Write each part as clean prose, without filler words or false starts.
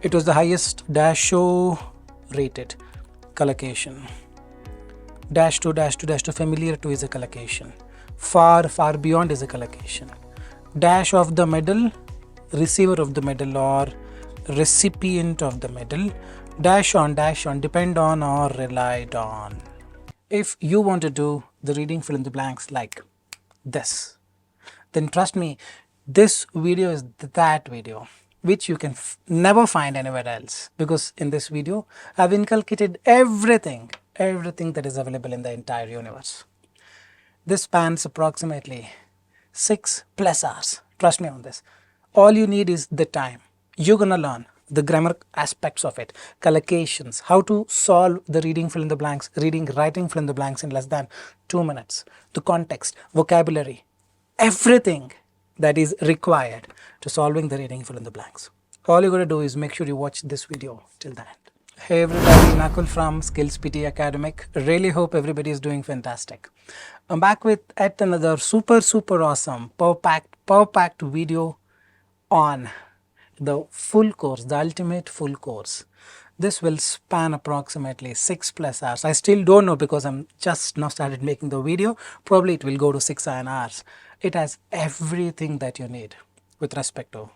It was the highest dash show rated collocation. Dash to familiar to is a collocation. Far beyond is a collocation. Dash of the medal, receiver of the medal or recipient of the medal. Dash on, depend on or relied on. If you want to do the reading fill in the blanks like this, then trust me, this video is that video which you can never find anywhere else, because in this video I've inculcated everything that is available in the entire universe. This spans approximately 6+ hours. Trust me on this. All you need is the time. You're gonna learn the grammar aspects of it, collocations, how to solve the reading fill in the blanks, writing fill in the blanks in less than 2 minutes, the context, vocabulary, everything that is required to solving the reading fill in the blanks. All you gotta do is make sure you watch this video till the end. Hey everybody, Nakul from SKILLS PTE ACADEMIC. Really hope everybody is doing fantastic. I'm back with yet another super awesome, power-packed video on the full course, the ultimate full course. This will span approximately 6+ hours. I still don't know because I'm just now started making the video. Probably it will go to 6 hours. It has everything that you need with respect to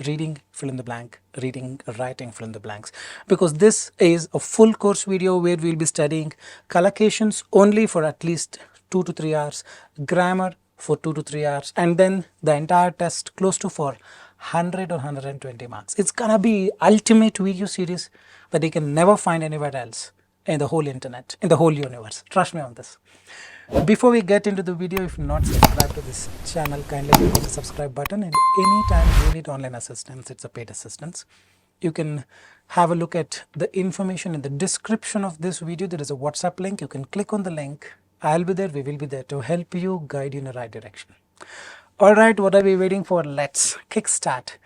reading fill in the blank, writing fill in the blanks, because this is a full course video where we'll be studying collocations only for at least 2 to 3 hours, grammar for 2 to 3 hours, and then the entire test close to for 100 or 120 marks. It's gonna be ultimate video series that you can never find anywhere else in the whole internet, in the whole universe. Trust me on this. Before we get into the video, if you're not subscribed to this channel, kindly click the subscribe button, and anytime you need online assistance, it's a paid assistance. You can have a look at the information in the description of this video. There is a WhatsApp link. You can click on the link. I'll be there, we will be there to help you, guide you in the right direction. Alright, what are we waiting for? Let's kickstart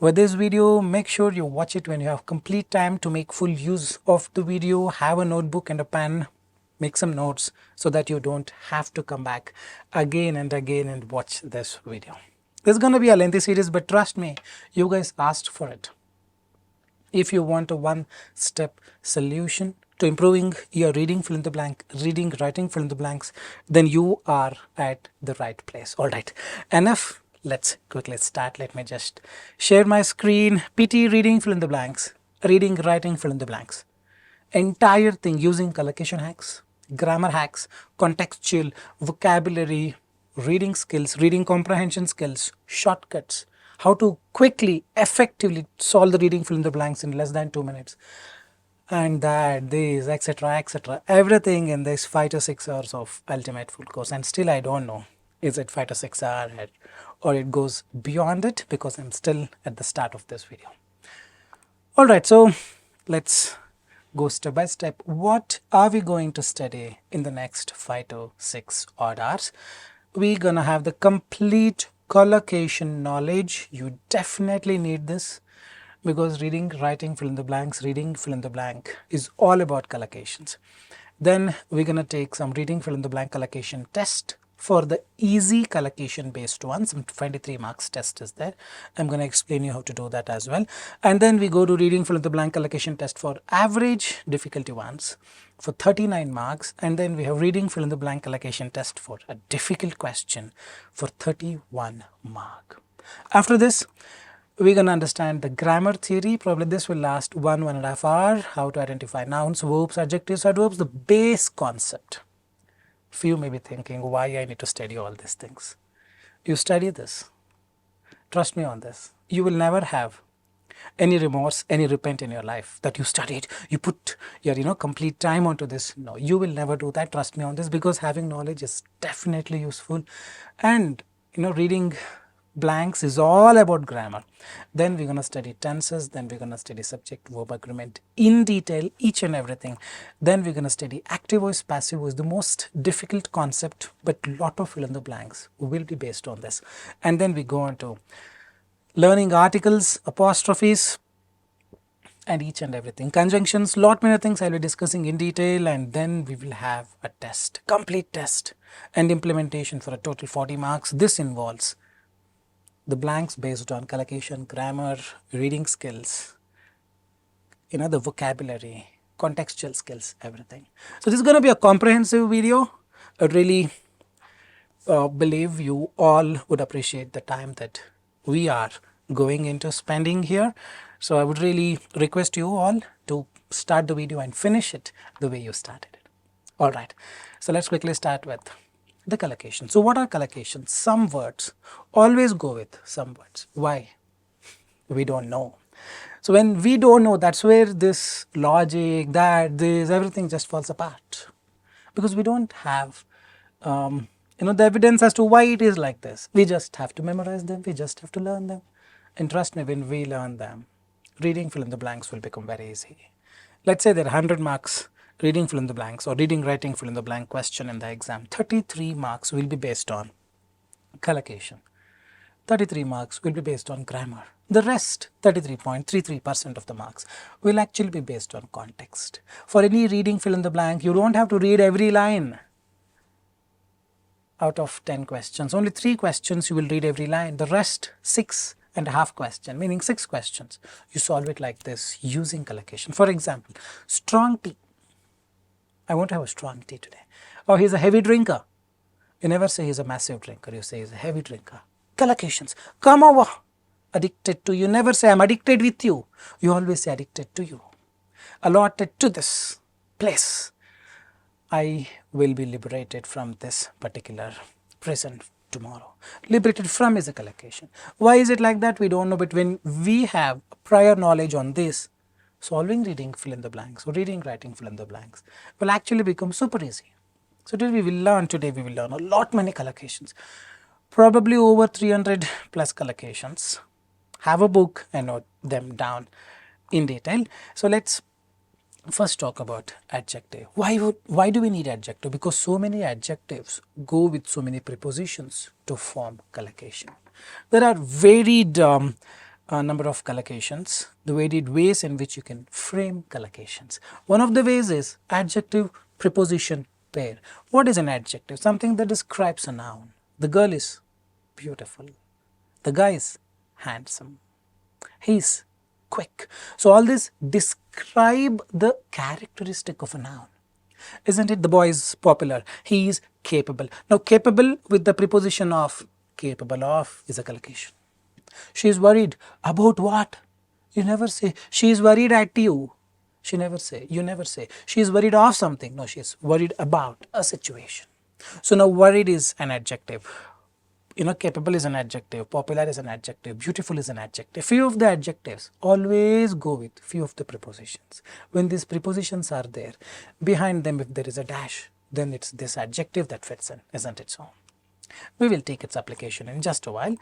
with this video. Make sure you watch it when you have complete time to make full use of the video. Have a notebook and a pen. Make some notes so that you don't have to come back again and again and watch this video. This is going to be a lengthy series, but trust me, you guys asked for it. If you want a one-step solution to improving your reading fill in the blank, writing fill in the blanks, then you are at the right place. All right, enough. Let's quickly start. Let me just share my screen. PT reading fill in the blanks, writing fill in the blanks. Entire thing using collocation hacks, grammar hacks, contextual, vocabulary, reading skills, reading comprehension skills, shortcuts, how to quickly, effectively solve the reading fill in the blanks in less than 2 minutes. And that, this, etc. Everything in this 5 to 6 hours of ultimate full course. And still I don't know, is it 5 to 6 hours or it goes beyond it, because I'm still at the start of this video. Alright, so let's go step by step. What are we going to study in the next 5 to 6 odd hours? We're gonna have the complete collocation knowledge. You definitely need this, because reading, writing fill in the blanks, reading fill in the blank is all about collocations. Then we're gonna take some reading fill in the blank collocation test for the easy collocation based ones. Some 23 marks test is there. I'm going to explain you how to do that as well. And then we go to reading fill in the blank collocation test for average difficulty ones for 39 marks. And then we have reading fill in the blank collocation test for a difficult question for 31 mark. After this, we're going to understand the grammar theory. Probably this will last 1.5 hours. How to identify nouns, verbs, adjectives, adverbs, the base concept. Few may be thinking, why I need to study all these things. You study this. Trust me on this. You will never have any remorse, any repent in your life that you studied, you put your complete time onto this. No, you will never do that. Trust me on this, because having knowledge is definitely useful. And reading blanks is all about grammar. Then we're going to study tenses, then we're going to study subject verb agreement in detail, each and everything. Then we're going to study active voice, passive voice, the most difficult concept, but lot of fill in the blanks will be based on this. And then we go on to learning articles, apostrophes, and each and everything, conjunctions, lot many things I'll be discussing in detail. And then we will have a test, complete test and implementation for a total 40 marks. This involves the blanks based on collocation, grammar, reading skills, the vocabulary, contextual skills, everything. So this is going to be a comprehensive video. I really believe you all would appreciate the time that we are going into spending here. So I would really request you all to start the video and finish it the way you started it. All right, so let's quickly start with the collocation. So what are collocations? Some words, always go with some words. Why? We don't know. So when we don't know, that's where this logic, this, everything just falls apart. Because we don't have the evidence as to why it is like this. We just have to memorize them, we just have to learn them. And trust me, when we learn them, reading fill in the blanks will become very easy. Let's say there are 100 marks reading fill in the blanks or reading writing fill in the blank question in the exam. 33 marks will be based on collocation. 33 marks will be based on grammar. The rest, 33.33% of the marks, will actually be based on context. For any reading fill in the blank, you don't have to read every line. Out of 10 questions, only 3 questions you will read every line. The rest, 6.5 questions, meaning 6 questions. You solve it like this using collocation. For example, strong tea. I won't have a strong tea today. Oh, he's a heavy drinker. You never say he's a massive drinker. You say he's a heavy drinker. Collocations. Come over. Addicted to. You never say I'm addicted with you. You always say addicted to you. Allotted to this place. I will be liberated from this particular prison tomorrow. Liberated from is a collocation. Why is it like that? We don't know, but when we have prior knowledge on this, solving reading fill in the blanks or reading writing fill in the blanks will actually become super easy. So today we will learn a lot many collocations. Probably over 300 plus collocations. Have a book and note them down in detail. So let's first talk about adjective. Why do we need adjective? Because so many adjectives go with so many prepositions to form collocation. There are varied number of collocations, the varied ways in which you can frame collocations. One of the ways is adjective preposition pair. What is an adjective? Something that describes a noun. The girl is beautiful. The guy is handsome. He's quick. So all this describe the characteristic of a noun. Isn't it? The boy is popular. He is capable. Now capable with the preposition of, capable of is a collocation. She is worried about what? You never say she is worried at you. She never say. You never say she is worried of something. No, she is worried about a situation. So now worried is an adjective. Capable is an adjective, popular is an adjective, beautiful is an adjective. Few of the adjectives always go with few of the prepositions. When these prepositions are there, behind them if there is a dash, then it's this adjective that fits in, isn't it so? We will take its application in just a while.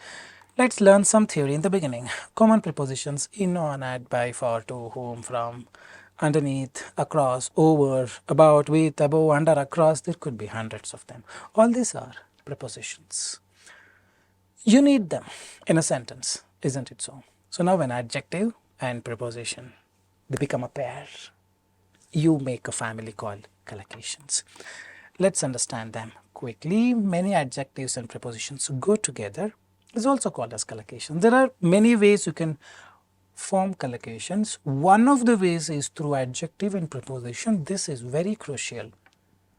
Let's learn some theory in the beginning. Common prepositions in, on, at, by, for, to, whom, from, underneath, across, over, about, with, above, under, across. There could be hundreds of them. All these are prepositions. You need them in a sentence, isn't it so? So now when adjective and preposition, they become a pair. You make a family called collocations. Let's understand them quickly. Many adjectives and prepositions go together. It's also called as collocations. There are many ways you can form collocations. One of the ways is through adjective and preposition. This is very crucial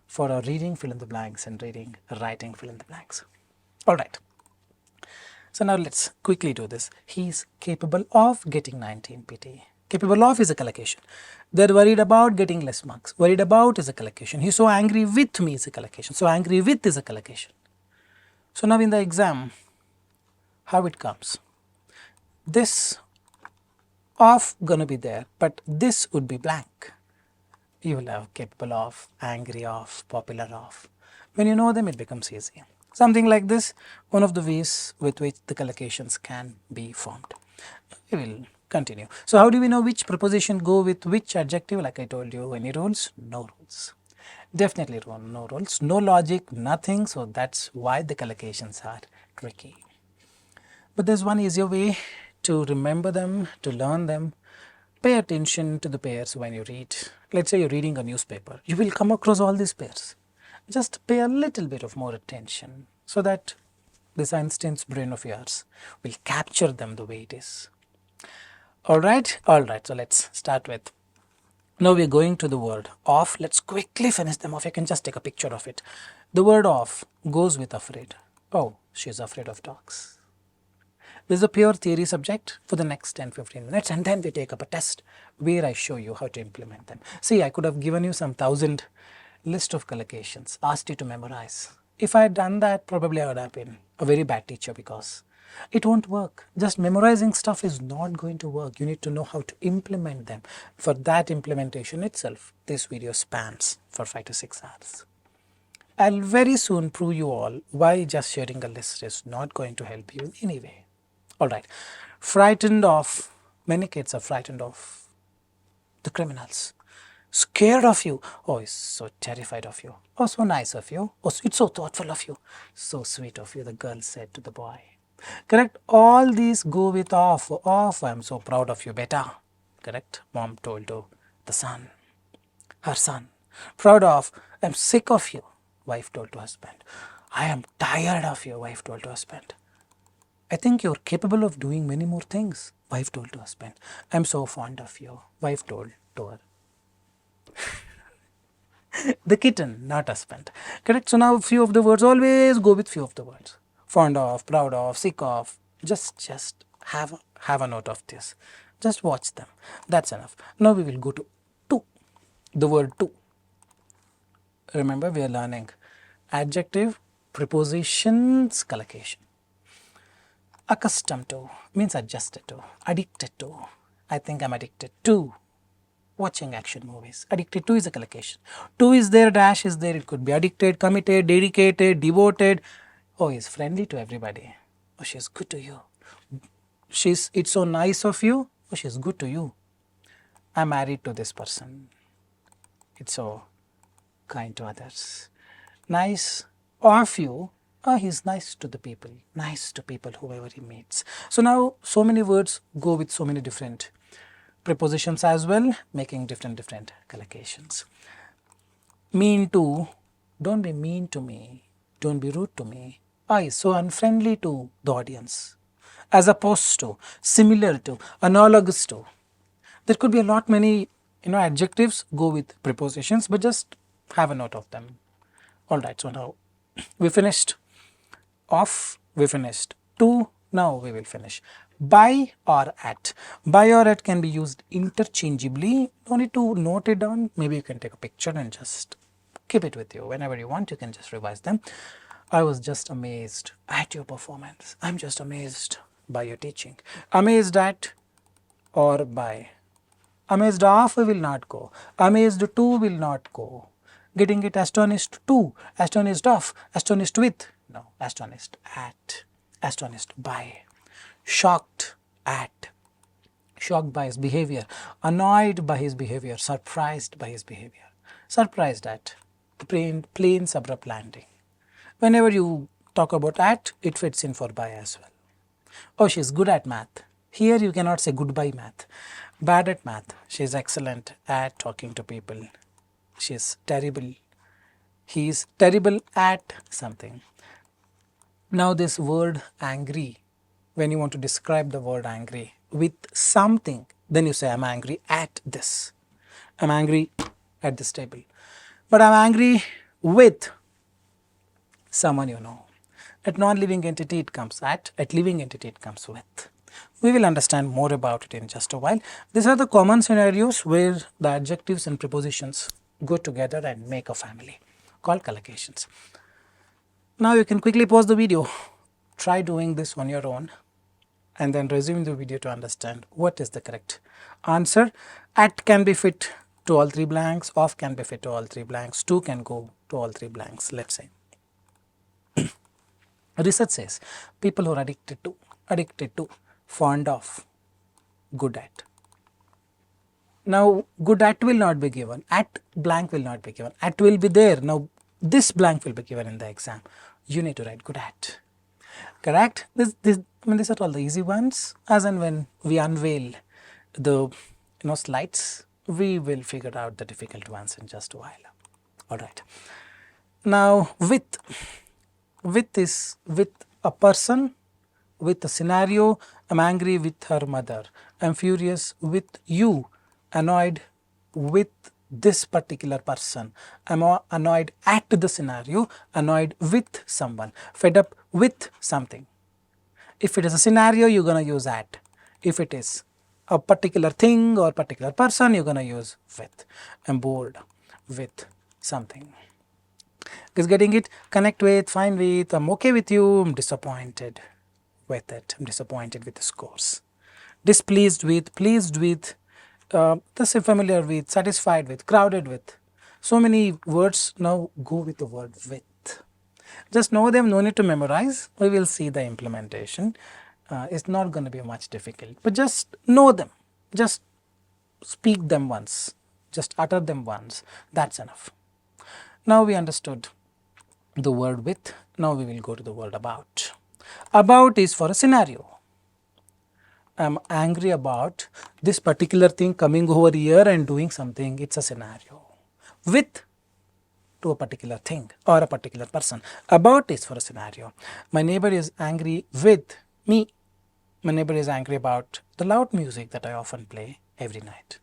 for our reading fill in the blanks and reading writing fill in the blanks. All right. So now let's quickly do this. He is capable of getting 19 PTE. Capable of is a collocation. They're worried about getting less marks. Worried about is a collocation. He's so angry with me is a collocation. So angry with is a collocation. So now in the exam, how it comes? This of gonna be there, but this would be blank. You will have capable of, angry of, popular of. When you know them, it becomes easy. Something like this, one of the ways with which the collocations can be formed. We will continue. So how do we know which preposition go with which adjective? Like I told you, any rules? No rules. Definitely no rules, no logic, nothing. So that's why the collocations are tricky. But there's one easier way to remember them, to learn them. Pay attention to the pairs when you read. Let's say you're reading a newspaper. You will come across all these pairs. Just pay a little bit of more attention so that this Einstein's brain of yours will capture them the way it is. All right. So let's start with Now we're going to the word off. Let's quickly finish them off. You can just take a picture of it. The word off goes with afraid. Oh, she's afraid of dogs. This is a pure theory subject for the next 10-15 minutes, and then we take up a test where I show you how to implement them. See, I could have given you some 1,000 list of collocations, asked you to memorize. If I had done that, probably I would have been a very bad teacher, because it won't work. Just memorizing stuff is not going to work. You need to know how to implement them. For that implementation itself, this video spans for 5 to 6 hours. I'll very soon prove you all why just sharing a list is not going to help you in any way. Alright, frightened of, many kids are frightened of the criminals. Scared of you. Oh, he's so terrified of you. Oh, so nice of you. Oh, it's so thoughtful of you. So sweet of you, the girl said to the boy. Correct? All these go with off. Off, I'm so proud of you, beta. Correct? Mom told to the son, her son. Proud of, I'm sick of you, wife told to husband. I am tired of you, wife told to husband. I think you're capable of doing many more things, wife told to husband. I'm so fond of you, wife told to her. The kitten, not husband. Correct? So now few of the words, always go with few of the words. Fond of, proud of, sick of. Just have a note of this. Just watch them. That's enough. Now we will go to to. The word to. Remember, we are learning adjective, prepositions, collocation. Accustomed to means adjusted to, addicted to. I think I'm addicted to watching action movies. Addicted to is a collocation. To is there, dash is there. It could be addicted, committed, dedicated, devoted. Oh, he's friendly to everybody. Oh, she's good to you. It's so nice of you. Oh, she's good to you. I'm married to this person. It's so kind to others. Nice of you. Oh, he's nice to the people. Nice to people, whoever he meets. So now, so many words go with so many different prepositions as well, making different collocations. Mean to, don't be mean to me, don't be rude to me. I so unfriendly to the audience. As opposed to, similar to, analogous to. There could be a lot many adjectives go with prepositions, but just have a note of them. Alright, so now we finished off, we finished to, now we will finish by or at. By or at can be used interchangeably. Don't need to note it down. Maybe you can take a picture and just keep it with you. Whenever you want, you can just revise them. I was just amazed at your performance. I'm just amazed by your teaching. Amazed at or by. Amazed of will not go. Amazed to will not go. Getting it astonished to, astonished of, astonished with. No, astonished at, astonished by. Shocked at, shocked by his behavior, annoyed by his behavior, surprised by his behavior, surprised at, the plane's abrupt landing. Whenever you talk about at, it fits in for by as well. Oh, she's good at math. Here you cannot say goodbye math. Bad at math. She's excellent at talking to people. She's terrible. He's terrible at something. Now this word angry, when you want to describe the word angry with something, then you say I'm angry at this. I'm angry at this table. But I'm angry with someone you know. At non-living entity it comes at living entity it comes with. We will understand more about it in just a while. These are the common scenarios where the adjectives and prepositions go together and make a family called collocations. Now you can quickly pause the video, try doing this on your own, and then resume the video to understand what is the correct answer. At can be fit to all three blanks, off can be fit to all three blanks, to can go to all three blanks, let's say. Research says people who are addicted to, fond of, good at. Now good at will not be given, at blank will not be given, at will be there. Now this blank will be given in the exam. You need to write good at. Correct? These are all the easy ones. As and when we unveil the slides, we will figure out the difficult ones in just a while. Alright. Now with is with a person, with a scenario. I'm angry with her mother. I'm furious with you. Annoyed with this particular person. I'm annoyed at the scenario, annoyed with someone, fed up with something. If it is a scenario, you're going to use at. If it is a particular thing or particular person, you're going to use with. I'm bored with something. Is getting it? Connect with, fine with, I'm okay with you, I'm disappointed with it, I'm disappointed with the scores. Displeased with, pleased with, this is familiar with, satisfied with, crowded with. So many words now go with the word with. Just know them, no need to memorize. We will see the implementation. It's not going to be much difficult, but just know them. Just speak them once. Just utter them once. That's enough. Now we understood the word with. Now we will go to the word about. About is for a scenario. I am angry about this particular thing coming over here and doing something. It's a scenario. With to a particular thing or a particular person. About is for a scenario. My neighbor is angry with me. My neighbor is angry about the loud music that I often play every night.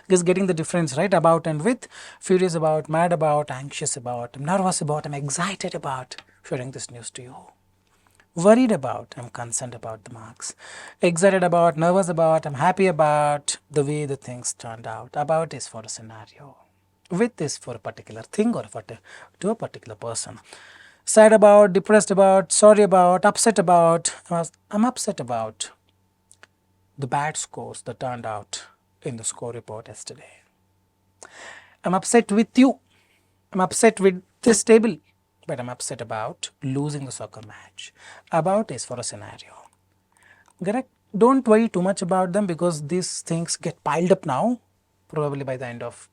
Just getting the difference, right? About and with. Furious about, mad about, anxious about, I'm nervous about, I'm excited about sharing this news to you. Worried about, I'm concerned about the marks. Excited about, nervous about, I'm happy about the way the things turned out. About is for a scenario. With is for a particular thing or to a particular person. Sad about, depressed about, sorry about, upset about. I'm upset about the bad scores that turned out in the score report yesterday. I'm upset with you. I'm upset with this table, but I'm upset about losing the soccer match. About is for a scenario. Correct? Don't worry too much about them because these things get piled up now. Probably by the end of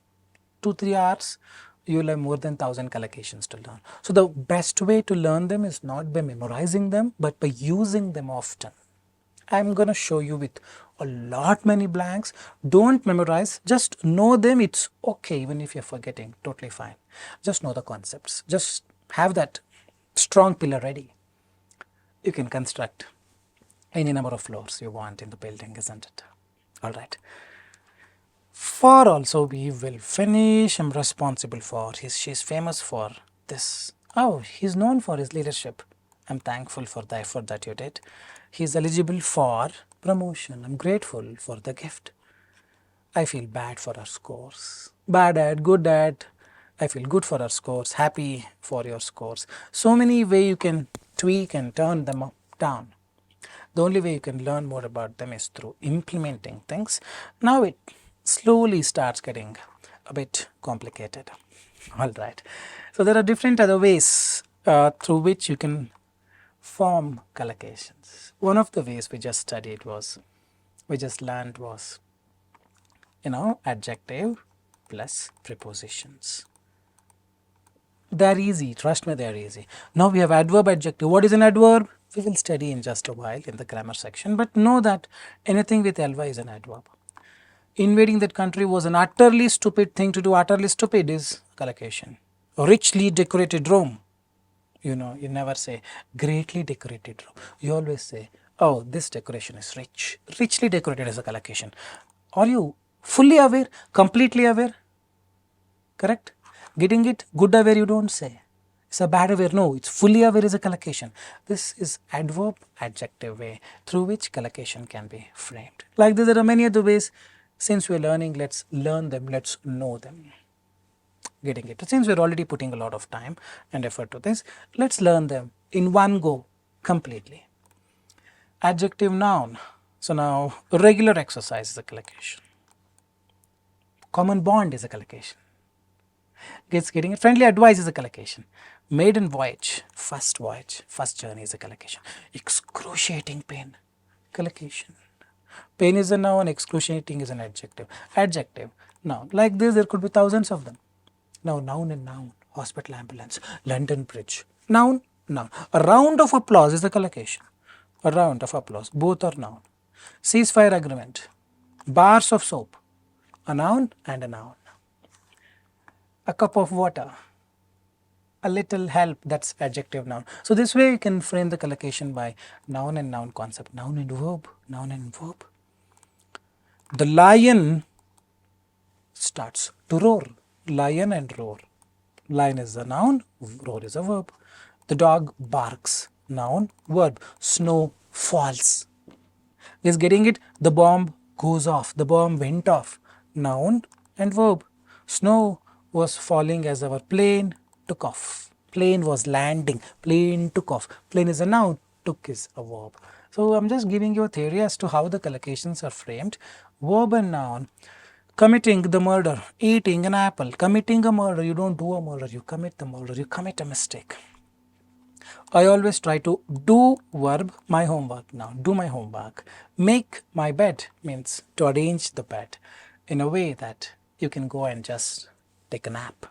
2-3 hours, you will have more than 1,000 collocations to learn. So the best way to learn them is not by memorizing them, but by using them often. I'm going to show you with a lot many blanks. Don't memorize, just know them. It's okay even if you're forgetting, totally fine. Just know the concepts. Just have that strong pillar ready. You can construct any number of floors you want in the building, isn't it? All right. For also we will finish. I'm responsible for she's famous for this. Oh, he's known for his leadership. I'm thankful for the effort that you did. He's eligible for promotion. I'm grateful for the gift. I feel bad for our scores. Bad at, good at. I feel good for our scores, happy for your scores. So many ways you can tweak and turn them up, down. The only way you can learn more about them is through implementing things. Now it slowly starts getting a bit complicated. All right. So there are different other ways through which you can form collocations. One of the ways we just learned was, adjective plus prepositions. They're easy, trust me, they're easy. Now we have adverb, adjective. What is an adverb? We will study in just a while in the grammar section, but know that anything with ly is an adverb. Invading that country was an utterly stupid thing to do. Utterly stupid is collocation. Richly decorated room. You never say greatly decorated room. You always say, oh, this decoration is rich. Richly decorated is a collocation. Are you fully aware, completely aware? Correct? Getting it? Good aware you don't say. It's a bad aware. No, it's fully aware is a collocation. This is adverb adjective way through which collocation can be framed. Like this, there are many other ways. Since we're learning, let's learn them, let's know them. Getting it? Since we're already putting a lot of time and effort to this, let's learn them in one go completely. Adjective, noun. So now regular exercise is a collocation. Common bond is a collocation. Getting it? Friendly advice is a collocation. Maiden voyage, first journey is a collocation. Excruciating pain, collocation. Pain is a noun, excruciating is an adjective. Adjective, noun. Like this, there could be thousands of them. Now, noun and noun, hospital ambulance, London Bridge. Noun, noun. A round of applause is a collocation. A round of applause, both are noun. Ceasefire agreement, bars of soap, a noun and a noun. A cup of water, a little help, that's adjective, noun. So this way you can frame the collocation by noun and noun concept. Noun and verb, noun and verb. The lion starts to roar. Lion and roar. Lion is a noun, roar is a verb. The dog barks, noun, verb. Snow falls. Is getting it? The bomb goes off. The bomb went off. Noun and verb. Snow was falling as our plane took off. Plane was landing. Plane took off. Plane is a noun. Took is a verb. So I'm just giving you a theory as to how the collocations are framed. Verb and noun. Committing the murder. Eating an apple. Committing a murder. You don't do a murder. You commit the murder. You commit a mistake. I always try to do verb my homework now. Do my homework. Make my bed means to arrange the bed in a way that you can go and just take a nap.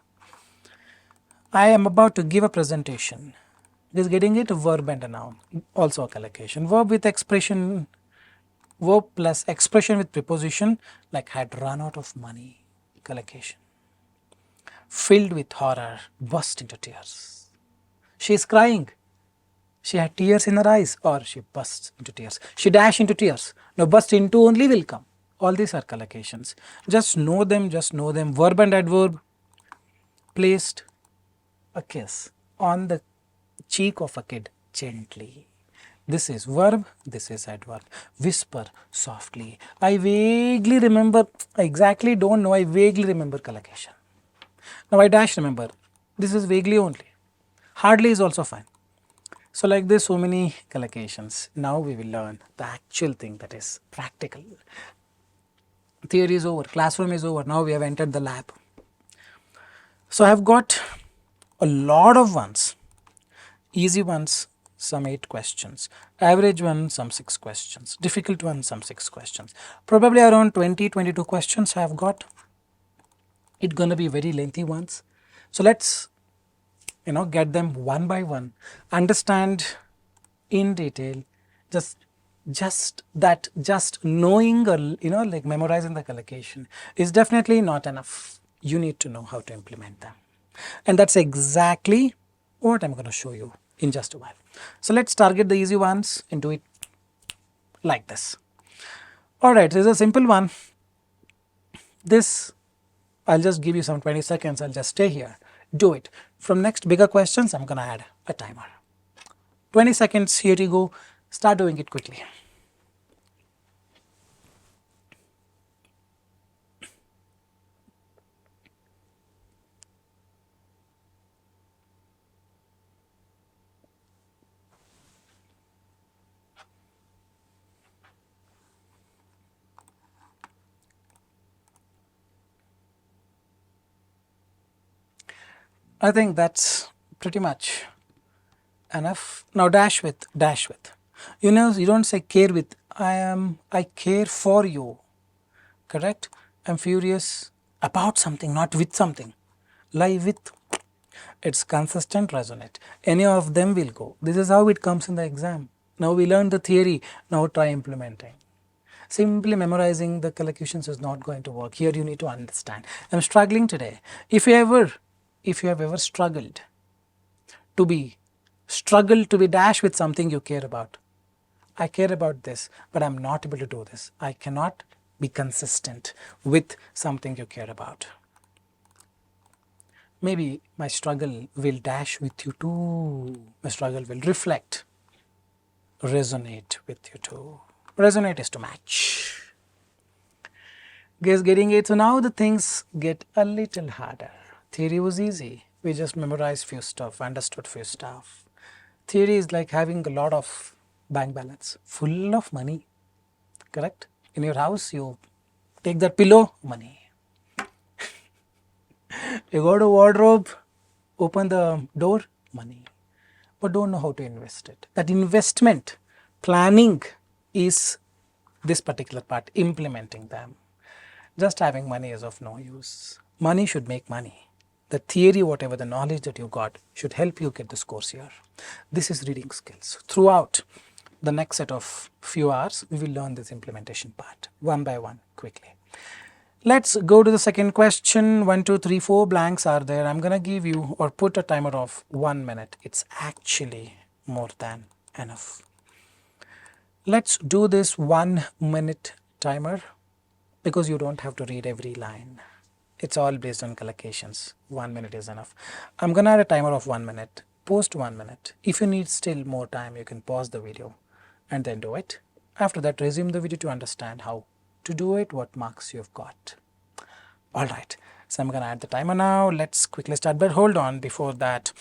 I am about to give a presentation. Just getting it, a verb and a noun. Also a collocation. Verb with expression, verb plus expression with preposition, like had run out of money. Collocation. Filled with horror, burst into tears. She is crying. She had tears in her eyes, or she bursts into tears. She dashed into tears. Now burst into only will come. All these are collocations. Just know them, just know them. Verb and adverb. Placed a kiss on the cheek of a kid gently. This is verb, this is adverb. Whisper softly. I vaguely remember, I exactly don't know, I vaguely remember collocation. Now I dash remember. This is vaguely only. Hardly is also fine. So like this, so many collocations. Now we will learn the actual thing, that is practical. Theory is over, classroom is over. Now we have entered the lab. So I have got a lot of ones. Easy ones, some 8 questions. Average one, some 6 questions. Difficult one, some 6 questions. Probably around 20-22 questions I have got. It's going to be very lengthy ones. So let's get them one by one, understand in detail. Just knowing, or like memorizing the collocation is definitely not enough. You need to know how to implement them, and that's exactly what I'm going to show you in just a while. So let's target the easy ones and do it like this. All right, this is a simple one. This I'll just give you some 20 seconds. I'll just stay here. Do it. From next bigger questions, I'm going to add a timer. 20 seconds, here you go. Start doing it quickly. I think that's pretty much enough. Now dash with. You don't say care with. I care for you. Correct? I'm furious about something, not with something. Lie with. It's consistent, resonate. Any of them will go. This is how it comes in the exam. Now we learned the theory. Now try implementing. Simply memorizing the collocations is not going to work. Here you need to understand. I'm struggling today. If you have ever struggled to be dashed with something you care about. I care about this, but I'm not able to do this. I cannot be consistent with something you care about. Maybe my struggle will dash with you too. My struggle will reflect, resonate with you too. Resonate is to match. Guys, getting it? So now the things get a little harder. Theory was easy. We just memorized few stuff, understood few stuff. Theory is like having a lot of bank balance, full of money. Correct? In your house, you take that pillow, money. You go to wardrobe, open the door, money. But don't know how to invest it. That investment, planning is this particular part, implementing them. Just having money is of no use. Money should make money. The theory, whatever the knowledge that you got, should help you get the scores here. This is reading skills. Throughout the next set of few hours, we will learn this implementation part one by one quickly. Let's go to the second question. 1, 2, 3, 4 blanks are there. I'm going to give you or put a timer of 1 minute. It's actually more than enough. Let's do this 1 minute timer because you don't have to read every line. It's all based on collocations. 1 minute is enough. I'm gonna add a timer of 1 minute. Post 1 minute. If you need still more time, you can pause the video and then do it. After that, resume the video to understand how to do it, what marks you've got. Alright, so I'm gonna add the timer now. Let's quickly start, but hold on, before that,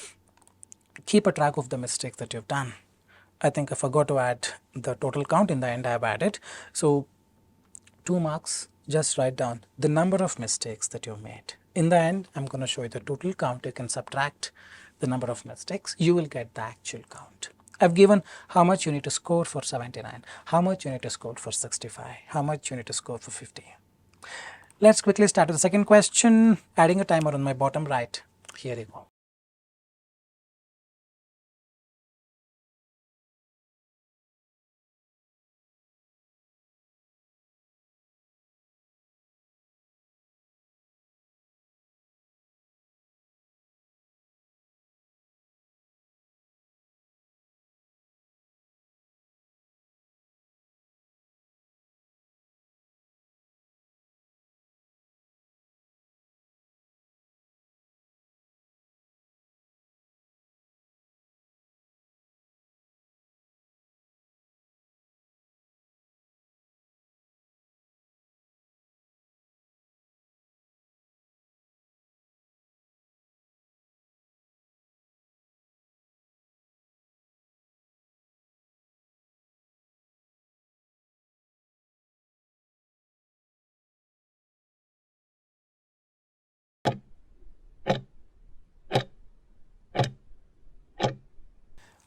keep a track of the mistakes that you've done. I think I forgot to add the total count. In the end I have added. So 2 marks, just write down the number of mistakes that you've made. In the end, I'm going to show you the total count. You can subtract the number of mistakes. You will get the actual count. I've given how much you need to score for 79, how much you need to score for 65, how much you need to score for 50. Let's quickly start with the second question. Adding a timer on my bottom right. Here you go.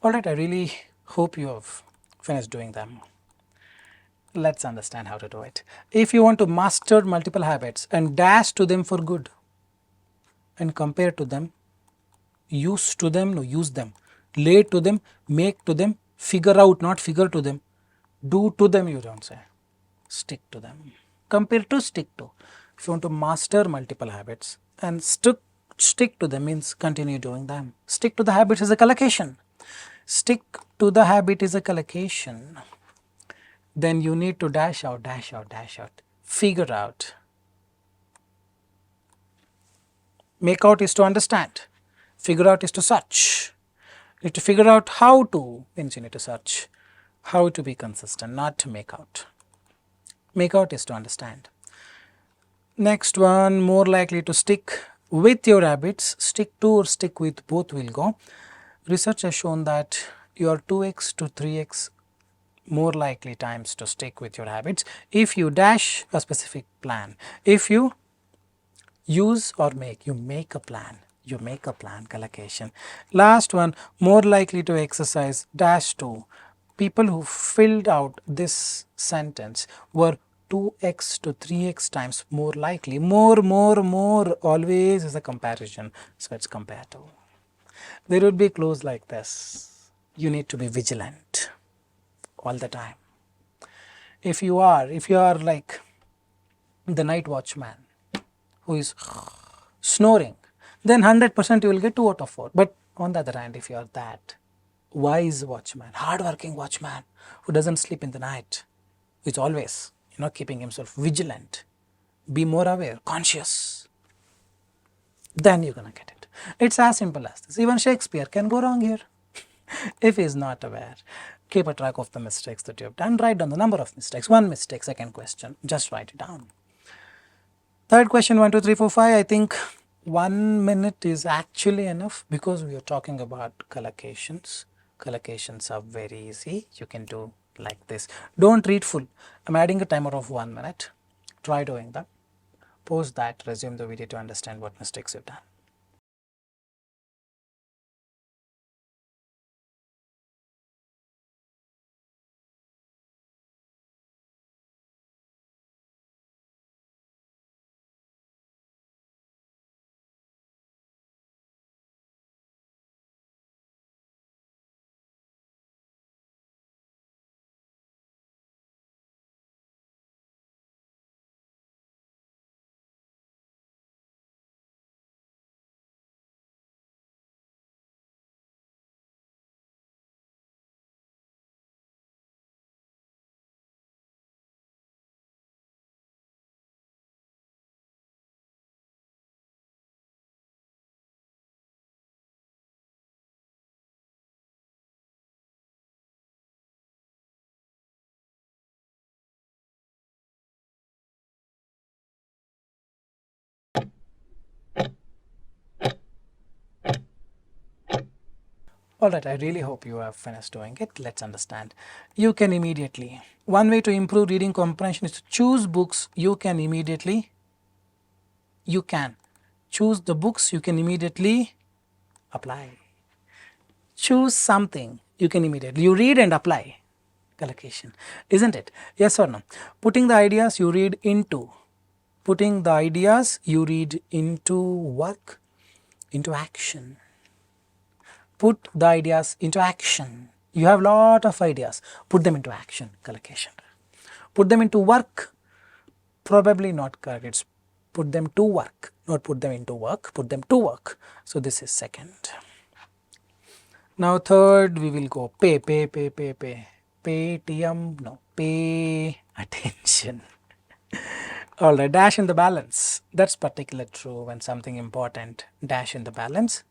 Alright, I really hope you have finished doing them. Let's understand how to do it. If you want to master multiple habits and dash to them for good and compare to them, use to them, no, use them, lay to them, make to them, figure out, not figure to them, do to them, you don't say, stick to them. Compare to, stick to. If you want to master multiple habits and stick to them means continue doing them. Stick to the habits is a collocation. Stick to the habit is a collocation. Then you need to dash out, dash out, dash out, figure out. Make out is to understand, figure out is to search. You need to figure out how to, means you need to search, how to be consistent, not to make out. Make out is to understand. Next one, more likely to stick with your habits, stick to or stick with, both will go. Research has shown that you are 2x to 3x more likely times to stick with your habits if you dash a specific plan. If you use or make, you make a plan, you make a plan, collocation. Last one, more likely to exercise, dash to. People who filled out this sentence were 2x to 3x times more likely. More, always is a comparison, so it's compared to. There would be clues like this. You need to be vigilant all the time. If you are like the night watchman who is snoring, then 100% you will get 2 out of 4. But on the other hand, if you are that wise watchman, hard-working watchman who doesn't sleep in the night, who is always, keeping himself vigilant, be more aware, conscious, then you're gonna get it. It's as simple as this. Even Shakespeare can go wrong here if he is not aware. Keep a track of the mistakes that you have done. Write down the number of mistakes. 1 mistake, second question, just write it down. Third question, 1, 2, 3, 4, 5. I think 1 minute is actually enough because we are talking about collocations. Collocations are very easy. You can do like this. Don't read full. I'm adding a timer of 1 minute. Try doing that. Pause that, resume the video to understand what mistakes you've done. Alright, I really hope you have finished doing it. Let's understand. You can immediately, one way to improve reading comprehension is to choose books you can choose the books you can immediately apply. Choose something you can immediately, you read and apply. Collocation, isn't it? Yes or no? Putting the ideas you read into work, into action. Put the ideas into action. You have lot of ideas, put them into action. Collocation. Put them into work, probably not correct. It's put them to work, not put them into work, put them to work. So this is second. Now third we will go pay attention. Alright, dash in the balance. That's particularly true when something important. Dash in the balance.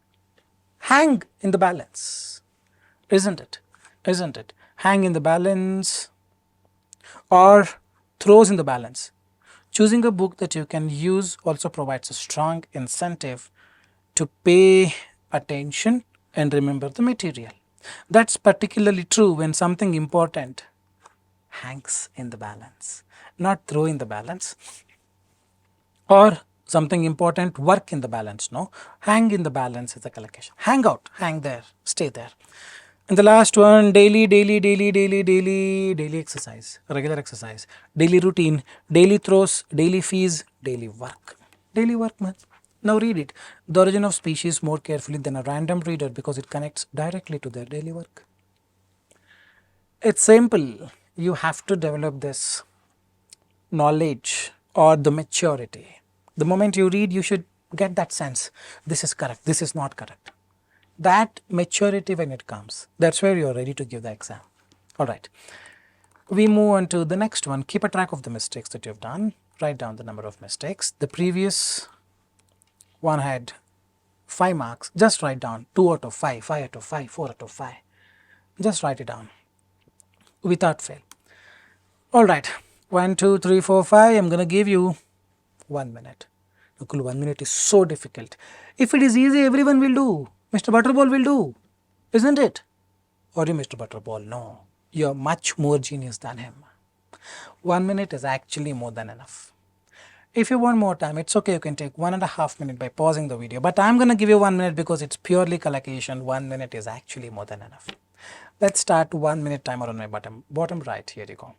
Hang in the balance. Isn't it? Isn't it? Hang in the balance or throws in the balance. Choosing a book that you can use also provides a strong incentive to pay attention and remember the material. That's particularly true when something important hangs in the balance, not throw in the balance, or something important work in the balance. No, hang in the balance is a collocation. Hang out, hang there, stay there. And the last one, daily exercise, regular exercise, daily routine, daily throws, daily fees, daily work. Daily work, man. Now read it. The origin of species more carefully than a random reader because it connects directly to their daily work. It's simple. You have to develop this knowledge or the maturity. The moment you read, you should get that sense. This is correct, this is not correct. That maturity when it comes, that's where you're ready to give the exam. Alright. We move on to the next one. Keep a track of the mistakes that you've done. Write down the number of mistakes. The previous one had 5 marks. Just write down 2 out of 5, 5 out of 5, 4 out of 5. Just write it down without fail. Alright. 1, 2, 3, 4, 5. I'm going to give you 1 minute. Nakul, 1 minute is so difficult. If it is easy, everyone will do. Mr. Butterball will do. Isn't it? Or you, Mr. Butterball? No. You're much more genius than him. 1 minute is actually more than enough. If you want more time, it's okay. You can take 1.5 minutes by pausing the video. But I'm going to give you 1 minute because it's purely collocation. 1 minute is actually more than enough. Let's start 1 minute timer on my bottom right. Here you go.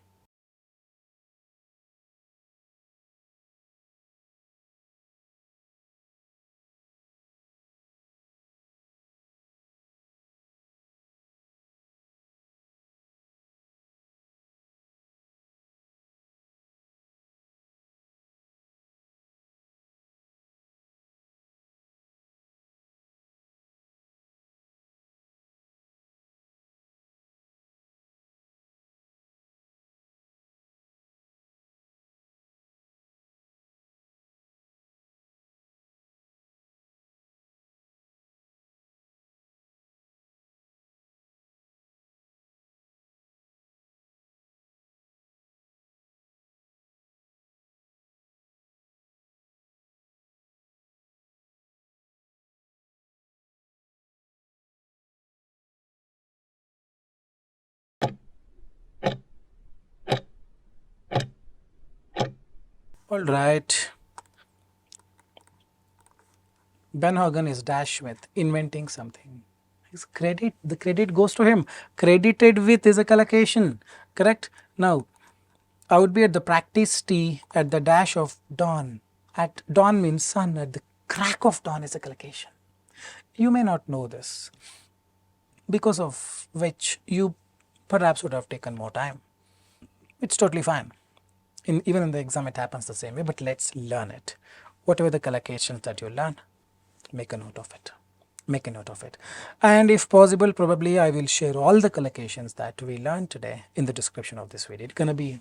All right. Ben Hogan is dashed with inventing something. The credit goes to him. Credited with is a collocation. Correct? Now, I would be at the practice tee at the dash of dawn. At dawn means sun. At the crack of dawn is a collocation. You may not know this, because of which you perhaps would have taken more time. It's totally fine. Even in the exam it happens the same way, but let's learn it. Whatever the collocations that you learn, make a note of it. Make a note of it. And if possible, probably I will share all the collocations that we learned today in the description of this video. It's going to be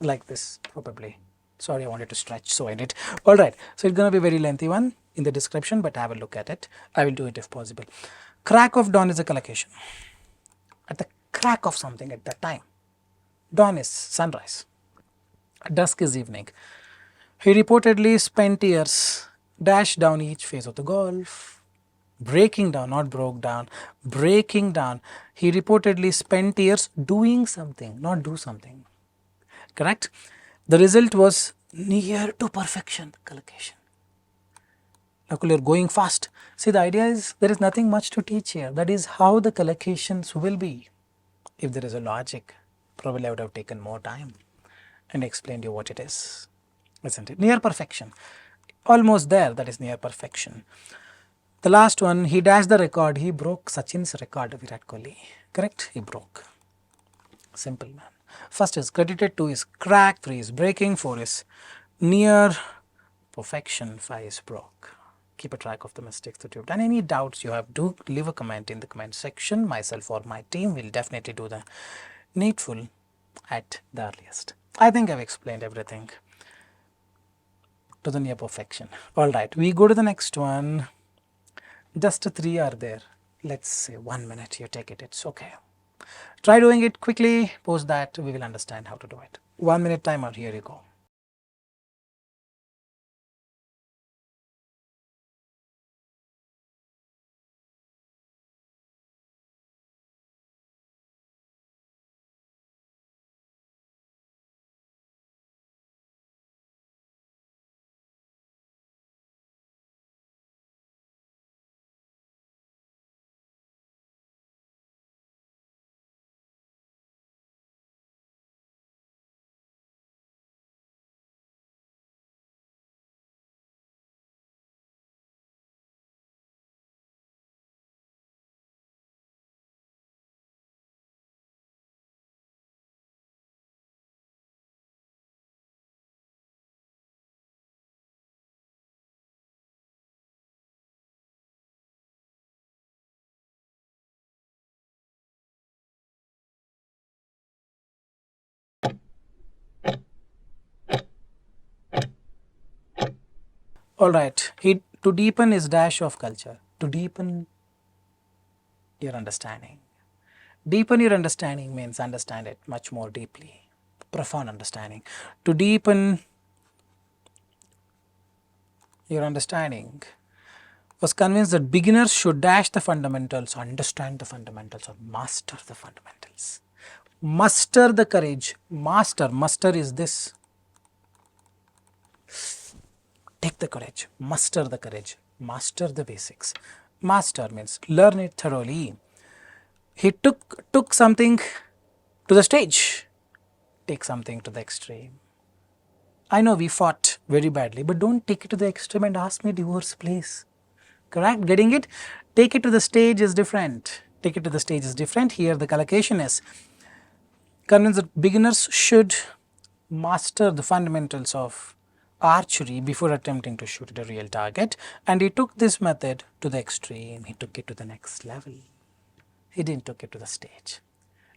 like this, probably. Sorry, I wanted to stretch, so I did. Alright, so it's going to be a very lengthy one in the description, but have a look at it. I will do it if possible. Crack of dawn is a collocation. At the crack of something, at that time. Dawn is sunrise. Dusk is evening. He reportedly spent years dash down each phase of the golf. breaking down, not broke down, breaking down. He reportedly spent years doing something, not do something. Correct? The result was near to perfection, collocation. Nakul, you're going fast. See, the idea is there is nothing much to teach here. That is how the collocations will be. If there is a logic, probably I would have taken more time and explained you what it is. Isn't it? Near perfection. Almost there, that is near perfection. The last one, he dashed the record. He broke Sachin's record, Virat Kohli. Correct? He broke. Simple, man. First is credited, 2 is crack, 3 is breaking, 4 is near perfection, 5 is broke. Keep a track of the mistakes that you've done. Any doubts you have, do leave a comment in the comment section. Myself or my team will definitely do the needful at the earliest. I think I've explained everything to the near perfection. Alright, we go to the next one. Just 3 are there. Let's say 1 minute, you take it, it's okay. Try doing it quickly, post that, we will understand how to do it. 1 minute timer, here you go. Alright, to deepen is dash of culture. To deepen your understanding. Deepen your understanding means understand it much more deeply. Profound understanding. To deepen your understanding, was convinced that beginners should dash the fundamentals, understand the fundamentals, or master the fundamentals. Muster the courage. Muster is this. Take the courage, muster the courage, master the basics. Master means learn it thoroughly. He took something to the stage, take something to the extreme. I know we fought very badly, but don't take it to the extreme and ask me divorce, please. Correct? Getting it? Take it to the stage is different. Take it to the stage is different. Here the collocation is convinced that beginners should master the fundamentals of archery before attempting to shoot at a real target, and he took this method to the extreme. He took it to the next level. He didn't take it to the stage.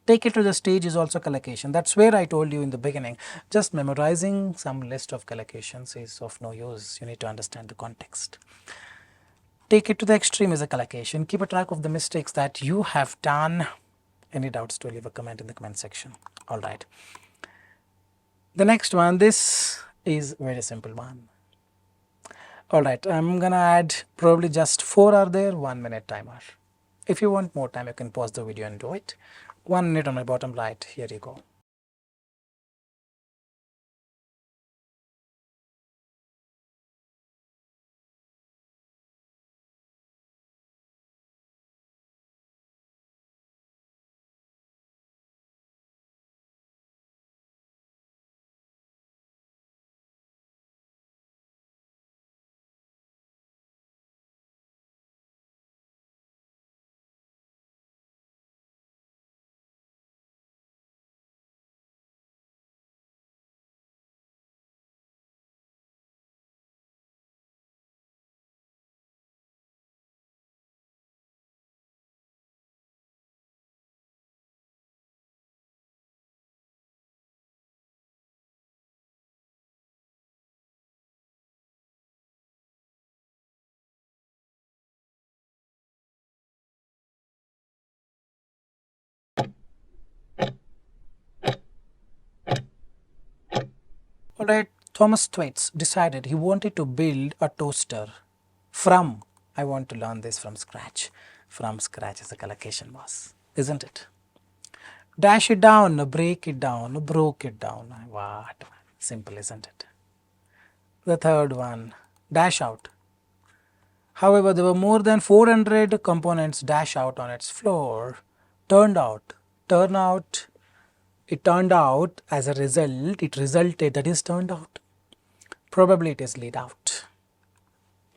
Take it to the stage is also collocation. That's where I told you in the beginning, just memorizing some list of collocations is of no use. You need to understand the context. Take it to the extreme is a collocation. Keep a track of the mistakes that you have done. Any doubts, to leave a comment in the comment section. Alright. The next one, this is very simple one. Alright, I'm gonna add probably just 4 are there, 1 minute timer. If you want more time, you can pause the video and do it. 1 minute on my bottom right, here you go. Alright, Thomas Thwaites decided he wanted to build a toaster from I want to learn this from scratch. From scratch is a collocation was, isn't it? Dash it down, break it down, broke it down. What? Simple, isn't it? The third one, dash out. However, there were more than 400 components dash out on its floor. Turned out, turn out, it turned out as a result, it resulted, that is turned out. Probably it is laid out.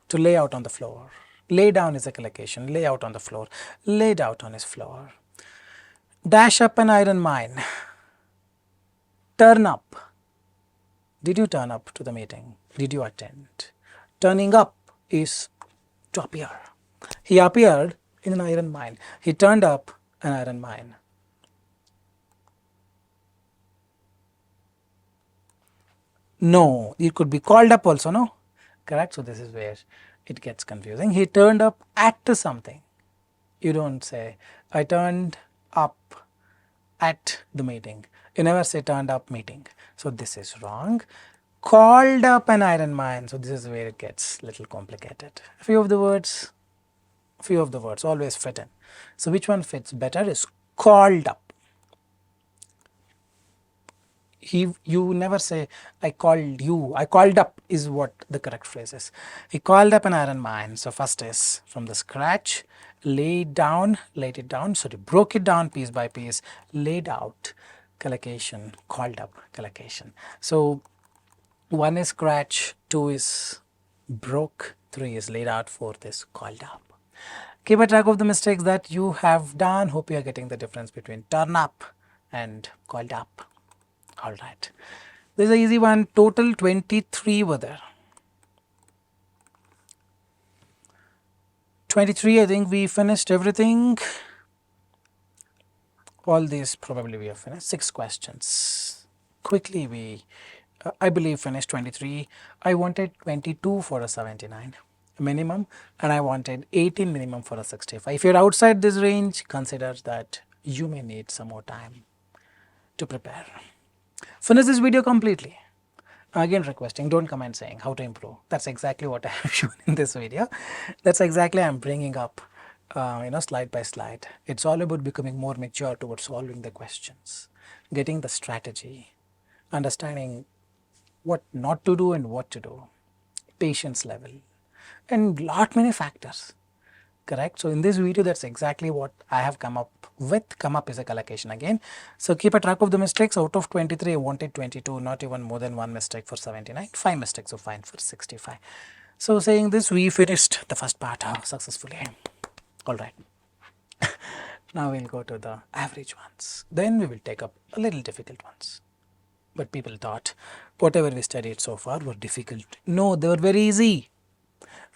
To lay out on the floor. Lay down is a collocation, lay out on the floor, laid out on his floor. Dash up an iron mine. Turn up. Did you turn up to the meeting? Did you attend? Turning up is to appear. He appeared in an iron mine. He turned up an iron mine. No, it could be called up also, no? Correct? So, this is where it gets confusing. He turned up at something. You don't say, I turned up at the meeting. You never say turned up meeting. So, this is wrong. Called up an iron mine. So, this is where it gets little complicated. A few of the words always fit in. So, which one fits better is called up. You never say I called you, I called up is what the correct phrase is. He called up an iron mine. So, first is from the scratch, laid it down, so he broke it down piece by piece, laid out, collocation, called up, collocation. So, 1 is scratch, 2 is broke, 3 is laid out, 4th is called up. Keep a track of the mistakes that you have done. Hope you are getting the difference between turn up and called up. Alright. This is an easy one. Total 23 were there. 23, I think we finished everything. All these probably we have finished. 6 questions. Quickly we, I believe, finished 23. I wanted 22 for a 79 minimum, and I wanted 18 minimum for a 65. If you are outside this range, consider that you may need some more time to prepare. Finish this video completely. Again requesting, don't comment saying how to improve. That's exactly what I have shown in this video. That's exactly I am bringing up, slide by slide. It's all about becoming more mature towards solving the questions, getting the strategy, understanding what not to do and what to do, patience level, and lot many factors. Correct. So, in this video, that's exactly what I have come up with. Come up is a collocation again. So, keep a track of the mistakes. Out of 23, I wanted 22, not even more than 1 mistake for 79, 5 mistakes, so fine for 65. So, saying this, we finished the first part successfully. Alright. Now, we will go to the average ones. Then we will take up a little difficult ones. But people thought whatever we studied so far were difficult. No, they were very easy.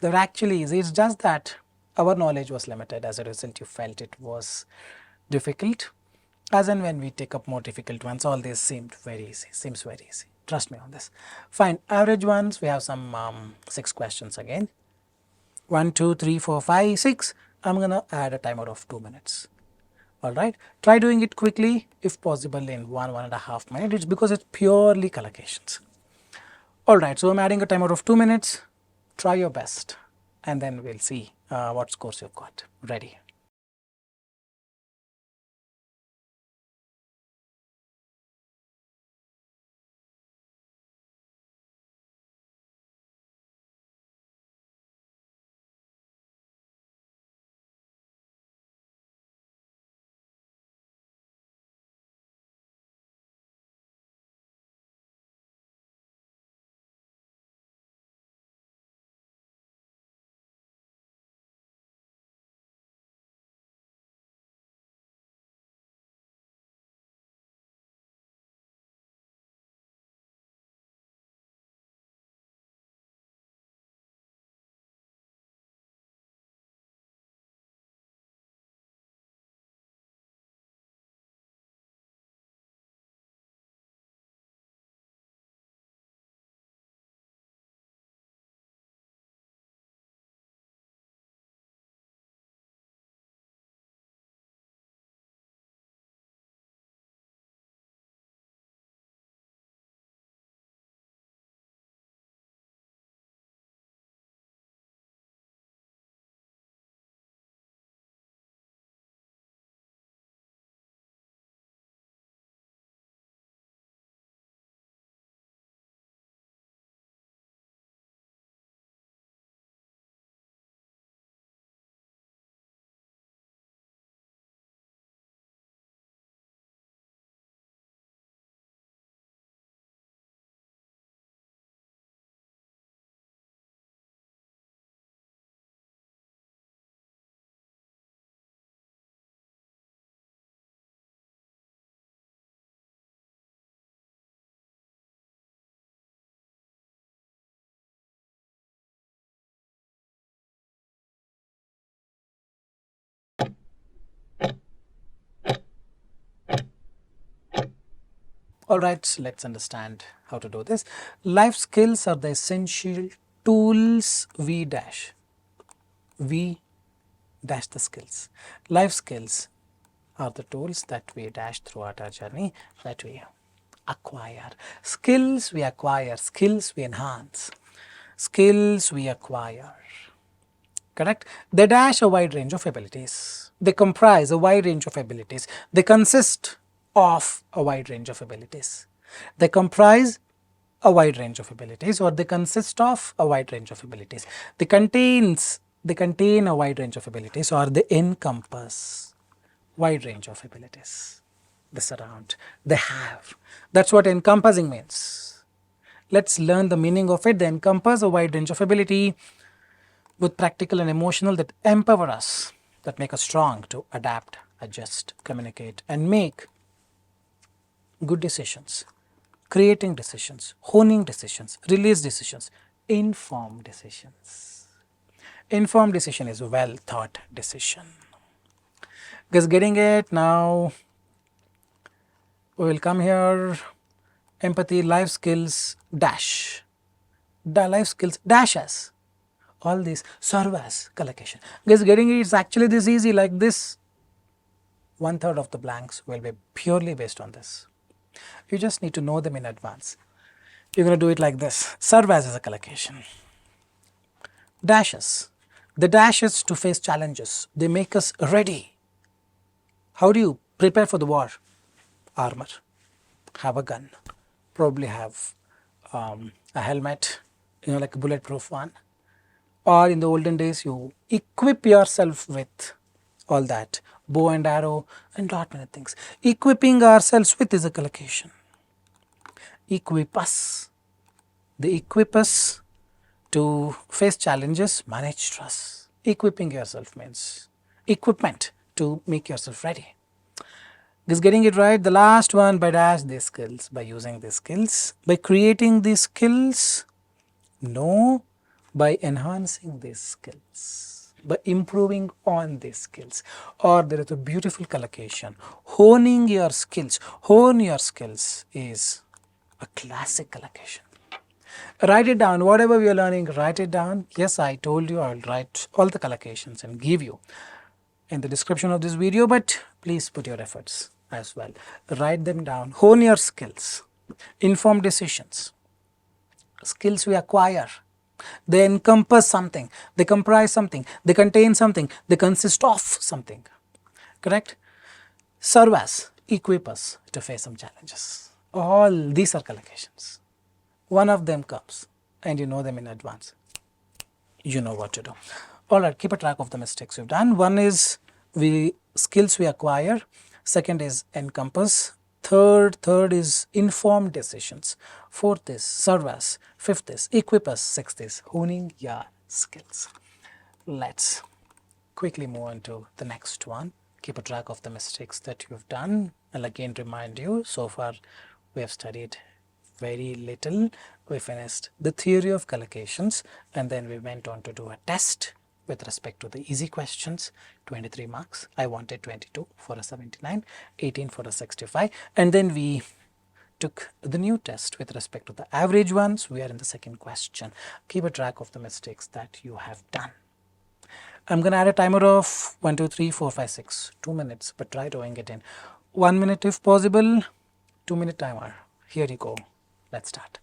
They were actually easy. It's just that our knowledge was limited. As a result, you felt it was difficult. As and when we take up more difficult ones, all these seemed very easy, seems very easy. Trust me on this. Fine, average ones, we have some 6 questions again. 1, 2, 3, 4, 5, 6. I'm going to add a timer of 2 minutes. Alright, try doing it quickly, if possible in 1.5 minutes. It's because it's purely collocations. Alright, so I'm adding a timer of 2 minutes. Try your best, and then we'll see what scores you've got. Ready? Alright, let's understand how to do this. Life skills are the essential tools we dash. We dash the skills. Life skills are the tools that we dash throughout our journey, that we acquire. Skills we acquire, skills we enhance, skills we acquire. Correct? They dash a wide range of abilities. They comprise a wide range of abilities. They consist of a wide range of abilities. They comprise a wide range of abilities, or they consist of a wide range of abilities. They contain a wide range of abilities, or they encompass wide range of abilities. They surround, they have. That's what encompassing means. Let's learn the meaning of it. They encompass a wide range of ability, both practical and emotional, that empower us, that make us strong to adapt, adjust, communicate, and make good decisions, creating decisions, honing decisions, release decisions, informed decisions. Informed decision is well thought decision. Guys, getting it? Now we will come here. Empathy, life skills, dash. Life skills, dash as. All these serve as collocation. Guys, getting it is actually this easy, like this. 1/3 of the blanks will be purely based on this. You just need to know them in advance. You're going to do it like this. Serve as is a collocation. Dashes. The dashes to face challenges. They make us ready. How do you prepare for the war? Armor. Have a gun. Probably have a helmet, like a bulletproof one. Or in the olden days, you equip yourself with all that, bow and arrow and lot many things. Equipping ourselves with is a collocation. Equip us. They equip us to face challenges, manage stress. Equipping yourself means equipment to make yourself ready. Is getting it right? The last one, by dash these skills, by using these skills, by creating these skills. No, by enhancing these skills, by improving on these skills. Or there is a beautiful collocation, honing your skills. Hone your skills is a classic collocation. Write it down, whatever we are learning, write it down. Yes, I told you I will write all the collocations and give you in the description of this video, but please put your efforts as well. Write them down, hone your skills, informed decisions. Skills we acquire, they encompass something, they comprise something, they contain something, they consist of something. Correct? Serve as, equip us to face some challenges. All these are collocations. One of them comes and you know them in advance. You know what to do. Alright, keep a track of the mistakes you've done. One is skills we acquire. Second is encompass. Third is informed decisions. Fourth is serve as. Fifth is equip us. Sixth is honing your skills. Let's quickly move on to the next one. Keep a track of the mistakes that you've done. I'll again remind you, so far we have studied very little. We finished the theory of collocations and then we went on to do a test with respect to the easy questions. 23 marks. I wanted 22 for a 79, 18 for a 65, and then we took the new test with respect to the average ones. We are in the second question. Keep a track of the mistakes that you have done. I'm going to add a timer of 1, 2, 3, 4, 5, 6, 2 minutes, but try doing it in 1 minute if possible. 2-minute timer. Here you go. Let's start.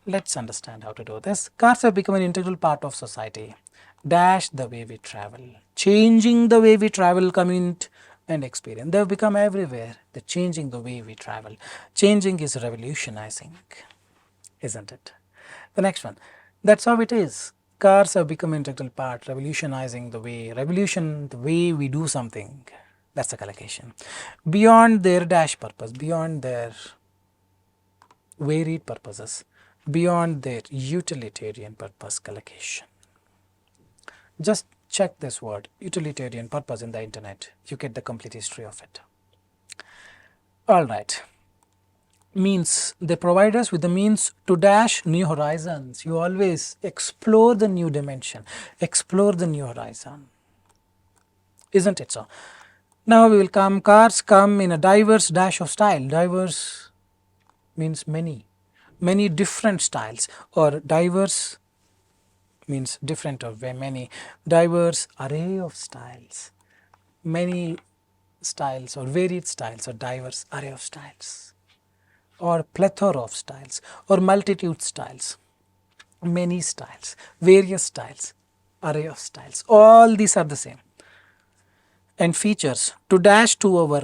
Let's understand how to do this. Cars have become an integral part of society. Dash the way we travel. Changing the way we travel, commute and experience. They've become everywhere. They're changing the way we travel. Changing is revolutionizing, isn't it? The next one. That's how it is. Cars have become an integral part, revolutionizing the way we do something. That's a collocation. Beyond their dash purpose, beyond their varied purposes, beyond their utilitarian purpose, collocation. Just check this word, utilitarian purpose, in the internet. You get the complete history of it. Alright. Means, they provide us with the means to dash new horizons. You always explore the new dimension, explore the new horizon. Isn't it so? Now we will come, cars come in a diverse dash of style. Diverse means many, many different styles, or diverse means different or very many, diverse array of styles, many styles or varied styles or diverse array of styles, or plethora of styles or multitude styles, many styles, various styles, array of styles, all these are the same. And features to dash to our,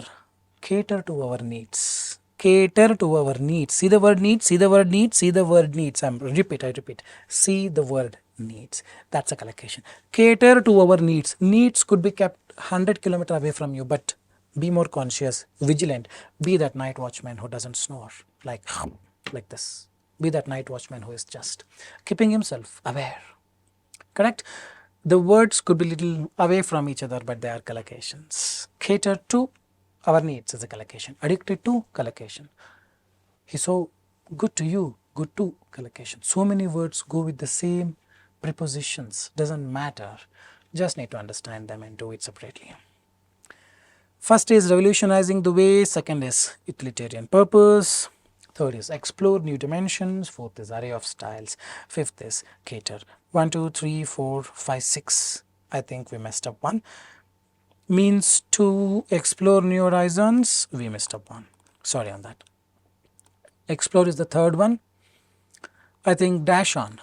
cater to our needs, cater to our needs. See the word needs, see the word needs, see the word needs. I repeat, see the word needs. That's a collocation. Cater to our needs. Needs could be kept 100 kilometers away from you, but be more conscious, vigilant. Be that night watchman who doesn't snore like this. Be that night watchman who is just keeping himself aware. Correct? The words could be little away from each other, but they are collocations. Cater to our needs is a collocation. Addicted to, collocation. He's so good to you, good to, collocation. So many words go with the same prepositions. Doesn't matter. Just need to understand them and do it separately. First is revolutionizing the way. Second is utilitarian purpose. Third is explore new dimensions. Fourth is array of styles. Fifth is cater. 1, 2, 3, 4, 5, 6. I think we messed up one. Means to explore new horizons. We messed up one. Sorry on that. Explore is the third one. I think dash on.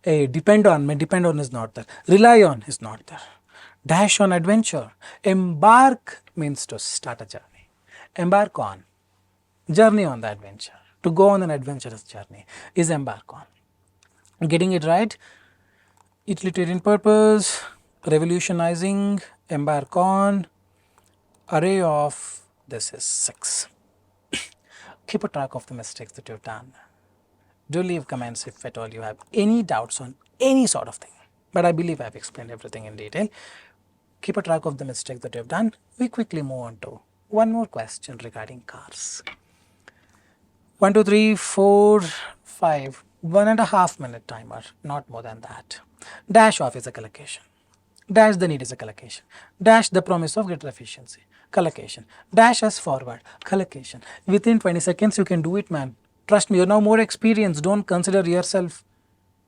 Depend on is not there. Rely on is not there. Dash on adventure. Embark means to start a journey. Embark on. Journey on the adventure. To go on an adventurous journey is embark on. Getting it right? Utilitarian purpose, revolutionizing, embark on, array of, this is 6. Keep a track of the mistakes that you've done. Do leave comments if at all you have any doubts on any sort of thing. But I believe I've explained everything in detail. Keep a track of the mistakes that you've done. We quickly move on to one more question regarding cars. 1, 2, 3, 4, 5, 1.5 minute timer, not more than that. Dash off is a collocation. Dash the need is a collocation. Dash the promise of greater efficiency, collocation. Dash us forward, collocation. Within 20 seconds you can do it, man. Trust me, you're now more experienced. Don't consider yourself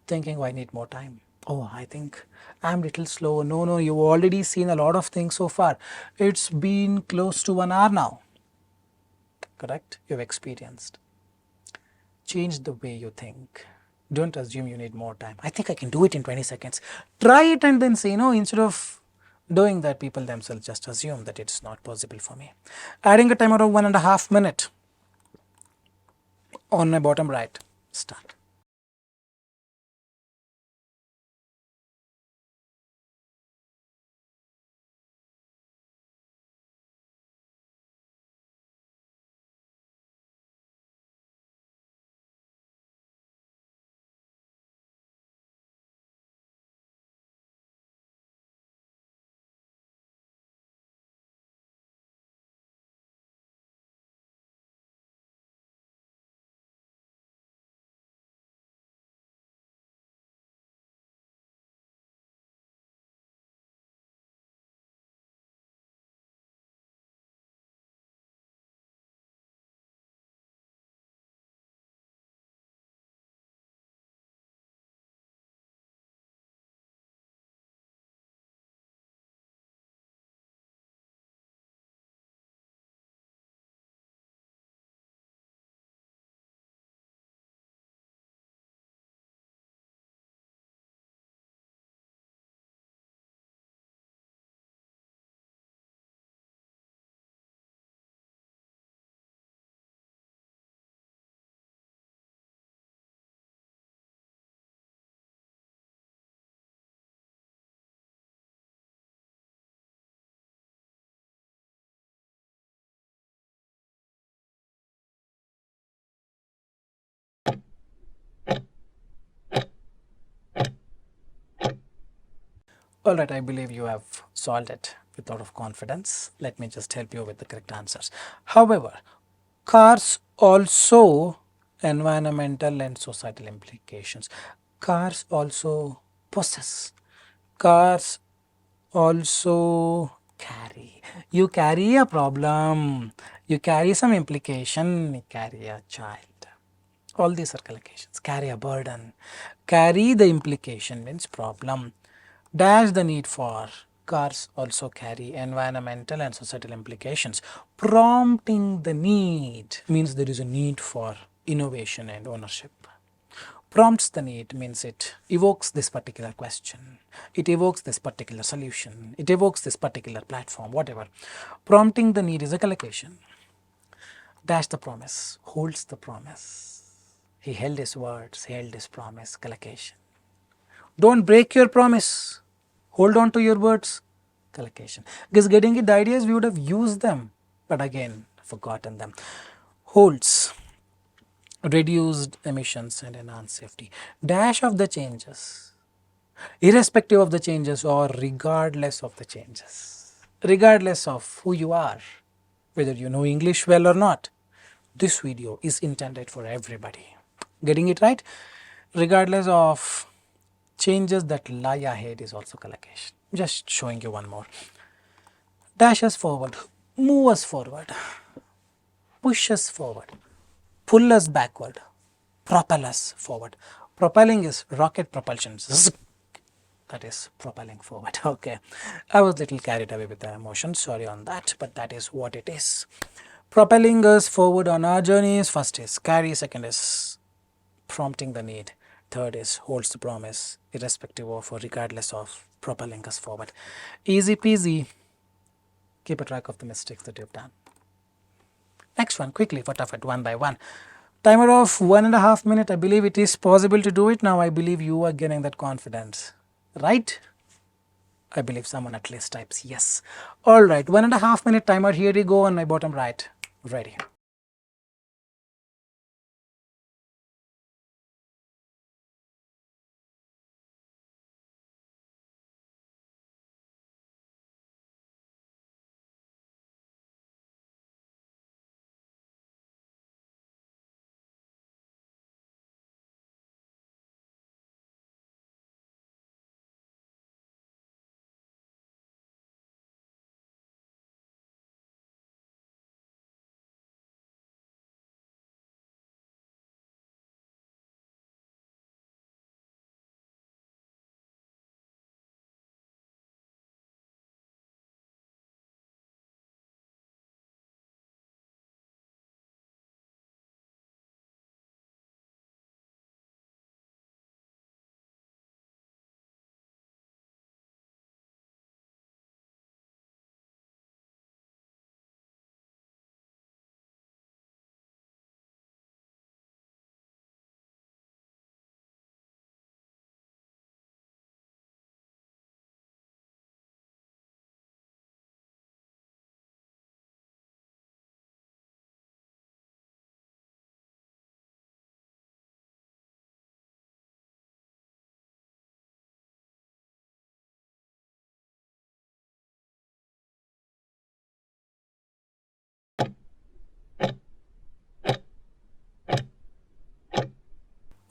thinking, oh, I need more time. Oh, I think I'm a little slow. No, you've already seen a lot of things so far. It's been close to 1 hour now. Correct? You've experienced. Change the way you think. Don't assume you need more time. I think I can do it in 20 seconds. Try it and then say, no, instead of doing that, people themselves just assume that it's not possible for me. Adding a timer of 1.5 minutes on my bottom right. Start. Alright, I believe you have solved it with a lot of confidence. Let me just help you with the correct answers. However, cars also environmental and societal implications. Cars also possess. Cars also carry. You carry a problem. You carry some implication. You carry a child. All these are collocations. Carry a burden. Carry the implication means problem. Dash the need for. Cars also carry environmental and societal implications. Prompting the need means there is a need for innovation and ownership. Prompts the need means it evokes this particular question, it evokes this particular solution, it evokes this particular platform, whatever. Prompting the need is a collocation. Dash the promise, holds the promise. He held his words, he held his promise, collocation. Don't break your promise, hold on to your words, collocation. Because getting it, the ideas we would have used them, but again forgotten them. Holds, reduced emissions and enhanced safety. Dash of the changes, irrespective of the changes or regardless of the changes, regardless of who you are, whether you know English well or not. This video is intended for everybody. Getting it right? Regardless of changes that lie ahead is also collocation. Just showing you one more. Dash us forward, move us forward, push us forward, pull us backward, propel us forward. Propelling is rocket propulsion. Zzz. That is propelling forward. Okay, I was a little carried away with the emotion, sorry on that, but that is what it is. Propelling us forward on our journeys. First is carry, second is prompting the need, third is holds the promise, irrespective of or regardless of propelling us forward. Easy peasy. Keep a track of the mistakes that you've done. Next one, quickly, fatafat, one by one. Timer of 1.5 minutes. I believe it is possible to do it now. I believe you are getting that confidence, right? I believe someone at least types yes. Alright, 1.5 minute timer. Here we go on my bottom right. Ready.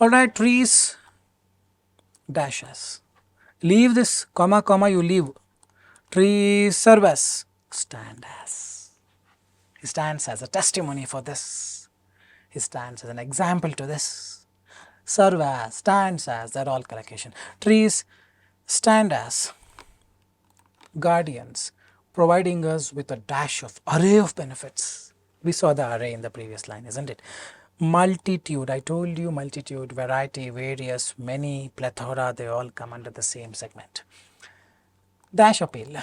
Alright, trees, dashes. Leave this comma, comma, you leave. Trees serve as, stand as. He stands as a testimony for this. He stands as an example to this. Serve as, stands as, they're all collocation. Trees stand as guardians, providing us with a dash of array of benefits. We saw the array in the previous line, isn't it? Multitude, I told you multitude, variety, various, many, plethora, they all come under the same segment. Dash appeal.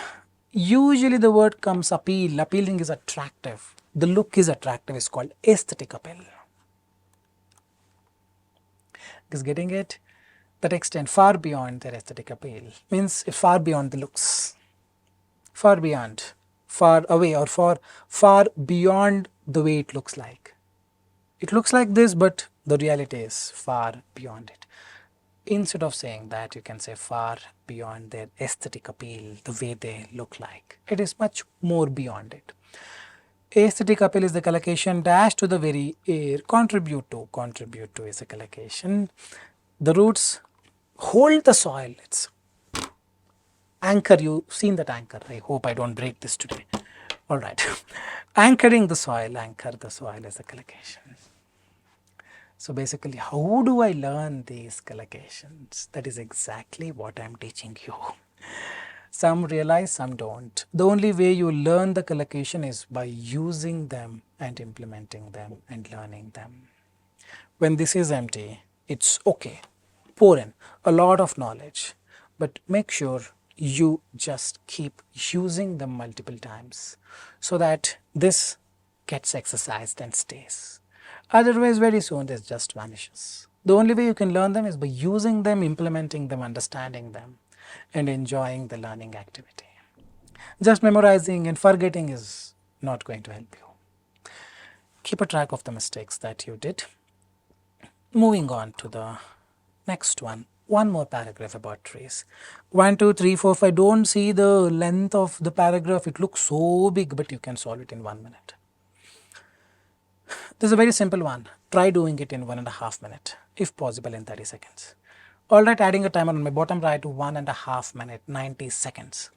Usually the word comes appeal, appealing is attractive. The look is attractive, is called aesthetic appeal. Is getting it? That extend far beyond their aesthetic appeal, means far beyond the looks, far beyond, far away, or far beyond the way it looks like. It looks like this, but the reality is far beyond it. Instead of saying that, you can say far beyond their aesthetic appeal, the way they look like. It is much more beyond it. Aesthetic appeal is the collocation. Dash to the very air. Contribute to is a collocation. The roots hold the soil. It's anchor. You've seen that anchor. I hope I don't break this today. All right. Anchoring the soil. Anchor the soil is a collocation. So basically, how do I learn these collocations? That is exactly what I am teaching you. Some realize, some don't. The only way you learn the collocation is by using them and implementing them and learning them. When this is empty, it's okay. Pour in a lot of knowledge, but make sure you just keep using them multiple times so that this gets exercised and stays. Otherwise, very soon this just vanishes. The only way you can learn them is by using them, implementing them, understanding them, and enjoying the learning activity. Just memorizing and forgetting is not going to help you. Keep a track of the mistakes that you did. Moving on to the next one. One more paragraph about trees. 1, 2, 3, 4, 5. Don't see the length of the paragraph. It looks so big, but you can solve it in 1 minute. This is a very simple one. Try doing it in 1.5 minutes, if possible in 30 seconds. Alright, adding a timer on my bottom right to 1.5 minutes, 90 seconds.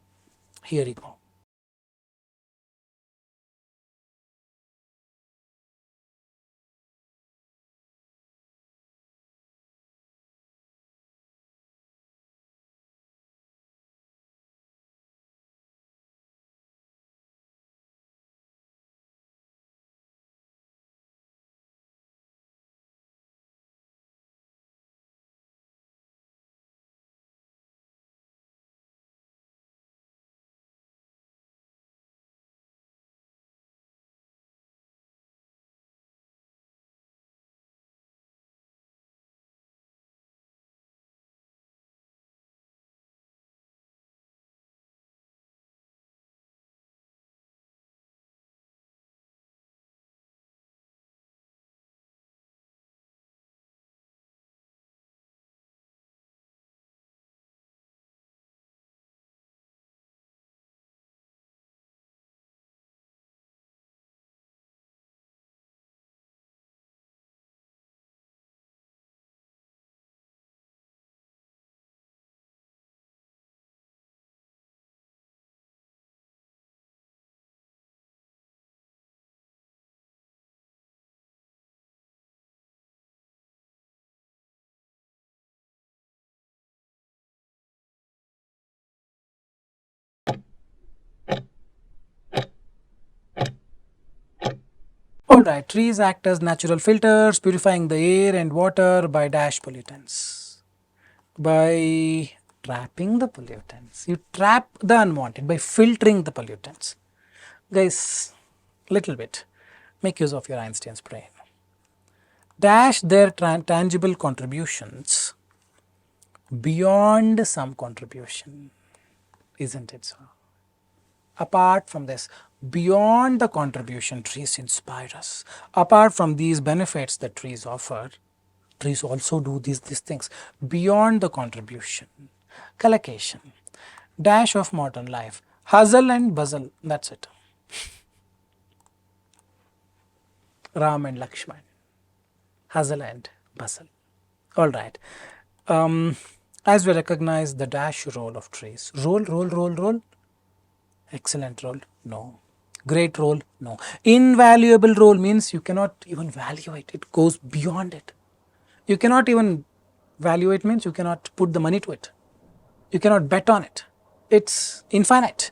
Here you go. Alright, trees act as natural filters, purifying the air and water by dash pollutants. By trapping the pollutants. You trap the unwanted by filtering the pollutants. Guys, little bit. Make use of your Einstein's brain. Dash their tangible contributions beyond some contribution. Isn't it so? Apart from this, beyond the contribution, trees inspire us. Apart from these benefits that trees offer, trees also do these things. Beyond the contribution, collocation, dash of modern life, hustle and bustle, that's it. Ram and Lakshman, hustle and bustle. Alright. As we recognize the dash role of trees, role. Excellent role? No. Great role? No. Invaluable role means you cannot even value it. It goes beyond it. You cannot even value it means you cannot put the money to it. You cannot bet on it. It's infinite.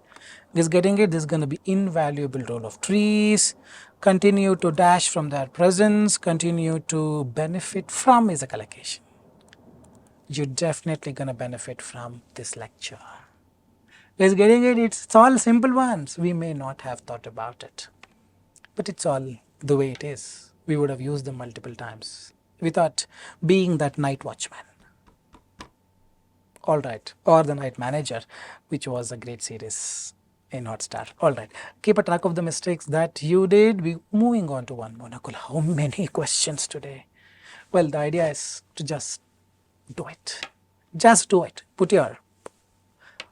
Just getting it, this is going to be invaluable role of trees. Continue to dash from their presence. Continue to benefit from is a collocation. You're definitely going to benefit from this lecture. Is getting it? It's all simple ones. We may not have thought about it, but it's all the way it is. We would have used them multiple times. We thought being that night watchman. Alright, or the night manager, which was a great series in Hotstar. Alright, keep a track of the mistakes that you did. We moving on to one more. Nakul, how many questions today? Well, the idea is to just Do it. Just do it. Put your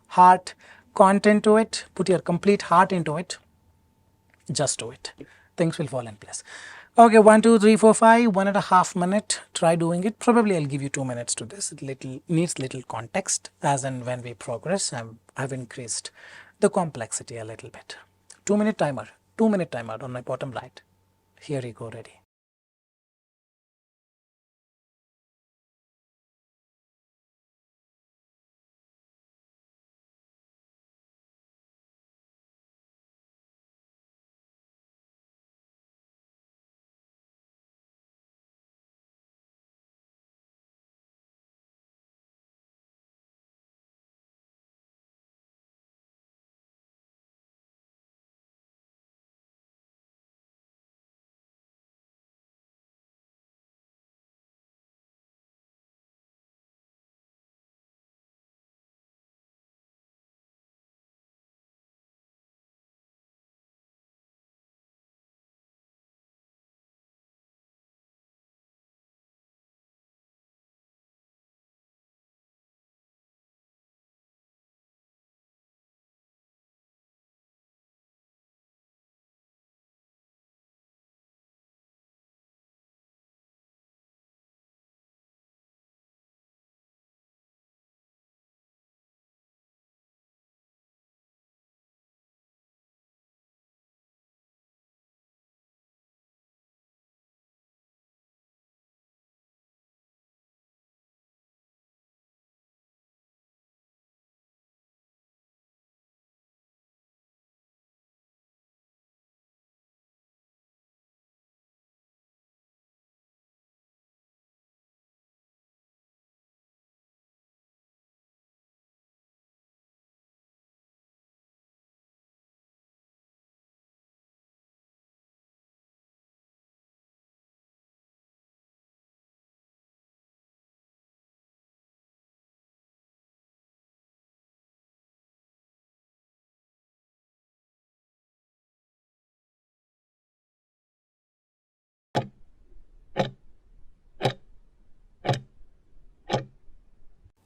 heart content to it. Put your complete heart into it. Just do it. Things will fall in place. Okay, 1, 2, 3, 4, 5, 1.5 minute. Try doing it. Probably I'll give you 2 minutes to this. It needs little context. As and when we progress, I've increased the complexity a little bit. 2-minute timer. 2-minute timer on my bottom right. Here you go, ready.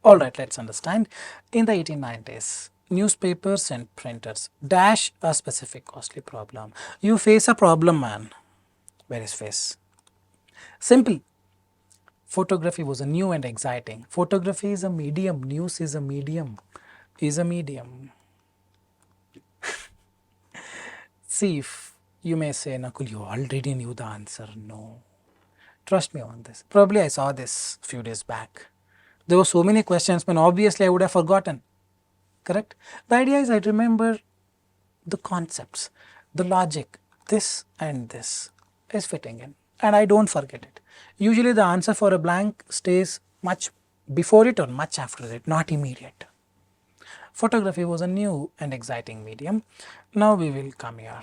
Alright, let's understand. In the 1890s, newspapers and printers dash a specific costly problem. You face a problem, man. Where is face? Simple. Photography was a new and exciting. Photography is a medium. News is a medium. Is a medium. See, if you may say, Nakul, you already knew the answer. No. Trust me on this. Probably I saw this few days back. There were so many questions, but obviously I would have forgotten. Correct? The idea is I remember the concepts, the logic, this and this is fitting in, and I don't forget it. Usually the answer for a blank stays much before it or much after it, not immediate. Photography was a new and exciting medium. Now we will come here.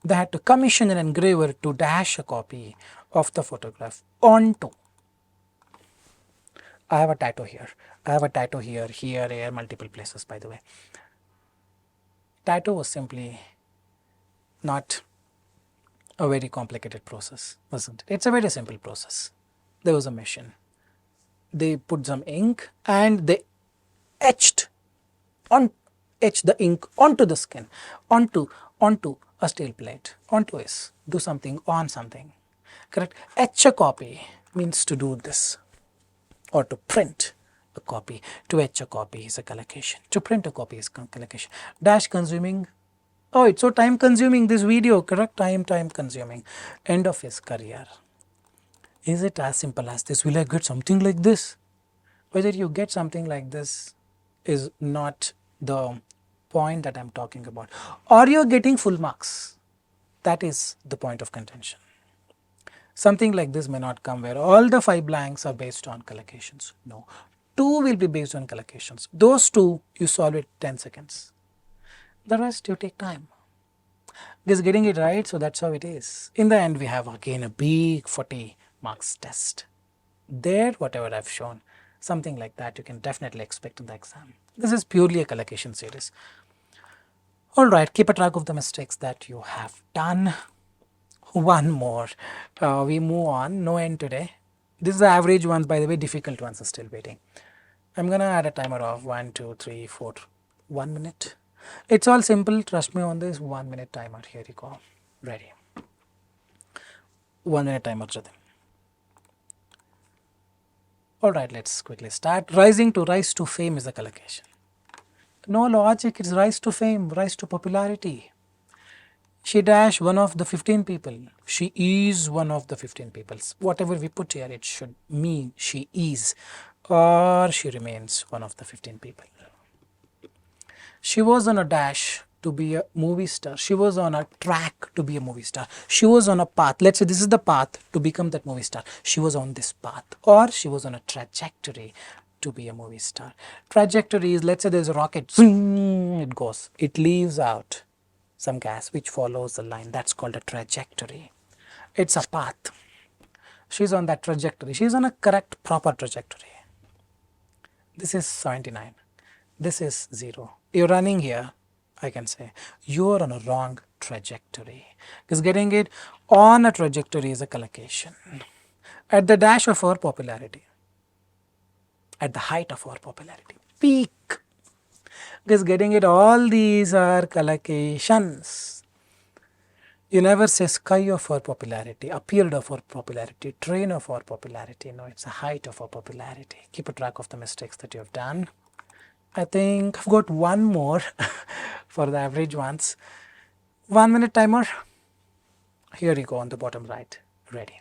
They had to commission an engraver to dash a copy of the photograph onto. I have a tattoo here. I have a tattoo here, here, multiple places, by the way. Tattoo was simply not a very complicated process, wasn't it? It's a very simple process. There was a machine. They put some ink and they etched the ink onto the skin, onto a steel plate, onto this, do something on something. Correct? Etch a copy means to do this, or to print a copy. To etch a copy is a collocation. To print a copy is collocation. Dash consuming. Oh, it's so time consuming, this video, correct? Time consuming. End of his career. Is it as simple as this? Will I get something like this? Whether you get something like this is not the point that I'm talking about. Or you're getting full marks. That is the point of contention. Something like this may not come where all the 5 blanks are based on collocations. No. 2 will be based on collocations. Those 2 you solve it 10 seconds. The rest you take time. Just getting it right, so that's how it is. In the end, we have again a big 40 marks test. There, whatever I've shown, something like that you can definitely expect in the exam. This is purely a collocation series. Alright, keep a track of the mistakes that you have done. One more. We move on. No end today. This is the average ones, by the way. Difficult ones are still waiting. I'm gonna add a timer of 1, 2, 3, 4, 1 minute. It's all simple, trust me on this. 1 minute timer. Here you go. Ready. 1 minute timer. Alright, let's quickly start. Rise to fame is a collocation. No logic, it's rise to fame, rise to popularity. She dash one of the 15 people. She is one of the 15 people. Whatever we put here, it should mean she is or she remains one of the 15 people. She was on a dash to be a movie star. She was on a track to be a movie star. She was on a path. Let's say this is the path to become that movie star. She was on this path, or she was on a trajectory to be a movie star. Trajectory is, let's say there's a rocket, it goes, it leaves out some gas which follows the line. That's called a trajectory. It's a path. She's on that trajectory. She's on a correct, proper trajectory. This is 79. This is 0. You're running here, I can say you're on a wrong trajectory, because getting it on a trajectory is a collocation. At the dash of our popularity, at the height of our popularity, peak, because getting it, all these are collocations. You never say sky of our popularity, appeared of our popularity, train of our popularity. No, it's a height of our popularity. Keep a track of the mistakes that you have done. I think I've got one more for the average ones. 1 minute timer. Here you go on the bottom right. Ready.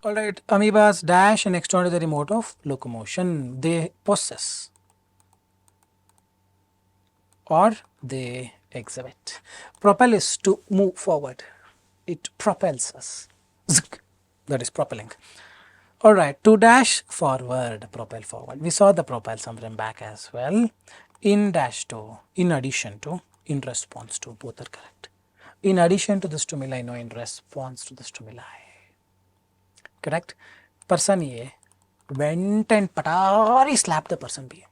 Alright, amoebas dash an extraordinary mode of locomotion. They possess or they exhibit. Propel is to move forward. It propels us. Zik, that is propelling. Alright, to dash forward, propel forward. We saw the propel sometime back as well. In dash to, in addition to, in response to, both are correct. In addition to the stimuli, no, in response to the stimuli. Correct? Person A went and patari slapped the person B.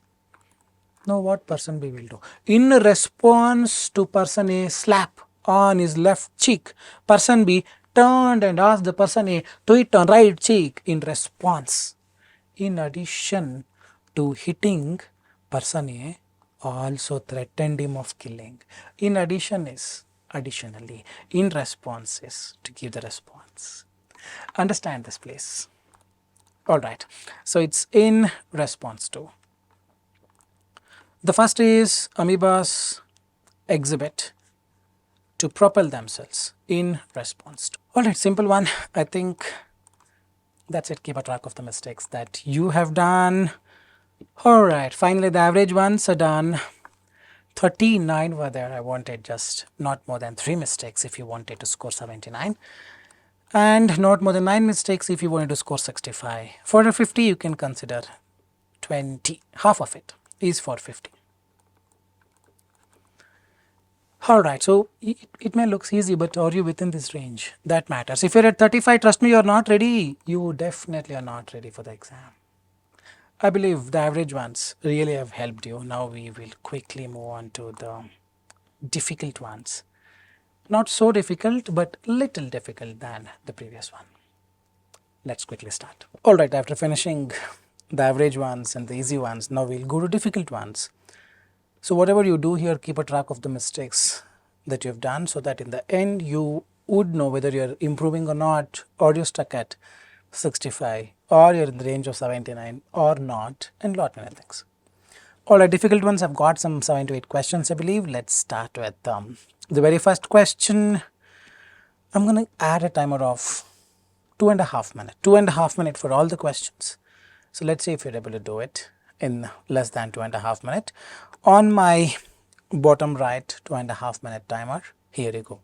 Now what person B will do? In response to person A slap on his left cheek, person B turned and asked the person A to hit on right cheek in response. In addition to hitting, person A also threatened him of killing. In addition is additionally. In response is to give the response. Understand this, please. Alright, so it's in response to. The first is amoebas exhibit to propel themselves in response to. Alright, simple one. I think that's it. Keep a track of the mistakes that you have done. Alright, finally the average ones are done. 39 were there. I wanted just not more than 3 mistakes if you wanted to score 79. And not more than 9 mistakes if you wanted to score 65. For a 50 you can consider 20. Half of it is for 50. Alright, so it may look easy, but are you within this range? That matters. If you're at 35, trust me, you're not ready. You definitely are not ready for the exam. I believe the average ones really have helped you. Now we will quickly move on to the difficult ones. Not so difficult, but little difficult than the previous one. Let's quickly start. Alright, after finishing the average ones and the easy ones, now we'll go to difficult ones. So whatever you do here, keep a track of the mistakes that you have done, so that in the end you would know whether you're improving or not, or you're stuck at 65, or you're in the range of 79 or not, and lot many things. All right, difficult ones, I've got some 7 to 8 questions, I believe. Let's start with the very first question. I'm going to add a timer of 2.5 minutes. 2.5 minutes for all the questions. So let's see if you're able to do it in less than 2.5 minutes. On my bottom right 2.5 minute timer, here you go.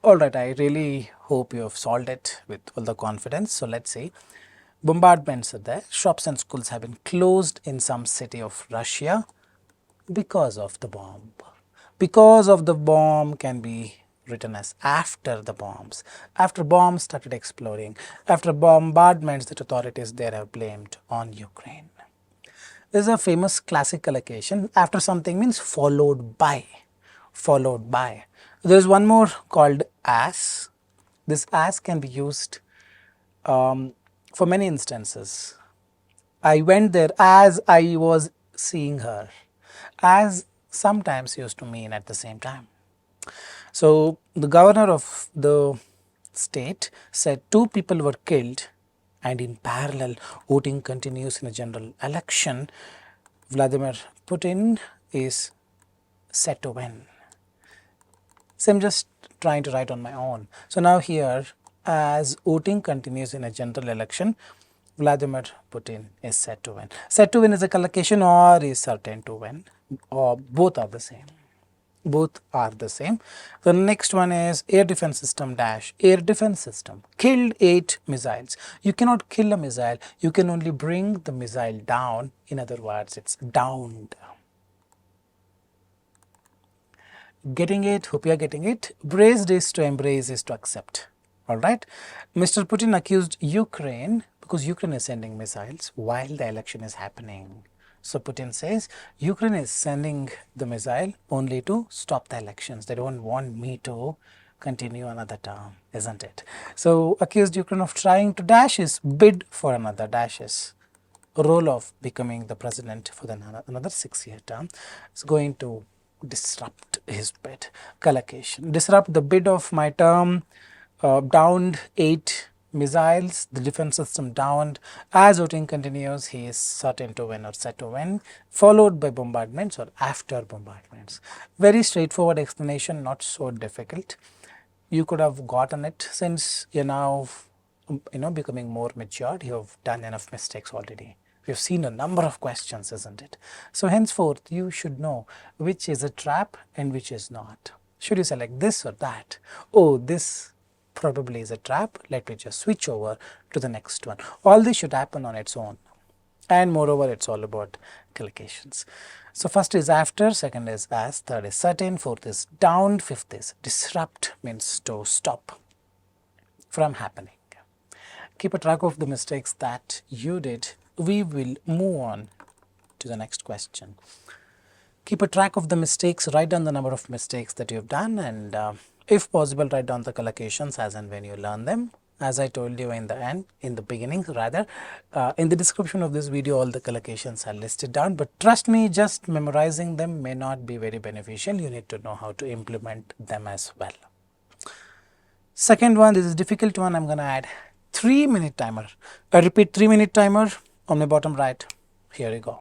All right, I really hope you have solved it with all the confidence. So let's see. Bombardments are there. Shops and schools have been closed in some city of Russia because of the bomb. Because of the bomb can be written as after the bombs. After bombs started exploding, after bombardments that authorities there have blamed on Ukraine. There is a famous classic collocation. After something means followed by. Followed by. There is one more called as. This as can be used for many instances. I went there as I was seeing her. As sometimes used to mean at the same time. So the governor of the state said 2 people were killed, and in parallel voting continues in a general election. Vladimir Putin is set to win. So I'm just trying to write on my own. So now here, as voting continues in a general election, Vladimir Putin is set to win. Set to win is a collocation or is certain to win, or both are the same. Both are the same. The next one is air defense system dash. Air defense system killed 8 missiles. You cannot kill a missile, you can only bring the missile down. In other words, it's downed. Getting it? Hope you are getting it. Braced is to embrace, is to accept. All right. Mr. Putin accused Ukraine because Ukraine is sending missiles while the election is happening. So Putin says Ukraine is sending the missile only to stop the elections. They don't want me to continue another term, isn't it? So accused Ukraine of trying to dash his bid for another dashes role of becoming the president for another 6-year term. Is going to disrupt his bid. Collocation. Disrupt the bid of my term. Downed 8 missiles, the defense system downed. As voting continues, he is certain to win or set to win, followed by bombardments or after bombardments. Very straightforward explanation, not so difficult. You could have gotten it since you're now becoming more matured. You have done enough mistakes already. We've seen a number of questions, isn't it? So henceforth, you should know which is a trap and which is not. Should you select this or that? Oh, this probably is a trap. Let me just switch over to the next one. All this should happen on its own. And moreover, it's all about collocations. So first is after, second is as, third is certain, fourth is down, fifth is disrupt, means to stop from happening. Keep a track of the mistakes that you did. We will move on to the next question. Keep a track of the mistakes, write down the number of mistakes that you have done, and if possible, write down the collocations as and when you learn them. As I told you in the beginning rather, in the description of this video, all the collocations are listed down, but trust me, just memorizing them may not be very beneficial. You need to know how to implement them as well. Second one, this is a difficult one. I'm going to add 3-minute timer. I repeat, 3-minute timer on my bottom right. Here you go.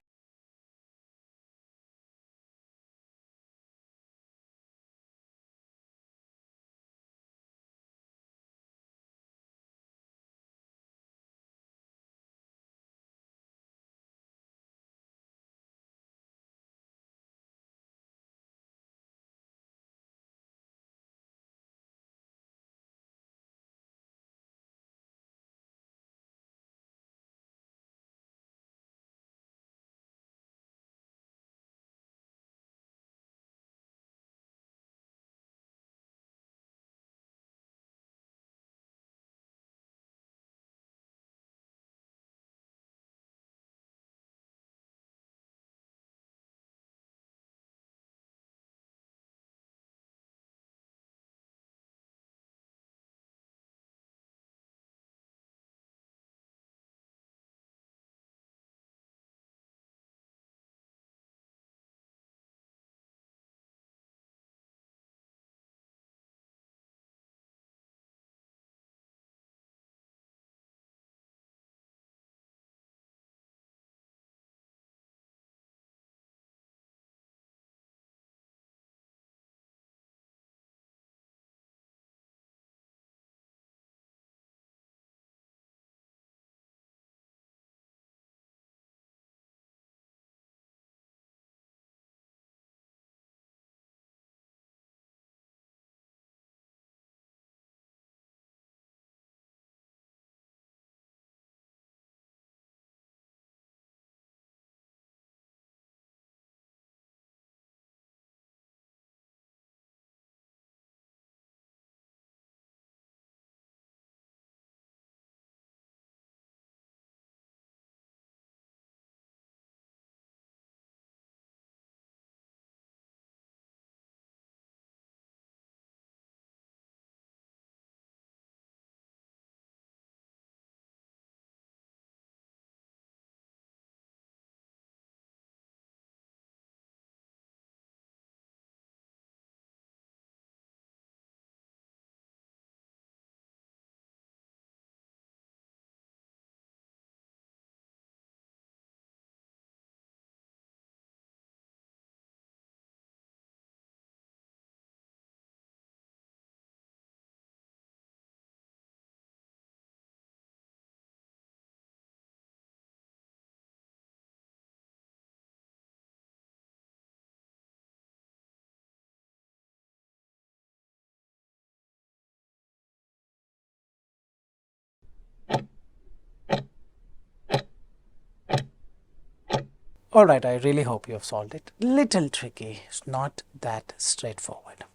Alright, I really hope you have solved it. Little tricky, it's not that straightforward.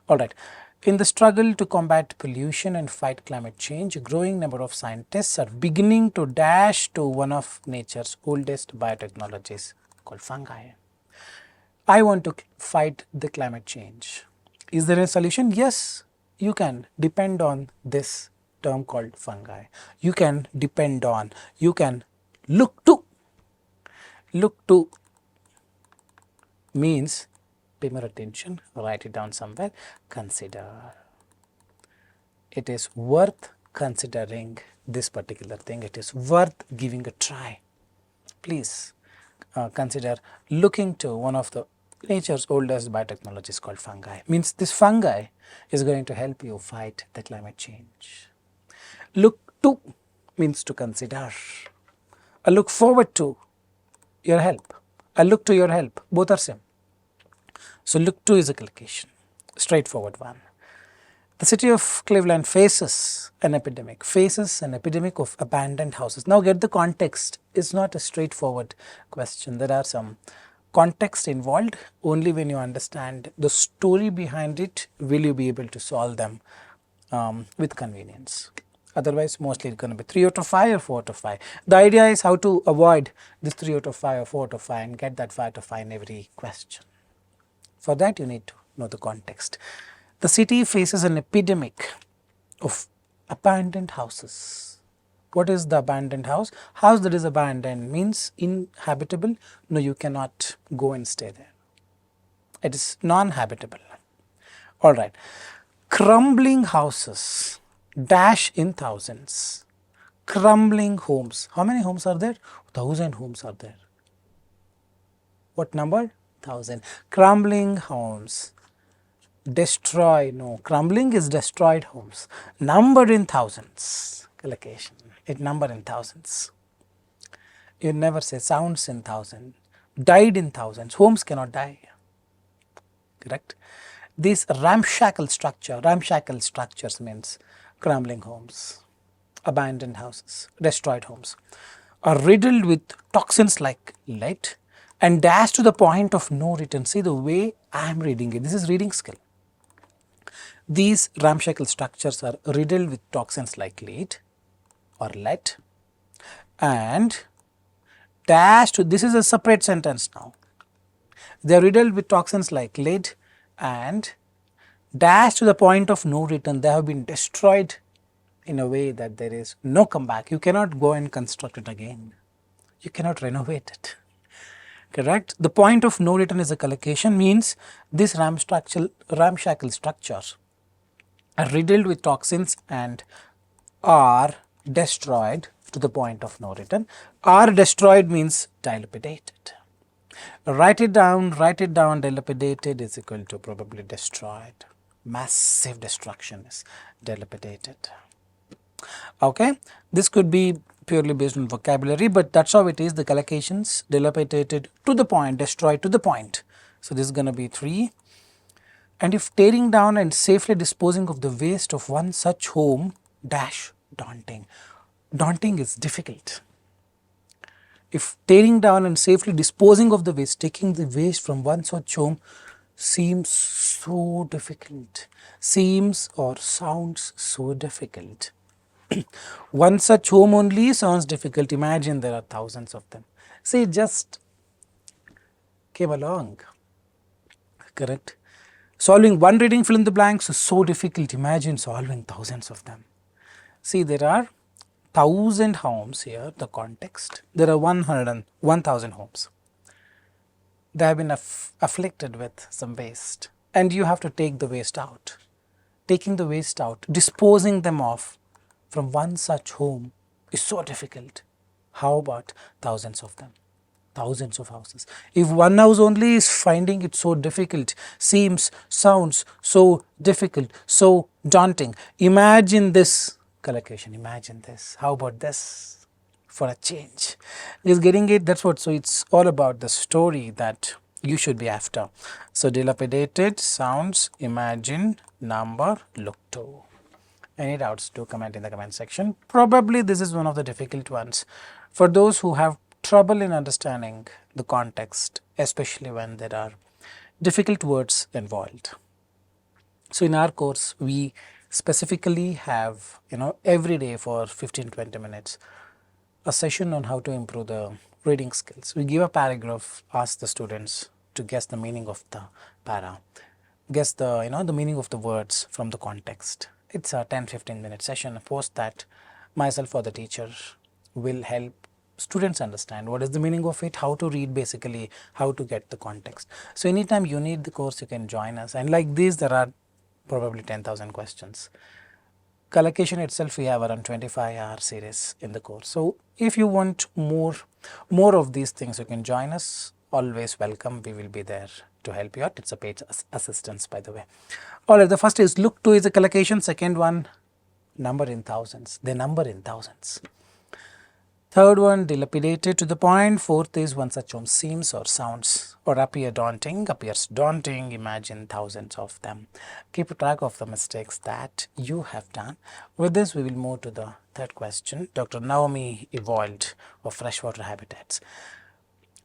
Alright, in the struggle to combat pollution and fight climate change, a growing number of scientists are beginning to dash to one of nature's oldest biotechnologies called fungi. I want to fight the climate change. Is there a solution? Yes, you can depend on this term called fungi. You can depend on, you can look to. Look to means pay more attention, write it down somewhere, consider. it is worth considering this particular thing. It is worth giving a try. Please consider looking to one of the nature's oldest biotechnologies called fungi. Means this fungi is going to help you fight the climate change. Look to means to consider. I look forward to your help. I look to your help. Both are same. So look to is a collocation, straightforward one. The city of Cleveland faces an epidemic of abandoned houses. Now get the context. It's not a straightforward question. There are some context involved. Only when you understand the story behind it will you be able to solve them with convenience. Otherwise, mostly it's going to be 3 out of 5 or 4 out of 5. The idea is how to avoid this 3 out of 5 or 4 out of 5 and get that 5 out of 5 in every question. For that, you need to know the context. The city faces an epidemic of abandoned houses. What is the abandoned house? House that is abandoned means inhabitable. No, you cannot go and stay there. It is non-habitable. All right. Crumbling houses, dash in thousands. Crumbling homes. How many homes are there? 1,000 homes are there. What number? 1,000. Crumbling homes. Destroy, no, crumbling is destroyed homes, numbered in thousands, collocation, it numbered in thousands. You never say sounds in thousands, died in thousands, homes cannot die, correct. This ramshackle structures means crumbling homes, abandoned houses, destroyed homes, are riddled with toxins like lead and dashed to the point of no return. See the way I am reading it, this is reading skill. These ramshackle structures are riddled with toxins like lead or lead and dashed to, this is a separate sentence now. They are riddled with toxins like lead and dashed to the point of no return. They have been destroyed in a way that there is no comeback. You cannot go and construct it again. You cannot renovate it. Correct? The point of no return is a collocation, means this ramshackle structures are riddled with toxins and are destroyed to the point of no return. Are destroyed means dilapidated. Write it down, dilapidated is equal to probably destroyed. Massive destruction is dilapidated. Okay, this could be purely based on vocabulary, but that's how it is. The collocations, dilapidated to the point, destroyed to the point. So this is going to be 3. And if tearing down and safely disposing of the waste of one such home, dash daunting. Daunting is difficult. If tearing down and safely disposing of the waste, taking the waste from one such home seems so difficult, seems or sounds so difficult. One such home only sounds difficult. Imagine there are thousands of them. See, just came along, correct? Solving one reading fill in the blanks is so difficult. Imagine solving thousands of them. See, there are 1,000 homes here, the context. There are 1,000 homes. They have been afflicted with some waste and you have to take the waste out. Taking the waste out, disposing them off from one such home is so difficult. How about thousands of them? Thousands of houses. If one house only is finding it so difficult, seems, sounds so difficult, so daunting. Imagine this collocation, imagine this. How about this for a change? Just getting it, that's what, so it's all about the story that you should be after. So dilapidated, sounds, imagine, number, look to. Any doubts, do comment in the comment section. Probably this is one of the difficult ones. For those who have trouble in understanding the context, especially when there are difficult words involved. So in our course, we specifically have, every day for 15-20 minutes, a session on how to improve the reading skills. We give a paragraph, ask the students to guess the meaning of the para, guess the, the meaning of the words from the context. It's a 10-15 minute session. Post that, myself or the teacher will help students understand what is the meaning of it, how to read, basically how to get the context. So anytime you need the course, you can join us, and like this there are probably 10,000 questions. Collocation itself we have around 25-hour series in the course. So if you want more of these things, you can join us. Always welcome. We will be there to help you out. It's a paid assistance, by the way. All right, the first is look to is a collocation. Second one, number in thousands. They number in thousands. Third one, dilapidated to the point. Fourth is one such home seems or sounds or appears daunting, imagine thousands of them. Keep track of the mistakes that you have done. With this, we will move to the third question. Dr. Naomi Evolved of freshwater habitats.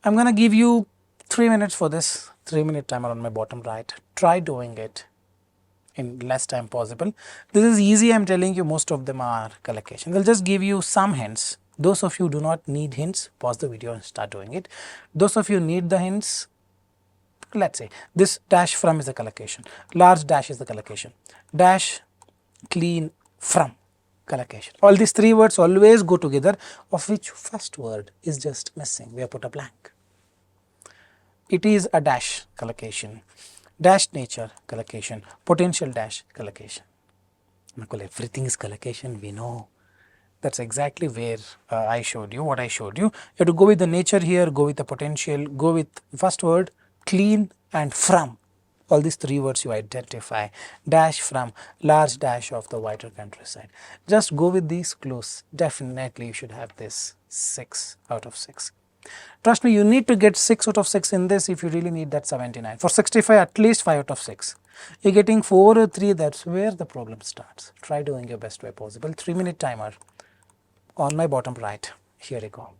I'm going to give you 3 minutes for this, 3-minute timer on my bottom right. Try doing it in less time possible. This is easy, I'm telling you, most of them are collocation. They'll just give you some hints. Those of you do not need hints, pause the video and start doing it. Those of you need the hints, let's say this dash from is a collocation, large dash is the collocation, dash clean from collocation. All these 3 words always go together, of which first word is just missing. We have put a blank. It is a dash collocation, dash nature collocation, potential dash collocation. Nakul, everything is collocation, we know. That's exactly where I showed you, what I showed you. You have to go with the nature here, go with the potential, go with first word, clean and from. All these 3 words you identify, dash from, large dash of the wider countryside. Just go with these clues. Definitely you should have this 6 out of 6. Trust me, you need to get 6 out of 6 in this if you really need that 79. For 65, at least 5 out of 6. You're getting 4 or 3, that's where the problem starts. Try doing your best way possible. 3-minute timer on my bottom right. Here you go.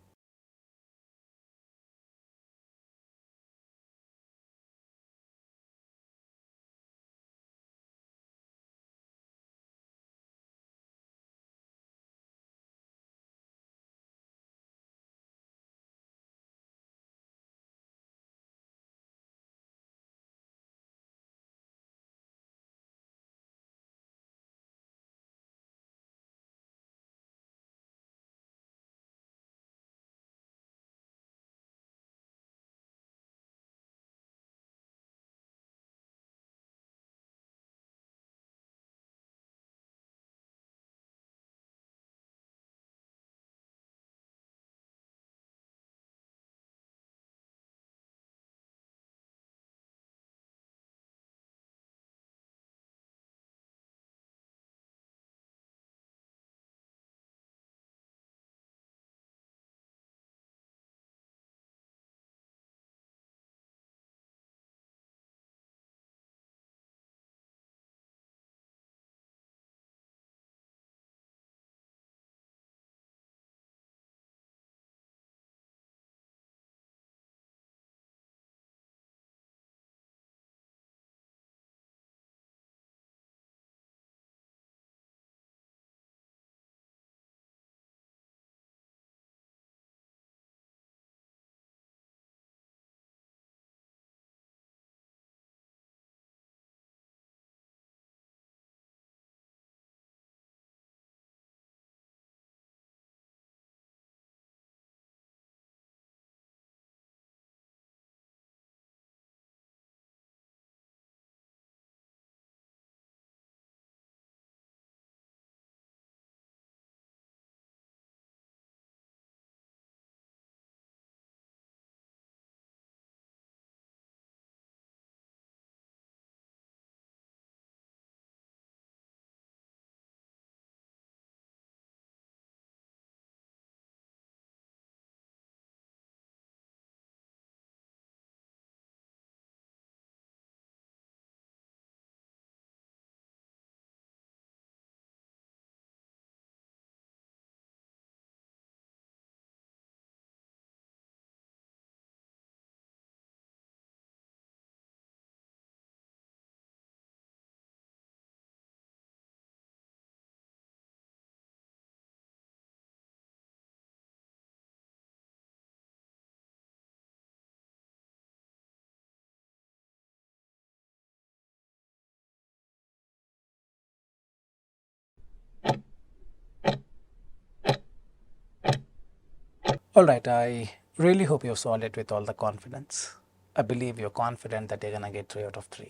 All right, I really hope you solved it with all the confidence. I believe you're confident that you're going to get 3 out of 3.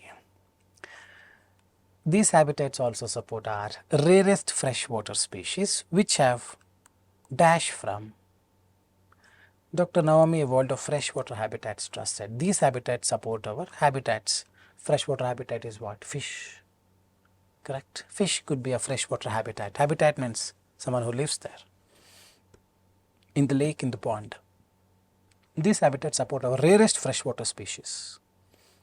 These habitats also support our rarest freshwater species which have dash from Dr. Naomi evolved of freshwater habitats trust said. These habitats support our habitats. Freshwater habitat is what? Fish. Correct? Fish could be a freshwater habitat. Habitat means someone who lives there. In the lake, in the pond. These habitats support our rarest freshwater species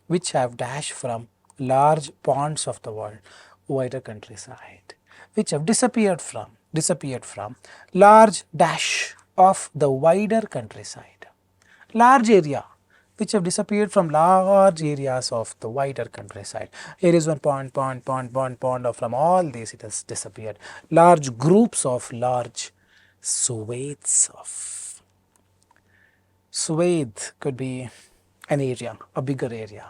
which have dashed from large ponds of the world, wider countryside, which have disappeared from large dash of the wider countryside, large area which have disappeared from large areas of the wider countryside. Here is one pond, or from all these it has disappeared. Large groups of large swathes of. Swathe could be an area, a bigger area.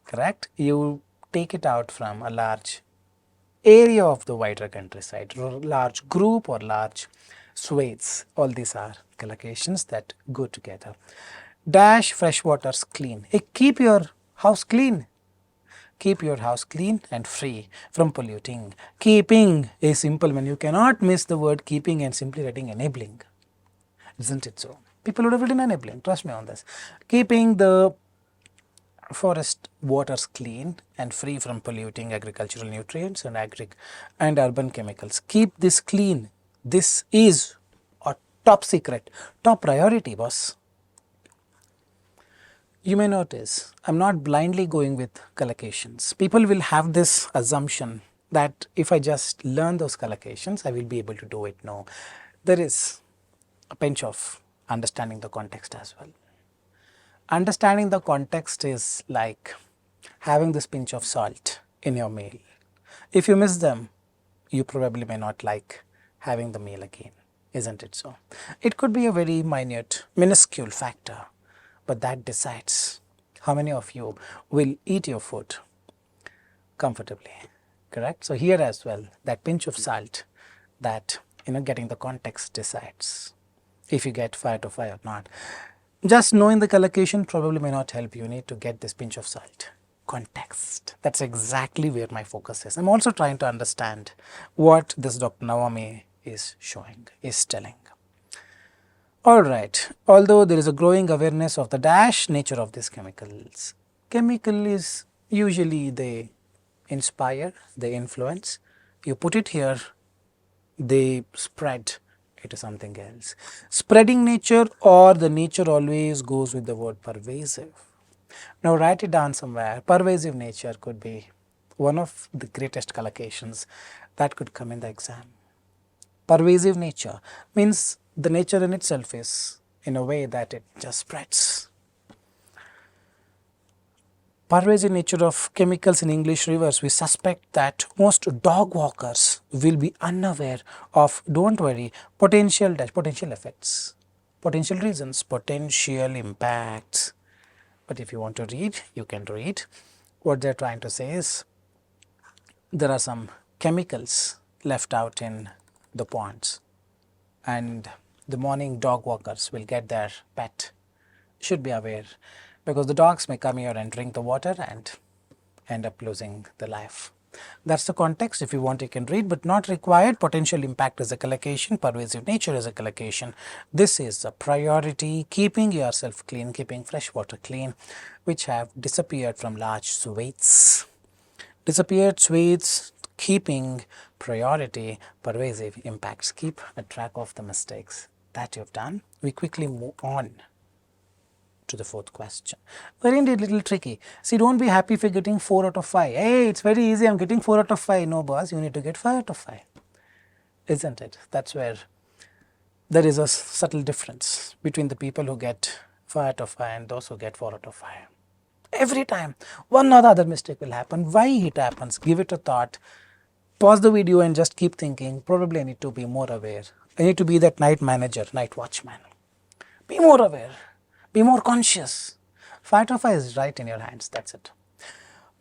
Correct? You take it out from a large area of the wider countryside, large group or large swathes. All these are collocations that go together. Dash freshwaters clean. Hey, keep your house clean. Keep your house clean and free from polluting. Keeping is simple when you cannot miss the word keeping and simply writing enabling. Isn't it so? People would have written enabling, trust me on this. Keeping the forest waters clean and free from polluting agricultural nutrients and urban chemicals. Keep this clean. This is a top secret, top priority, boss. You may notice I am not blindly going with collocations. People will have this assumption that if I just learn those collocations, I will be able to do it. No, there is a pinch of understanding the context as well. Understanding the context is like having this pinch of salt in your meal. If you miss them, you probably may not like having the meal again, isn't it so? It could be a very minute, minuscule factor, but that decides how many of you will eat your food comfortably, correct? So here as well, that pinch of salt, that getting the context decides if you get fire to fire or not. Just knowing the collocation probably may not help you. You need to get this pinch of salt. Context. That's exactly where my focus is. I'm also trying to understand what this Dr. Naomi is showing, is telling. Alright, although there is a growing awareness of the dash nature of these chemicals. Chemical is usually they inspire, they influence. You put it here, they spread it is something else. Spreading nature or the nature always goes with the word pervasive. Now write it down somewhere. Pervasive nature could be one of the greatest collocations that could come in the exam. Pervasive nature means the nature in itself is in a way that it just spreads. Pervasive nature of chemicals in English rivers, we suspect that most dog walkers will be unaware of, don't worry, potential effects, potential reasons, potential impacts. But if you want to read, you can read. What they are trying to say is, there are some chemicals left out in the ponds and the morning dog walkers will get their pet, should be aware. Because the dogs may come here and drink the water and end up losing the life. That's the context. If you want, you can read, but not required. Potential impact is a collocation, pervasive nature is a collocation. This is a priority, keeping yourself clean, keeping fresh water clean, which have disappeared from large swathes. Disappeared swathes, keeping priority, pervasive impacts. Keep a track of the mistakes that you have done. We quickly move on to the fourth question. Very indeed little tricky. See, don't be happy if you're getting 4 out of 5. Hey, it's very easy, I'm getting 4 out of 5. No boss, you need to get 5 out of 5. Isn't it? That's where there is a subtle difference between the people who get 5 out of 5 and those who get 4 out of 5. Every time, one or the other mistake will happen. Why it happens? Give it a thought. Pause the video and just keep thinking. Probably I need to be more aware. I need to be that night manager, night watchman. Be more aware. Be more conscious. 5 out of 5 is right in your hands. That's it.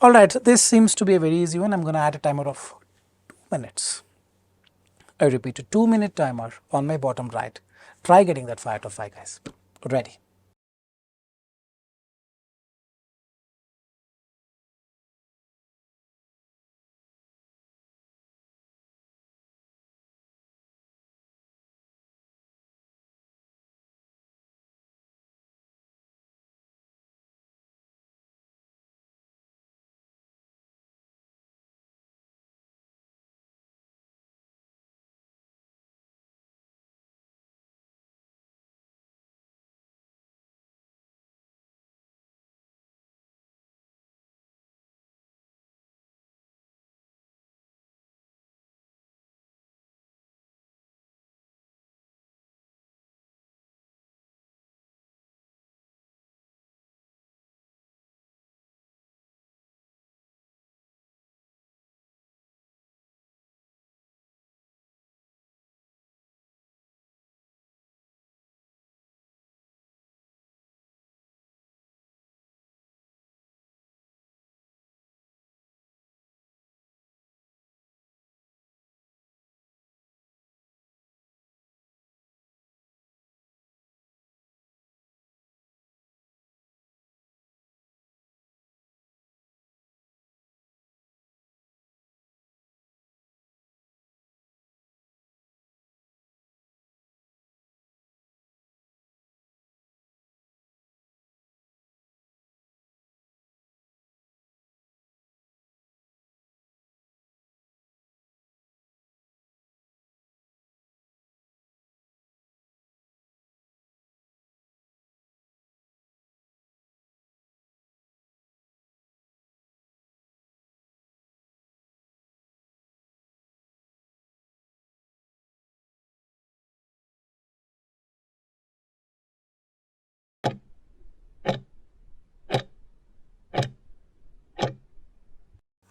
Alright, this seems to be a very easy one. I'm going to add a timer of 2 minutes. I repeat, a 2-minute timer on my bottom right. Try getting that 5 out of 5, guys. Ready.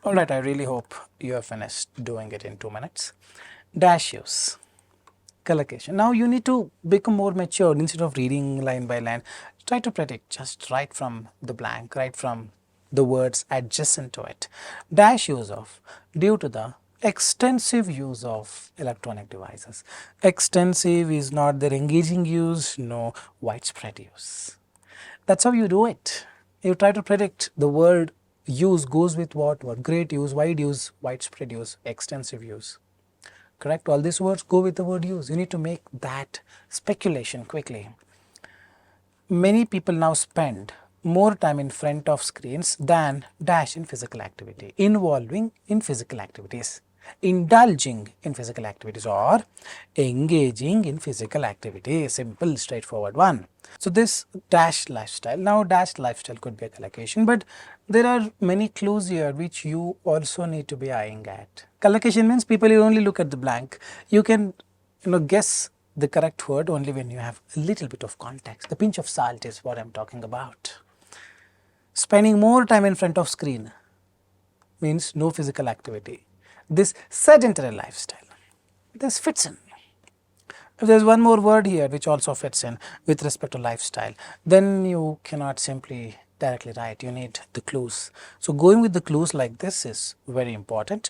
Alright, I really hope you have finished doing it in 2 minutes. Dash use. Collocation. Now you need to become more mature. Instead of reading line by line, try to predict, just write from the blank, write from the words adjacent to it. Dash use of, due to the extensive use of electronic devices. Extensive is not their engaging use, no widespread use. That's how you do it. You try to predict the word use goes with what, great use, wide use, widespread use, extensive use. Correct? All these words go with the word use. You need to make that speculation quickly. Many people now spend more time in front of screens than dash in physical activity, involving in physical activities, indulging in physical activities, or engaging in physical activity. Simple, straightforward one. So this dash lifestyle, now dash lifestyle could be a collocation, but there are many clues here which you also need to be eyeing at. Collocation means people you only look at the blank. You can guess the correct word only when you have a little bit of context. The pinch of salt is what I am talking about. Spending more time in front of screen means no physical activity. This sedentary lifestyle, this fits in. If there is one more word here which also fits in with respect to lifestyle, then you cannot simply directly write, you need the clues. So going with the clues like this is very important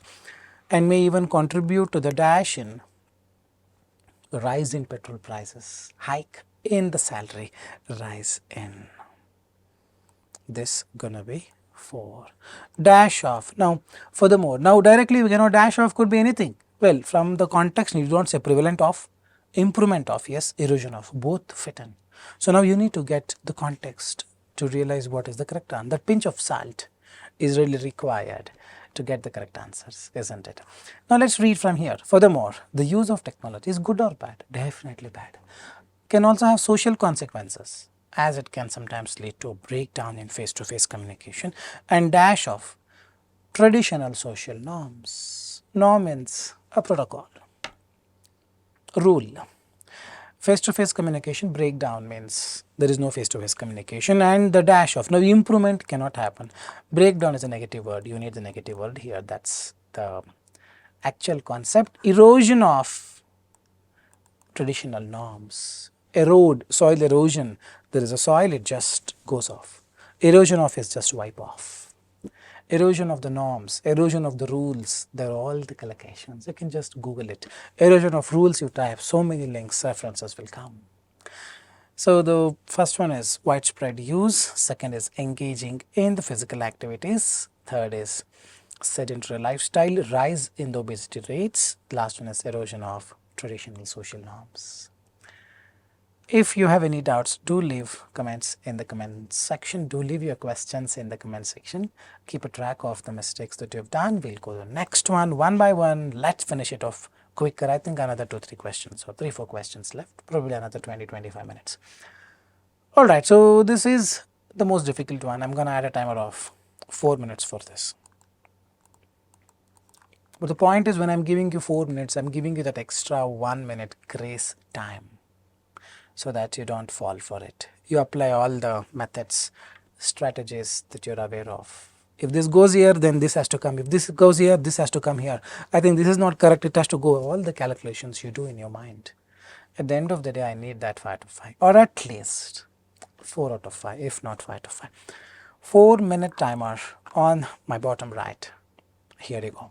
and may even contribute to the dash in rise in petrol prices, hike in the salary, rise in. This gonna be 4. Dash off. Now furthermore, now directly we cannot dash off could be anything. Well, from the context you don't say prevalent of, improvement of, yes, erosion of, both fit in. So now you need to get the context to realize what is the correct answer. That pinch of salt is really required to get the correct answers, isn't it? Now let's read from here. Furthermore, the use of technology is good or bad? Definitely bad. Can also have social consequences, as it can sometimes lead to a breakdown in face-to-face communication and dash of traditional social norms. Norm means a protocol, rule. Face-to-face communication breakdown means there is no face-to-face communication and the dash of. Now improvement cannot happen. Breakdown is a negative word. You need the negative word here. That's the actual concept. Erosion of traditional norms. Erode, soil erosion. There is a soil, it just goes off. Erosion of is just wipe off. Erosion of the norms, erosion of the rules, they're all the collocations. You can just Google it. Erosion of rules, you type, so many links, references will come. So the first one is widespread use, second is engaging in the physical activities, third is sedentary lifestyle, rise in the obesity rates, last one is erosion of traditional social norms. If you have any doubts, do leave comments in the comment section. Do leave your questions in the comment section. Keep a track of the mistakes that you have done. We'll go to the next one by one. Let's finish it off quicker. I think another 2-3 questions or 3-4 questions left. Probably another 20-25 minutes. Alright, so this is the most difficult one. I'm going to add a timer of 4 minutes for this. But the point is when I'm giving you 4 minutes, I'm giving you that extra 1 minute grace time, so that you don't fall for it. You apply all the methods, strategies that you're aware of. If this goes here, then this has to come. If this goes here, this has to come here. I think this is not correct. It has to go all the calculations you do in your mind. At the end of the day, I need that 5 to 5 or at least 4 out of 5, if not 5 to 5. 4 minute timer on my bottom right. Here you go.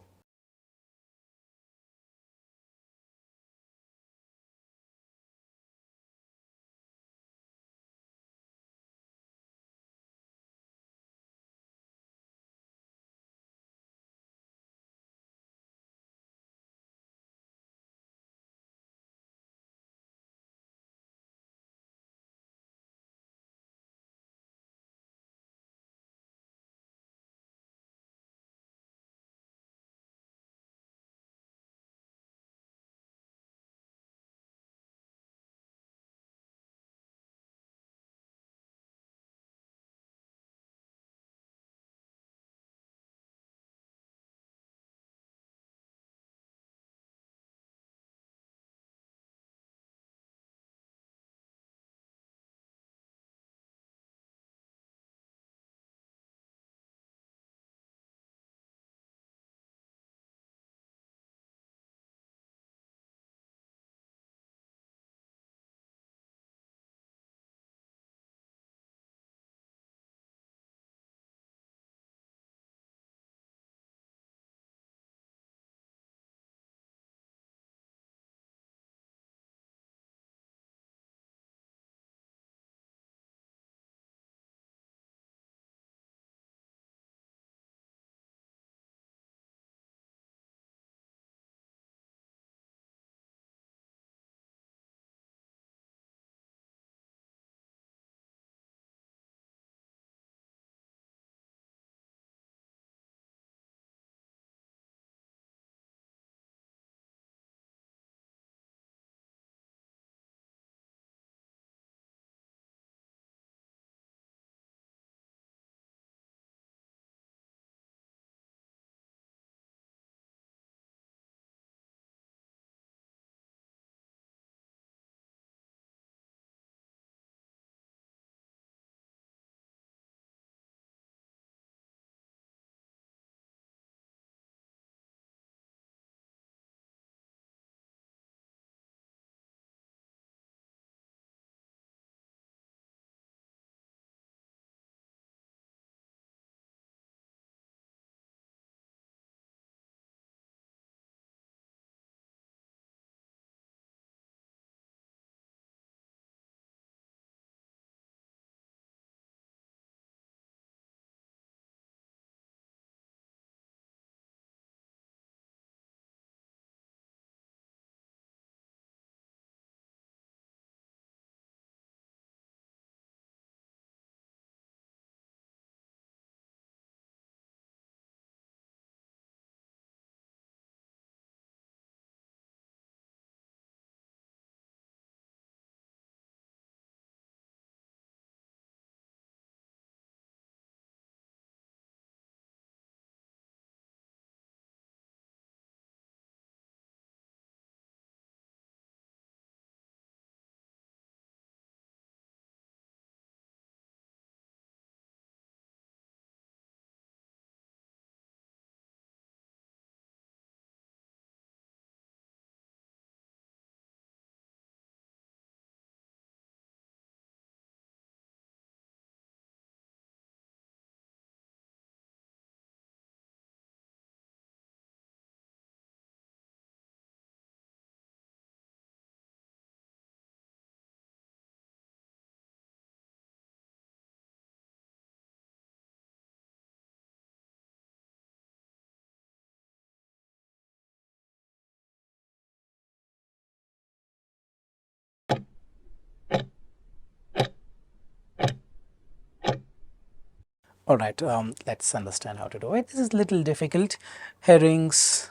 All right, let's understand how to do it. This is little difficult. Herrings,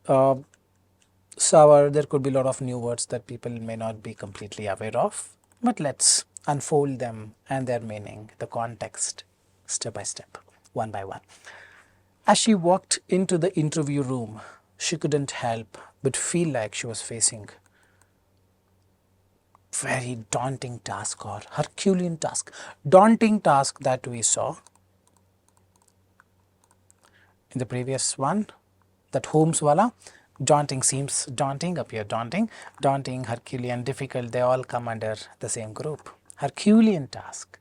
uh, sour, there could be a lot of new words that people may not be completely aware of, but let's unfold them and their meaning, the context, step by step, one by one. As she walked into the interview room, she couldn't help but feel like she was facing very daunting task or Herculean task. Daunting task that we saw in the previous one, that Holmes wala, daunting seems daunting, appear daunting, daunting, Herculean, difficult, they all come under the same group. Herculean task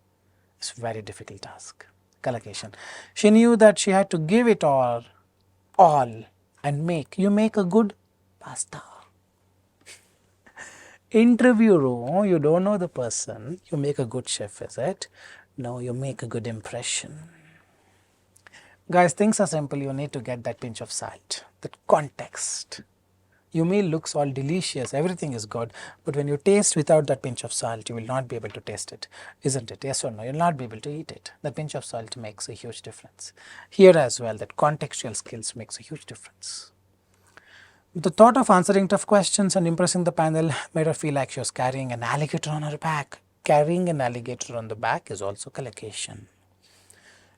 is very difficult task. Collocation. She knew that she had to give it all and make. You make a good pasta. Interview room, you don't know the person, you make a good chef, is it? No, you make a good impression. Guys, things are simple, you need to get that pinch of salt, that context. You may looks all delicious, everything is good, but when you taste without that pinch of salt, you will not be able to taste it, isn't it? Yes or no? You'll not be able to eat it. That pinch of salt makes a huge difference. Here as well, that contextual skills makes a huge difference. The thought of answering tough questions and impressing the panel made her feel like she was carrying an alligator on her back. Carrying an alligator on the back is also collocation.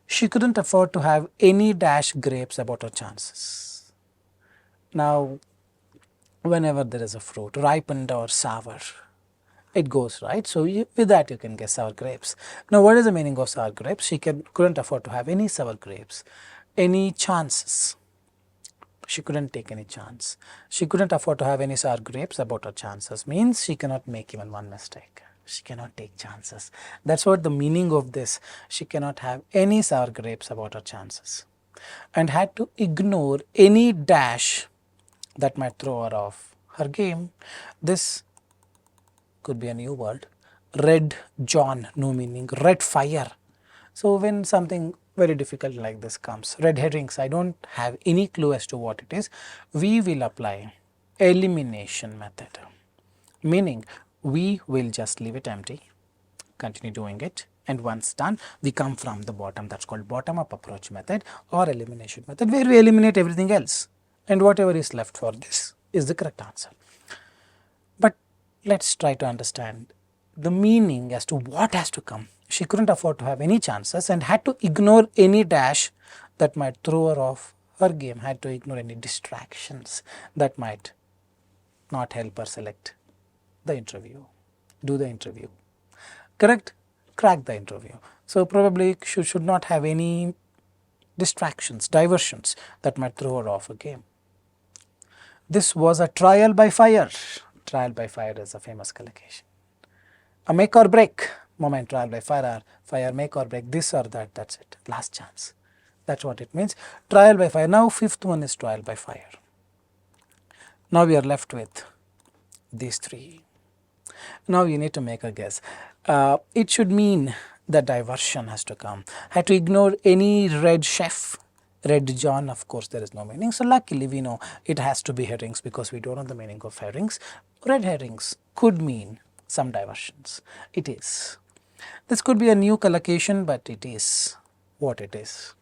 She couldn't afford to have any dash grapes about her chances. Now, whenever there is a fruit, ripened or sour, it goes, right? So, with that you can guess sour grapes. Now, what is the meaning of sour grapes? She couldn't afford to have any sour grapes, any chances. She couldn't take any chance. She couldn't afford to have any sour grapes about her chances. Means she cannot make even one mistake. She cannot take chances. That's what the meaning of this. She cannot have any sour grapes about her chances. And had to ignore any dash that might throw her off her game. This could be a new word. Red John, no meaning. Red fire. So, when something very difficult like this comes, red herrings, I don't have any clue as to what it is, we will apply elimination method, meaning we will just leave it empty, continue doing it, and once done, we come from the bottom. That's called bottom up approach method or elimination method, where we eliminate everything else, and whatever is left for this is the correct answer. But let's try to understand the meaning as to what has to come. She couldn't afford to have any chances and had to ignore any dash that might throw her off her game, had to ignore any distractions that might not help her select the interview, do the interview. Correct? Crack the interview. So, probably she should not have any distractions, diversions that might throw her off a game. This was a trial by fire. Trial by fire is a famous collocation. A make or break moment, trial by fire, make or break, this or that, that's it, last chance. That's what it means. Trial by fire. Now, fifth one is trial by fire. Now, we are left with these three. Now, you need to make a guess. It should mean the diversion has to come. Had to ignore any red chef, red John, of course, there is no meaning. So, luckily, we know it has to be herrings because we don't know the meaning of herrings. Red herrings could mean some diversions. It is. This could be a new collocation, but it is what it is.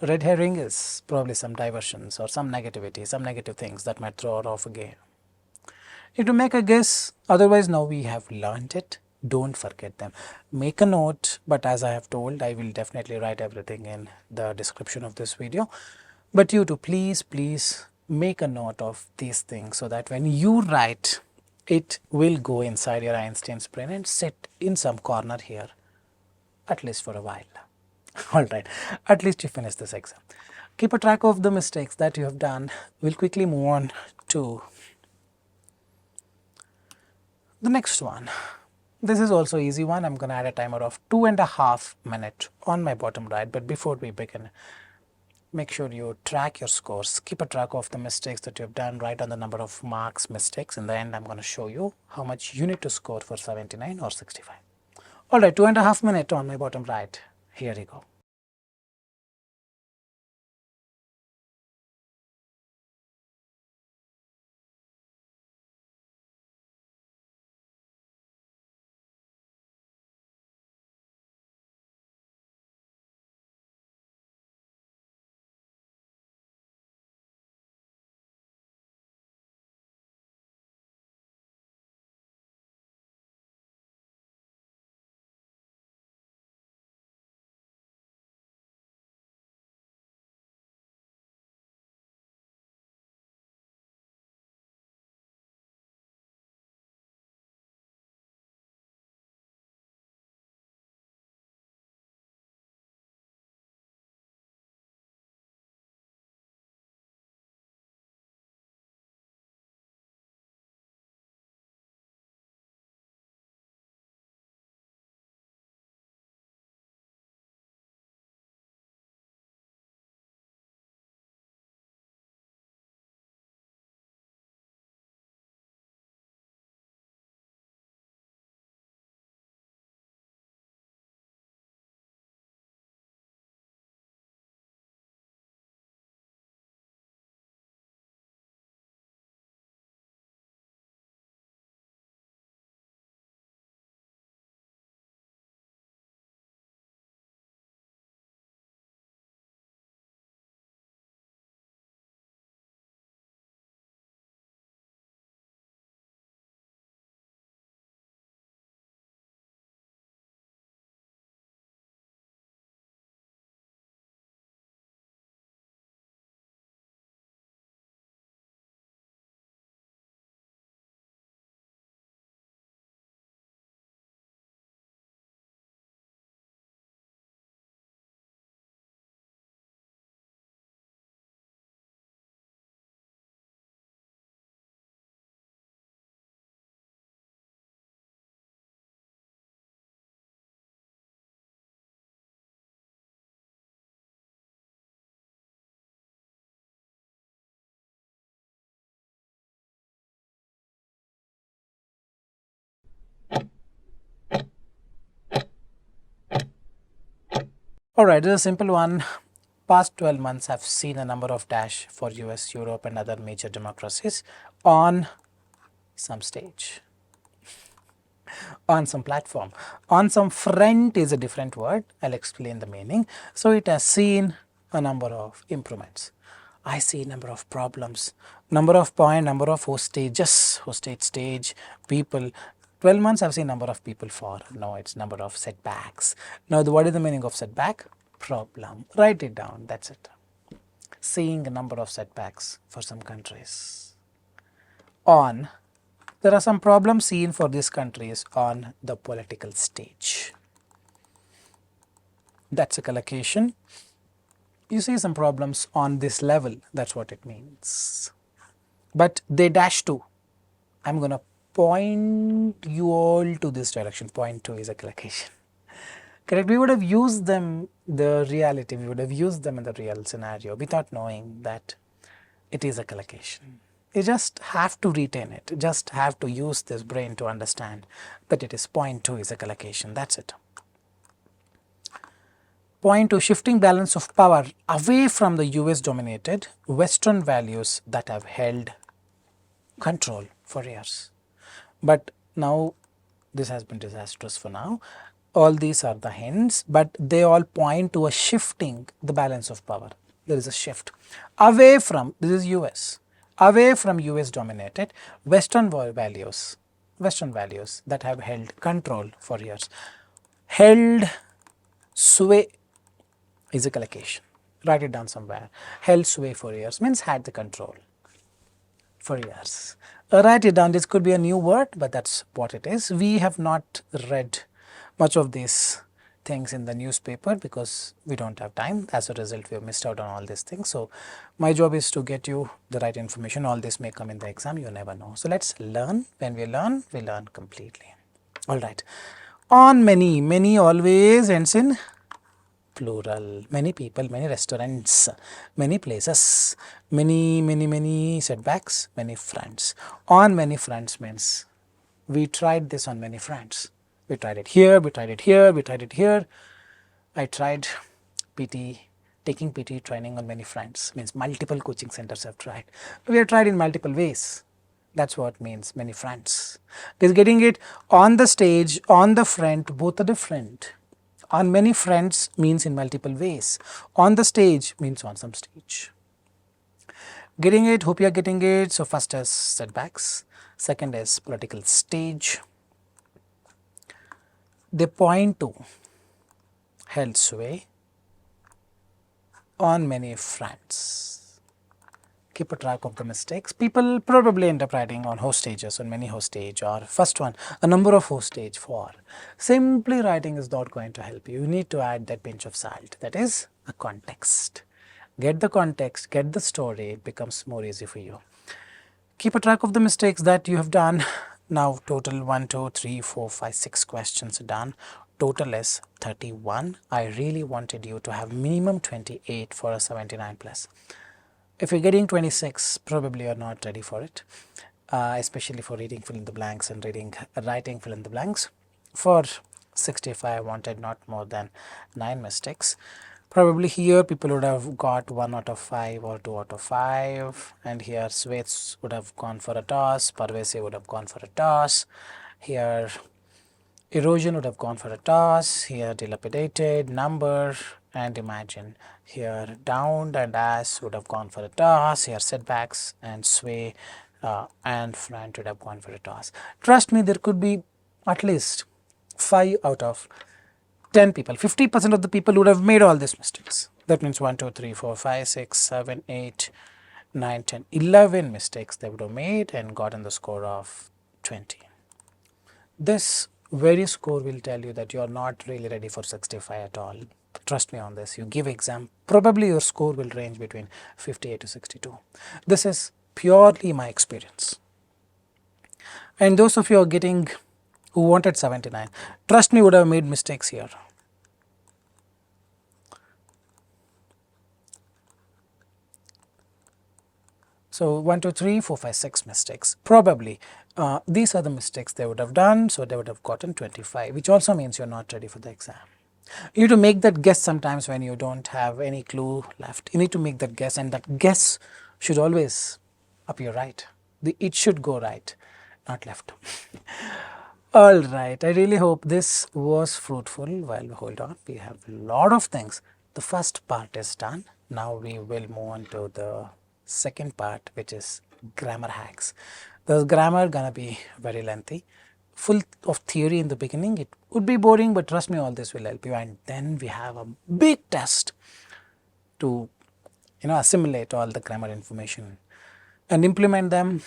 Red herring is probably some diversions or some negativity, some negative things that might throw her off a game. You have to make a guess, otherwise now we have learnt it. Don't forget them. Make a note, but as I have told, I will definitely write everything in the description of this video. But you to please make a note of these things so that when you write, it will go inside your Einstein's brain and sit in some corner here, at least for a while. Alright, at least you finish this exam. Keep a track of the mistakes that you have done. We'll quickly move on to the next one. This is also easy one. I'm going to add a timer of 2.5 minutes on my bottom right. But before we begin, make sure you track your scores. Keep a track of the mistakes that you have done. Write on the number of marks mistakes. In the end, I'm going to show you how much you need to score for 79 or 65. Alright, 2.5 minutes on my bottom right. Here you go. Alright, this is a simple one. Past 12 months have seen a number of dash for US, Europe and other major democracies on some stage, on some platform. On some front is a different word, I'll explain the meaning. So it has seen a number of improvements. I see number of problems, number of point, number of host stages, hostage stage, people. 12 months I've seen number of people for, no, it's number of setbacks. Now what is the meaning of setback? Problem. Write it down, that's it. Seeing a number of setbacks for some countries. On, there are some problems seen for these countries on the political stage. That's a collocation. You see some problems on this level, that's what it means. But they dash to. I'm going to point you all to this direction. Point to is a collocation. Correct? We would have used them, the reality, we would have used them in the real scenario without knowing that it is a collocation. You just have to retain it, just have to use this brain to understand that it is point to is a collocation, that's it. Point to shifting balance of power away from the US dominated Western values that have held control for years. But now this has been disastrous for now. All these are the hints, but they all point to a shifting the balance of power. There is a shift away from, this is US, away from US dominated Western values that have held control for years. Held sway is a collocation. Write it down somewhere. Held sway for years means had the control for years. Write it down. This could be a new word, but that's what it is. We have not read much of these things in the newspaper because we don't have time. As a result, we have missed out on all these things. So my job is to get you the right information. All this may come in the exam, you never know. So let's learn. When we learn completely. All right. On many, many always ends in plural. Many people, many restaurants, many places, many setbacks, many fronts. On many fronts means we tried this on many fronts. We tried it here, we tried it here, we tried it here. I tried PT, taking PT training on many fronts, means multiple coaching centers have tried. We have tried in multiple ways. That's what means many fronts. It is getting it on the stage, on the front, both are different. On many fronts means in multiple ways. On the stage means on some stage. Getting it, hope you are getting it. So first is setbacks, second is political stage. They point to held sway on many fronts. Keep a track of the mistakes. People probably end up writing on host stages, on many host stage, or first one, a number of host stage for. Simply writing is not going to help you. You need to add that pinch of salt, that is a context. Get the context, get the story, it becomes more easy for you. Keep a track of the mistakes that you have done. Now total 1, 2, 3, 4, 5, 6 questions done. Total is 31. I really wanted you to have minimum 28 for a 79 plus. If you're getting 26, probably you're not ready for it, especially for reading fill in the blanks and writing fill in the blanks. For 65, I wanted not more than 9 mistakes. Probably here people would have got 1 out of 5 or 2 out of 5, and here Swets would have gone for a toss, Parvese would have gone for a toss, here erosion would have gone for a toss, here dilapidated, number and imagine, here downed and as would have gone for a toss, here setbacks and sway and front would have gone for a toss. Trust me, there could be at least 5 out of 10 people, 50% of the people would have made all these mistakes. That means 1, 2, 3, 4, 5, 6, 7, 8, 9, 10, 11 mistakes they would have made and gotten the score of 20. This very score will tell you that you are not really ready for 65 at all. Trust me on this. You give exam, probably your score will range between 58 to 62. This is purely my experience. And those of you who wanted 79, trust me, would have made mistakes here. So 1, 2, 3, 4, 5, 6 mistakes. Probably these are the mistakes they would have done, so they would have gotten 25, which also means you're not ready for the exam. You need to make that guess sometimes when you don't have any clue left. You need to make that guess, and that guess should always appear right. It should go right, not left. All right, I really hope this was fruitful. Well, hold on, we have a lot of things. The first part is done. Now we will move on to the second part, which is grammar hacks. The grammar gonna be very lengthy, full of theory in the beginning. It would be boring, but trust me, all this will help you. And then we have a big test to assimilate all the grammar information and implement them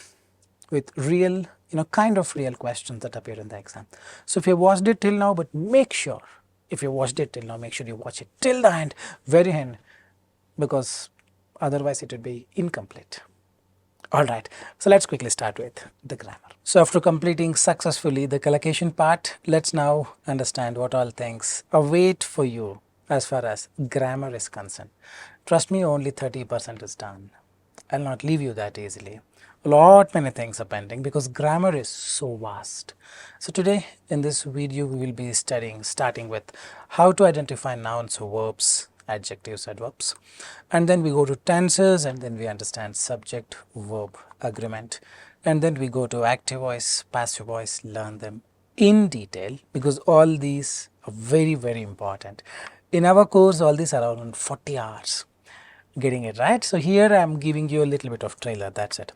with real, kind of real questions that appear in the exam. So if you watched it till now, but make sure, if you watched it till now, make sure you watch it till the end, very end, because otherwise it would be incomplete. Alright, so let's quickly start with the grammar. So after completing successfully the collocation part, let's now understand what all things await for you as far as grammar is concerned. Trust me, only 30% is done. I'll not leave you that easily. A lot many things are pending because grammar is so vast. So today in this video we will be starting with how to identify nouns, verbs, adjectives, adverbs, and then we go to tenses, and then we understand subject verb agreement, and then we go to active voice, passive voice, learn them in detail because all these are very important. In our course all these are around 40 hours getting it right. So here I am giving you a little bit of trailer, that's it.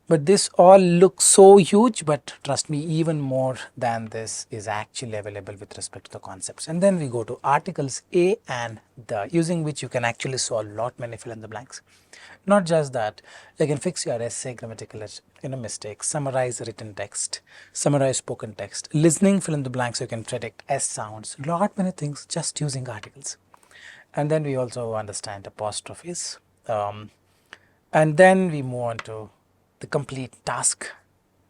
But this all looks so huge, but trust me, even more than this is actually available with respect to the concepts. And then we go to articles a and the, using which you can actually solve lot many fill in the blanks. Not just that, you can fix your essay grammatical mistakes, summarize written text, summarize spoken text, listening fill in the blanks, you can predict S sounds, lot many things just using articles. And then we also understand apostrophes, and then we move on to the complete task,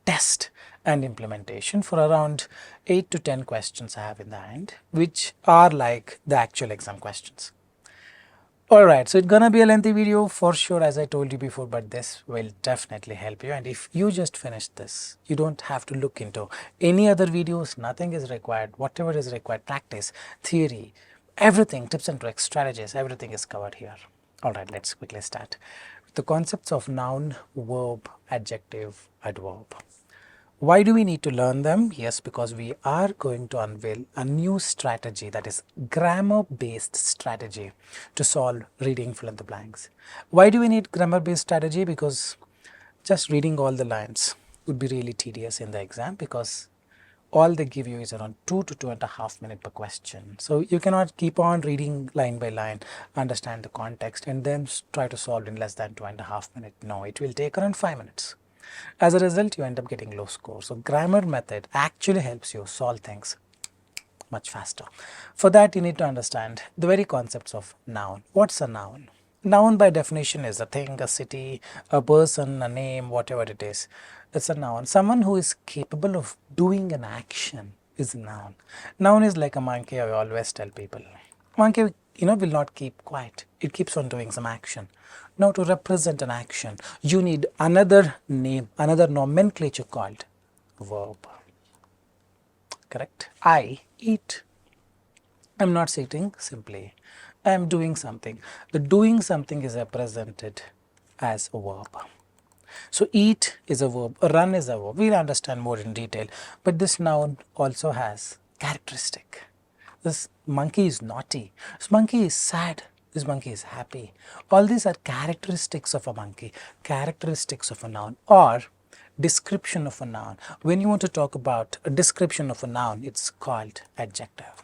test and implementation for around 8 to 10 questions I have in the end, which are like the actual exam questions. Alright, so it's gonna be a lengthy video for sure, as I told you before, but this will definitely help you. And if you just finished this, you don't have to look into any other videos, nothing is required. Whatever is required, practice, theory, everything, tips and tricks, strategies, everything is covered here. Alright, let's quickly start. The concepts of noun, verb, adjective, adverb. Why do we need to learn them? Yes, because we are going to unveil a new strategy, that is grammar based strategy to solve reading fill in the blanks. Why do we need grammar based strategy? Because just reading all the lines would be really tedious in the exam, because all they give you is around 2 to 2.5 minutes per question. So you cannot keep on reading line by line, understand the context, and then try to solve in less than 2.5 minutes. No, it will take around 5 minutes. As a result, you end up getting low score. So grammar method actually helps you solve things much faster. For that, you need to understand the very concepts of noun. What's a noun? Noun by definition is a thing, a city, a person, a name, whatever it is. It's a noun. Someone who is capable of doing an action is a noun. Noun is like a monkey, I always tell people. Monkey, will not keep quiet. It keeps on doing some action. Now to represent an action, you need another name, another nomenclature called verb. Correct? I eat. I'm not sitting simply. I am doing something. The doing something is represented as a verb. So eat is a verb, run is a verb. We'll understand more in detail. But this noun also has characteristic. This monkey is naughty. This monkey is sad. This monkey is happy. All these are characteristics of a monkey, characteristics of a noun, or description of a noun. When you want to talk about a description of a noun, it's called adjective.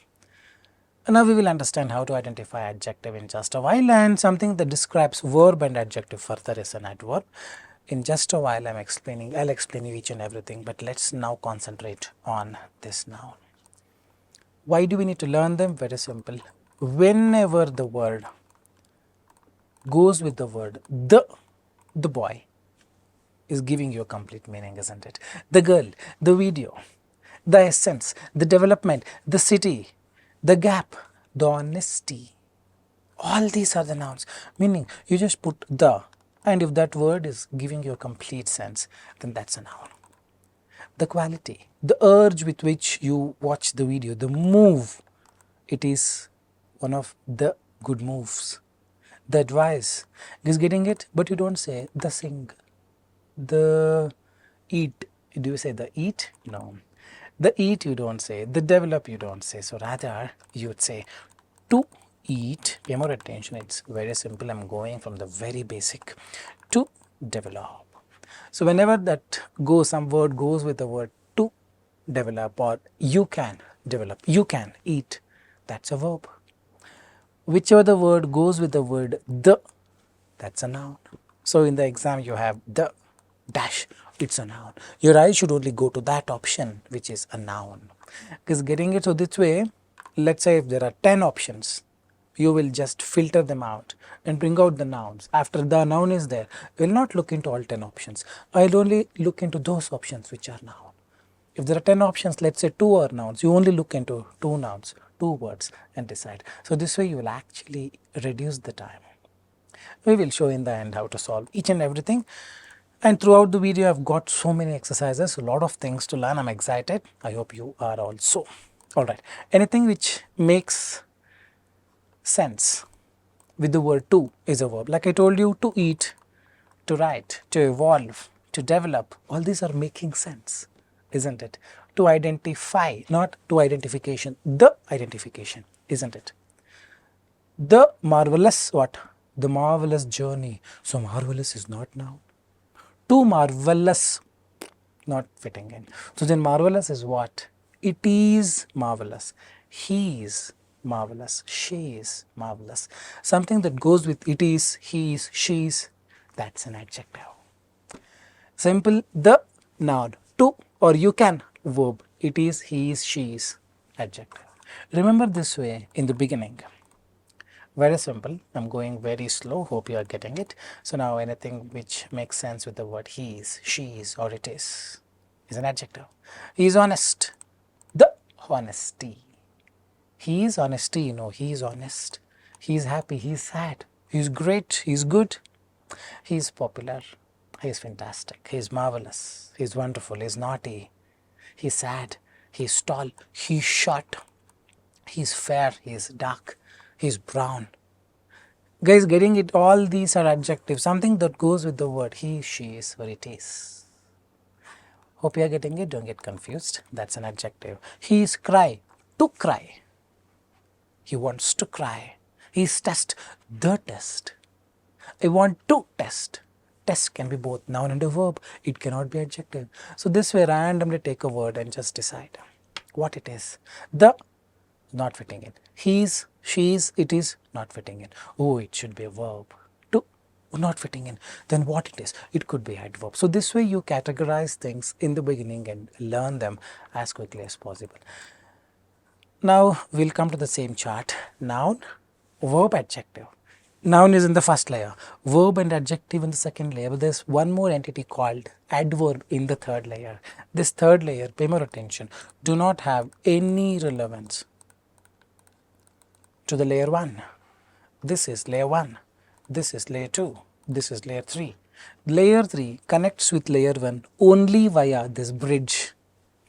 And now we will understand how to identify adjective in just a while, and something that describes verb and adjective further is an adverb. In just a while I'll explain you each and everything, but let's now concentrate on this noun. Why do we need to learn them? Very simple. Whenever the word goes with the word the boy is giving you a complete meaning, isn't it? The girl, the video, the essence, the development, the city, the gap, the honesty. All these are the nouns. Meaning you just put the, and if that word is giving you a complete sense, then that's a noun. The quality, the urge with which you watch the video, the move it is one of the good moves. The advice is getting it, but you don't say the sing, the eat. Do you say the eat? No. The eat you don't say, the develop you don't say. So rather you would say to eat. Pay more attention, it's very simple. I'm going from the very basic. To develop. So whenever that goes, some word goes with the word to develop, or you can develop, you can eat, that's a verb. Whichever the word goes with the word the, that's a noun. So in the exam you have the dash, it's a noun. Your eyes should only go to that option which is a noun. Because getting it so this way, let's say if there are 10 options, you will just filter them out and bring out the nouns. After the noun is there, you will not look into all 10 options. I will only look into those options which are noun. If there are 10 options, let's say 2 are nouns, you only look into 2 nouns, 2 words and decide. So this way you will actually reduce the time. We will show in the end how to solve each and everything. And throughout the video, I've got so many exercises, a lot of things to learn. I'm excited. I hope you are also. Alright, anything which makes sense with the word to is a verb. Like I told you, to eat, to write, to evolve, to develop, all these are making sense, isn't it? To identify, not to identification, the identification, isn't it? The marvelous what? The marvelous journey. So marvelous is not noun. Too marvelous, not fitting in. So then marvelous is what? It is marvelous. He is marvelous. She is marvelous. Something that goes with it is, he is, she is, that's an adjective. Simple, the noun, to or you can, verb, it is, he is, she is, adjective. Remember this way in the beginning. Very simple. I'm going very slow. Hope you are getting it. So now anything which makes sense with the word he is, she is, or it is an adjective. He is honest. The honesty. He is honesty. No, he is honest. He is happy. He is sad. He is great. He is good. He is popular. He is fantastic. He is marvelous. He is wonderful. He is naughty. He is sad. He is tall. He is short. He is fair. He is dark. He is brown. Guys, getting it, all these are adjectives, something that goes with the word he, she is, or it is. Hope you are getting it, don't get confused, that's an adjective. He is cry, to cry. He wants to cry. He is test, the test. I want to test. Test can be both noun and a verb, it cannot be adjective. So this way randomly take a word and just decide what it is. The, not fitting in. He is, she is, it is, not fitting in. Oh, it should be a verb. To, not fitting in. Then what it is? It could be adverb. So this way you categorize things in the beginning and learn them as quickly as possible. Now we'll come to the same chart. Noun, verb, adjective. Noun is in the first layer, verb and adjective in the second layer, but there's one more entity called adverb in the third layer. This third layer, pay more attention, do not have any relevance to the layer 1. This is layer 1, this is layer 2, this is layer 3. Layer 3 connects with layer 1 only via this bridge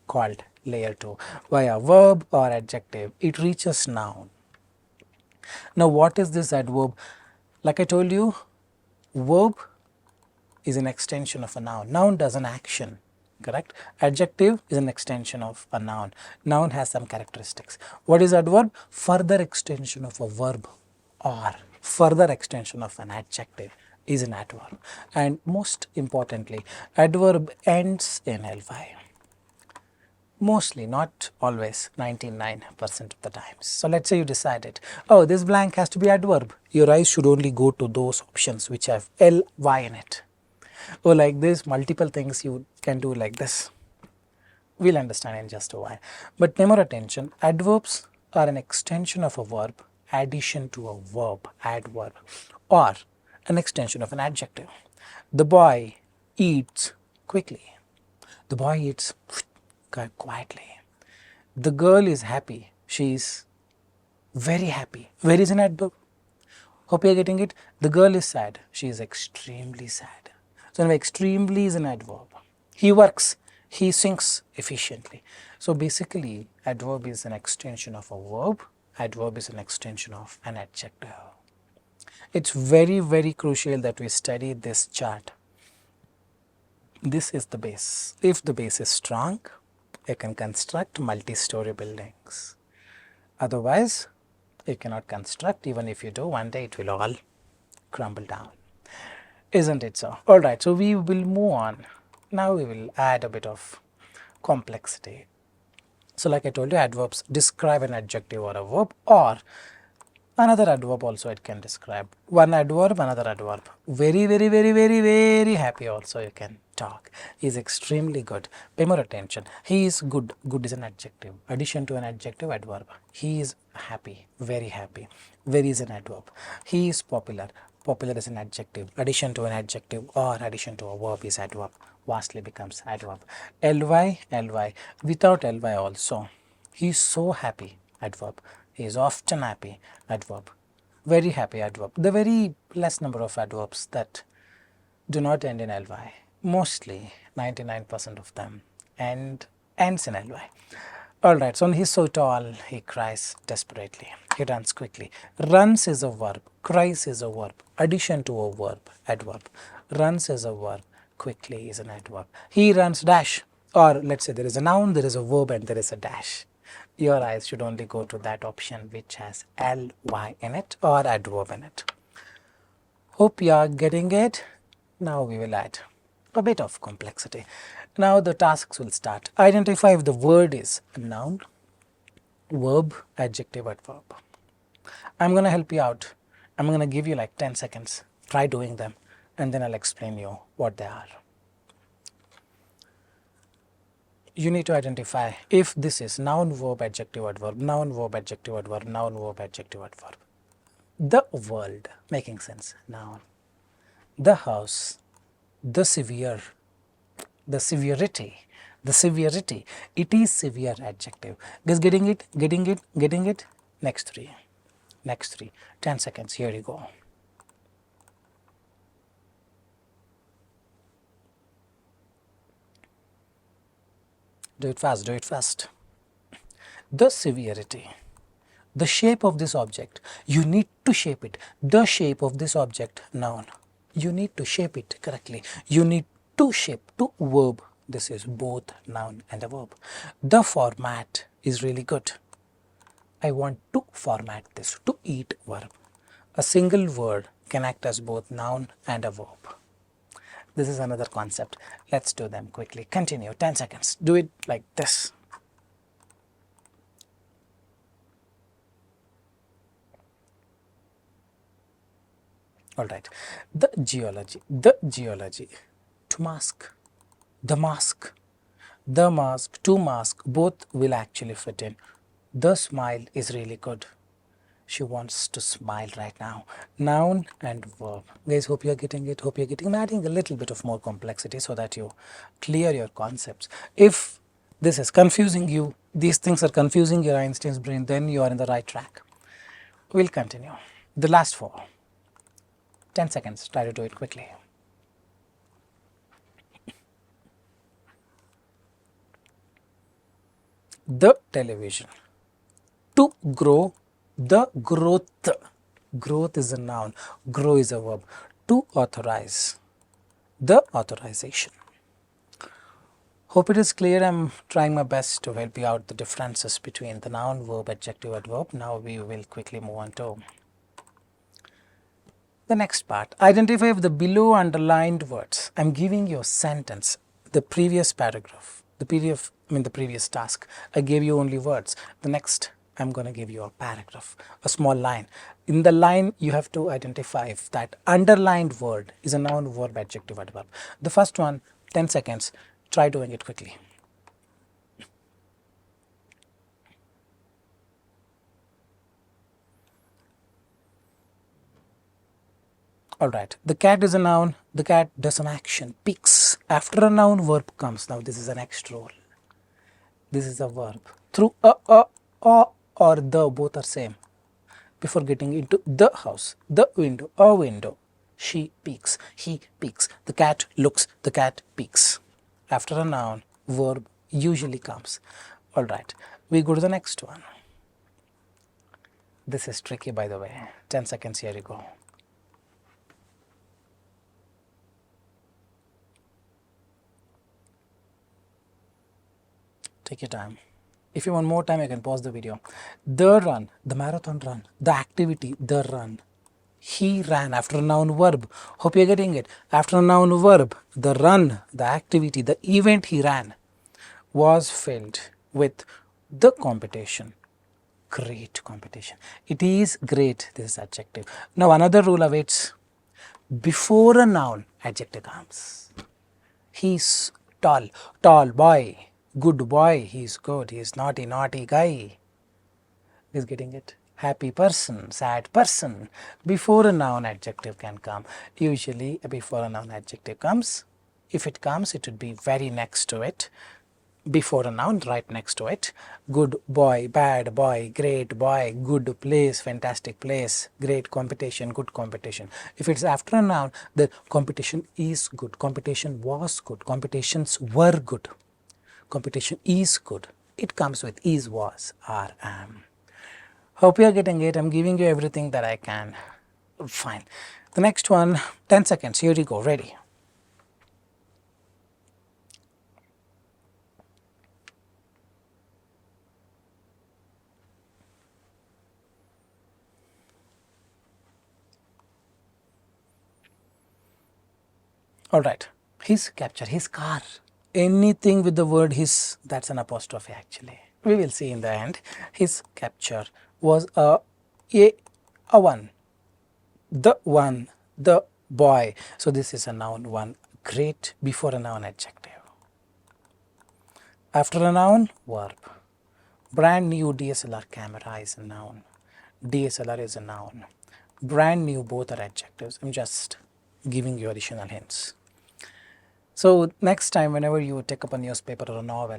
called layer 2, via verb or adjective. It reaches noun. Now what is this adverb? Like I told you, verb is an extension of a noun. Noun does an action, correct? Adjective is an extension of a noun. Noun has some characteristics. What is adverb? Further extension of a verb or further extension of an adjective is an adverb. And most importantly, adverb ends in ly. Mostly, not always, 99% of the times. So let's say you decided, oh, this blank has to be adverb. Your eyes should only go to those options which have ly in it. Or like this, multiple things you can do like this. We'll understand in just a while. But pay more attention, adverbs are an extension of a verb, addition to a verb, adverb, or an extension of an adjective. The boy eats quickly. The boy eats quietly. The girl is happy. She is very happy. Where is an adverb? Hope you are getting it. The girl is sad. She is extremely sad. So now extremely is an adverb. He works. He sings efficiently. So basically adverb is an extension of a verb Adverb is an extension of an adjective. It's very, very crucial that we study this chart. This is the base. If the base is strong, you can construct multi-story buildings. Otherwise, you cannot construct. Even if you do, one day it will all crumble down. Isn't it so? Alright, so we will move on. Now we will add a bit of complexity. So like I told you, adverbs describe an adjective or a verb, or another adverb also it can describe. One adverb, another adverb. Very, very, very, very, very happy also you can talk. He is extremely good. Pay more attention. He is good. Good is an adjective. Addition to an adjective, adverb. He is happy. Very happy. Very is an adverb. He is popular. Popular is an adjective. Addition to an adjective or addition to a verb is adverb. Vastly becomes adverb. Ly, ly. Without ly also. He is so happy. Adverb. He is often happy. Adverb. Very happy. Adverb. The very less number of adverbs that do not end in ly. Mostly 99% of them ends in ly. Alright, so he's so tall, he cries desperately. He runs quickly. Runs is a verb. Cries is a verb. Addition to a verb, adverb. Runs is a verb. Quickly is an adverb. He runs dash. Or let's say there is a noun, there is a verb, and there is a dash. Your eyes should only go to that option which has ly in it or adverb in it. Hope you are getting it. Now we will add a bit of complexity. Now the tasks will start. Identify if the word is a noun, verb, adjective, adverb. I'm going to help you out. I'm going to give you like 10 seconds. Try doing them and then I'll explain you what they are. You need to identify if this is noun, verb, adjective, adverb, noun, verb, adjective, adverb, noun, verb, adjective, adverb. The world, making sense, noun. The house, the severe, the severity, it is severe, adjective. Guys, getting it? Next three, 10 seconds, here you go. Do it fast. The severity, the shape of this object, you need to shape it. The shape of this object, noun. You need to shape it correctly. You need to shape, to verb. This is both noun and a verb. The format is really good. I want to format this, to eat verb. A single word can act as both noun and a verb. This is another concept. Let's do them quickly. Continue, 10 seconds. Do it like this. Alright, the geology, to mask, the mask, to mask, both will actually fit in. The smile is really good. She wants to smile right now. Noun and verb. Guys, hope you are getting it. I'm adding a little bit of more complexity so that you clear your concepts. If this is confusing you, these things are confusing your Einstein's brain, then you are in the right track. We'll continue. The last four. 10 seconds, try to do it quickly. The television. To grow, the growth. Growth is a noun, grow is a verb. To authorize, the authorization. Hope it is clear. I'm trying my best to help you out the differences between the noun, verb, adjective, adverb. Now we will quickly move on to the next part. Identify if the below underlined words. I'm giving you a sentence. The previous paragraph, the previous task, I gave you only words. The next, I'm going to give you a paragraph, a small line. In the line, you have to identify if that underlined word is a noun, verb, adjective, adverb. The first one, 10 seconds. Try doing it quickly. Alright, the cat is a noun, the cat does an action, peeks. After a noun, verb comes. Now this is an next role. This is a verb. Through a or the, both are same. Before getting into the house, the window, a window. She peeks, he peeks. The cat looks, the cat peeks. After a noun, verb usually comes. Alright, we go to the next one. This is tricky, by the way. 10 seconds, here you go. Take your time. If you want more time, you can pause the video. The run, the marathon run, the activity, the run. He ran after a noun verb. Hope you're getting it. After a noun verb, the run, the activity, the event he ran was filled with the competition. Great competition. It is great. This is adjective. Now another rule awaits. Before a noun, adjective comes. He's tall, tall boy. Good boy, he's good. He's naughty, naughty guy. He's getting it. Happy person, sad person. Before a noun, adjective can come. Usually, before a noun, adjective comes. If it comes, it would be very next to it. Before a noun, right next to it. Good boy, bad boy, great boy, good place, fantastic place, great competition, good competition. If it's after a noun, the competition is good, competition was good, competitions were good, competition is good. It comes with is, was, are, am. Hope you are getting it. I'm giving you everything that I can. Fine. The next one, 10 seconds. Here you go. Ready. All right. His capture, his car. Anything with the word his, that's an apostrophe actually. We will see in the end. His capture was a one. The boy. So this is a noun one. Great before a noun adjective. After a noun, verb. Brand new DSLR camera is a noun. DSLR is a noun. Brand new, both are adjectives. I'm just giving you additional hints. So next time whenever you take up a newspaper or a novel,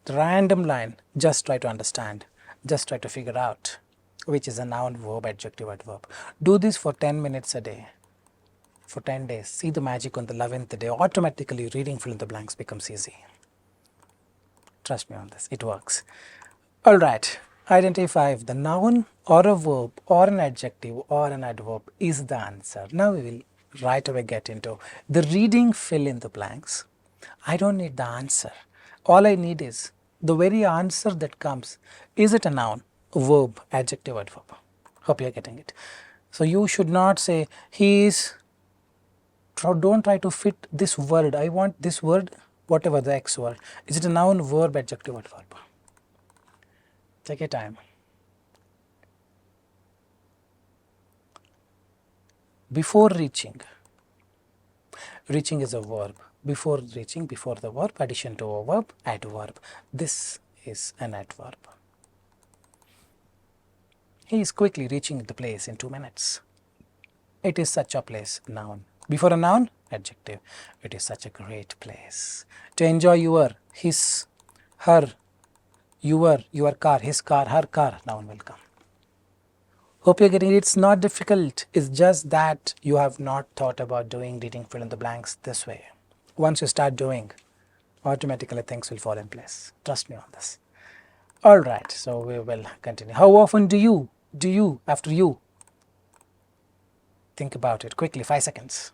the random line, just try to understand, just try to figure out which is a noun, verb, adjective, adverb. Do this for 10 minutes a day, for 10 days. See the magic on the 11th day. Automatically reading fill in the blanks becomes easy. Trust me on this, it works. Alright, identify if the noun or a verb or an adjective or an adverb is the answer. Now we will right away get into the reading fill in the blanks. I don't need the answer. All I need is the very answer that comes. Is it a noun, a verb, adjective, adverb? Hope you are getting it. So you should not say he is, don't try to fit this word. I want this word, whatever the X word. Is it a noun, verb, adjective, adverb? Take your time. Before reaching. Reaching is a verb. Before reaching, before the verb, addition to a verb, adverb. This is an adverb. He is quickly reaching the place in 2 minutes. It is such a place, noun. Before a noun, adjective. It is such a great place. To enjoy your, his, her, your car, his car, her car, noun will come. Hope you're getting it. It's not difficult. It's just that you have not thought about doing reading fill in the blanks this way. Once you start doing, automatically things will fall in place. Trust me on this. Alright, so we will continue. How often do you, after you? Think about it quickly, 5 seconds.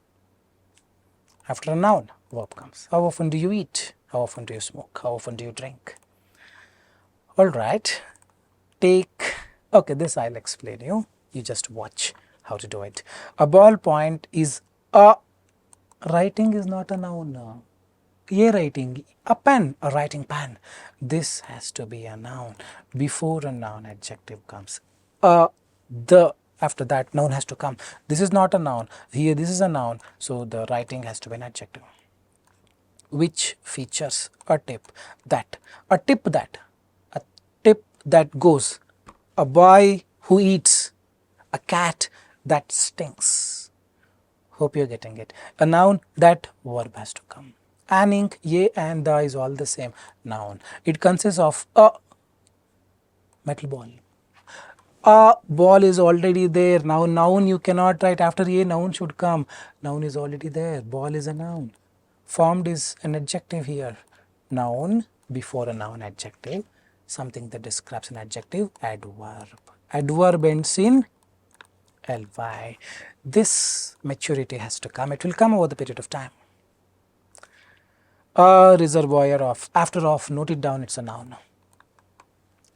After a noun, verb comes. How often do you eat? How often do you smoke? How often do you drink? Alright, okay, this I'll explain you. You just watch how to do it. A ballpoint is a, writing is not a noun. A writing, a pen, a writing pen. This has to be a noun. Before a noun, adjective comes. The, after that noun has to come. This is not a noun. Here this is a noun. So the writing has to be an adjective. Which features a tip that, a tip that goes, a boy who eats, a cat that stinks. Hope you're getting it. A noun, that verb has to come. An ink, ye and the is all the same. Noun. It consists of a metal ball. A ball is already there. Now noun you cannot write after a, noun should come. Noun is already there. Ball is a noun. Formed is an adjective here. Noun, before a noun, adjective. Something that describes an adjective, adverb. Adverb ends in ly. This maturity has to come. It will come over the period of time. A reservoir of, after of, note it down, it's a noun.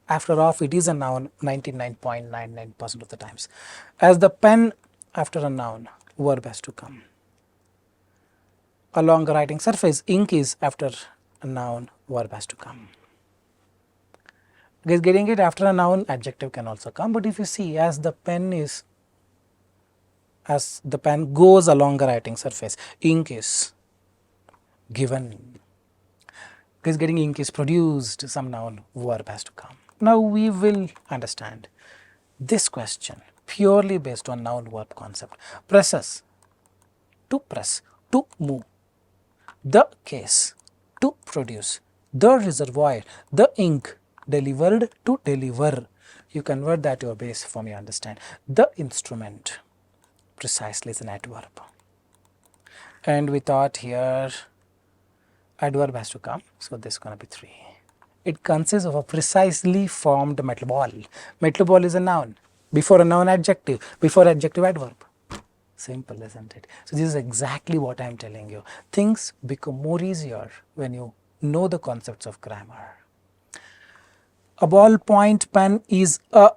After of, it is a noun 99.99% of the times. As the pen, after a noun, verb has to come. Along a writing surface, ink is after a noun, verb has to come. Because getting it after a noun, adjective can also come, but if you see, as the pen goes along a writing surface, ink is given. Because getting ink is produced, some noun, verb has to come. Now we will understand this question purely based on noun verb concept. Presses, to press, to move. The case, to produce. The reservoir, the ink, delivered, to deliver. You convert that to a base form, you understand. The instrument, precisely, is an adverb. And we thought here adverb has to come, so this is going to be 3. It consists of a precisely formed metal ball. Metal ball is a noun. Before a noun, adjective. Before adjective, adverb. Simple, isn't it? So this is exactly what I am telling you. Things become more easier when you know the concepts of grammar. A ballpoint pen is a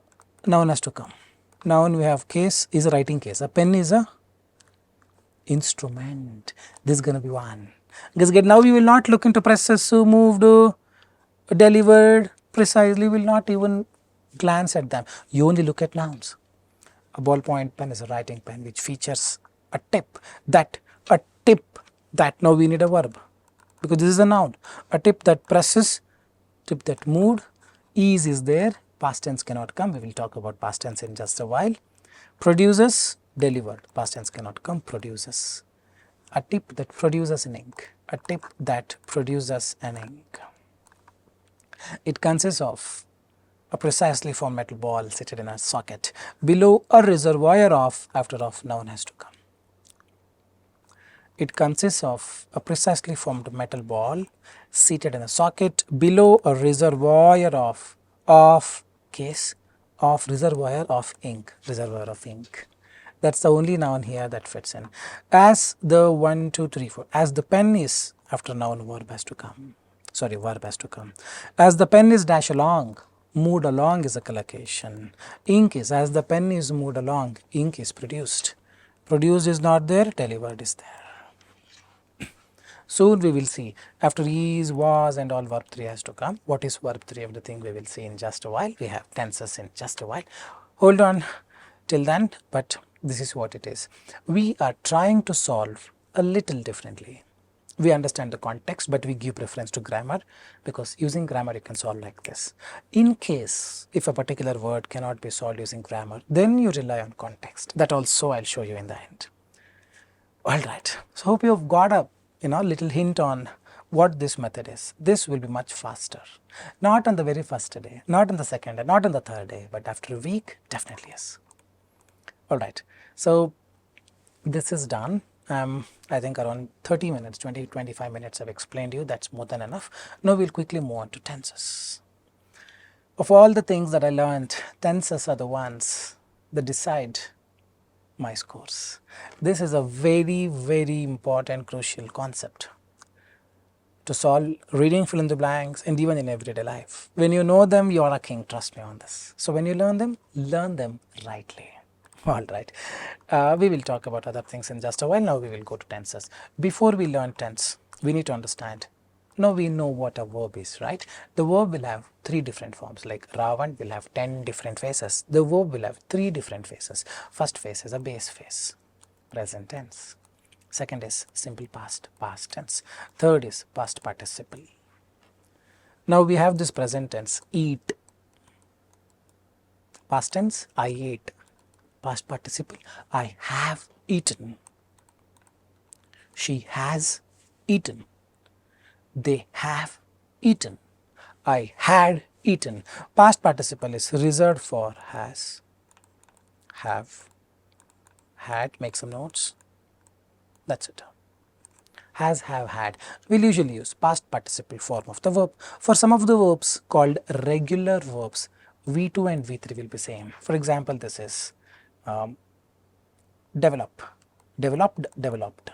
noun has to come. Noun we have case is a writing case. A pen is a instrument. This is going to be 1. Because now we will not look into presses, moved, delivered, precisely, we will not even glance at them. You only look at nouns. A ballpoint pen is a writing pen which features a tip that now we need a verb because this is a noun. A tip that presses, tip that moved, is there, past tense cannot come, we will talk about past tense in just a while. Produces, delivered, past tense cannot come, produces. A tip that produces an ink, a tip that produces an ink. It consists of a precisely formed metal ball seated in a socket. Below a reservoir of, after of, noun has to come. It consists of a precisely formed metal ball seated in a socket. Below a reservoir of case, of reservoir of ink, reservoir of ink. That's the only noun here that fits in. As the 1, 2, 3, 4, as the pen is, after noun, verb has to come. Sorry, verb has to come. As the pen is dash along, moved along is a collocation. Ink is, as the pen is moved along, ink is produced. Produced is not there, delivered is there. Soon we will see, after is, was and all, verb 3 has to come. What is verb 3? Everything we will see in just a while. We have tenses in just a while. Hold on till then, but this is what it is. We are trying to solve a little differently. We understand the context, but we give preference to grammar because using grammar you can solve like this. In case if a particular word cannot be solved using grammar, then you rely on context. That also I'll show you in the end. Alright, so hope you have got a little hint on what this method is. This will be much faster. Not on the very first day, not on the second day, not on the third day, but after a week, definitely yes. Alright, so this is done. I think around 30 minutes, 20-25 minutes I've explained you, that's more than enough. Now we'll quickly move on to tenses. Of all the things that I learned, tenses are the ones that decide my scores. This is a very, very important, crucial concept to solve reading fill in the blanks and even in everyday life. When you know them, you are a king, trust me on this. So when you learn them rightly. Alright, we will talk about other things in just a while. Now we will go to tenses. Before we learn tense, we need to understand. Now we know what a verb is, right? The verb will have 3 different forms, like Ravan will have 10 different faces. The verb will have 3 different faces. First face is a base face, present tense. Second is simple past, past tense. Third is past participle. Now we have this present tense, eat. Past tense, I ate. Past participle, I have eaten. She has eaten. They have eaten. I had eaten. Past participle is reserved for has, have, had. Make some notes. That's it. Has, have, had. We'll usually use past participle form of the verb. For some of the verbs called regular verbs, V2 and V3 will be same. For example, this is develop, developed, developed.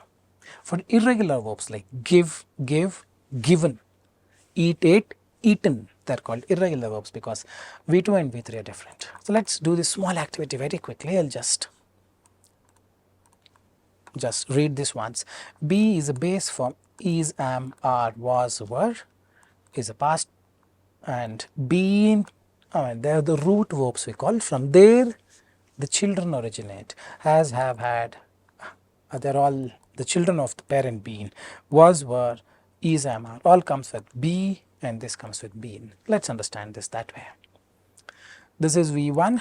For irregular verbs like give, give, given, eat, ate, eaten, they are called irregular verbs because V2 and V3 are different. So let's do this small activity very quickly. I'll just read this once. Be is a base form, is, am, are, was, were is a past, and been, they are the root verbs we call. From there the children originate. Has, have, had, they are all the children of the parent been. Was, were, is, am, are, all comes with be, and this comes with been. Let's understand this that way. This is V1,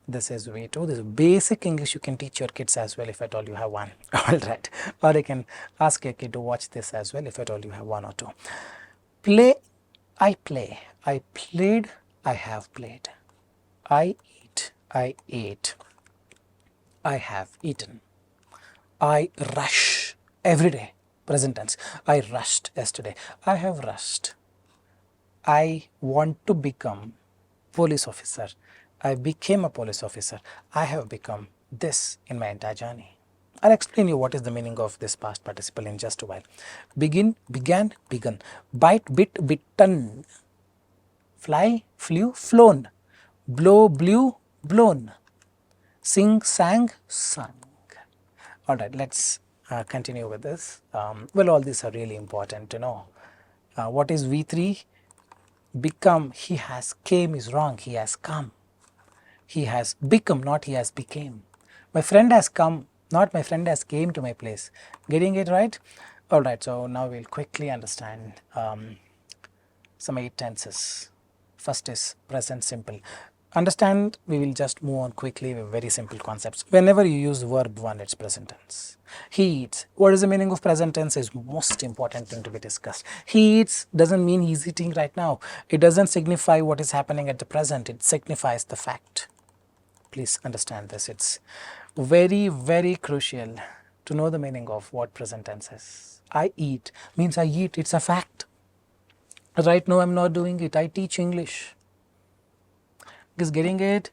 this is V2. This is basic English you can teach your kids as well if at all you have one. Alright. Or you can ask your kid to watch this as well if at all you have one or two. Play, I play. I played, I have played. I eat, I ate. I have eaten. I rush every day. Present tense. I rushed yesterday. I have rushed. I want to become police officer. I became a police officer. I have become this in my entire journey. I'll explain you what is the meaning of this past participle in just a while. Begin, began, begun. Bite, bit, bitten. Fly, flew, flown. Blow, blew, blown. Sing, sang, sung. Alright, let's continue with this. Well, all these are really important to know. What is V3? Become, he has, came is wrong, he has come. He has become, not he has became. My friend has come, not my friend has came to my place. Getting it right? Alright, so now we'll quickly understand some 8 tenses. First is present simple. Understand, we will just move on quickly with very simple concepts. Whenever you use verb 1, it's present tense. He eats. What is the meaning of present tense is most important thing to be discussed. He eats doesn't mean he's eating right now. It doesn't signify what is happening at the present. It signifies the fact. Please understand this. It's very, very crucial to know the meaning of what present tense is. I eat means I eat. It's a fact. Right now I'm not doing it. I teach English. Is getting it?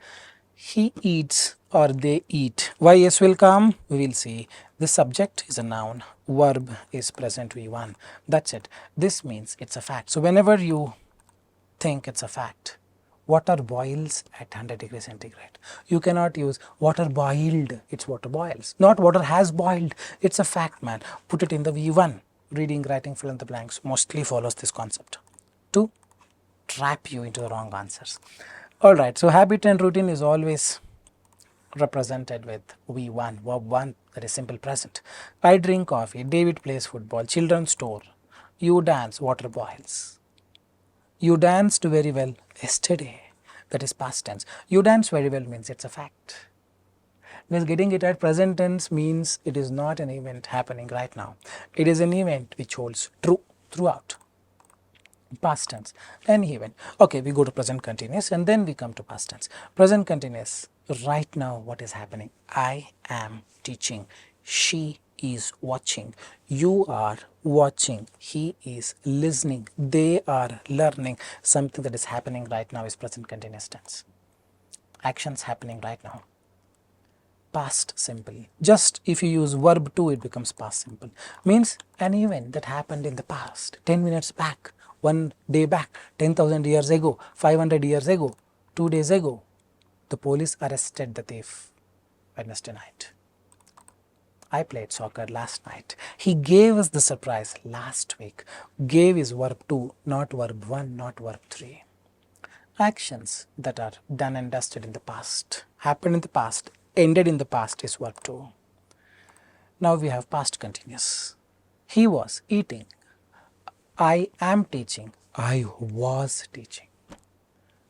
He eats or they eat. Why yes will come? We will see. The subject is a noun. Verb is present V1. That's it. This means it's a fact. So whenever you think it's a fact, water boils at 100 degrees centigrade. You cannot use water boiled. It's water boils. Not water has boiled. It's a fact, man. Put it in the V1. Reading, writing, fill in the blanks mostly follows this concept to trap you into the wrong answers. Alright, so habit and routine is always represented with V1, verb 1, that is simple present. I drink coffee, David plays football, children store, you dance, water boils. You danced very well yesterday, that is past tense. You dance very well means it's a fact. Because getting it at present tense means it is not an event happening right now. It is an event which holds true throughout. Past tense, any event. Okay, we go to present continuous and then we come to past tense. Present continuous, right now what is happening? I am teaching. She is watching. You are watching. He is listening. They are learning. Something that is happening right now is present continuous tense. Actions happening right now. Past simple. Just if you use verb 2, it becomes past simple. Means an event that happened in the past, 10 minutes back, 1 day back, 10,000 years ago, 500 years ago, 2 days ago. The police arrested the thief Wednesday night. I played soccer last night. He gave us the surprise last week. Gave is verb 2, not verb 1, not verb 3. Actions that are done and dusted in the past, happened in the past, ended in the past is verb 2. Now we have past continuous. He was eating. I am teaching. I was teaching.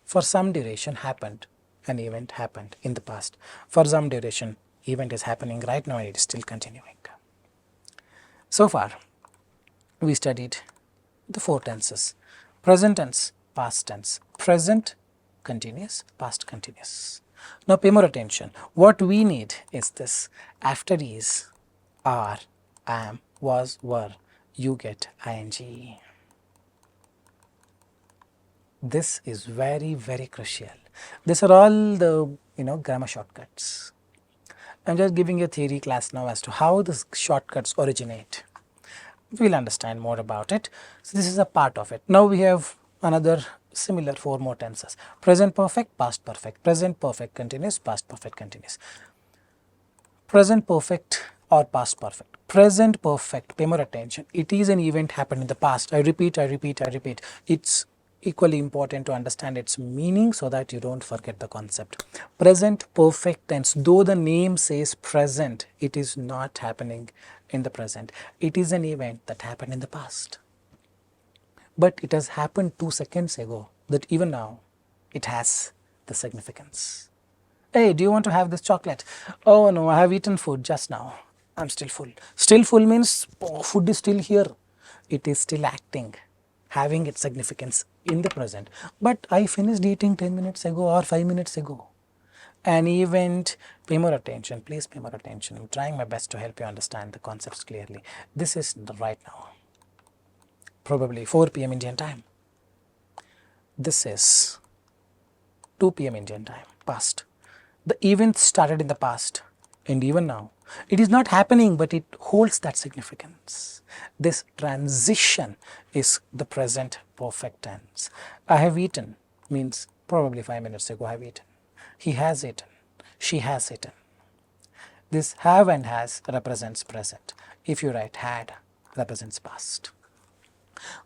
For some duration happened, an event happened in the past. For some duration, event is happening right now and it is still continuing. So far, we studied the 4 tenses. Present tense, past tense. Present continuous, past continuous. Now pay more attention. What we need is this. After is, are, am, was, were, you get ing. This is very, very crucial. These are all the grammar shortcuts. I'm just giving a theory class now as to how the shortcuts originate. We'll understand more about it. So this is a part of it. Now we have another similar 4 more tenses. Present perfect, past perfect, present perfect continuous, past perfect continuous. Present perfect or past perfect. Present perfect, pay more attention. It is an event happened in the past. I repeat. It's equally important to understand its meaning so that you don't forget the concept. Present perfect tense, though the name says present, it is not happening in the present. It is an event that happened in the past. But it has happened 2 seconds ago, that even now it has the significance. Hey, do you want to have this chocolate? Oh no, I have eaten food just now. I'm still full. Still full means food is still here. It is still acting, having its significance in the present. But I finished eating 10 minutes ago or 5 minutes ago. An event, pay more attention, please pay more attention. I'm trying my best to help you understand the concepts clearly. This is right now, probably 4 p.m. Indian time. This is 2 p.m. Indian time, past. The event started in the past and even now. It is not happening, but it holds that significance. This transition is the present perfect tense. I have eaten means probably 5 minutes ago I have eaten. He has eaten. She has eaten. This have and has represents present. If you write had, represents past.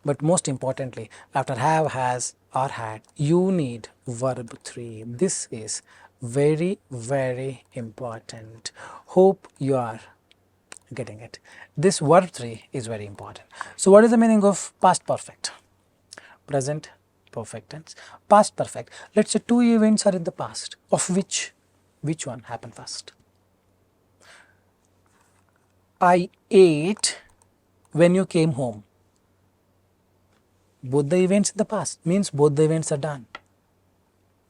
But most importantly, after have, has or had, you need verb 3. This is very, very important. Hope you are getting it. This verb 3 is very important. So what is the meaning of past perfect? Present perfect tense. Past perfect. Let's say 2 events are in the past, of which one happened first? I ate when you came home. Both the events in the past means both the events are done.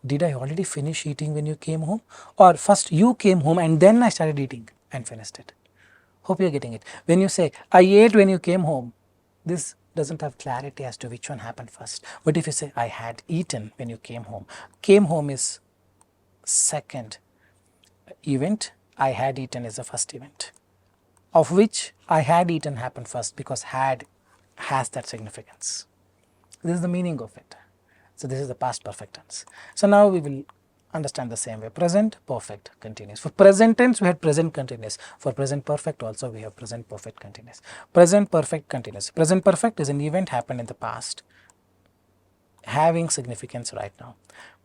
Did I already finish eating when you came home? Or first you came home and then I started eating and finished it? Hope you're getting it. When you say, I ate when you came home, this doesn't have clarity as to which one happened first. But if you say, I had eaten when you came home is second event, I had eaten is the first event, of which I had eaten happened first because had has that significance. This is the meaning of it. So this is the past perfect tense. So now we will understand the same way. Present perfect continuous. For present tense we had present continuous. For present perfect also we have present perfect continuous. Present perfect continuous. Present perfect is an event happened in the past, having significance right now.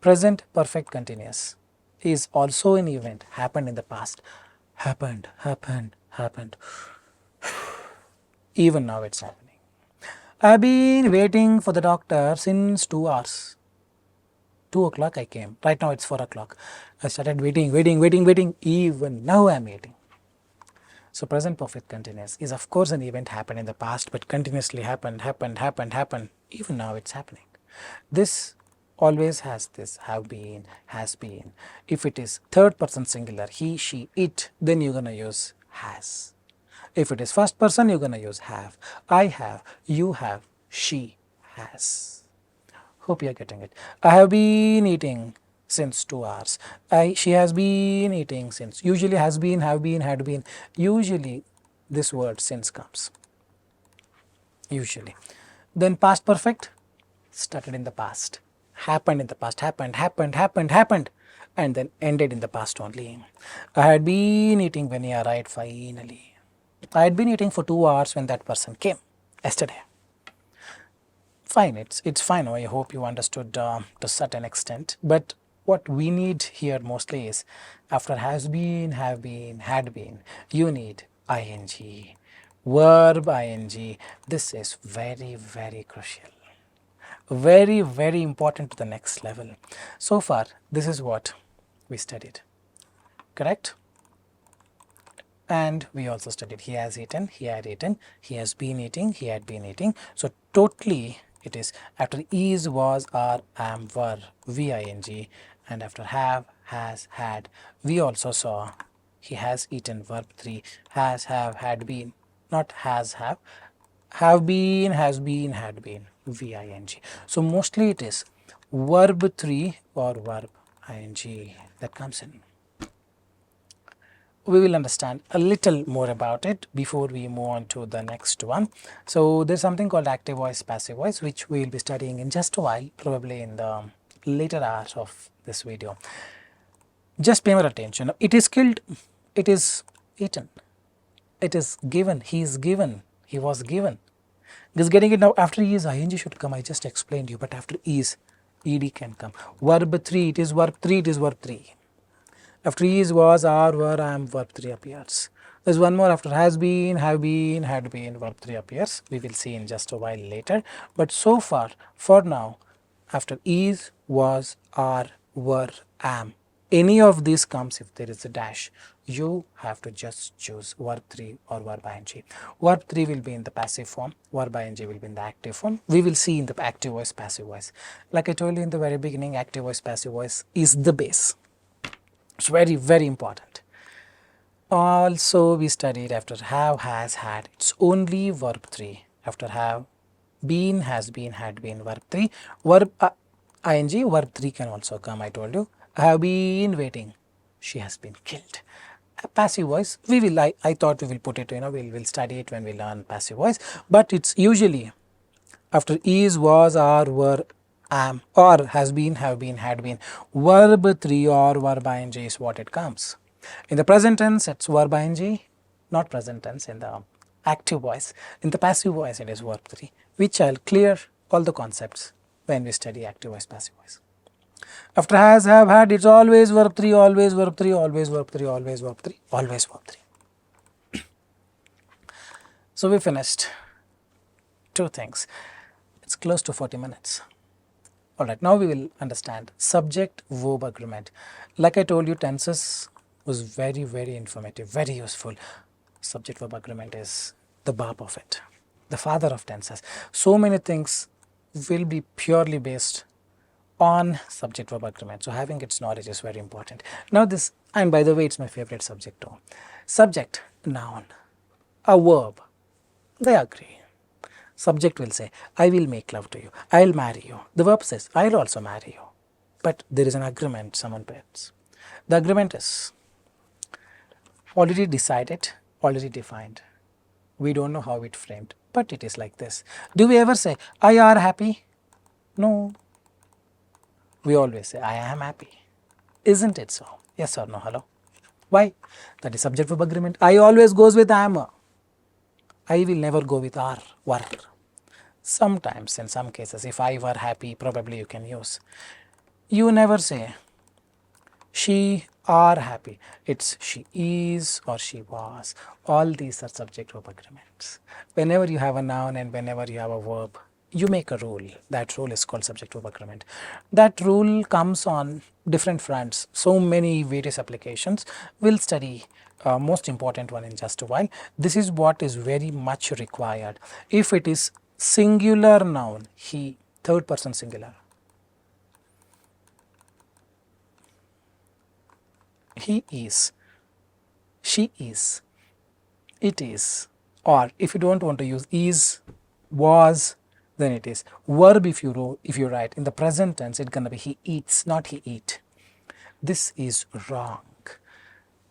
Present perfect continuous is also an event happened in the past. Happened. Even now it's happening. I've been waiting for the doctor since 2 hours. 2 o'clock I came. Right now it's 4 o'clock. I started waiting. Even now I'm waiting. So present perfect continuous is of course an event happened in the past, but continuously happened. Even now it's happening. This always has this have been, has been. If it is third person singular, he, she, it, then you're going to use has. If it is first person, you're going to use have. I have, you have, she has. Hope you're getting it. I have been eating since 2 hours. She has been eating since. Usually has been, have been, had been. Usually this word since comes. Usually. Then past perfect, started in the past. Happened in the past. Happened. And then ended in the past only. I had been eating when he arrived finally. I had been eating for 2 hours when that person came yesterday. Fine, it's fine. I hope you understood to a certain extent. But what we need here mostly is after has been, have been, had been, you need ing, verb ing. This is very, very crucial. Very, very important to the next level. So far, this is what we studied. Correct? And we also studied he has eaten, he had eaten, he has been eating, he had been eating. So totally it is after is, was, are, am, were, VING, and after have, has, had, we also saw he has eaten, verb 3, has, have, had been, not has, have been, has been, had been, VING. So mostly it is verb 3 or verb ing that comes in. We will understand a little more about it before we move on to the next one. So there's something called active voice, passive voice, which we will be studying in just a while, probably in the later hours of this video. Just pay more attention. It is killed, it is eaten, it is given, he is given, he was given. Just getting it now. After is ing should come, I just explained you, but after is ed can come. Verb 3, it is verb 3, it is verb 3. After is, was, are, were, am, verb 3 appears. There's one more after has been, have been, had been, verb 3 appears. We will see in just a while later. But so far, for now, after is, was, are, were, am, any of these comes if there is a dash. You have to just choose verb 3 or verb ing. Verb 3 will be in the passive form, verb ing will be in the active form. We will see in the active voice, passive voice. Like I told you in the very beginning, active voice, passive voice is the base. It's very, very important. Also, we studied after have, has, had. It's only verb 3. After have, been, has been, had been, verb 3. Verb ing, verb 3 can also come, I told you. Have been waiting. She has been killed. Passive voice, we will, I thought we will put it, we'll study it when we learn passive voice. But it's usually after is, was, are, were, am, or has been, have been, had been, verb 3 or verb ing is what it comes. In the present tense, it's verb ing, not present tense in the active voice. In the passive voice, it is verb 3, which I'll clear all the concepts when we study active voice, passive voice. After has, have, had, it's always verb 3, always verb 3, always verb 3, always verb 3, always verb 3. So we finished two things. It's close to 40 minutes. Alright, now we will understand subject verb agreement. Like I told you, tenses was very, very informative, very useful. Subject verb agreement is the bab of it, the father of tenses. So many things will be purely based on subject verb agreement. So having its knowledge is very important. Now this, and by the way, it's my favorite subject too. Subject, noun, a verb, they agree. Subject will say, I will make love to you, I will marry you. The verb says, I will also marry you. But there is an agreement someone puts. The agreement is already decided, already defined. We don't know how it framed, but it is like this. Do we ever say, I are happy? No. We always say, I am happy. Isn't it so? Yes or no? Hello? Why? That is subject verb agreement. I always goes with am. I will never go with are, were. Sometimes, in some cases, if I were happy, probably you can use. You never say, she are happy. It's she is or she was. All these are subject verb agreements. Whenever you have a noun and whenever you have a verb, you make a rule. That rule is called subject verb agreement. That rule comes on different fronts. So many various applications. We'll study most important one in just a while. This is what is very much required. If it is singular noun, he, third person singular. He is, she is, it is, or if you don't want to use is, was, then it is. Verb if you write in the present tense, it's gonna be he eats, not he eat. This is wrong.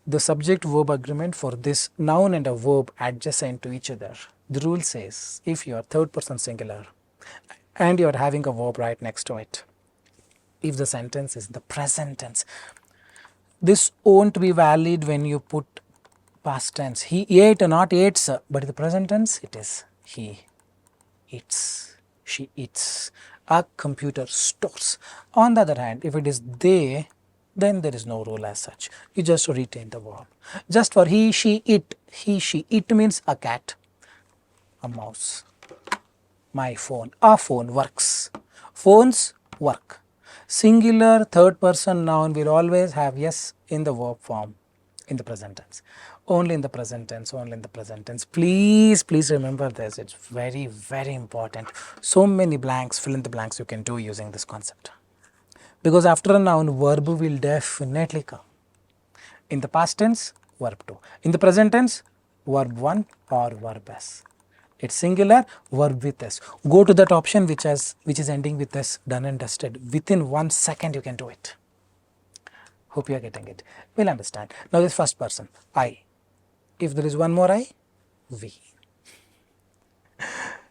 The subject verb agreement for this noun and a verb adjacent to each other. The rule says if you are third person singular and you are having a verb right next to it, if the sentence is the present tense, this won't be valid when you put past tense. He ate, not ate, but in the present tense it is he eats, she eats. A computer stores. On the other hand, if it is they, then there is no rule as such. You just retain the verb. Just for he, she, it. He, she, it means a cat, a mouse, my phone. A phone works. Phones work. Singular third person noun will always have yes in the verb form in the present tense. Only in the present tense, only in the present tense. Please, please remember this. It's very, very important. So many blanks, fill in the blanks you can do using this concept. Because after a noun, verb will definitely come. In the past tense, verb 2. In the present tense, verb 1 or verb s. It's singular, verb with s. Go to that option which is ending with s, done and dusted. Within 1 second you can do it. Hope you are getting it. We'll understand. Now this first person, I. If there is one more I, we.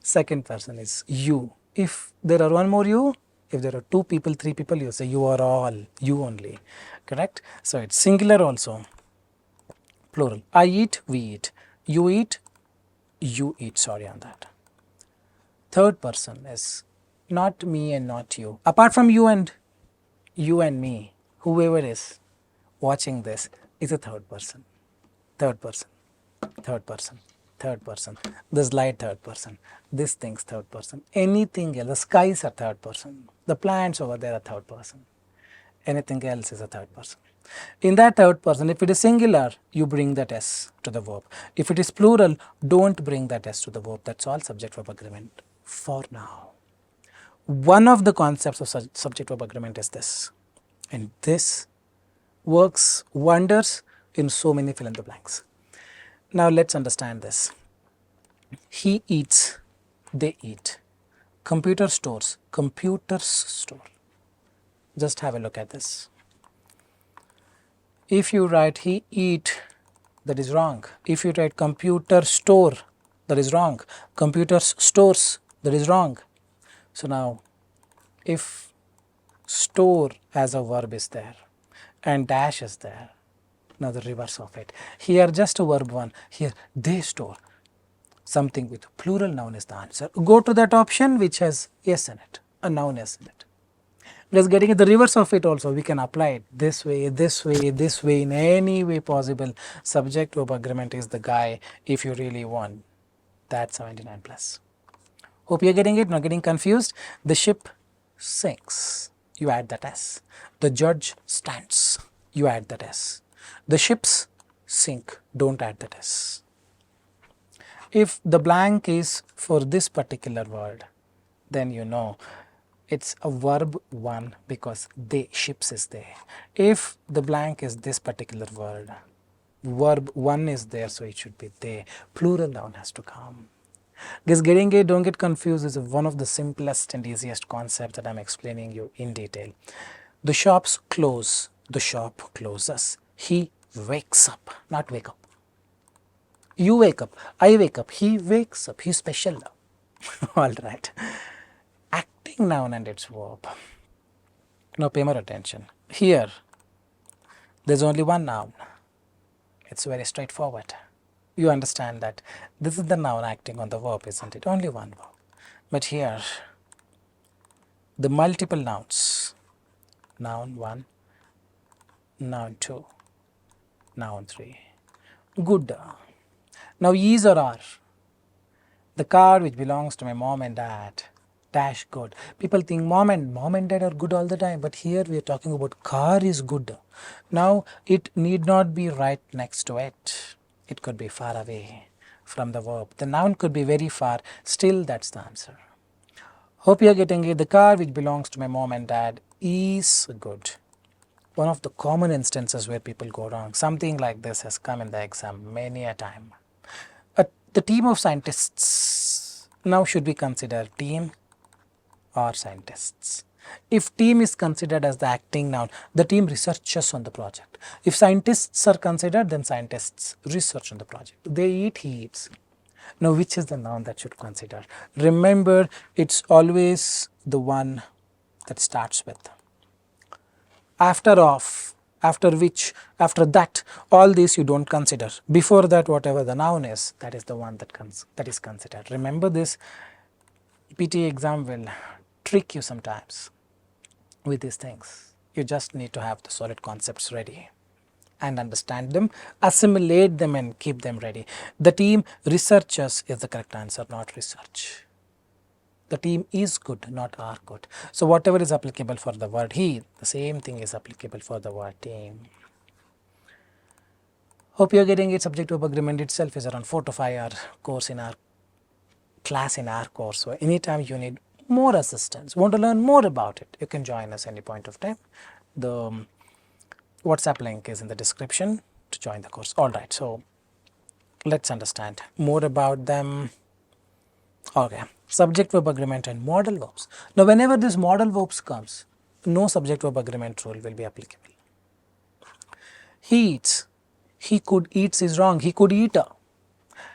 Second person is you. If there are one more you, if there are two people, three people, you say you are all, you only. Correct? So it's singular also. Plural. I eat, we eat. You eat, you eat. Sorry on that. Third person is not me and not you. Apart from you and me, whoever is watching this is a third person. Third person. Third person. Third person. This light, third person. This thing's third person. Anything else, the skies are third person. The plants over there are third person. Anything else is a third person. In that third person, if it is singular, you bring that S to the verb. If it is plural, don't bring that S to the verb. That's all subject verb agreement for now. One of the concepts of subject verb agreement is this. And this works wonders in so many fill in the blanks. Now let's understand this. He eats, they eat. Computer stores, computers store. Just have a look at this. If you write he eat, that is wrong. If you write computer store, that is wrong. Computers stores, that is wrong. So now, if store as a verb is there and dash is there, now the reverse of it. Here just a verb one, here they store. Something with plural noun is the answer. Go to that option which has S in it, a noun S in it. Just getting the reverse of it also, we can apply it this way, this way, this way, in any way possible. Subject verb agreement is the guy if you really want. That's 79 plus. Hope you're getting it, not getting confused. The ship sinks, you add that S. The judge stands, you add that S. The ships sink, don't add that S. If the blank is for this particular word, then you know it's a verb one because they, ships is there. If the blank is this particular word, verb one is there, so it should be they. Plural noun has to come. Just getting it, don't get confused, is one of the simplest and easiest concepts that I'm explaining you in detail. The shops close, the shop closes. He wakes up, not wake up. You wake up, I wake up, he wakes up, he's special now. Alright. Acting noun and its verb. Now pay more attention. Here, there's only one noun. It's very straightforward. You understand that this is the noun acting on the verb, isn't it? Only one verb. But here, the multiple nouns. Noun 1, noun 2, noun 3. Good. Now is or are. The car which belongs to my mom and dad. Dash good. People think mom and dad are good all the time, but here we are talking about car is good. Now it need not be right next to it. It could be far away from the verb. The noun could be very far. Still, that's the answer. Hope you are getting it. The car which belongs to my mom and dad is good. One of the common instances where people go wrong. Something like this has come in the exam many a time. The team of scientists. Now should we consider team or scientists? If team is considered as the acting noun, the team researches on the project. If scientists are considered, then scientists research on the project. They eat, he eats. Now which is the noun that should consider? Remember, it's always the one that starts with. After off, after which, after that, all these you don't consider. Before that, whatever the noun is, that is the one that is considered. Remember this, PTE exam will trick you sometimes with these things. You just need to have the solid concepts ready and understand them, assimilate them and keep them ready. The team researchers is the correct answer, not research. The team is good, not are good. So whatever is applicable for the word he, the same thing is applicable for the word team. Hope you are getting it. Subject verb agreement itself is around 4 to 5 hour course in our class in our course. So anytime you need more assistance, want to learn more about it, you can join us any point of time. The WhatsApp link is in the description to join the course. Alright, so let's understand more about them. Okay, subject verb agreement and modal verbs. Now, whenever this modal verbs comes, no subject verb agreement rule will be applicable. He eats. He could eats is wrong. He could eat.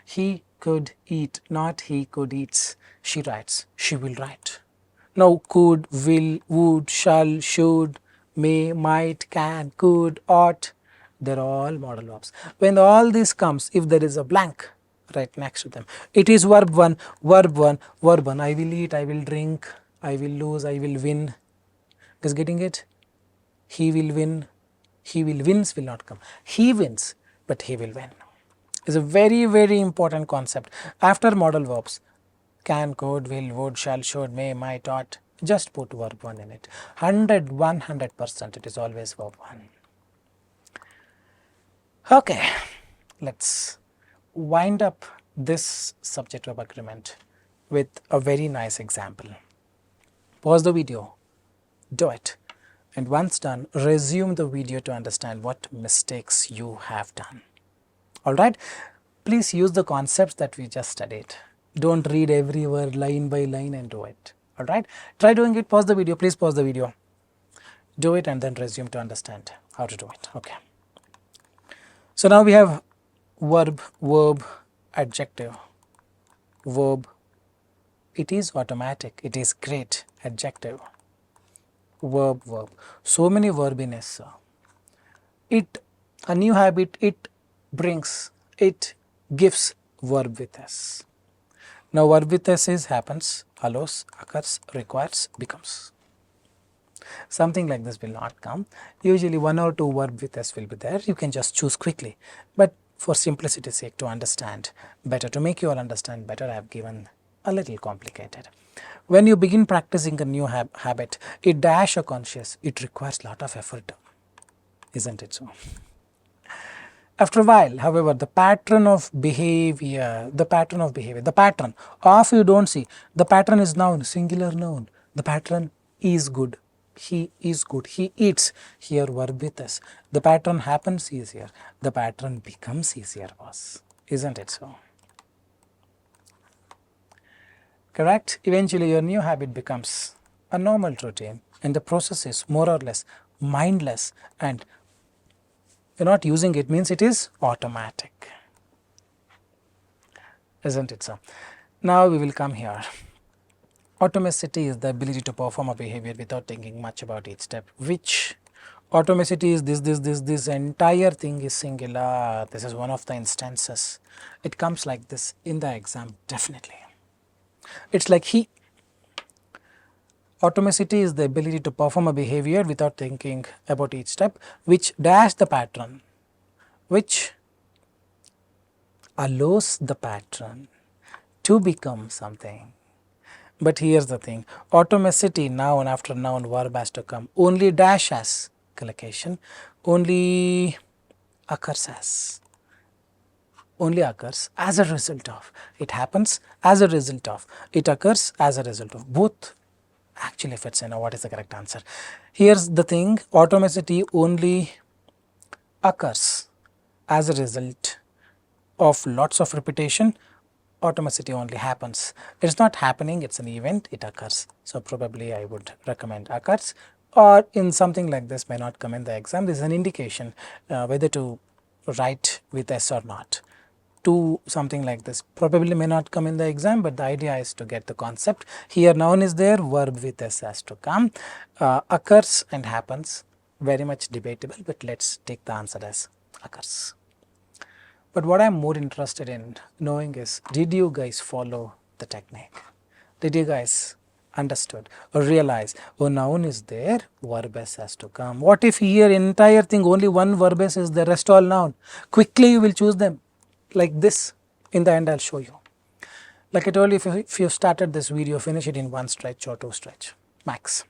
He could eat, not he could eats. She writes. She will write. Now could, will, would, shall, should, may, might, can, could, ought, they're all modal verbs. When all this comes, if there is a blank right next to them, it is verb 1, verb 1, verb 1. I will eat, I will drink, I will lose, I will win. Just getting it? He will win, he will wins will not come. He wins, but he will win. Is a very, very important concept. After modal verbs, can, could, will, would, shall, should, may, might, ought, just put verb 1 in it. 100% it is always verb 1. Okay, let's wind up this subject verb agreement with a very nice example. Pause the video, do it, and once done, resume the video to understand what mistakes you have done. Alright, please use the concepts that we just studied. Don't read every word line by line and do it. Alright, try doing it, pause the video, please pause the video. Do it and then resume to understand how to do it. Okay. So now we have verb, verb, adjective, verb. It is automatic, it is great, adjective, verb, verb. So many verbiness. It, a new habit, it brings, it gives verb with s. Now verb with s is happens, allows, occurs, requires, becomes. Something like this will not come. Usually 1 or 2 verb with s will be there. You can just choose quickly. But for simplicity's sake, to understand better, to make you all understand better, I have given a little complicated. When you begin practicing a new habit, it dash a conscious, it requires lot of effort. Isn't it so? After a while, however, the pattern of behavior, the pattern of you don't see, the pattern is noun, singular noun, the pattern is good, he is good, he eats, here verb with us, the pattern happens easier, the pattern becomes easier, boss, isn't it so? Correct? Eventually your new habit becomes a normal routine and the process is more or less mindless and you're not using it, means it is automatic, isn't it so? Now we will come here. Automaticity is the ability to perform a behavior without thinking much about each step. Which automaticity is this entire thing is singular. This is one of the instances. It comes like this in the exam, definitely. It's like he. Automaticity is the ability to perform a behavior without thinking about each step, which dash the pattern, which allows the pattern to become something. But here's the thing, automaticity, noun after noun, verb has to come, only dash as collocation, only occurs as a result of, it happens as a result of, it occurs as a result of, both actually fits in. What is the correct answer? Here's the thing, automaticity only occurs as a result of lots of repetition, automaticity only happens. It's not happening, it's an event, it occurs. So probably I would recommend occurs, or in something like this may not come in the exam. This is an indication whether to write with S or not. To something like this probably may not come in the exam, but the idea is to get the concept. Here noun is there, verb with S has to come. Occurs and happens, very much debatable, but let's take the answer as occurs. But what I am more interested in knowing is, did you guys follow the technique? Did you guys understood or realize, oh, noun is there, verb S has to come. What if here entire thing only one verb S is the rest all noun? Quickly you will choose them. Like this, in the end I'll show you. Like I told you, if you started this video, finish it in 1 stretch or 2 stretch, max.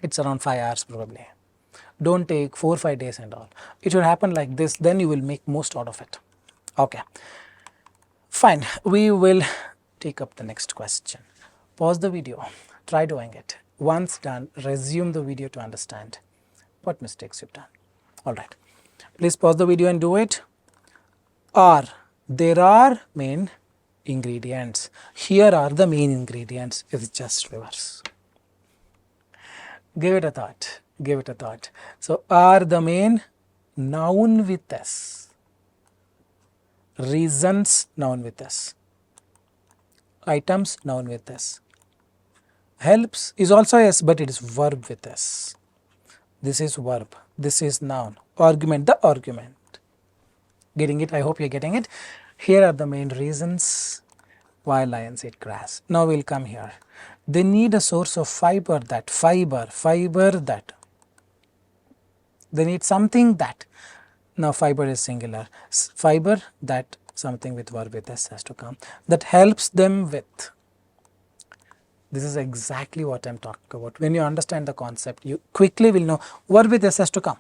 It's around 5 hours probably. Don't take 4 or 5 days and all. It should happen like this, then you will make most out of it. Okay, fine, we will take up the next question. Pause the video, try doing it. Once done, resume the video to understand what mistakes you've done. Alright, please pause the video and do it. There are main ingredients. Here are the main ingredients. It's just reverse. Give it a thought. Give it a thought. So, are the main noun with S. Reasons, noun with S. Items, noun with S. Helps is also S, but it is verb with S. This is verb, this is noun. Argument, the argument. Getting it? I hope you are getting it. Here are the main reasons why lions eat grass. Now we will come here. They need a source of fiber that, fiber that. They need something that. Now fiber is singular. Fiber that, something with verb with S has to come. That helps them with. This is exactly what I am talking about. When you understand the concept, you quickly will know verb with S has to come.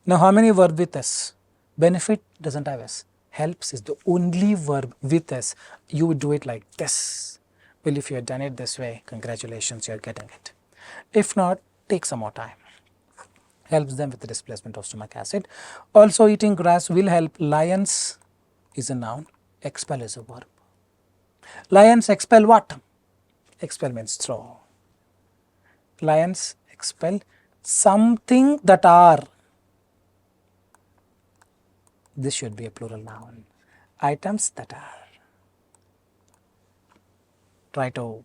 Now how many verb with S? Benefit doesn't have S. Helps is the only verb with S. You would do it like this. Well, if you have done it this way, congratulations, you are getting it. If not, take some more time. Helps them with the displacement of stomach acid. Also eating grass will help. Lions is a noun. Expel is a verb. Lions expel what? Expel means throw. Lions expel something that are. This should be a plural noun. Items that are. Try to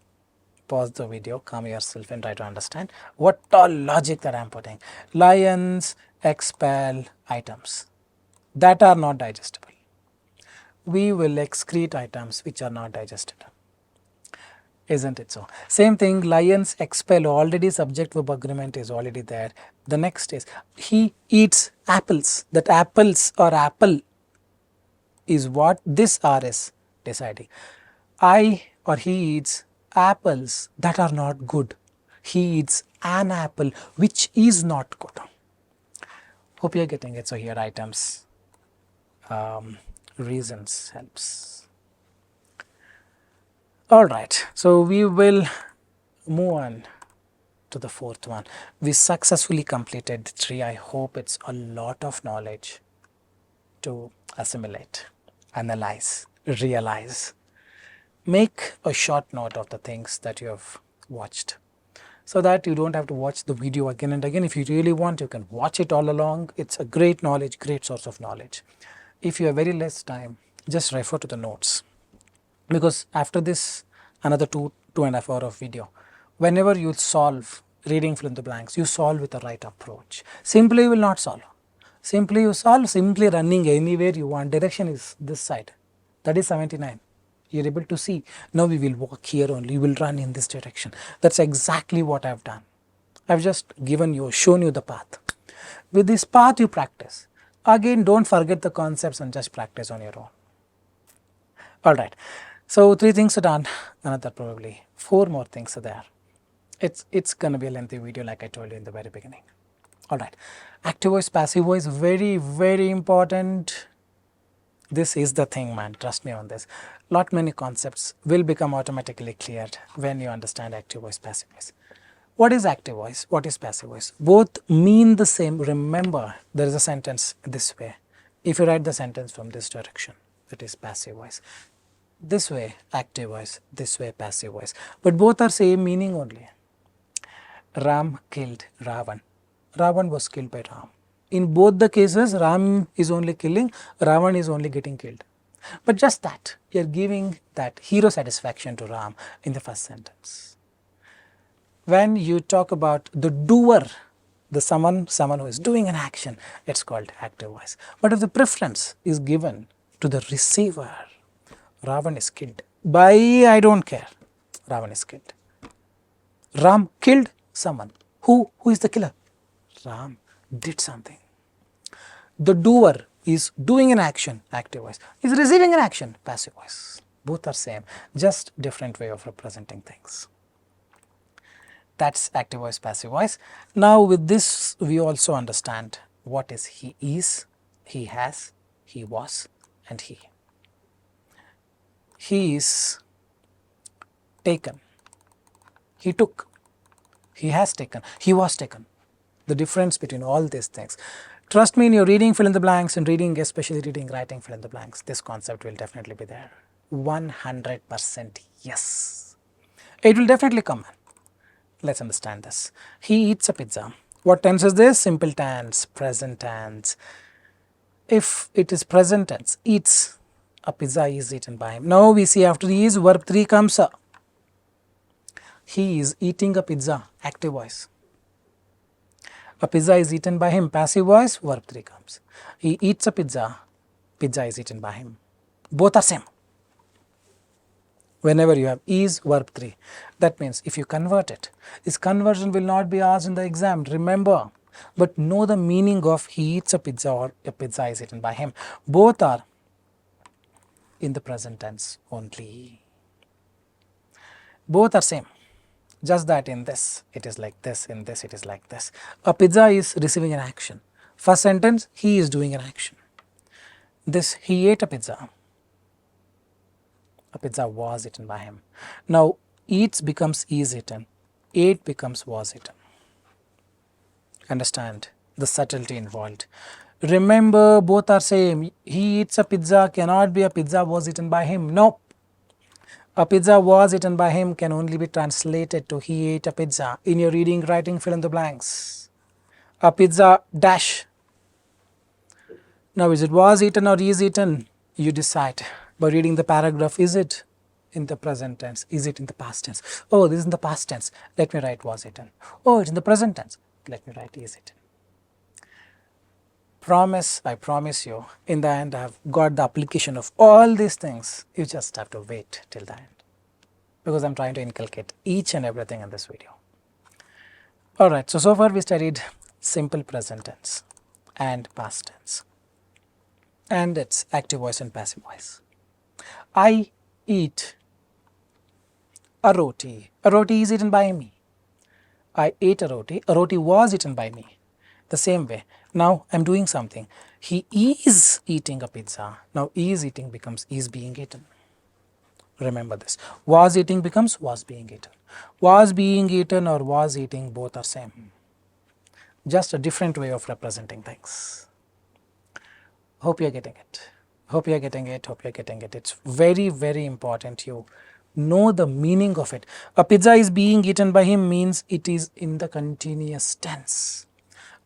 pause the video, calm yourself and try to understand what all logic that I am putting. Lions expel items that are not digestible. We will excrete items which are not digested. Isn't it so? Same thing, lions expel, already subject verb agreement is already there. The next is, he eats apples. That apples or apple is what this R is deciding. I or he eats apples that are not good. He eats an apple which is not good. Hope you are getting it. So here items, reasons helps. Alright, so we will move on to the fourth one. We successfully completed 3. I hope it's a lot of knowledge to assimilate, analyze, realize. Make a short note of the things that you have watched so that you don't have to watch the video again and again. If you really want, you can watch it all along. It's a great knowledge, great source of knowledge. If you have very less time, just refer to the notes. Because after this, another 2.5 hours of video, whenever you solve reading fill in the blanks, you solve with the right approach. Simply you will not solve. Simply you solve, simply running anywhere you want. Direction is this side. That is 79. You are able to see. Now we will walk here only. You will run in this direction. That's exactly what I have done. I have just shown you the path. With this path you practice. Again, don't forget the concepts and just practice on your own. Alright. So 3 things are done, another probably 4 more things are there. It's going to be a lengthy video like I told you in the very beginning. Alright, active voice, passive voice, very, very important. This is the thing, man, trust me on this. Many concepts will become automatically cleared when you understand active voice, passive voice. What is active voice? What is passive voice? Both mean the same. Remember, there is a sentence this way. If you write the sentence from this direction, it is passive voice. This way active voice, this way passive voice, but both are same meaning only. Ram killed Ravan. Ravan was killed by Ram. In both the cases, Ram is only killing, Ravan is only getting killed. But just that, you are giving that hero satisfaction to Ram in the first sentence. When you talk about the doer, the someone who is doing an action, it's called active voice. But if the preference is given to the receiver, Ravan is killed by, I don't care, Ravan is killed. Ram killed someone. Who is the killer? Ram did something. The doer is doing an action, active voice. Is receiving an action, passive voice. Both are same, just different way of representing things. That's active voice, passive voice. Now with this we also understand what is he is, he has, he was and he. He is taken, he took, he has taken, he was taken. The difference between all these things. Trust me, in your reading fill in the blanks and reading, especially reading, writing fill in the blanks, this concept will definitely be there. 100% yes. It will definitely come. Let's understand this. He eats a pizza. What tense is this? Simple tense, present tense. If it is present tense, eats, a pizza is eaten by him. Now we see after is, verb 3 comes. He is eating a pizza, active voice. A pizza is eaten by him, passive voice, verb 3 comes. He eats a pizza, pizza is eaten by him. Both are same. Whenever you have is, verb 3. That means if you convert it, this conversion will not be asked in the exam, remember. But know the meaning of he eats a pizza or a pizza is eaten by him. Both are in the present tense only. Both are same. Just that in this, it is like this, in this, it is like this. A pizza is receiving an action. First sentence, he is doing an action. This, he ate a pizza. A pizza was eaten by him. Now, eats becomes is eaten. Ate becomes was eaten. Understand the subtlety involved. Remember, both are same. He eats a pizza cannot be a pizza was eaten by him. No. A pizza was eaten by him can only be translated to he ate a pizza. In your reading, writing, fill in the blanks. A pizza dash. Now, is it was eaten or is eaten? You decide. By reading the paragraph, is it in the present tense? Is it in the past tense? Oh, this is in the past tense. Let me write was eaten. Oh, it's in the present tense. Let me write is eaten. Promise, I promise you, in the end I have got the application of all these things. You just have to wait till the end, because I am trying to inculcate each and everything in this video. Alright, so far we studied simple present tense and past tense and its active voice and passive voice. I eat a roti. A roti is eaten by me. I ate a roti was eaten by me. The same way, now I am doing something. He is eating a pizza. Now is eating becomes is being eaten. Remember this. Was eating becomes was being eaten. Was being eaten or was eating, both are same. Just a different way of representing things. Hope you are getting it. Hope you are getting it. Hope you are getting it. It's very, very important you know the meaning of it. A pizza is being eaten by him means it is in the continuous tense.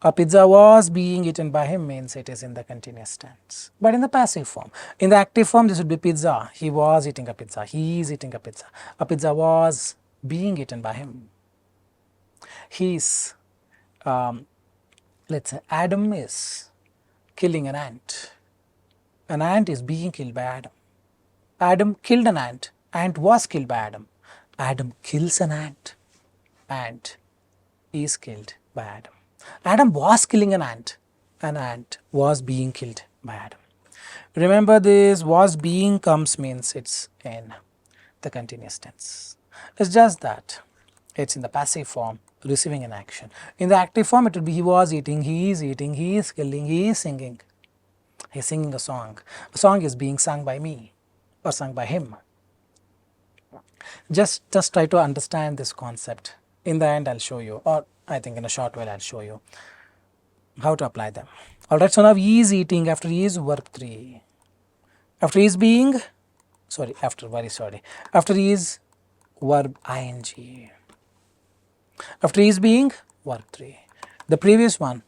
A pizza was being eaten by him means it is in the continuous tense, but in the passive form. In the active form, this would be pizza. He was eating a pizza. He is eating a pizza. A pizza was being eaten by him. He's, let's say, Adam is killing an ant. An ant is being killed by Adam. Adam killed an ant. Ant was killed by Adam. Adam kills an ant. Ant is killed by Adam. Adam was killing an ant. An ant was being killed by Adam. Remember this, was being comes means it's in the continuous tense. It's just that it's in the passive form, receiving an action. In the active form, it will be he was eating, he is killing, he is singing. He is singing a song. A song is being sung by me or sung by him. Just try to understand this concept. In the end, I'll show you, or I think in a short while I'll show you how to apply them. Alright, so now he is eating, after he is verb 3. After he is being, after he is verb ing. After he is being, verb 3. The previous one,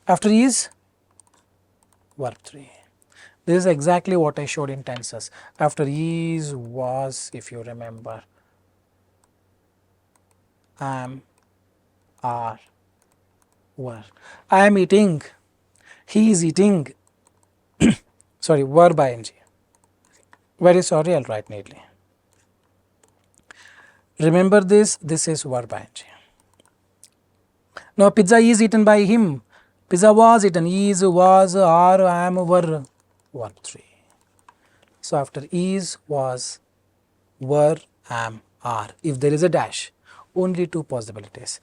after he is verb 3. This is exactly what I showed in tenses. After is, was, if you remember, am, are, were. I am eating, he is eating, verb ing. Very sorry, I'll write neatly. Remember this is verb ing. Now pizza is eaten by him. Pizza was eaten, is, was, are, am, were, verb 3. So after is, was, were, am, are. If there is a dash, only two possibilities.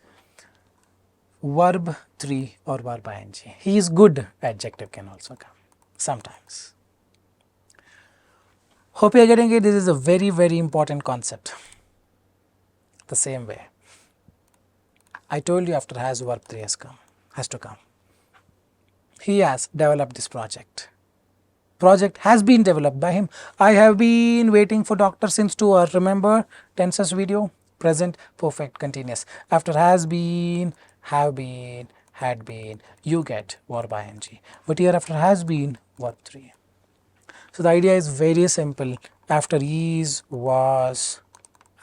Verb 3 or verb ing. He is good, adjective can also come sometimes. Hope you are getting it. This is a very, very important concept. The same way I told you, after has, verb 3 has to come. He has developed this project. Project has been developed by him. I have been waiting for doctor since 2 hours. Remember tenses video? Present, perfect, continuous. After has been, have been, had been, you get verb ing. But here after has been, verb 3. So the idea is very simple. After is, was,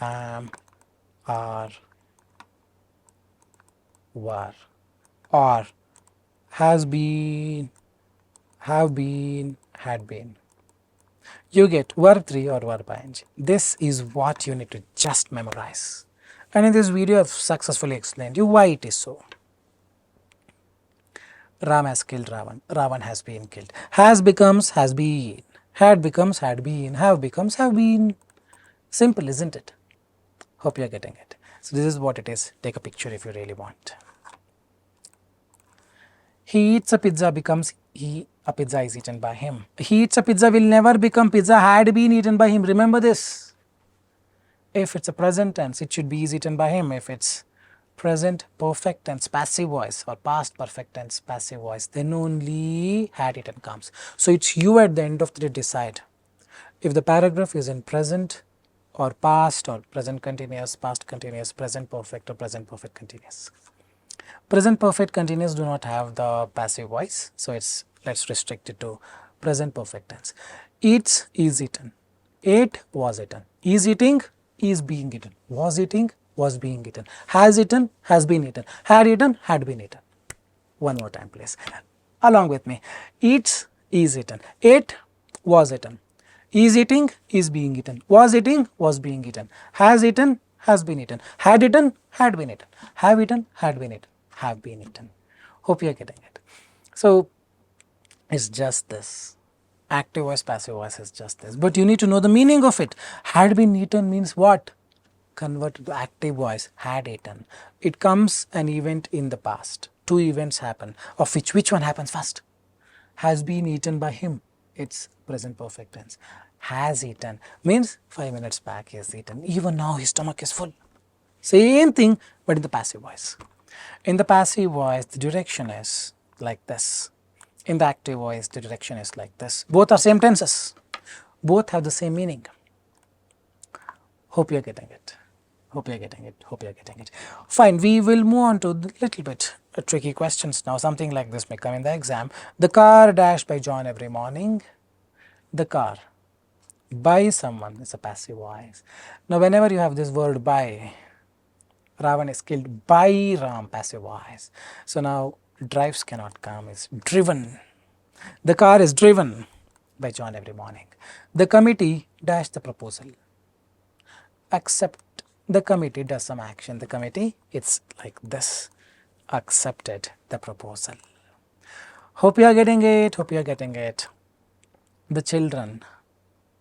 am, are, were, or has been, have been, had been, you get verb 3 or verb ing. This is what you need to just memorize. And in this video I have successfully explained you why it is so. Ram has killed Ravan. Ravan has been killed. Has becomes has been. Had becomes had been. Have becomes have been. Simple, isn't it? Hope you are getting it. So this is what it is. Take a picture if you really want. He eats a pizza becomes a pizza is eaten by him. He eats a pizza will never become pizza had been eaten by him. Remember this. If it's a present tense, it should be is eaten by him. If it's present perfect tense passive voice or past perfect tense passive voice, then only had eaten comes. So it's you at the end of the day decide if the paragraph is in present or present continuous, past continuous, present perfect or present perfect continuous. Present perfect continuous do not have the passive voice, so let's restrict it to present perfect tense. Eats is eaten, ate was eaten, is eating is being eaten, was eating was being eaten, has eaten has been eaten, had been eaten. One more time please, along with me. Eats is eaten, ate was eaten, is eating is being eaten, was eating was being eaten, has eaten has been eaten, had been eaten, have eaten had been eaten, have been eaten. Hope you are getting it. So it's just this. Active voice, passive voice is just this. But you need to know the meaning of it. Had been eaten means what? Converted to active voice, had eaten. It comes an event in the past. Two events happen, of which one happens first? Has been eaten by him. It's present perfect tense. Has eaten means 5 minutes back he has eaten. Even now his stomach is full. Same thing but in the passive voice. In the passive voice the direction is like this. In the active voice the direction is like this. Both are same tenses. Both have the same meaning. Hope you are getting it. Hope you are getting it. Hope you are getting it. Fine, we will move on to the little bit tricky questions now. Something like this may come in the exam. The car dashed by John every morning. The car by someone is a passive voice. Now whenever you have this word by, Ravan is killed by Ram, passive voice. So now drives cannot come, it's driven. The car is driven by John every morning. The committee dashed the proposal. Accept, the committee does some action. The committee, it's like this, accepted the proposal. Hope you are getting it. Hope you are getting it. The children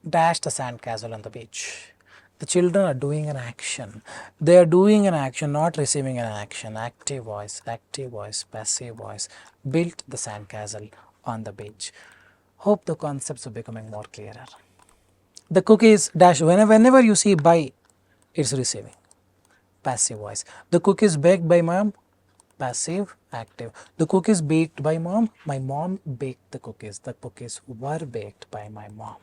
dashed the sandcastle on the beach. The children are doing an action. They are doing an action, not receiving an action. Active voice, passive voice. Built the sandcastle on the beach. Hope the concepts are becoming more clearer. The cookies dash, whenever you see by, it's receiving. Passive voice. The cookies baked by mom, passive, active. The cookies baked by mom, my mom baked the cookies. The cookies were baked by my mom.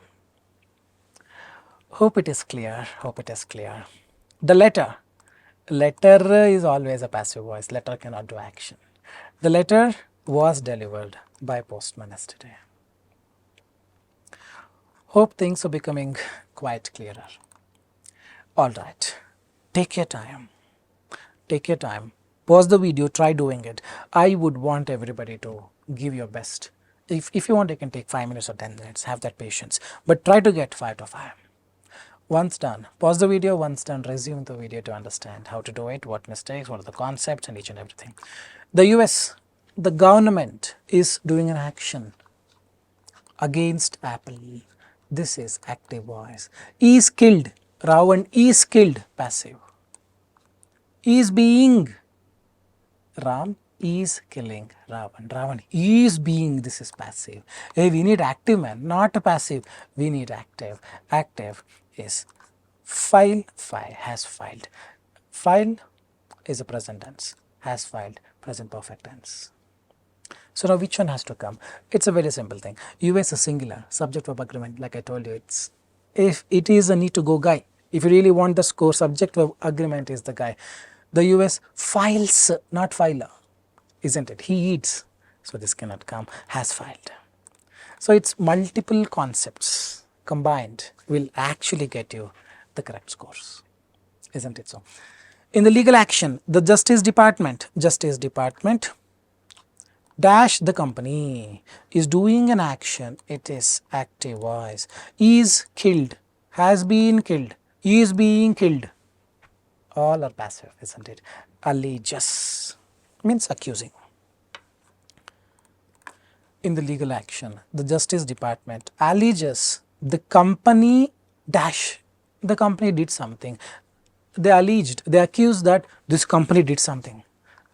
Hope it is clear. Hope it is clear. The letter. Letter is always a passive voice. Letter cannot do action. The letter was delivered by postman yesterday. Hope things are becoming quite clearer. Alright. Take your time. Take your time. Pause the video. Try doing it. I would want everybody to give your best. If you want, you can take 5 minutes or 10 minutes. Have that patience. But try to get 5 to 5. Once done, pause the video. Once done, resume the video to understand how to do it, what mistakes, what are the concepts and each and everything. The US, the government is doing an action against Apple. This is active voice. Is killed. Ravan is killed. Passive. Is being. Ram is killing Ravan. Ravan is being. This is passive. Hey, we need active man, not a passive. We need active. Active is file, has filed. File is a present tense, has filed, present perfect tense. So now which one has to come? It's a very simple thing. US is singular, subject verb agreement, like I told you, it's if it is a need to go guy. If you really want the score, subject verb agreement is the guy. The US files, not filer. isn't it? He eats, so this cannot come. Has filed. So it's multiple concepts combined will actually get you the correct scores, isn't it so? In the legal action, the Justice Department dash the company is doing an action, it is active voice, is killed, has been killed, is being killed, all are passive, isn't it? Alleges means accusing. In the legal action, the Justice Department alleges the company dash, the company did something. They alleged, they accused that this company did something.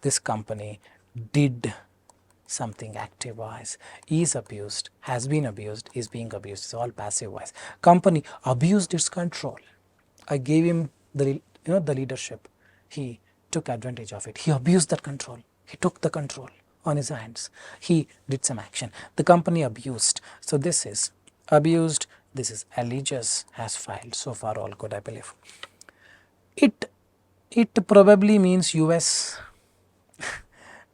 This company did something, active voice, is abused, has been abused, is being abused, it's all passive voice. Company abused its control. I gave him the the leadership. He took advantage of it. He abused that control. He took the control on his hands. He did some action. The company abused. So this is abused. This is alleges, has filed. So far all good, I believe. It probably means US.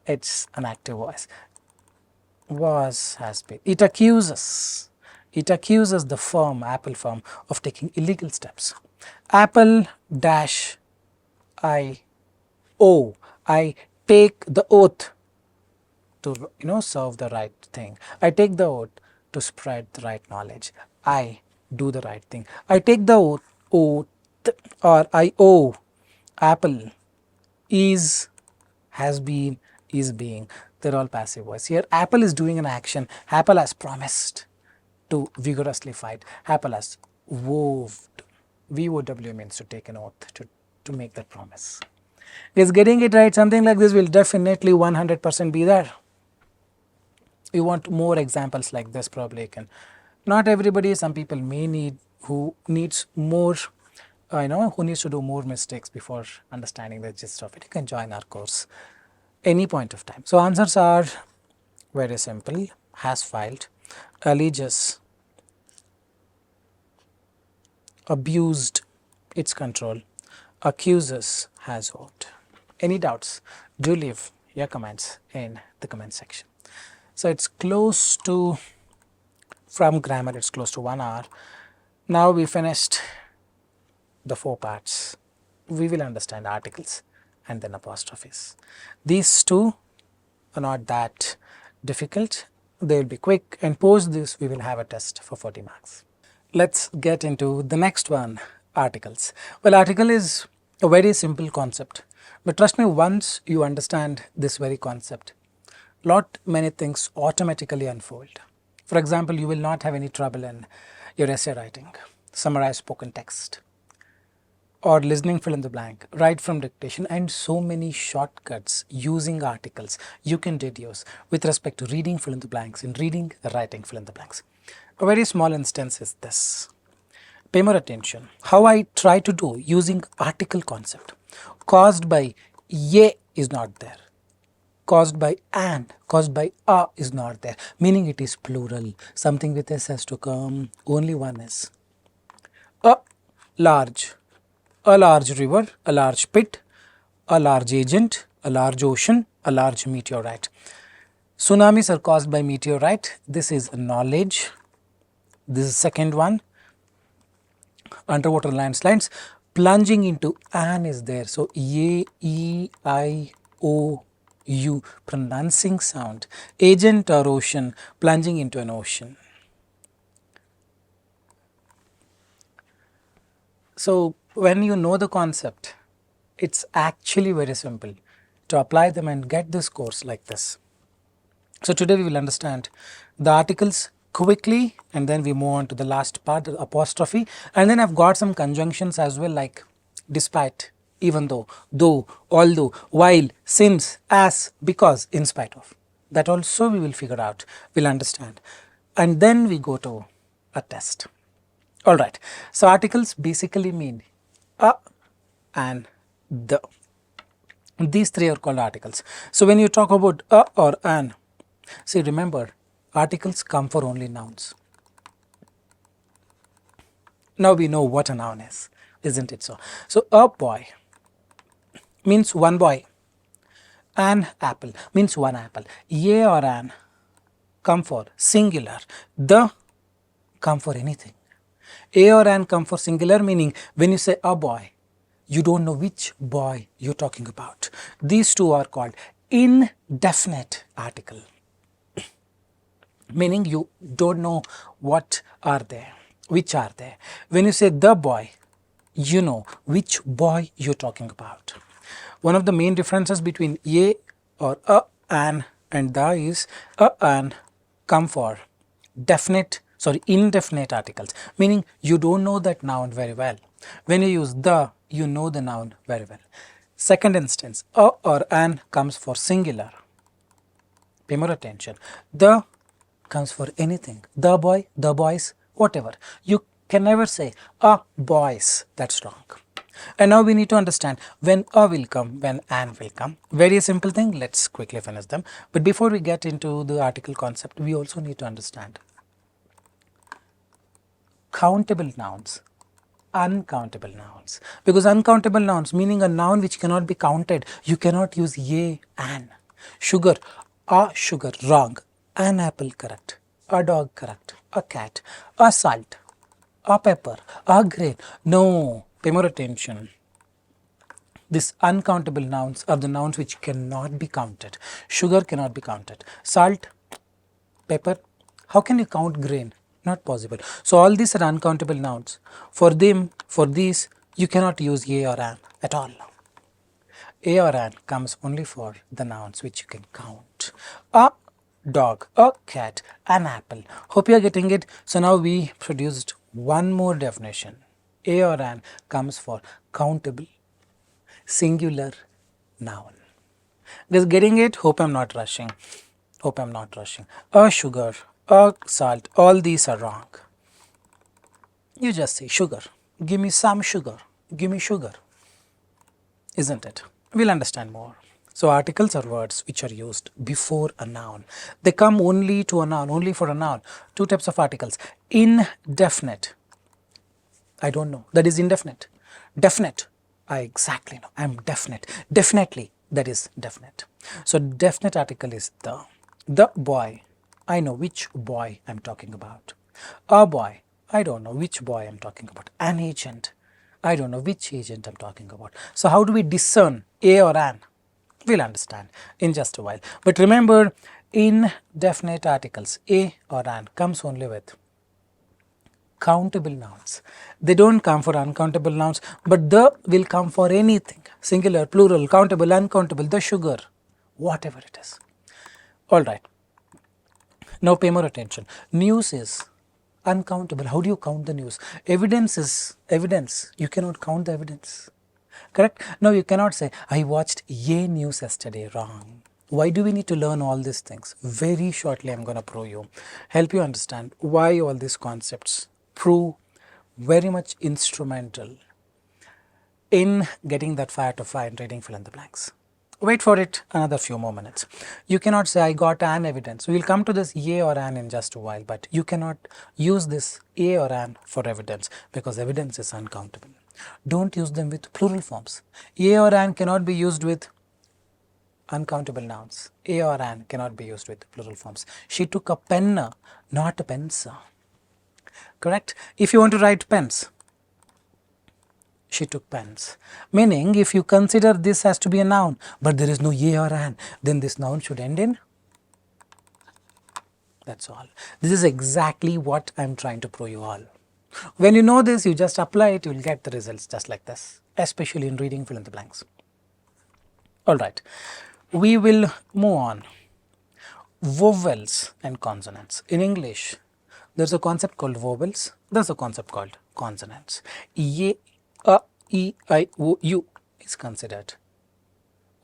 It's an active voice. Was, has been. It accuses the firm, Apple firm, of taking illegal steps. Apple dash I take the oath to serve the right thing. I take the oath to spread the right knowledge. I do the right thing. I take the oath or I owe. Apple is, has been, is being. They're all passive voice. Here Apple is doing an action. Apple has promised to vigorously fight. Apple has vowed. VOW means to take an oath, to make that promise. Is getting it right? Something like this will definitely 100% be there. You want more examples like this, probably can. Not everybody, some people may need, who needs more, who needs to do more mistakes before understanding the gist of it. You can join our course any point of time. So answers are very simple. Has filed, alleges, abused its control, accuses, has owed. Any doubts? Do leave your comments in the comment section. So it's close to, from grammar it's close to 1 hour. Now we finished the 4 parts. We will understand articles and then apostrophes. These two are not that difficult. They will be quick, and post this we will have a test for 40 marks. Let's get into the next one, articles. Well, article is a very simple concept, but trust me, once you understand this very concept, many things automatically unfold. For example, you will not have any trouble in your essay writing, summarize spoken text, or listening fill in the blank, write from dictation, and so many shortcuts using articles you can deduce with respect to reading fill in the blanks, in reading, writing fill in the blanks. A very small instance is this. Pay more attention. How I try to do using article concept. Caused by ye is not there. Caused by an, caused by a is not there, meaning it is plural. Something with s has to come, only one s. A large river, a large pit, a large agent, a large ocean, a large meteorite. Tsunamis are caused by meteorite. This is knowledge. This is second one. Underwater landslides. Plunging into an is there. So A, E, I, O, U, pronouncing sound. Agent or ocean, plunging into an ocean. So when you know the concept, it's actually very simple to apply them and get this course like this. So today we will understand the articles quickly, and then we move on to the last part, the apostrophe, and then I've got some conjunctions as well, like despite, even though, although, while, since, as, because, in spite of. That also we will figure out, we'll understand, and then we go to a test. Alright, so articles basically mean a and the. These three are called articles. So when you talk about a or an, see, remember, articles come for only nouns. Now we know what a noun is, isn't it so? So a boy means one boy. An apple means one apple. A or an come for singular. The come for anything. A or an come for singular, meaning when you say a boy, you don't know which boy you're talking about. These two are called indefinite article, meaning you don't know what are there, which are there. When you say the boy, you know which boy you're talking about. One of the main differences between a or a, an and the is a, an come for indefinite articles, meaning you don't know that noun very well. When you use the, you know the noun very well. Second instance, a or an comes for singular. Pay more attention. The comes for anything. The boy, the boys, whatever. You can never say a boys. That's wrong. And now we need to understand when a will come, when an will come. Very simple thing. Let's quickly finish them. But before we get into the article concept, we also need to understand countable nouns, uncountable nouns. Because uncountable nouns, meaning a noun which cannot be counted, you cannot use a, an. Sugar, a sugar, wrong. An apple, correct. A dog, correct. A cat, a salt, a pepper, a grain. No, pay more attention. These uncountable nouns are the nouns which cannot be counted. Sugar cannot be counted. Salt, pepper, how can you count grain? Not possible. So all these are uncountable nouns. For them, for these, you cannot use a or an at all. A or an comes only for the nouns which you can count. A dog, a cat, an apple. Hope you are getting it. So now we produced one more definition. A or an comes for countable singular noun. Just getting it? Hope I'm not rushing. Hope I'm not rushing. A sugar, a salt, all these are wrong. You just say sugar. Give me some sugar. Give me sugar. Isn't it? We'll understand more. So articles are words which are used before a noun. They come only to a noun, only for a noun. Two types of articles. Indefinite. I don't know. That is indefinite. Definite. I exactly know. I am definite. Definitely. That is definite. So definite article is the. The boy. I know which boy I am talking about. A boy. I don't know which boy I am talking about. An agent. I don't know which agent I am talking about. So how do we discern a or an? We'll understand in just a while. But remember, indefinite articles, a or an, comes only with countable nouns. They don't come for uncountable nouns, but the will come for anything. Singular, plural, countable, uncountable, the sugar, whatever it is. Alright. Now pay more attention. News is uncountable. How do you count the news? Evidence is evidence. You cannot count the evidence. Correct? Now you cannot say, I watched a news yesterday. Wrong. Why do we need to learn all these things? Very shortly I am going to prove you, help you understand why all these concepts prove very much instrumental in getting that fire to fire and reading fill in the blanks. Wait for it another few more minutes. You cannot say I got an evidence. We will come to this a or an in just a while, but you cannot use this a or an for evidence because evidence is uncountable. Don't use them with plural forms. A or an cannot be used with uncountable nouns. A or an cannot be used with plural forms. She took a pen, not a pens. Correct? If you want to write pens, she took pens. Meaning, if you consider this has to be a noun, but there is no a or an, then this noun should end in. That's all. This is exactly what I am trying to prove you all. When you know this, you just apply it, you will get the results just like this, especially in reading fill in the blanks. Alright, we will move on. Vowels and consonants. In English, there is a concept called vowels, there is a concept called consonants. A, E, I, O, U is considered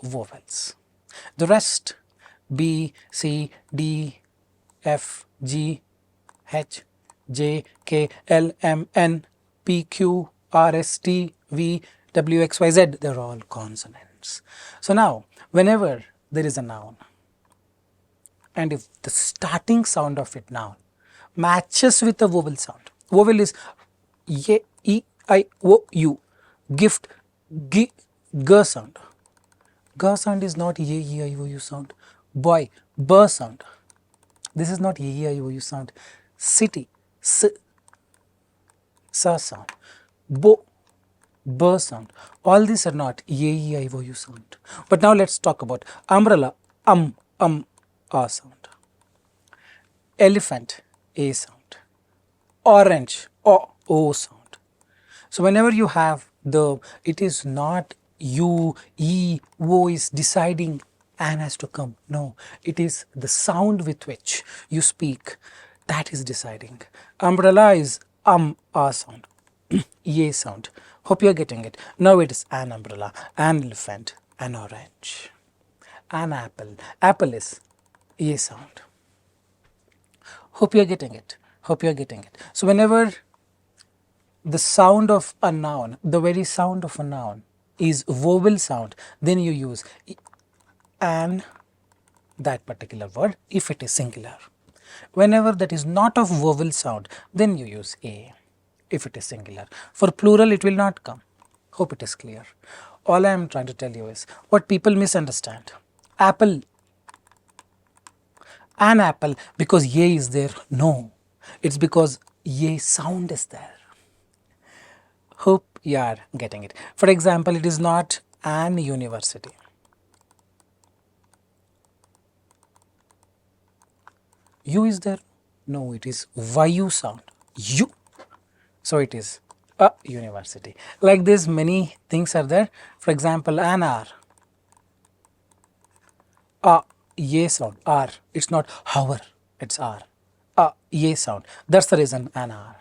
vowels. The rest, B, C, D, F, G, H, J, K, L, M, N, P, Q, R, S, T, V, W, X, Y, Z, they are all consonants. So now, whenever there is a noun, and if the starting sound of it noun matches with the vowel sound, vowel is A, E, I, O, U, gift, G, G sound. Ga sound is not ye, e, I, o, u sound. Boy, b sound. This is not ye, e, I, o, u sound. City, s, sa sound. Bo, b sound. All these are not ye, e, I, o, u sound. But now let's talk about umbrella, a sound. Elephant, a sound. Orange, o sound. So whenever you have it is not u, e, o is deciding an has to come. No, it is the sound with which you speak that is deciding. Umbrella is a sound, a sound. Hope you are getting it. Now it is an umbrella, an elephant, an orange, an apple. Apple is a sound. Hope you are getting it. Hope you are getting it. So whenever the sound of a noun, the very sound of a noun is vowel sound, then you use an that particular word if it is singular. Whenever that is not of vowel sound, then you use a if it is singular. For plural it will not come. Hope it is clear. All I am trying to tell you is what people misunderstand. Apple, an apple, because ye is there. No, it's because ye sound is there. Hope you are getting it. For example, it is not an university. U is there? No, it is YU sound. U. So it is a university. Like this, many things are there. For example, an R. A, ye sound. R. It's not hour. It's R. A, ye sound. That's the reason an R.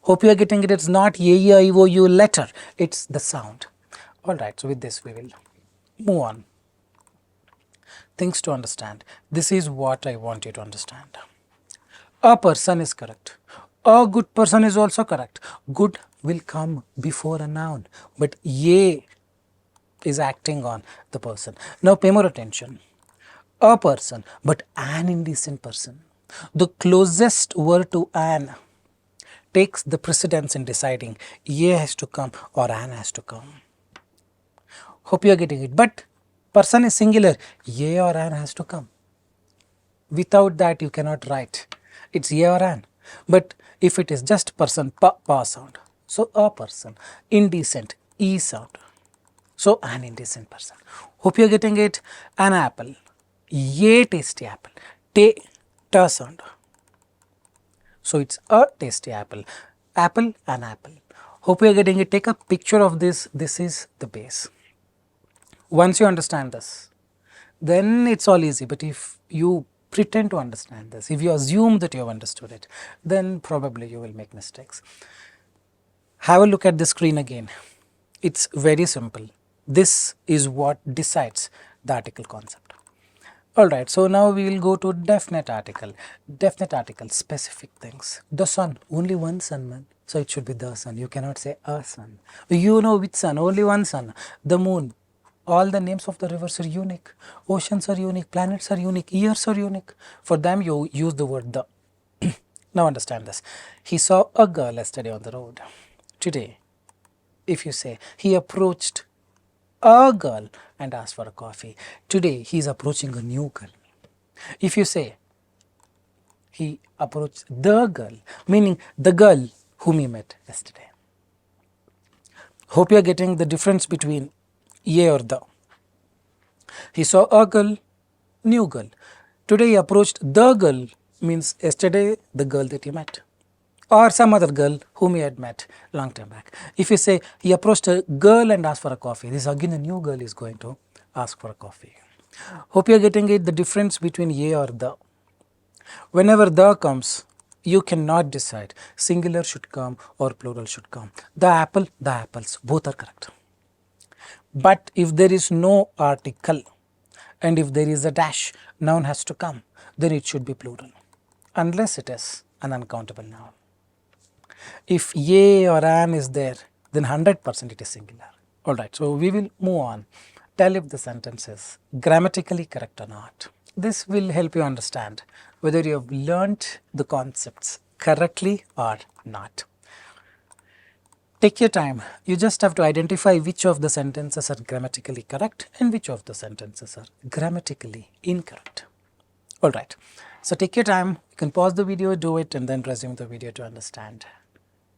Hope you are getting it. It's not ye, e, I, o, u letter. It's the sound. Alright, so with this we will move on. Things to understand. This is what I want you to understand. A person is correct. A good person is also correct. Good will come before a noun, but ye is acting on the person. Now pay more attention. A person, but an indecent person. The closest word to an takes the precedence in deciding ye has to come or an has to come. Hope you are getting it. But person is singular, ye or an has to come. Without that you cannot write. It's ye or an. But if it is just person, pa sound. So a person. Indecent, e sound. So an indecent person. Hope you are getting it. An apple. Ye tasty apple. Ta sound. So it's a tasty apple. Apple, an apple. Hope you are getting it. Take a picture of this. This is the base. Once you understand this, then it's all easy. But if you pretend to understand this, if you assume that you have understood it, then probably you will make mistakes. Have a look at the screen again. It's very simple. This is what decides the article concept. Alright, so now we will go to definite article. Definite article, specific things. The sun, only one sun, man. So it should be the sun. You cannot say a sun. You know which sun, only one sun. The moon, all the names of the rivers are unique. Oceans are unique, planets are unique, years are unique. For them you use the word the. Now understand this. He saw a girl yesterday on the road. Today, if you say he approached a girl and asked for a coffee. Today he is approaching a new girl. If you say he approached the girl, meaning the girl whom he met yesterday. Hope you are getting the difference between ye or the. He saw a girl, new girl. Today he approached the girl means yesterday the girl that he met. Or some other girl whom he had met long time back. If you say he approached a girl and asked for a coffee, this again a new girl is going to ask for a coffee. Hope you are getting it, the difference between ye or the. Whenever the comes, you cannot decide singular should come or plural should come. The apple, the apples, both are correct. But if there is no article and if there is a dash, noun has to come, then it should be plural. Unless it is an uncountable noun. If ye or an is there, then 100% it is singular. Alright, so we will move on. Tell if the sentence is grammatically correct or not. This will help you understand whether you have learnt the concepts correctly or not. Take your time. You just have to identify which of the sentences are grammatically correct and which of the sentences are grammatically incorrect. Alright, so take your time. You can pause the video, do it, and then resume the video to understand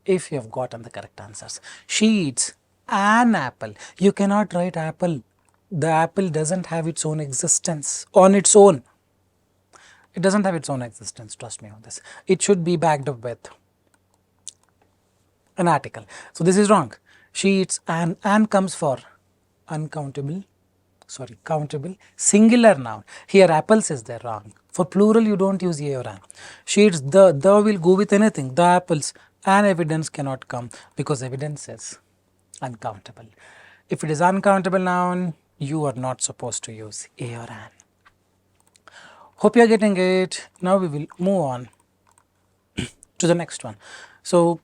if you have gotten the correct answers. She eats an apple. You cannot write apple. The apple doesn't have its own existence on its own. It doesn't have its own existence, trust me on this. It should be backed up with an article. So this is wrong. She eats an comes for uncountable, sorry, countable, singular noun. Here apples is there, wrong. For plural you don't use a or an. She eats the will go with anything, the apples. And evidence cannot come because evidence is uncountable. If it is uncountable noun, you are not supposed to use a or an. Hope you are getting it. Now we will move on to the next one. So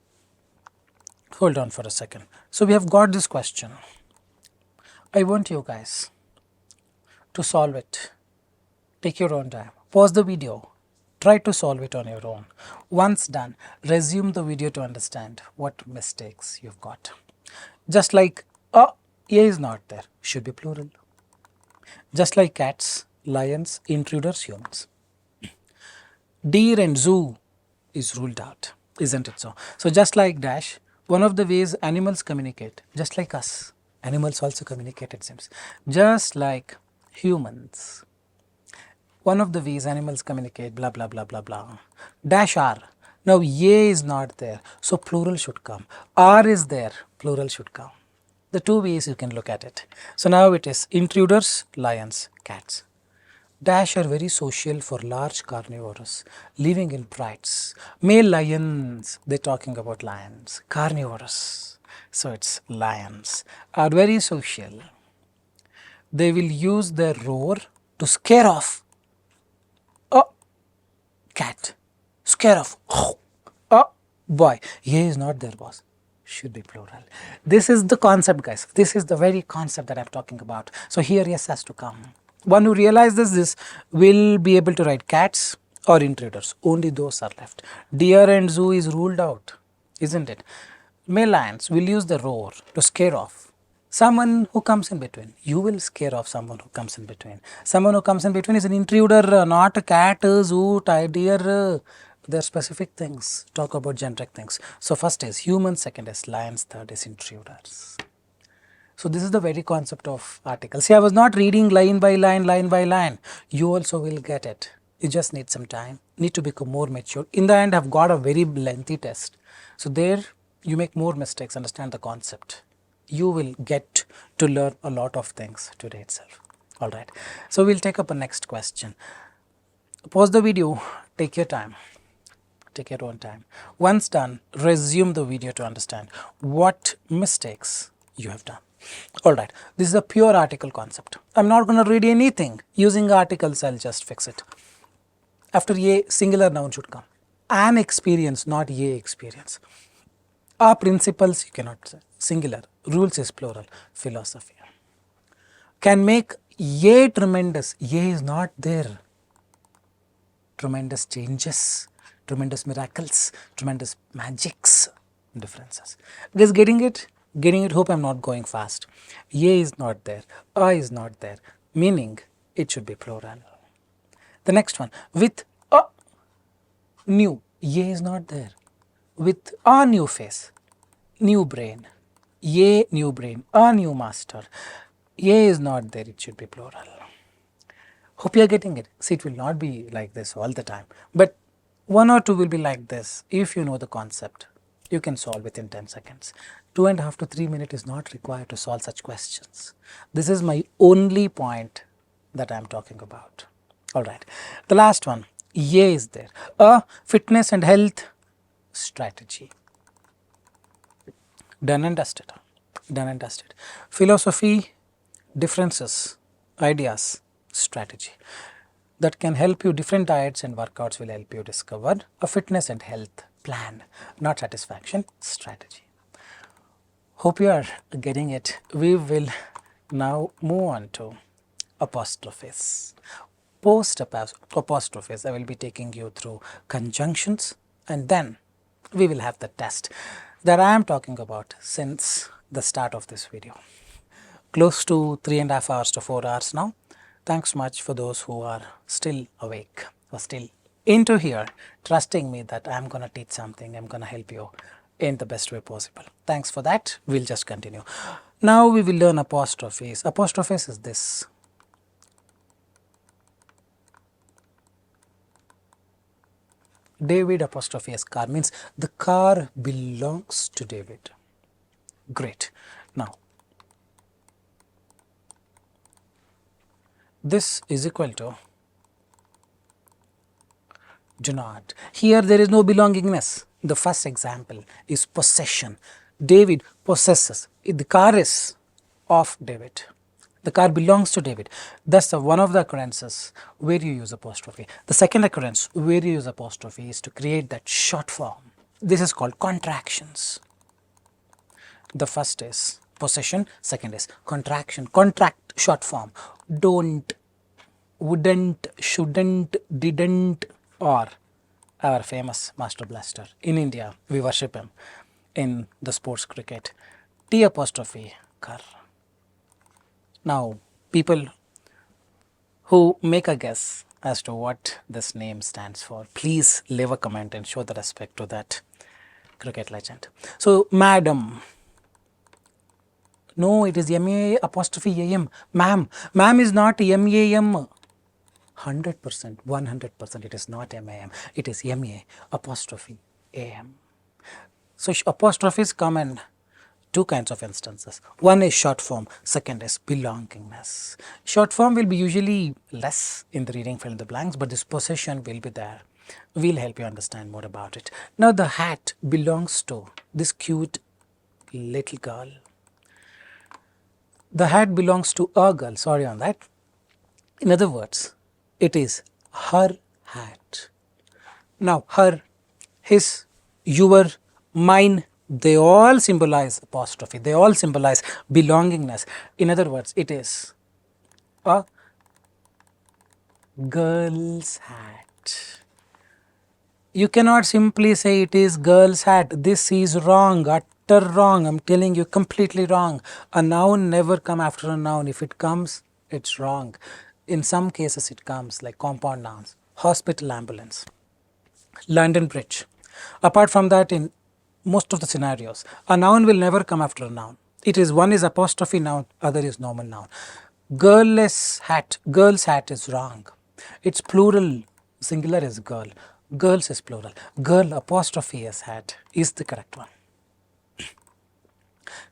hold on for a second. So we have got this question. I want you guys to solve it. Take your own time. Pause the video. Try to solve it on your own. Once done, resume the video to understand what mistakes you've got. Just like a is not there, should be plural. Just like cats, lions, intruders, humans. Deer and zoo is ruled out, isn't it so? So just like dash, one of the ways animals communicate, just like us, animals also communicate, it seems. Just like humans, one of the ways animals communicate, blah blah blah blah blah. Dash R. Now A is not there, so plural should come. R is there, plural should come. The two ways you can look at it. So now it is intruders, lions, cats. Dash are very social for large carnivores living in prides. Male lions, they're talking about lions. Carnivores, so it's lions, are very social. They will use their roar to scare off a cat. Scare off a boy. A is not there, boss. Should be plural. This is the concept, guys. This is the very concept that I'm talking about. So here yes has to come. One who realizes this will be able to write cats or intruders. Only those are left. Deer and zoo is ruled out, isn't it? Male lions will use the roar to scare off someone who comes in between. You will scare off someone who comes in between. Someone who comes in between is an intruder, not a cat, zoo, deer. There are specific things. Talk about generic things. So first is humans, second is lions, third is intruders. So this is the very concept of articles. See, I was not reading line by line, line by line. You also will get it. You just need some time, need to become more mature. In the end, I've got a very lengthy test. So there you make more mistakes, understand the concept. You will get to learn a lot of things today itself. Alright, so we'll take up a next question. Pause the video, take your time. Take your own time. Once done, resume the video to understand what mistakes you have done. Alright, this is a pure article concept. I'm not going to read anything. Using articles, I'll just fix it. After a, singular noun should come. An experience, not a experience. Our principles, you cannot say. Singular. Rules is plural. Philosophy. Can make a tremendous. A is not there. Tremendous changes. Tremendous miracles. Tremendous magics. Differences. Guys, getting it? Getting it? Hope I'm not going fast. A is not there. A is not there. Meaning, it should be plural. The next one. With a new. A is not there. With a new face. New brain. A new brain. A new master. A is not there. It should be plural. Hope you are getting it. See, it will not be like this all the time. But one or two will be like this. If you know the concept, you can solve within 10 seconds. 2.5 to 3 minutes is not required to solve such questions. This is my only point that I am talking about. Alright, the last one, A is there. A fitness and health strategy. Done and dusted. Done and dusted. Philosophy, differences, ideas, strategy. That can help you, different diets and workouts will help you discover a fitness and health plan, not satisfaction, strategy. Hope you are getting it. We will now move on to apostrophes. Post apostrophes, I will be taking you through conjunctions and then we will have the test that I am talking about since the start of this video. Close to 3.5 hours to 4 hours now. Thanks much for those who are still awake or still into here, trusting me that I'm going to teach something, I'm going to help you in the best way possible. Thanks for that. We'll just continue. Now we will learn apostrophes. Apostrophes is this. David apostrophe S car means the car belongs to David. Great. Now, this is equal to do not. Here there is no belongingness. The first example is possession. David possesses. The car is of David. The car belongs to David. That's one of the occurrences where you use apostrophe. The second occurrence where you use apostrophe is to create that short form. This is called contractions. The first is possession, second is contraction. Contract, short form. Don't, wouldn't, shouldn't, didn't, or our famous Master Blaster. In India, we worship him in the sports cricket. T apostrophe kar. Now, people who make a guess as to what this name stands for, please leave a comment and show the respect to that cricket legend. So, madam. No, it is M-A apostrophe A-M. Ma'am. Ma'am is not M-A-M. 100%, 100% it is not M-A-M. It is M-A apostrophe A-M. So, apostrophes come in two kinds of instances. One is short form, second is belongingness. Short form will be usually less in the reading fill in the blanks, but this possession will be there. We'll help you understand more about it. Now, the hat belongs to this cute little girl. The hat belongs to a girl, sorry on that. In other words, it is her hat. Now, her, his, your, mine, they all symbolize apostrophe. They all symbolize belongingness. In other words, it is a girl's hat. You cannot simply say it is girl's hat. This is wrong, utter wrong. I'm telling you, completely wrong. A noun never comes after a noun. If it comes, it's wrong. In some cases, it comes like compound nouns, hospital, ambulance, London Bridge. Apart from that, in most of the scenarios, a noun will never come after a noun. It is one is apostrophe noun, other is normal noun. Girl's hat is wrong. It's plural, singular is girl. Girls is plural. Girl apostrophe S hat is the correct one.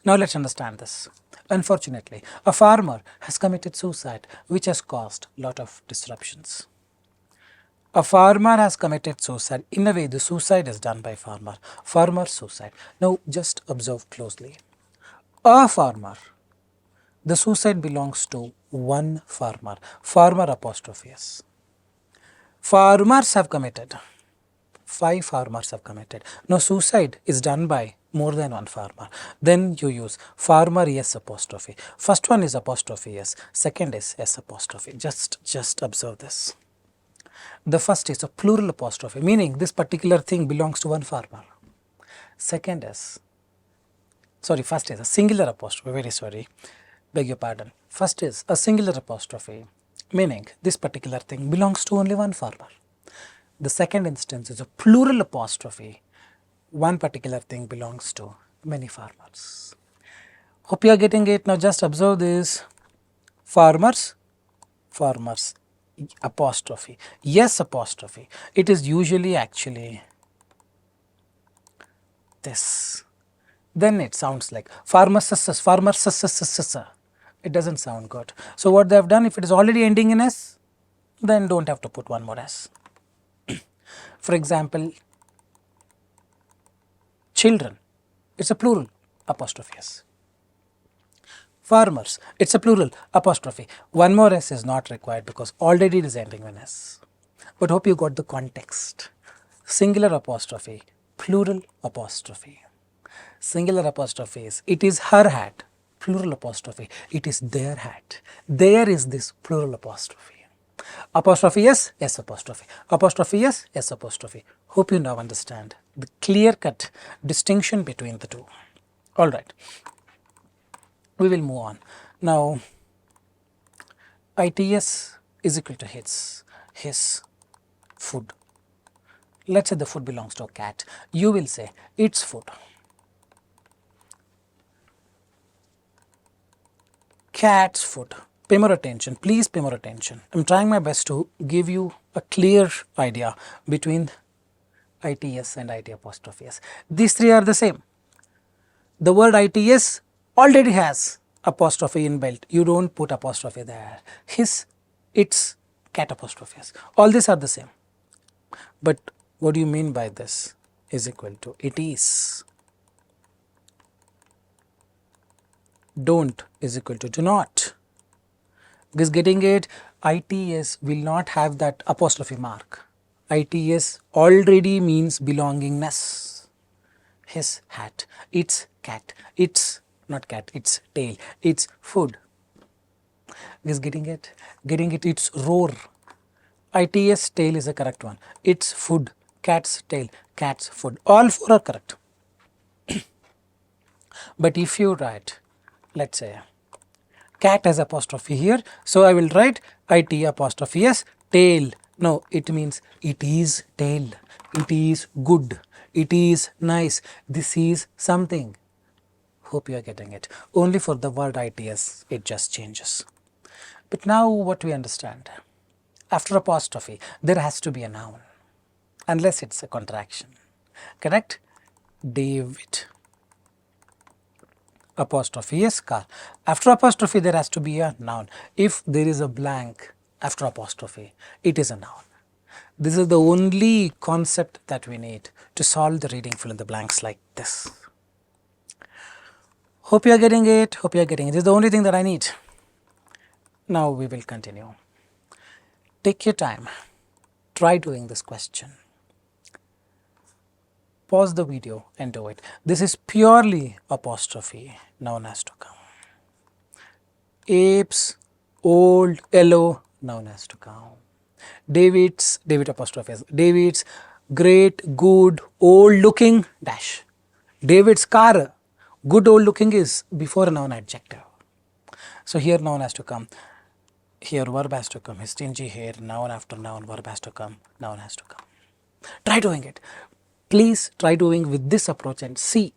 Now let's understand this. Unfortunately, a farmer has committed suicide, which has caused a lot of disruptions. A farmer has committed suicide. In a way, the suicide is done by farmer. Farmer suicide. Now, just observe closely. A farmer. The suicide belongs to one farmer. Farmer apostrophe S. Farmers have committed. 5 farmers have committed. Now, suicide is done by more than one farmer. Then you use farmer S apostrophe. First one is apostrophe S. Second is S apostrophe. Just observe this. The first is a plural apostrophe, meaning this particular thing belongs to one farmer. Second is, first is a singular apostrophe, very sorry, beg your pardon. First is a singular apostrophe, meaning this particular thing belongs to only one farmer. The second instance is a plural apostrophe, one particular thing belongs to many farmers. Hope you are getting it. Now just observe this. Farmers, farmers, apostrophe, yes apostrophe. It is usually actually this. Then it sounds like farmers, it doesn't sound good. So what they have done, if it is already ending in S, then don't have to put one more S. For example, children, it's a plural, apostrophe S. Farmers, it's a plural, apostrophe. One more S is not required because already it is ending in S. But hope you got the context. Singular apostrophe, plural apostrophe. Singular apostrophe is, it is her hat. Plural apostrophe, it is their hat. There is this plural apostrophe. Apostrophe S, S apostrophe. Apostrophe S, S apostrophe. Hope you now understand the clear-cut distinction between the two. All right. We will move on. Now, ITS is equal to his food. Let's say the food belongs to a cat. You will say its food. Cat's food. Pay more attention. Please pay more attention. I'm trying my best to give you a clear idea between ITS and IT apostrophe S. These three are the same. The word ITS already has apostrophe inbuilt. You don't put apostrophe there. His, its, cat apostrophe S. All these are the same. But what do you mean by this? Is equal to it is. Don't is equal to do not. Because getting it, ITS will not have that apostrophe mark. ITS already means belongingness. His hat, its cat, its not cat, its tail, its food. Is getting it? Getting it, its roar. ITS tail is the correct one. Its food, cat's tail, cat's food. All four are correct. But if you write, let's say, cat has apostrophe here, so I will write IT apostrophe S, tail. No, it means it is tail, it is good, it is nice, this is something. Hope you are getting it. Only for the word ITS, it just changes. But now what we understand, after apostrophe, there has to be a noun, unless it's a contraction, correct? David. Apostrophe S, car. After apostrophe, there has to be a noun. If there is a blank after apostrophe, it is a noun. This is the only concept that we need to solve the reading fill in the blanks like this. Hope you are getting it. Hope you are getting it. This is the only thing that I need. Now we will continue. Take your time. Try doing this question. Pause the video and do it. This is purely apostrophe, noun has to come. Apes, old, yellow, noun has to come. David's, David apostrophe S. David's, great, good, old looking, dash. David's car, good old looking is before a noun adjective. So here noun has to come. Here verb has to come. His stingy hair, noun after noun, verb has to come, noun has to come. Try doing it. Please try doing with this approach and see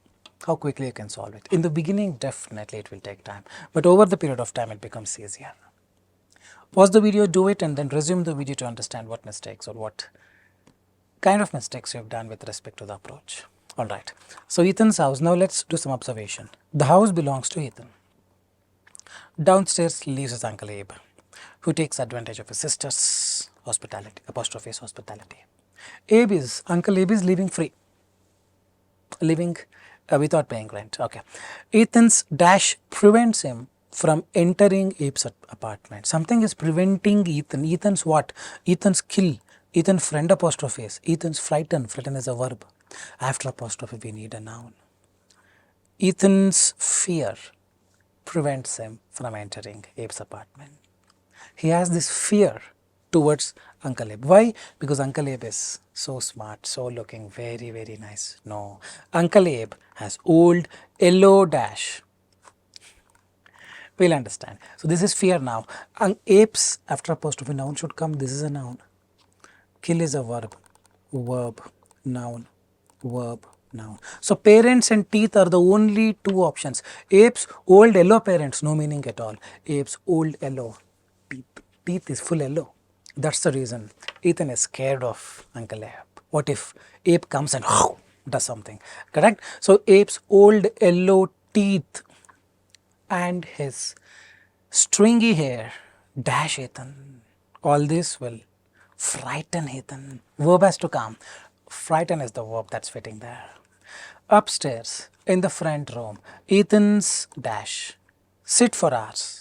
how quickly you can solve it. In the beginning, definitely it will take time, but over the period of time, it becomes easier. Pause the video, do it, and then resume the video to understand what mistakes or what kind of mistakes you have done with respect to the approach. All right. So Ethan's house. Now let's do some observation. The house belongs to Ethan. Downstairs lives his uncle Abe, who takes advantage of his sister's hospitality, apostrophe hospitality. Uncle Abe is living free, living without paying rent. Okay. Ethan's dash prevents him from entering Abe's apartment. Something is preventing Ethan. Ethan's what? Ethan's kill. Ethan's friend apostrophe is. Ethan's frighten. Frighten is a verb. After apostrophe we need a noun. Ethan's fear prevents him from entering Abe's apartment. He has this fear towards Uncle Abe. Why? Because Uncle Abe is so smart, so looking very, very nice. No. Uncle Abe has old yellow dash. We'll understand. So this is fear now. Abe's after apostrophe noun should come. This is a noun. Kill is a verb. Verb, noun, verb, noun. So parents and teeth are the only two options. Abe's old yellow parents, no meaning at all. Abe's old yellow teeth. Teeth is full yellow. That's the reason Ethan is scared of Uncle Abe. What if Abe comes and does something? Correct? So Abe's old yellow teeth and his stringy hair dash Ethan. All this will frighten Ethan. Verb has to come. Frighten is the verb that's fitting there. Upstairs in the front room, Ethan's dash sit for hours.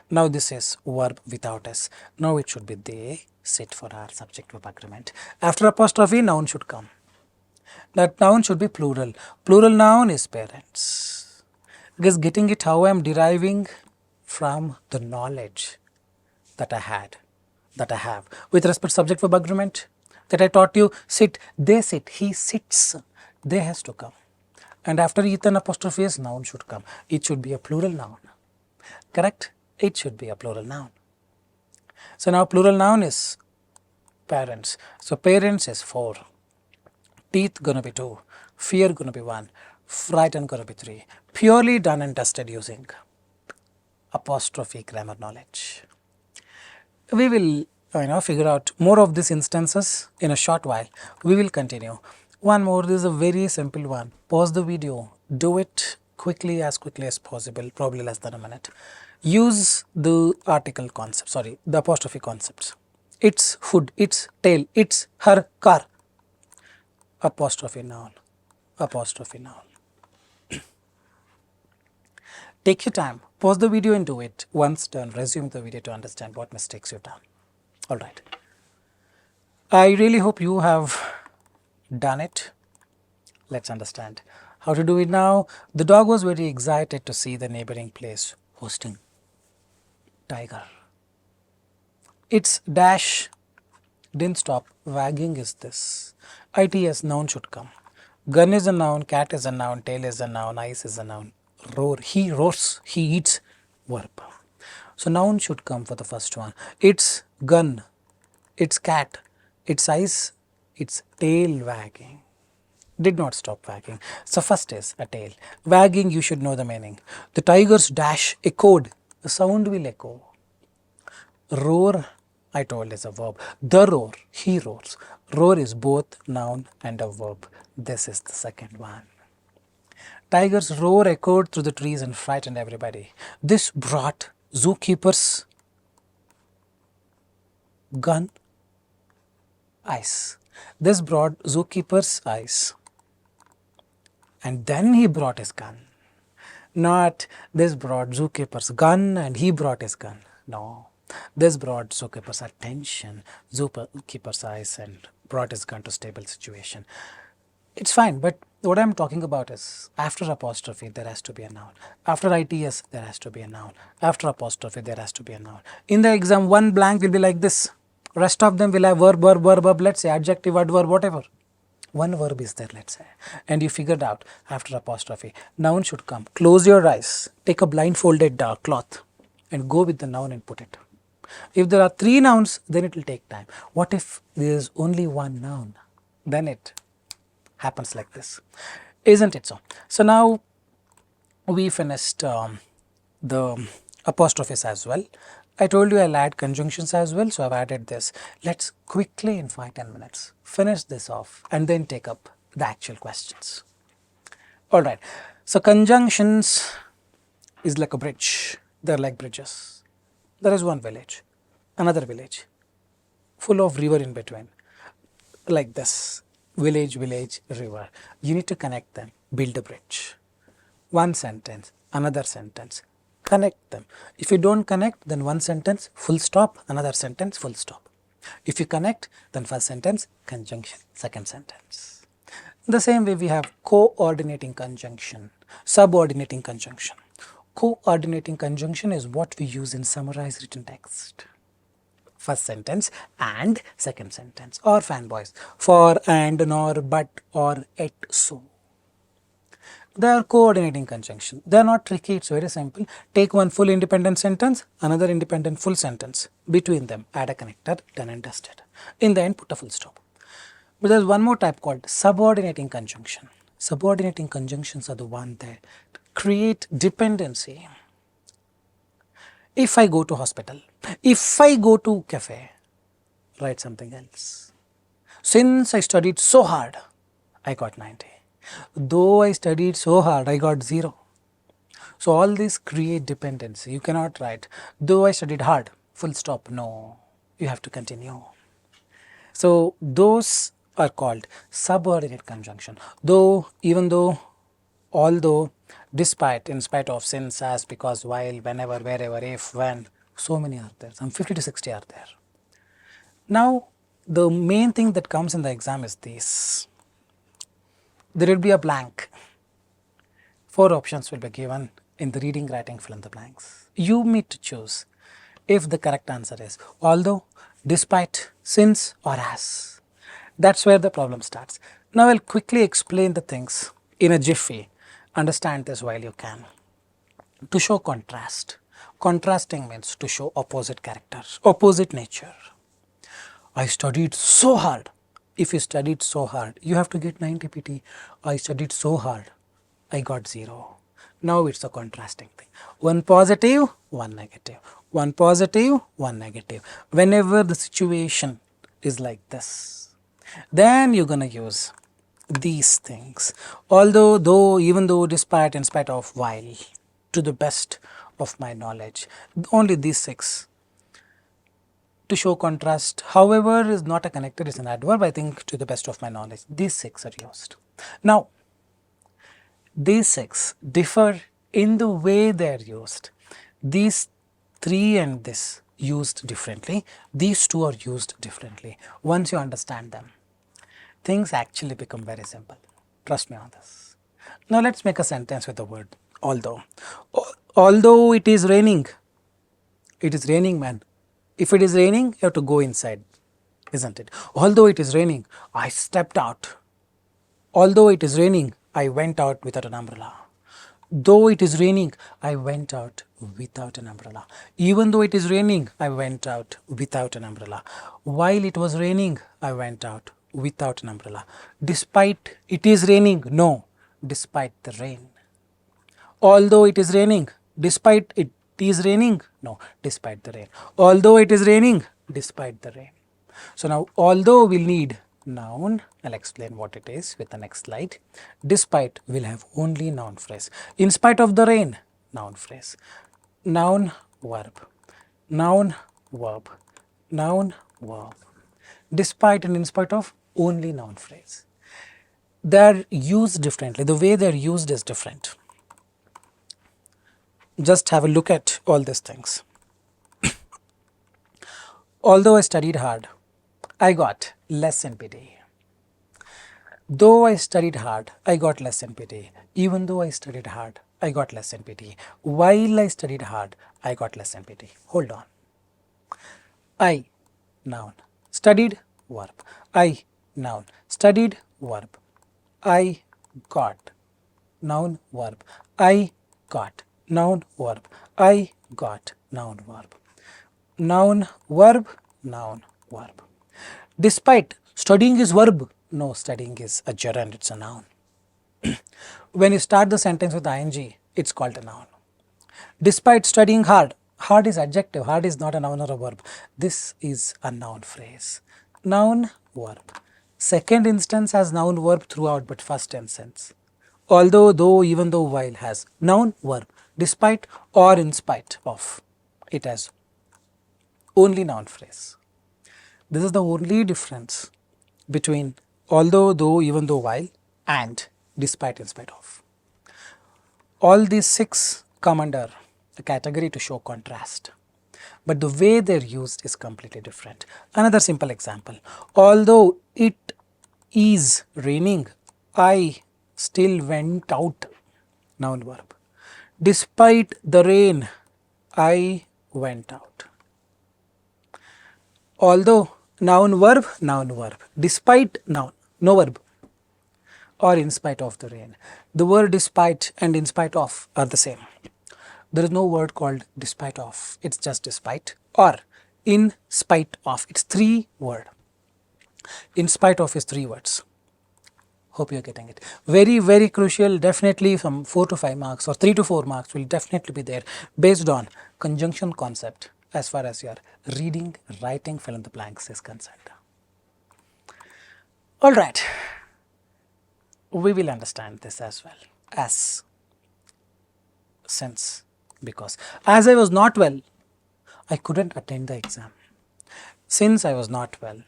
Now this is verb without S. Now it should be they sit for our subject verb agreement. After apostrophe, noun should come. That noun should be plural. Plural noun is parents. Because getting it how I am deriving from the knowledge that I had. that I have. With respect to subject verb agreement that I taught you, sit, they sit, he sits, they has to come. And after Ethan apostrophe s, noun should come. It should be a plural noun. Correct? It should be a plural noun. So now plural noun is parents. So parents is 4. Teeth gonna be 2. Fear gonna be 1. Frightened gonna be 3. Purely done and dusted using apostrophe grammar knowledge. We will figure out more of these instances in a short while. We will continue. One more, this is a very simple one. Pause the video, do it quickly as possible, probably less than a minute. Use the article concept, sorry, the apostrophe concepts. Its hood, its tail, its her car. Apostrophe noun, apostrophe noun. Take your time, pause the video and do it. Once done, resume the video to understand what mistakes you've done. Alright. I really hope you have done it. Let's understand how to do it now. The dog was very excited to see the neighboring place hosting tiger. Its dash didn't stop. Wagging is this. ITS noun should come. Gun is a noun, cat is a noun, tail is a noun, ice is a noun. Roar, he roars, he eats, verb. So noun should come for the first one. Its gun, its cat, its eyes, its tail wagging. Did not stop wagging. So first is a tail. Wagging, you should know the meaning. The tiger's dash echoed. The sound will echo. Roar, I told, is a verb. The roar, he roars. Roar is both noun and a verb. This is the second one. Tiger's roar echoed through the trees and frightened everybody. This brought zookeeper's gun eyes. This brought zookeeper's eyes. And then he brought his gun. Not this brought zookeeper's gun and he brought his gun. No. This brought zookeeper's attention, zookeeper's eyes, and brought his gun to stable situation. It's fine, but what I'm talking about is after apostrophe there has to be a noun. After ITS there has to be a noun. After apostrophe there has to be a noun. In the exam, one blank will be like this. Rest of them will have verb, verb, verb, verb, let's say adjective, adverb, whatever. One verb is there, let's say, and you figured out after apostrophe. Noun should come. Close your eyes, take a blindfolded cloth and go with the noun and put it. If there are 3 nouns, then it will take time. What if there is only one noun? Then it happens like this. Isn't it so? So now we finished the apostrophes as well. I told you I'll add conjunctions as well, so I've added this. Let's quickly in 5-10 minutes finish this off and then take up the actual questions. Alright, so conjunctions is like a bridge. They're like bridges. There is one village, another village, full of river in between, like this. Village, village, river. You need to connect them, build a bridge. One sentence, another sentence. Connect them. If you don't connect, then one sentence, full stop, another sentence, full stop. If you connect, then first sentence, conjunction, second sentence. The same way we have coordinating conjunction, subordinating conjunction. Coordinating conjunction is what we use in summarized written text. First sentence and second sentence, or fanboys, for, and, nor, but, or, et, so. They are coordinating conjunction. They are not tricky, it's very simple. Take one full independent sentence, another independent full sentence. Between them, add a connector, done and dusted. In the end, put a full stop. But there is one more type called subordinating conjunction. Subordinating conjunctions are the one that create dependency. If I go to hospital, if I go to cafe, write something else. Since I studied so hard, I got 90. Though I studied so hard, I got 0. So all these create dependency. You cannot write, though I studied hard, full stop. No, you have to continue. So those are called subordinate conjunction. Though, even though, although, despite, in spite of, since, as, because, while, whenever, wherever, if, when, so many are there. Some 50 to 60 are there. Now, the main thing that comes in the exam is this. There will be a blank. 4 options will be given in the reading, writing, fill in the blanks. You need to choose if the correct answer is although, despite, since or as. That's where the problem starts. Now I'll quickly explain the things in a jiffy. Understand this while you can. To show contrast. Contrasting means to show opposite characters, opposite nature. I studied so hard. If you studied so hard, you have to get 90 PT. I studied so hard, I got 0. Now it's a contrasting thing. One positive, one negative. One positive, one negative. Whenever the situation is like this, then you're going to use these things. Although, though, even though, despite, in spite of, while, to the best of my knowledge. Only these 6. To show contrast, however, is not a connector, is an adverb. I think to the best of my knowledge, these 6 are used. Now, these 6 differ in the way they are used. These 3 and this used differently. These 2 are used differently. Once you understand them, things actually become very simple. Trust me on this. Now, let's make a sentence with the word although. Although it is raining. It is raining, man. If it is raining, you have to go inside, isn't it? Although it is raining, I stepped out. Although it is raining, I went out without an umbrella. Though it is raining, I went out without an umbrella. Even though it is raining, I went out without an umbrella. While it was raining, I went out without an umbrella. Despite it is raining, no, despite the rain. Although it is raining, despite it is raining, no, despite the rain. Although it is raining, despite the rain. So now, although we'll need noun, I'll explain what it is with the next slide. Despite will have only noun phrase. In spite of the rain, noun phrase. Noun, verb. Noun, verb. Noun, verb. Despite and in spite of, only noun phrase. They are used differently. The way they are used is different. Just have a look at all these things. Although I studied hard, I got less NPT. Though I studied hard, I got less NPT. Even though I studied hard, I got less NPT. While I studied hard, I got less NPT. Hold on. I, noun. Studied, verb. I, noun. Studied, verb. I got, noun, verb. I got, noun, verb. I got, noun, verb. Noun, verb, noun, verb. Despite, studying is verb. No, studying is a gerund, it's a noun. When you start the sentence with ing, it's called a noun. Despite studying hard, hard is adjective, hard is not a noun or a verb. This is a noun phrase. Noun, verb. Second instance has noun, verb throughout, but first instance. Although, though, even though, while has noun, verb. Despite or in spite of, it has only noun phrase. This is the only difference between although, though, even though, while and despite, in spite of. All these 6 come under the category to show contrast, but the way they are used is completely different. Another simple example. Although it is raining, I still went out. Noun, verb. Despite the rain, I went out. Although, noun, verb, noun, verb. Despite, noun, no verb. Or in spite of the rain. The word despite and in spite of are the same. There is no word called despite of. It's just despite or in spite of. It's 3 words. In spite of is 3 words. Hope you are getting it. Very, very crucial. Definitely from 4 to 5 marks or 3 to 4 marks will definitely be there based on conjunction concept as far as your reading, writing, fill in the blanks is concerned. Alright, we will understand this as well as since, because as I was not well, I couldn't attend the exam. Since I was not well,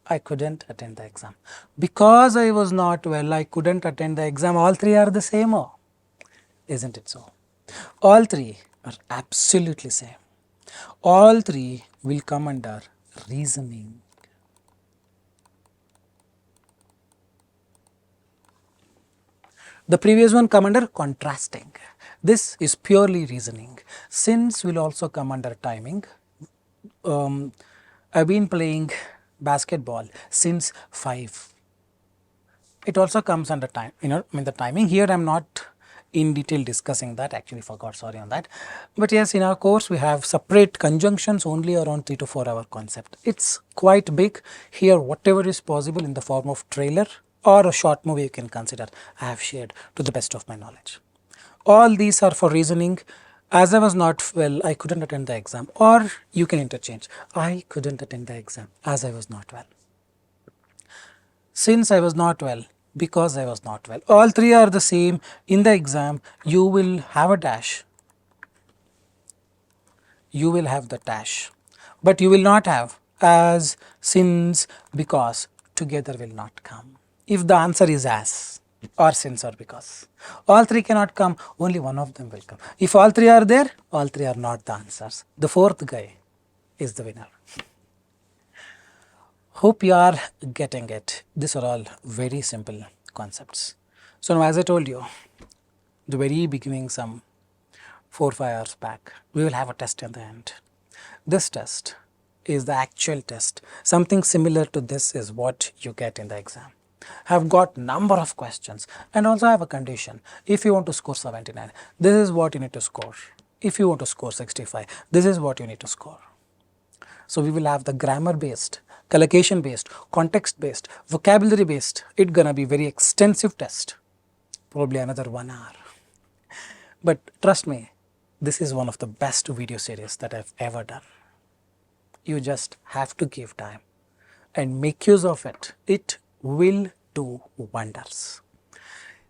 I couldn't attend the exam. Because I was not well, I couldn't attend the exam. All 3 are the same, oh? Isn't it so? All 3 are absolutely same. All 3 will come under reasoning. The previous one come under contrasting. This is purely reasoning. Since will also come under timing. I've been playing basketball since 5. It also comes under time, the timing here I'm not in detail discussing that, actually forgot, sorry on that. But yes, in our course we have separate conjunctions only around 3 to 4 hour concept. It's quite big. Here whatever is possible in the form of trailer or a short movie you can consider, I have shared to the best of my knowledge. All these are for reasoning. As I was not well, I couldn't attend the exam, or you can interchange. I couldn't attend the exam as I was not well. Since I was not well, because I was not well. All three are the same. In the exam, you will have a dash. You will have the dash. But you will not have as, since, because. Together will not come. If the answer is as or since or because. All three cannot come, only one of them will come. If all three are there, all three are not the answers. The fourth guy is the winner. Hope you are getting it. These are all very simple concepts. So now, as I told you, the very beginning, some 4-5 hours back, we will have a test in the end. This test is the actual test. Something similar to this is what you get in the exam. Have got number of questions, and also have a condition. If you want to score 79, this is what you need to score. If you want to score 65, this is what you need to score. So we will have the grammar based, collocation based, context based, vocabulary based. It's gonna be very extensive test, probably another 1 hour. But trust me, this is one of the best video series that I've ever done. You just have to give time and make use of it. It will do wonders.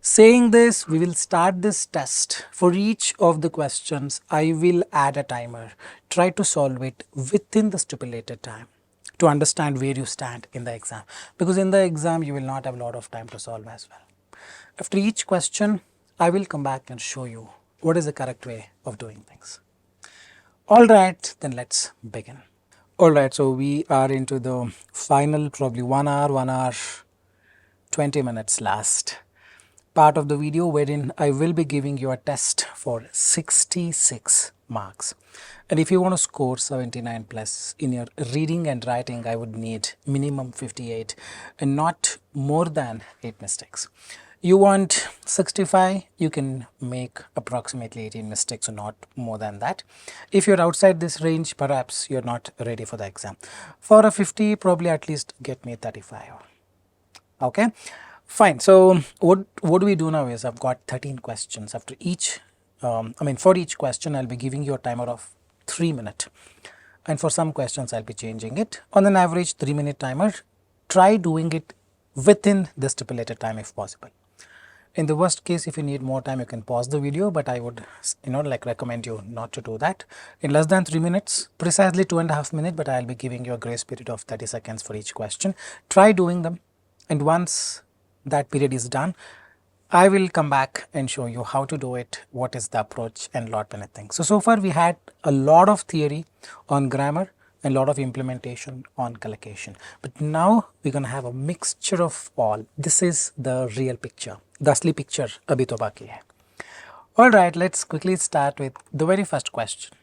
Saying this, we will start this test. For each of the questions, I will add a timer. Try to solve it within the stipulated time to understand where you stand in the exam. Because in the exam, you will not have a lot of time to solve as well. After each question, I will come back and show you what is the correct way of doing things. Alright, then let's begin. Alright, so we are into the final probably 1 hour, 20 minutes last part of the video, wherein I will be giving you a test for 66 marks. And if you want to score 79 plus in your reading and writing, I would need minimum 58 and not more than 8 mistakes. You want 65, you can make approximately 18 mistakes or not more than that. If you're outside this range, perhaps you're not ready for the exam. For a 50, probably at least get me 35. Okay, fine. So what do we do now is I've got 13 questions. After each, for each question, I'll be giving you a timer of 3 minutes. And for some questions, I'll be changing it. On an average 3-minute timer. Try doing it within the stipulated time if possible. In the worst case, if you need more time, you can pause the video, but I would, recommend you not to do that. In less than 3 minutes, precisely 2.5 minutes, but I'll be giving you a grace period of 30 seconds for each question. Try doing them. And once that period is done, I will come back and show you how to do it, what is the approach, and lot many things. So far we had a lot of theory on grammar and a lot of implementation on collocation. But now we're going to have a mixture of all. This is the real picture. The asli picture abhi to baki hai. Alright, let's quickly start with the very first question.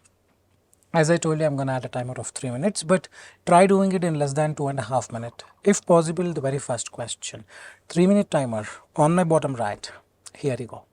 As I told you, I'm going to add a timer of 3 minutes, but try doing it in less than 2.5 minutes. If possible, the very first question. 3-minute timer on my bottom right. Here you go.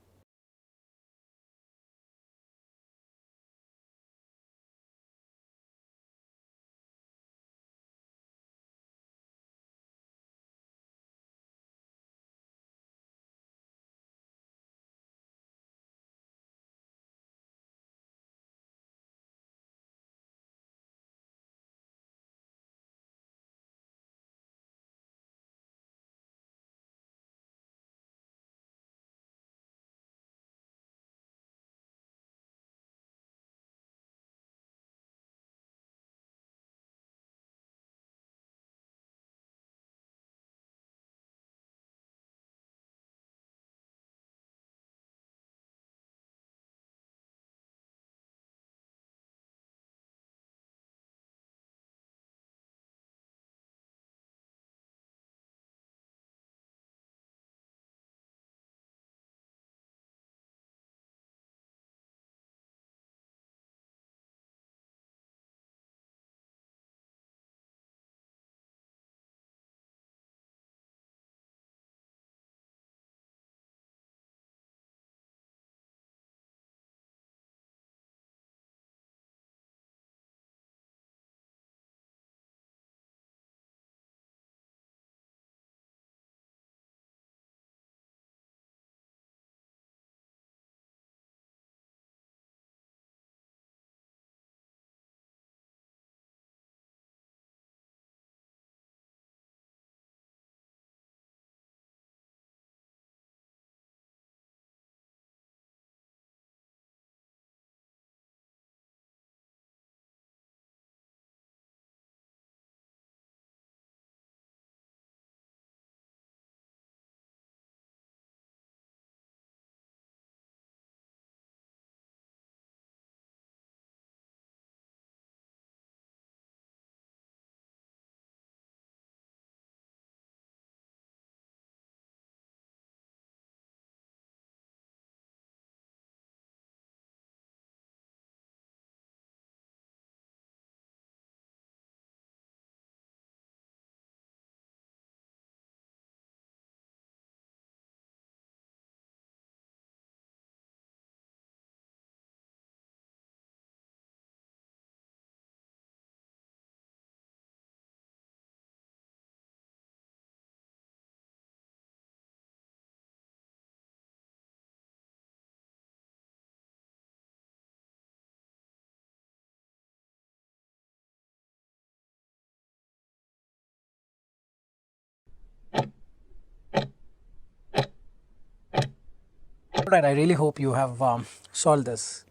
Right, I really hope you have solved this.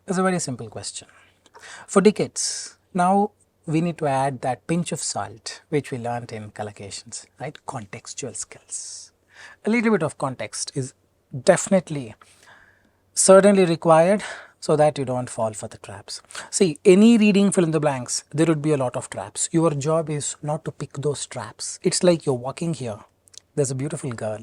It's a very simple question. For decades, now we need to add that pinch of salt which we learned in collocations, right? Contextual skills. A little bit of context is definitely certainly required so that you don't fall for the traps. See, any reading fill in the blanks, there would be a lot of traps. Your job is not to pick those traps. It's like you're walking here. There's a beautiful girl.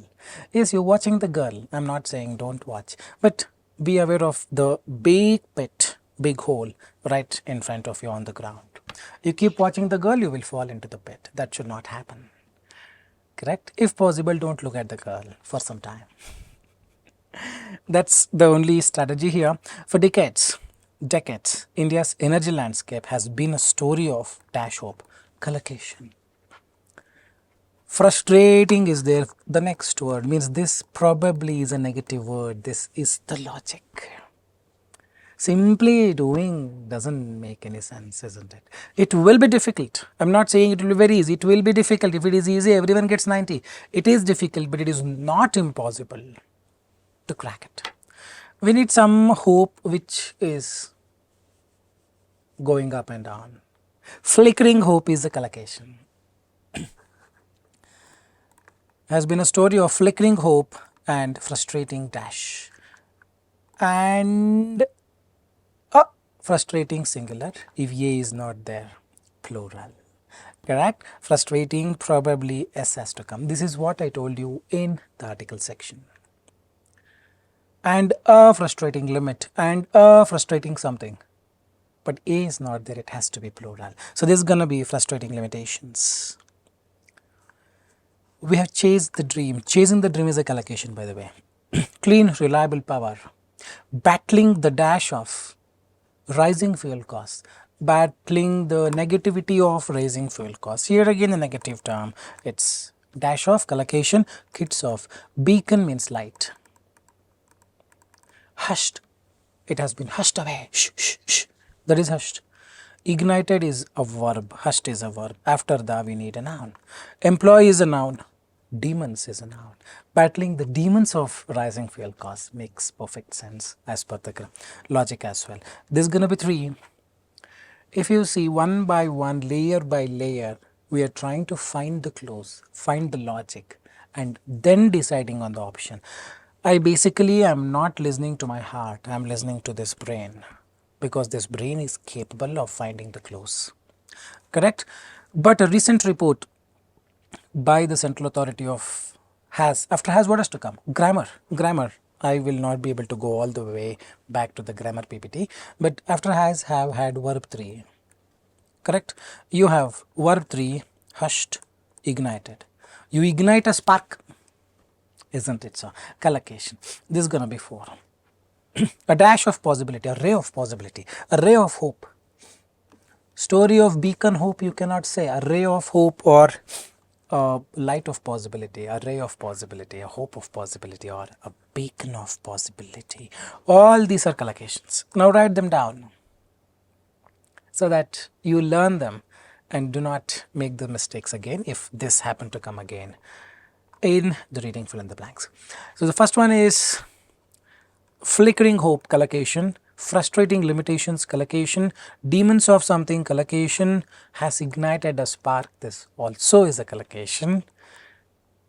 Yes, you're watching the girl. I'm not saying don't watch, but be aware of the big pit, big hole right in front of you on the ground. You keep watching the girl, you will fall into the pit. That should not happen. Correct? If possible, don't look at the girl for some time. That's the only strategy here. For decades, India's energy landscape has been a story of dash hope, collocation. Frustrating is there, the next word means this probably is a negative word, this is the logic. Simply doing doesn't make any sense, isn't it? It will be difficult. I'm not saying it will be very easy, it will be difficult. If it is easy, everyone gets 90. It is difficult, but it is not impossible to crack it. We need some hope which is going up and down. Flickering hope is a collocation. Has been a story of flickering hope and frustrating dash. And frustrating singular if A is not there, plural. Correct? Frustrating, probably S has to come. This is what I told you in the article section. And a frustrating limit and a frustrating something. But A is not there, it has to be plural. So this is going to be frustrating limitations. We have chased the dream. Chasing the dream is a collocation, by the way. Clean, reliable power. Battling the dash of rising fuel costs. Battling the negativity of rising fuel costs. Here again the negative term. It's dash of, collocation, kids of. Beacon means light. Hushed. It has been hushed away. Shh, shh, shh. That is hushed. Ignited is a verb. Hushed is a verb. After that we need a noun. Employee is a noun. Demons is a noun. Battling the demons of rising fuel costs makes perfect sense as per the logic as well. This is going to be 3. If you see one by one, layer by layer, we are trying to find the clues, find the logic, and then deciding on the option. I basically am not listening to my heart, I am listening to this brain, because this brain is capable of finding the clues. Correct? But a recent report by the Central Authority of after has what has to come? Grammar. I will not be able to go all the way back to the grammar PPT, but after have had verb 3. Correct? You have verb 3, hushed, ignited. You ignite a spark, isn't it so? Collocation. This is going to be 4. A dash of possibility, a ray of possibility, a ray of hope. Story of beacon hope you cannot say, a ray of hope or a light of possibility, a ray of possibility, a hope of possibility or a beacon of possibility. All these are collocations. Now write them down so that you learn them and do not make the mistakes again if this happen to come again in the reading fill in the blanks. So the first one is flickering hope, collocation. Frustrating limitations, collocation. Demons of something, collocation. Has ignited a spark, this also is a collocation.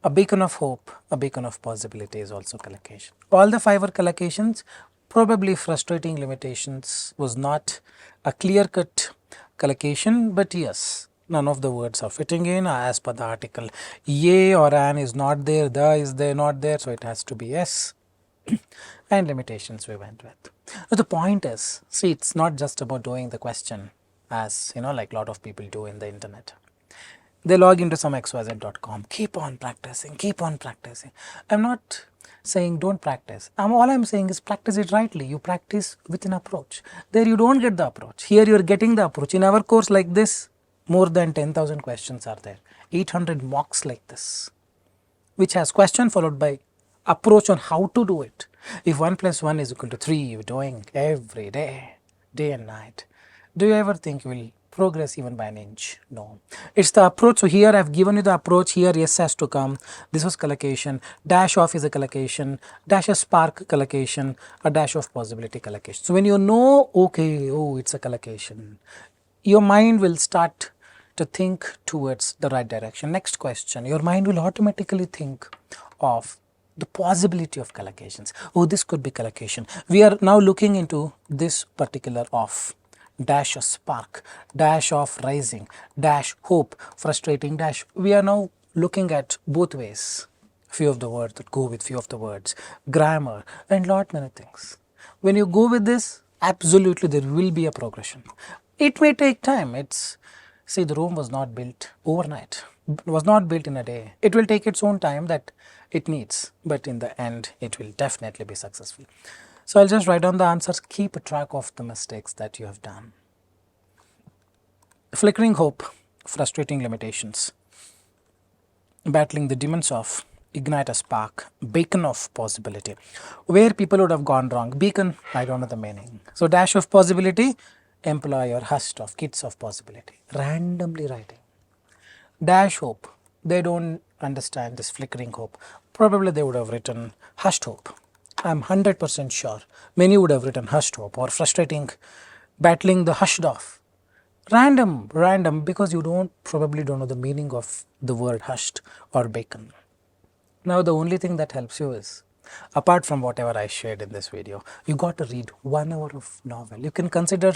A beacon of hope, a beacon of possibility is also collocation. All the 5 are collocations. Probably frustrating limitations was not a clear-cut collocation, but yes, none of the words are fitting in as per the article. A or an is not there, the is there, not there, so it has to be yes. And limitations we went with. But the point is, see, it's not just about doing the question as like a lot of people do in the internet. They log into some xyz.com, keep on practicing, keep on practicing. I'm not saying don't practice. All I'm saying is practice it rightly. You practice with an approach. There you don't get the approach. Here you are getting the approach. In our course like this, more than 10,000 questions are there. 800 mocks like this, which has question followed by approach on how to do it. If 1 + 1 = 3, you're doing every day, day and night. Do you ever think you will progress even by an inch? No. It's the approach. So here I've given you the approach. Here yes has to come. This was collocation. Dash of is a collocation. Dash of spark collocation. A dash of possibility collocation. So when you know, okay, oh, it's a collocation, your mind will start to think towards the right direction. Next question, your mind will automatically think of the possibility of collocations. Oh, this could be collocation. We are now looking into this particular of dash of spark, dash of rising, dash hope, frustrating dash. We are now looking at both ways. Few of the words that go with few of the words, grammar and lot many things. When you go with this, absolutely there will be a progression. It may take time. It's, see, the Rome was not built overnight. It was not built in a day. It will take its own time that it needs, but in the end it will definitely be successful. So I'll just write down the answers. Keep a track of the mistakes that you have done. Flickering hope, frustrating limitations, battling the demons of, ignite a spark, beacon of possibility. Where people would have gone wrong. Beacon, I don't know the meaning. So dash of possibility, employ or hushed of, kids of possibility. Randomly writing. Dash hope, they don't understand this flickering hope. Probably they would have written hushed hope. I'm 100% sure many would have written hushed hope or frustrating, battling the hushed off. Random, because you probably don't know the meaning of the word hushed or bacon. Now the only thing that helps you is, apart from whatever I shared in this video, you got to read 1 hour of novel. You can consider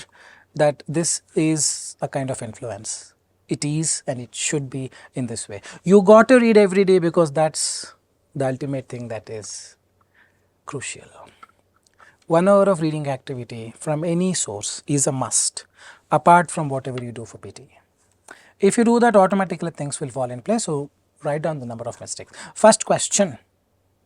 that this is a kind of influence. It is and it should be in this way. You got to read every day because that's the ultimate thing that is crucial. 1 hour of reading activity from any source is a must, apart from whatever you do for PT. If you do that, automatically things will fall in place. So write down the number of mistakes. First question,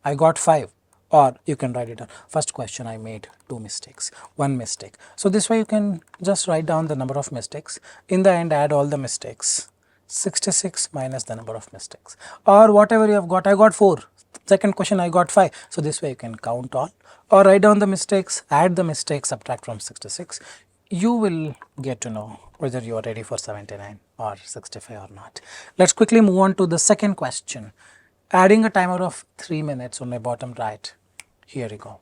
I got 5, or you can write it down. First question, I made 2 mistakes, 1 mistake. So this way you can just write down the number of mistakes. In the end, add all the mistakes. 66 minus the number of mistakes, or whatever you have got. I got 4. Second question, I got 5. So this way you can count all, or write down the mistakes, add the mistakes, subtract from 66. You will get to know whether you are ready for 79 or 65 or not. Let's quickly move on to the second question. Adding a timer of 3 minutes on my bottom right. Here you go.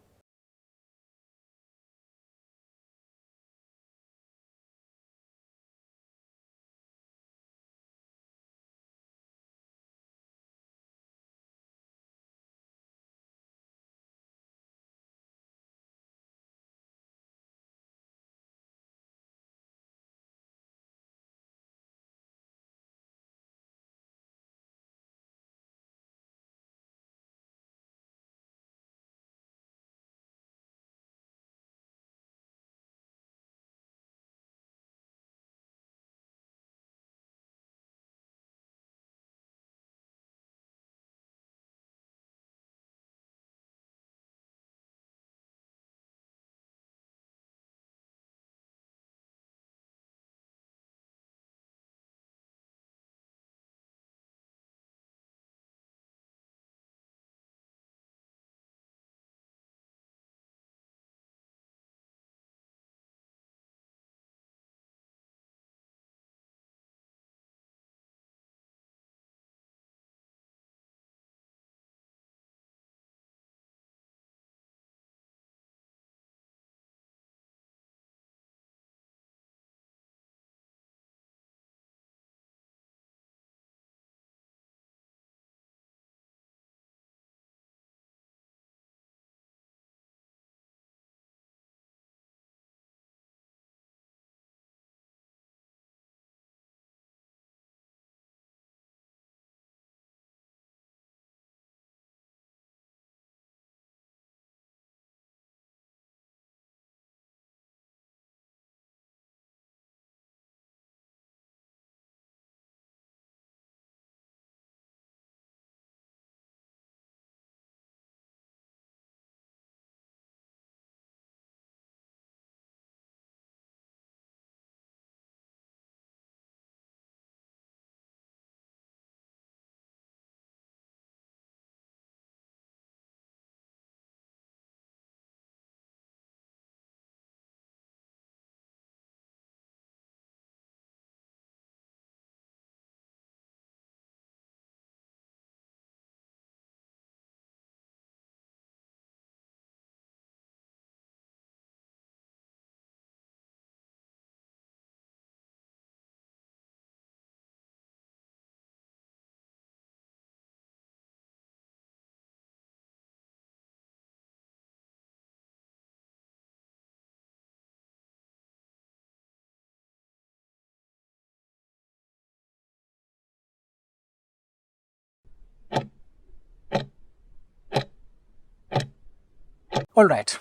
Alright,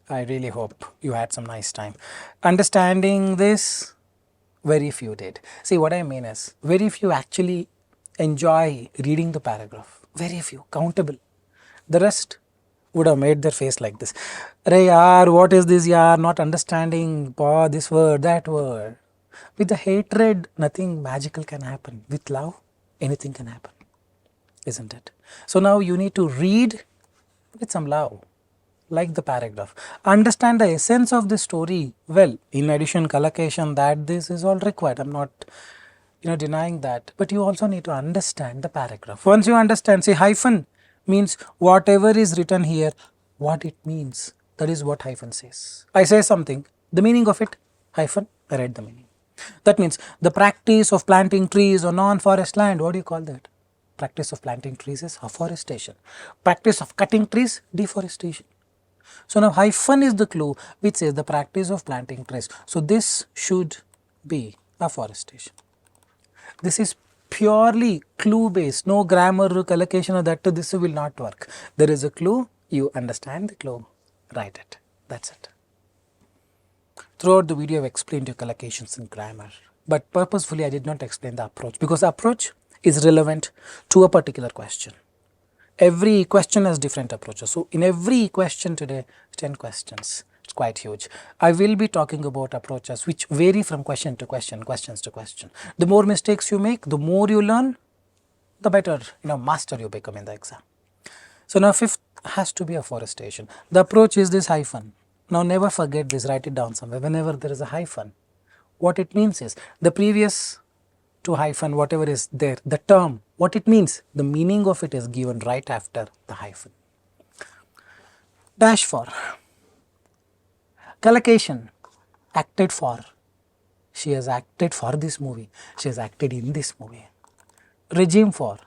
I really hope you had some nice time. Understanding this, very few did. See, what I mean is, very few actually enjoy reading the paragraph. Very few, countable. The rest would have made their face like this. Arey yaar, what is this yaar? Not understanding this word, that word. With the hatred, nothing magical can happen. With love, anything can happen. Isn't it? So now you need to read with some love, like the paragraph. Understand the essence of the story well. In addition, collocation, that this is all required. I'm not denying that. But you also need to understand the paragraph. Once you understand, say hyphen means whatever is written here, what it means. That is what hyphen says. I say something, the meaning of it, hyphen, I write the meaning. That means the practice of planting trees on non-forest land, what do you call that? Practice of planting trees is afforestation. Practice of cutting trees, deforestation. So now hyphen is the clue which says the practice of planting trees. So this should be afforestation. This is purely clue based, no grammar, collocation or that, this will not work. There is a clue, you understand the clue, write it, that's it. Throughout the video I have explained your collocations in grammar, but purposefully I did not explain the approach because the approach is relevant to a particular question. Every question has different approaches. So in every question today, 10 questions. It's quite huge. I will be talking about approaches which vary from question to question, questions to question. The more mistakes you make, the more you learn, the better master you become in the exam. So now fifth has to be afforestation. The approach is this hyphen. Now never forget this, write it down somewhere. Whenever there is a hyphen, what it means is the previous to hyphen, whatever is there, the term, what it means, the meaning of it is given right after the hyphen. Dash for collocation, acted for, she has acted for this movie, she has acted in this movie. Regime for,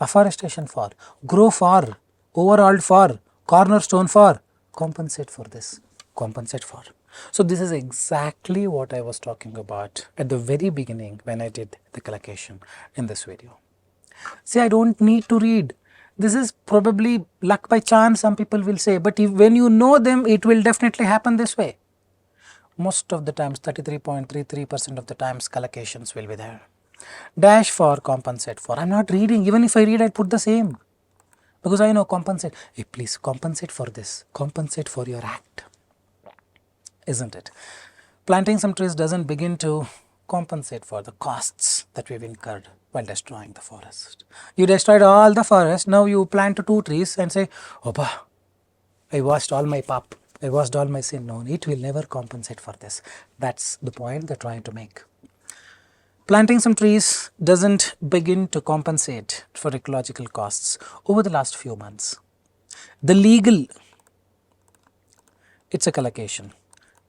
afforestation for, grow for, overhauled for, cornerstone for, compensate for this, compensate for. So this is exactly what I was talking about at the very beginning when I did the collocation in this video. See, I don't need to read. This is probably luck by chance, some people will say, but when you know them, it will definitely happen this way. Most of the times, 33.33% of the times, collocations will be there. Dash for, compensate for. I'm not reading. Even if I read, I put the same. Because I know compensate. Hey, please compensate for this. Compensate for your act. Isn't it? Planting some trees doesn't begin to compensate for the costs that we've incurred while destroying the forest. You destroyed all the forest, now you plant 2 trees and say, Opa, I washed all my pap, I washed all my sin. No, it will never compensate for this. That's the point they're trying to make. Planting some trees doesn't begin to compensate for ecological costs over the last few months. The legal, it's a collocation.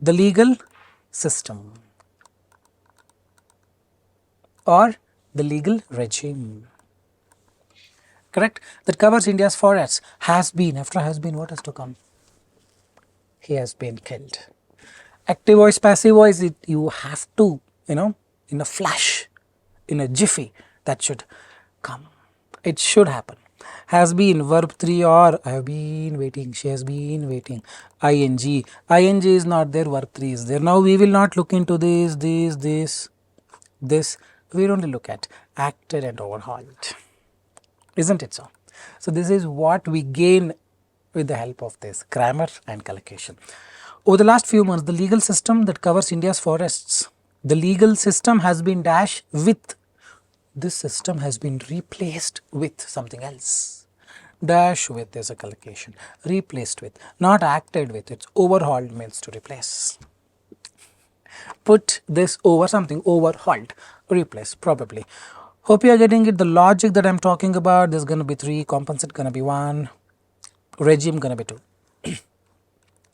The legal system or the legal regime, correct, that covers India's forests has been, after has been, what has to come? He has been killed. Active voice, passive voice, you have to, in a flash, in a jiffy, that should come. It should happen. Has been, verb 3 or I have been waiting, she has been waiting. ing is not there, verb 3 is there. Now we will not look into this. We only look at acted and overhauled. Isn't it so? So this is what we gain with the help of this grammar and collocation. Over the last few months, the legal system that covers India's forests, the legal system has been dashed with, this system has been replaced with something else. Dash with is a collocation, replaced with, not acted with, it's overhauled means to replace. Put this over something, overhauled, replace, probably. Hope you are getting it, the logic that I am talking about. There's going to be 3, compensate going to be 1, regime going to be 2.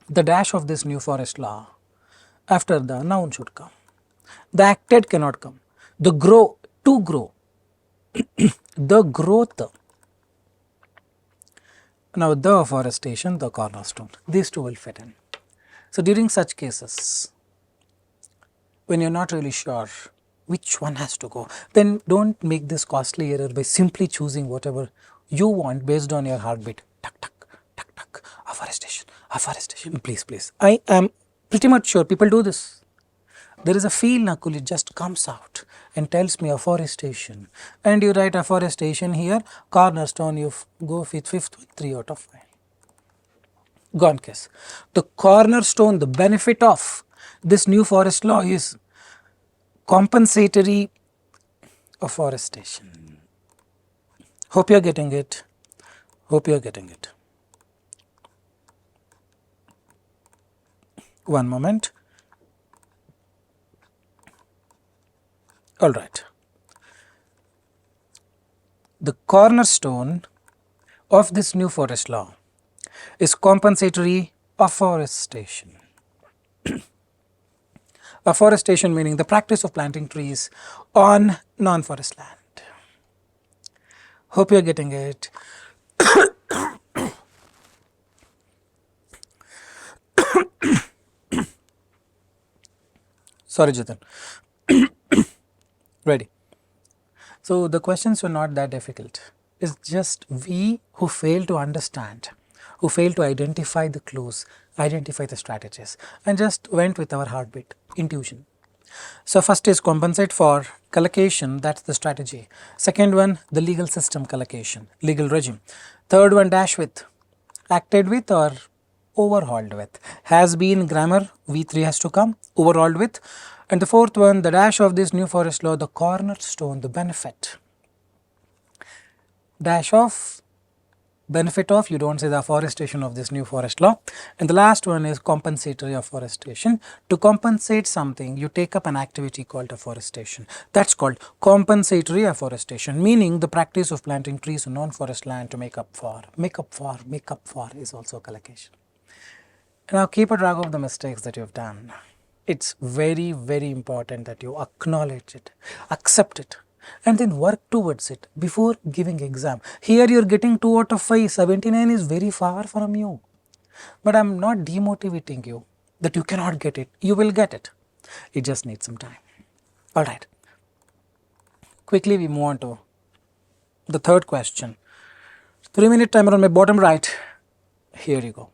The dash of this new forest law, after the noun should come. The acted cannot come. The grow, to grow, the growth. Now the afforestation, the cornerstone, these 2 will fit in. So during such cases, when you're not really sure which one has to go, then don't make this costly error by simply choosing whatever you want based on your heartbeat. Tuck, tuck, tuck, tuck, afforestation, Afforestation, please, please. I am pretty much sure people do this. There is a feel, Nakul, it just comes out and tells me afforestation. And you write afforestation here, cornerstone, you go with fifth with 3 out of 5. Gone case. The cornerstone, the benefit of this new forest law is compensatory afforestation. Hope you are getting it. Hope you are getting it. One moment. All right. The cornerstone of this new forest law is compensatory afforestation. Afforestation meaning the practice of planting trees on non-forest land. Hope you are getting it. Sorry, Jitin. Ready. So the questions were not that difficult. It's just we who fail to understand, who fail to identify the clues, identify the strategies, and just went with our heartbeat, intuition. So first is compensate for collocation, that's the strategy. Second one, the legal system collocation, legal regime. Third one, dash with, acted with or overhauled with. Has been grammar, V3 has to come, overhauled with. And the fourth one, the dash of this new forest law, the cornerstone, the benefit. Dash of, benefit of, you don't say the afforestation of this new forest law. And the last one is compensatory afforestation. To compensate something, you take up an activity called afforestation. That's called compensatory afforestation, meaning the practice of planting trees on non-forest land to make up for is also collocation. Now keep a track of the mistakes that you've done. It's very, very important that you acknowledge it, accept it, and then work towards it before giving exam. Here you're getting 2 out of 5, 79 is very far from you. But I'm not demotivating you that you cannot get it. You will get it. It just needs some time. Alright. Quickly we move on to the third question. 3-minute timer on my bottom right. Here you go.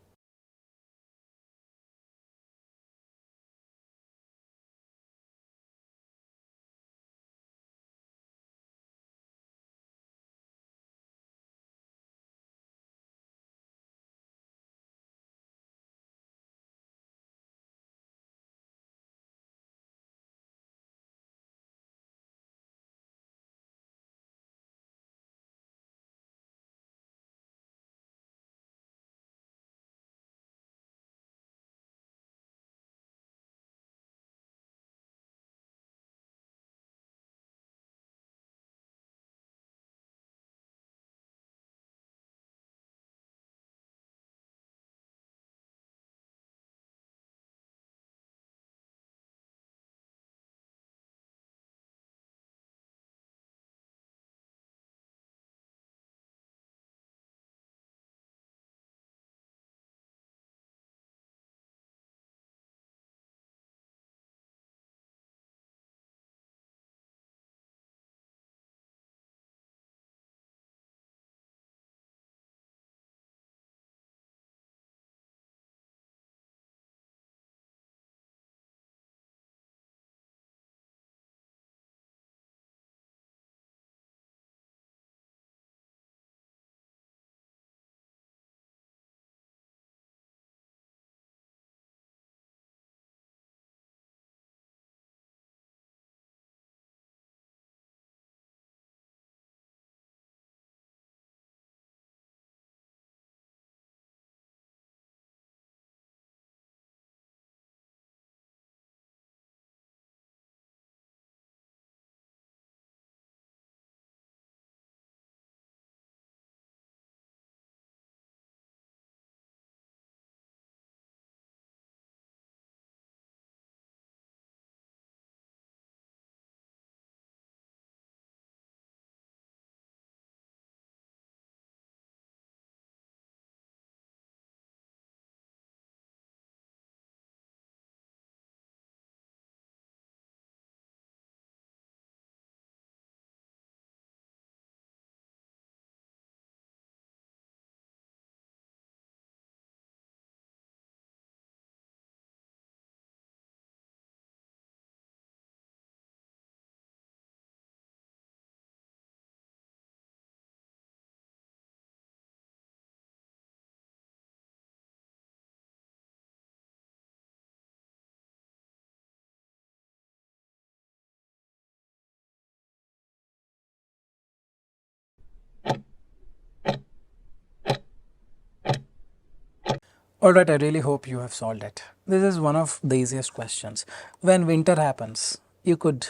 Alright, I really hope you have solved it. This is one of the easiest questions. When winter happens, you could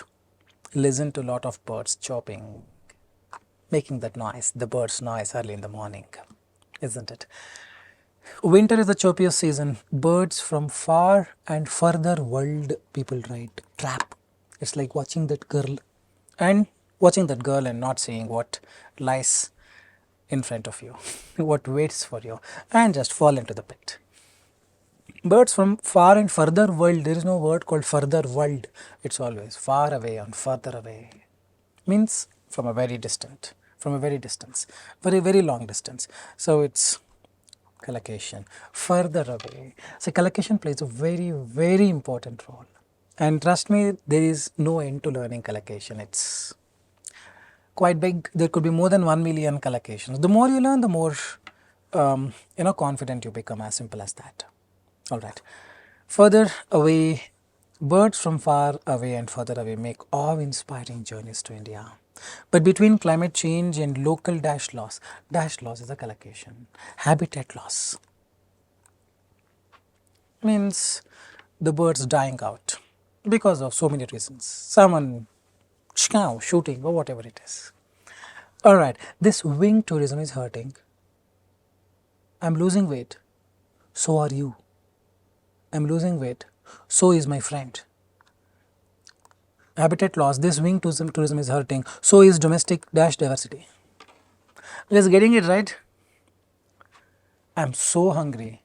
listen to a lot of birds chirping, making that noise, the bird's noise early in the morning, isn't it? Winter is the chirpiest season. Birds from far and further world people write trap. It's like watching that girl and not seeing what lies in front of you, what waits for you, and just fall into the pit. Birds from far and further world, there is no word called further world. It's always far away and further away. Means from a very distance, very long distance. So it's collocation, further away. So collocation plays a very important role. And trust me, there is no end to learning collocation. It's quite big. There could be more than 1 million collocations. The more you learn, the more confident you become, as simple as that. Alright. Further away, birds from far away and further away make awe-inspiring journeys to India. But between climate change and local dash loss is a collocation. Habitat loss means the birds dying out because of so many reasons. Someone shooting or whatever it is. Alright, this wing tourism is hurting. I'm losing weight. So are you. I'm losing weight. So is my friend. Habitat loss, this wing tourism is hurting. So is domestic dash diversity. Just getting it right. I'm so hungry.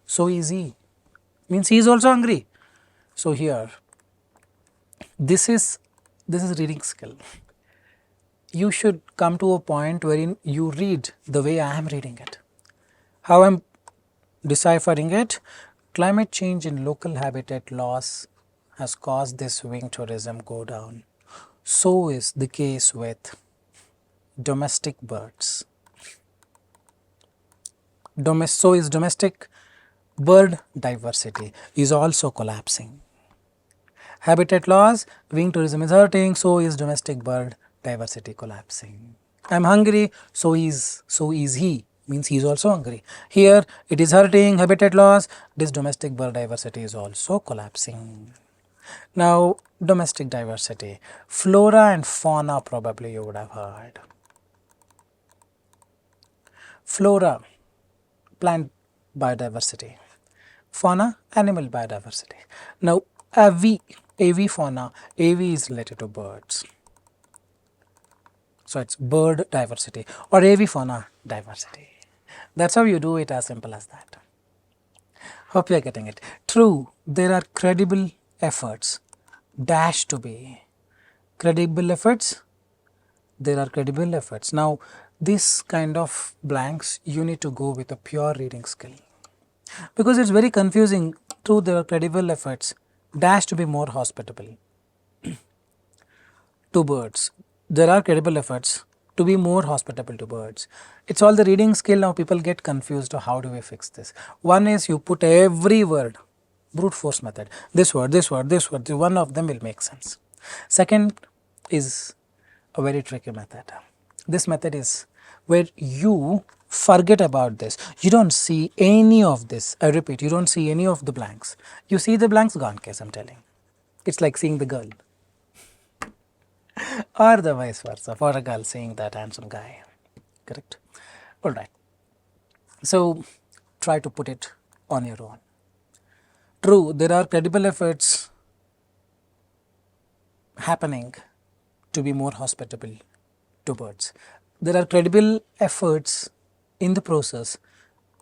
So is he. Means he is also hungry. So here, this is reading skill. You should come to a point wherein you read the way I am reading it. How I am deciphering it. Climate change and local habitat loss has caused this wing tourism go down. So is the case with domestic birds. So is domestic bird diversity is also collapsing. Habitat loss, wing tourism is hurting, so is domestic bird diversity collapsing. I am hungry, so is he. Means he is also hungry. Here it is hurting, habitat loss, this domestic bird diversity is also collapsing. Now domestic diversity, flora and fauna probably you would have heard. Flora, plant biodiversity, fauna, animal biodiversity. Now AV fauna, AV is related to birds. So it's bird diversity or AV fauna diversity. That's how you do it, as simple as that. Hope you are getting it. True, there are credible efforts. Dash to be. Credible efforts. There are credible efforts. Now, this kind of blanks, you need to go with a pure reading skill. Because it's very confusing. True, there are credible efforts. Dash to be more hospitable to birds. There are credible efforts to be more hospitable to birds. It's all the reading skill. Now people get confused. How do we fix this? One is you put every word, brute force method. This word, one of them will make sense. Second is a very tricky method. This method is where you forget about this. You don't see any of this. I repeat, you don't see any of the blanks. You see the blanks, gone case, I'm telling. It's like seeing the girl. Or the vice versa, for a girl seeing that handsome guy. Correct? Alright. So, try to put it on your own. True, there are credible efforts happening to be more hospitable to birds. There are credible efforts in the process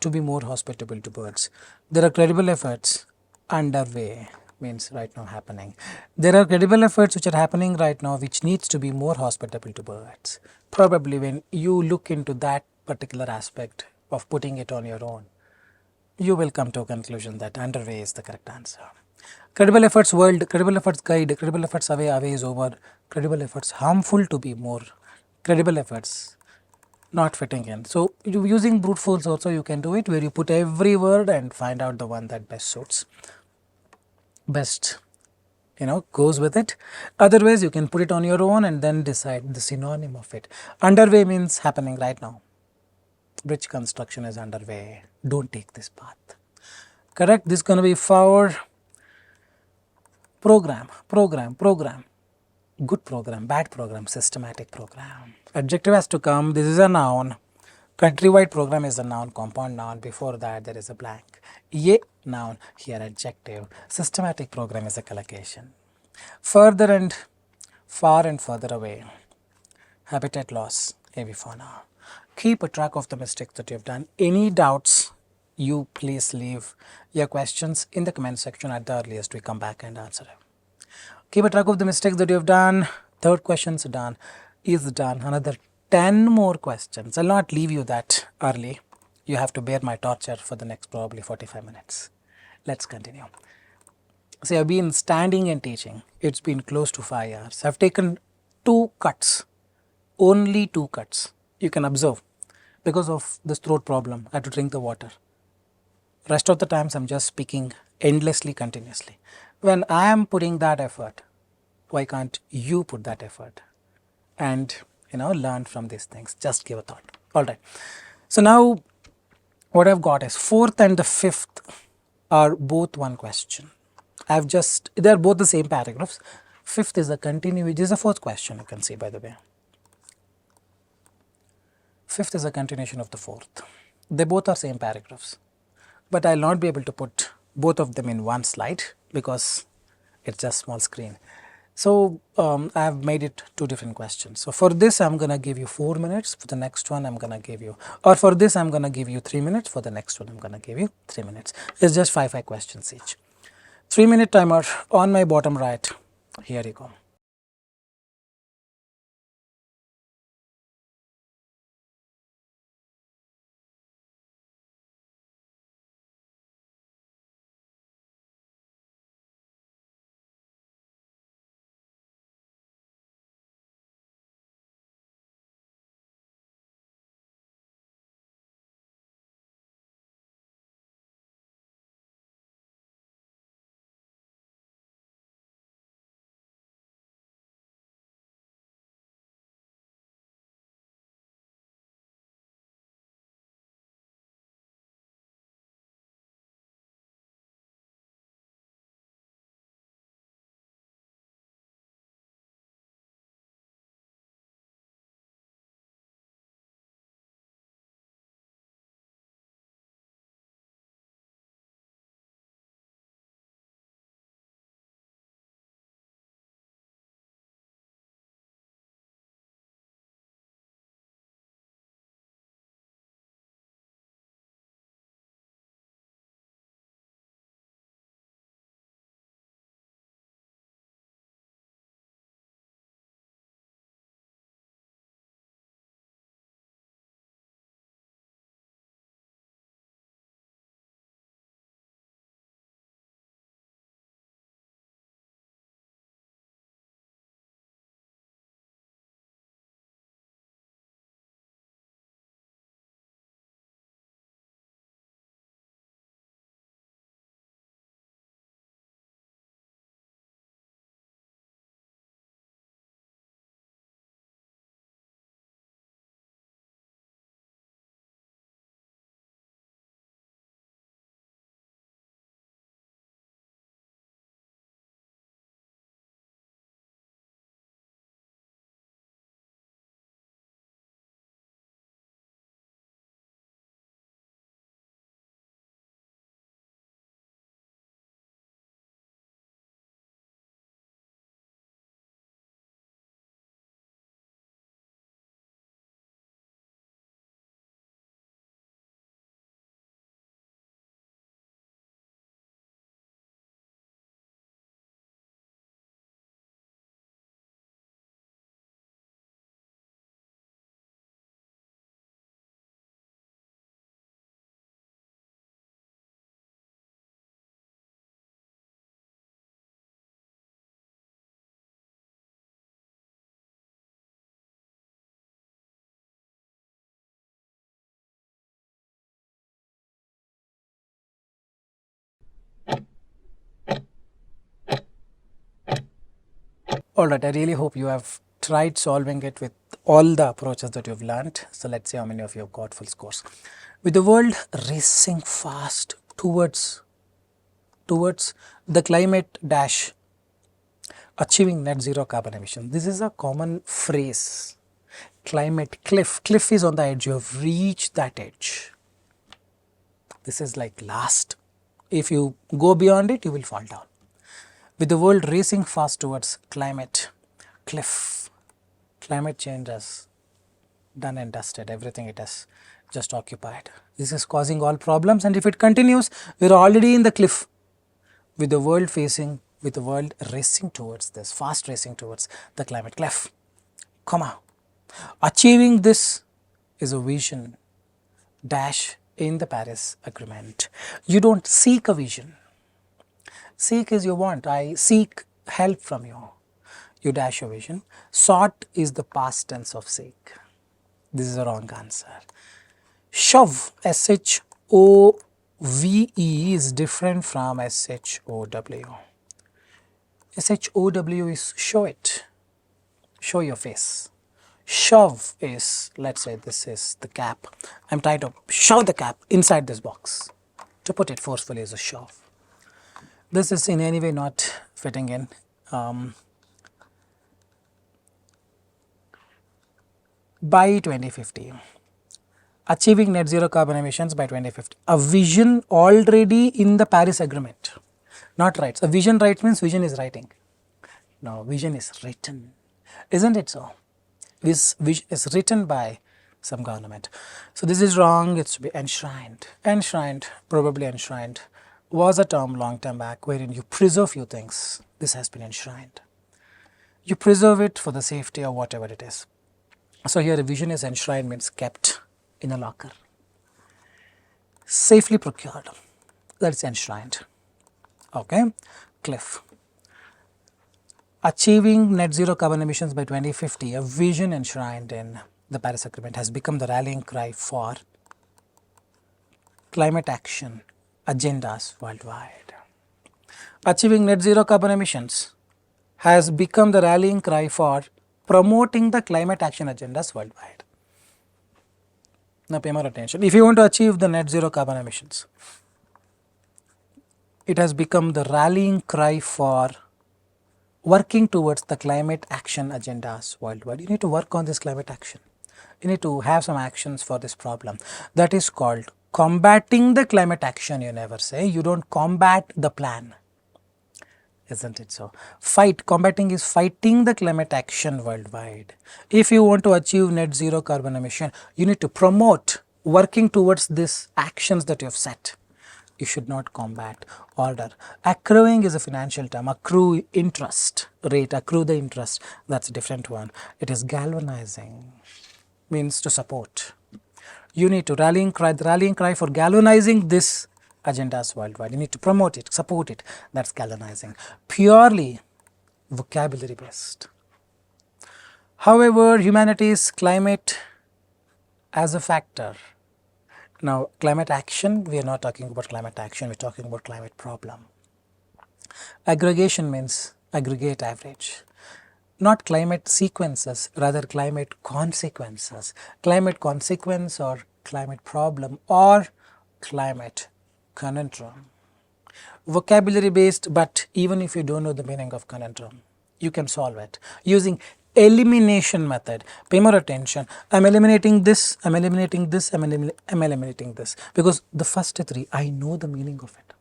to be more hospitable to birds. There are credible efforts underway, means right now happening. There are credible efforts which are happening right now which needs to be more hospitable to birds. Probably when you look into that particular aspect of putting it on your own, you will come to a conclusion that underway is the correct answer. Credible efforts world, credible efforts guide, credible efforts away is over, credible efforts harmful to be more, credible efforts not fitting in. So using brute force also you can do it, where you put every word and find out the one that best suits, best goes with it. Otherwise you can put it on your own and then decide the synonym of it. Underway means happening right now. bridge construction is underway. Don't take this path. Correct? This is going to be for program. Good program, bad program, systematic program. Adjective has to come. This is a noun. Countrywide program is a noun, compound noun. Before that, there is a blank. Ye noun, here adjective. Systematic program is a collocation. Further and far and further away. Habitat loss, avifauna. Keep a track of the mistakes that you have done. Any doubts, you please leave your questions in the comment section. At the earliest, we come back and answer them. Keep a track of the mistakes that you have done. Third question is done. Another 10 more questions. I'll not leave you that early. You have to bear my torture for the next probably 45 minutes. Let's continue. See, I've been standing and teaching. It's been close to 5 hours. I've taken 2 cuts. Only 2 cuts. You can observe. Because of this throat problem, I had to drink the water. Rest of the times I'm just speaking endlessly, continuously. When I am putting that effort, why can't you put that effort and learn from these things? Just give a thought. All right. So now what I've got is 4th and the 5th are both one question. They're both the same paragraphs. 5th is a continuation. This is the 4th question, you can see, by the way. 5th is a continuation of the 4th. They both are same paragraphs. But I'll not be able to put both of them in one slide because it's just small screen. So I have made it 2 different questions. So for this I'm going to give you 4 minutes. For the next one I'm going to give you, or for this I'm going to give you 3 minutes. For the next one I'm going to give you 3 minutes. It's just 5 questions each. 3-minute timer on my bottom right. Here you go. Alright, I really hope you have tried solving it with all the approaches that you've learnt. So let's see how many of you have got full scores. With the world racing fast towards the climate dash, achieving net zero carbon emissions. This is a common phrase. Climate cliff. Cliff is on the edge. You have reached that edge. This is like last. If you go beyond it, you will fall down. With the world racing fast towards climate cliff, climate change has done and dusted everything it has just occupied. This is causing all problems, and if it continues, we are already in the cliff. With the world racing towards this, fast racing towards the climate cliff, achieving this is a vision dash in the Paris Agreement. You don't seek a vision. Seek is you want. I seek help from you. You dash your vision. Sought is the past tense of seek. This is a wrong answer. Shove, S-H-O-V-E is different from S-H-O-W. S-H-O-W is show it. Show your face. Shove is, let's say this is the cap. I am trying to shove the cap inside this box. To put it forcefully is a shove. This is in any way not fitting in. By 2050, achieving net zero carbon emissions by 2050. A vision already in the Paris Agreement, not rights. A vision right means vision is writing. No, vision is written. Isn't it so? This vision is written by some government. So this is wrong. It should be enshrined. Enshrined, probably enshrined, was a term long time back wherein you preserve few things. This has been enshrined. You preserve it for the safety or whatever it is. So here a vision is enshrined means kept in a locker. Safely procured, that is enshrined. Okay, cliff. Achieving net zero carbon emissions by 2050, a vision enshrined in the Paris Agreement has become the rallying cry for climate action agendas worldwide. Achieving net zero carbon emissions has become the rallying cry for promoting the climate action agendas worldwide. Now pay more attention. If you want to achieve the net zero carbon emissions, it has become the rallying cry for working towards the climate action agendas worldwide. You need to work on this climate action. You need to have some actions for this problem. That is called combating the climate action. You never say. You don't combat the plan. Isn't it so? Fight, combating is fighting the climate action worldwide. If you want to achieve net zero carbon emission, you need to promote working towards these actions that you have set. You should not combat. Order. Accruing is a financial term. Accrue interest rate, accrue the interest. That's a different one. It is galvanizing, means to support. You need to rallying cry for galvanizing this agendas worldwide. You need to promote it, support it. That's galvanizing. Purely vocabulary based. However, humanities, climate as a factor. Now, climate action, we are not talking about climate action, we are talking about climate problem. Aggregation means aggregate average. Not climate sequences, rather climate consequences. Climate consequence or climate problem or climate conundrum. Vocabulary based, but even if you don't know the meaning of conundrum, you can solve it using elimination method. Pay more attention. I am eliminating this, I am eliminating this, I am eliminating this, because the first three I know the meaning of it.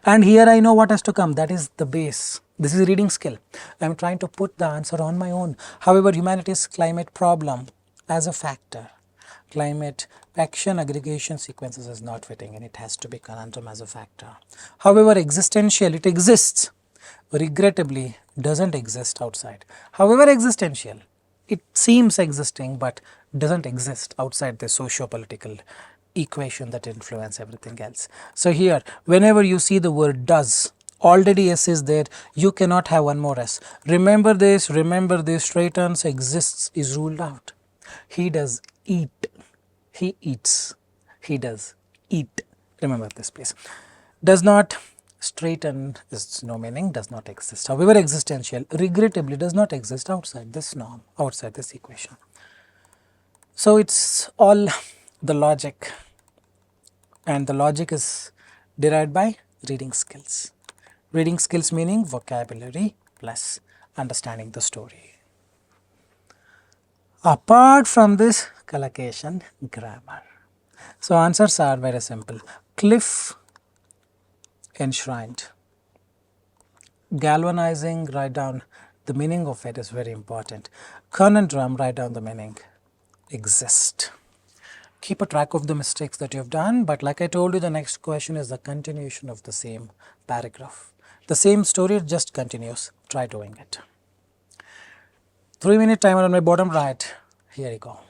And here I know what has to come. That is the base. This is reading skill. I am trying to put the answer on my own. However, humanities climate problem as a factor. Climate action aggregation sequences is not fitting and it has to be conundrum as a factor. However, existential, it exists. Regrettably, doesn't exist outside. However, existential, it seems existing but doesn't exist outside the socio-political equation that influence everything else. So here, whenever you see the word does, already S is there, you cannot have one more S. Remember this, straight turns exists is ruled out. He does eat, he eats, he does eat. Remember this please. Does not, straighten is no meaning, does not exist. However, existential, regrettably does not exist outside this norm, outside this equation. So it's all the logic, and the logic is derived by reading skills. Reading skills meaning vocabulary plus understanding the story. Apart from this, collocation, grammar. So answers are very simple. Cliff, enshrined. Galvanizing, write down the meaning of it is very important. Conundrum, write down the meaning. Exist. Keep a track of the mistakes that you have done, but like I told you, the next question is the continuation of the same paragraph. The same story just continues. Try doing it. 3-minute timer on my bottom right. Here you go.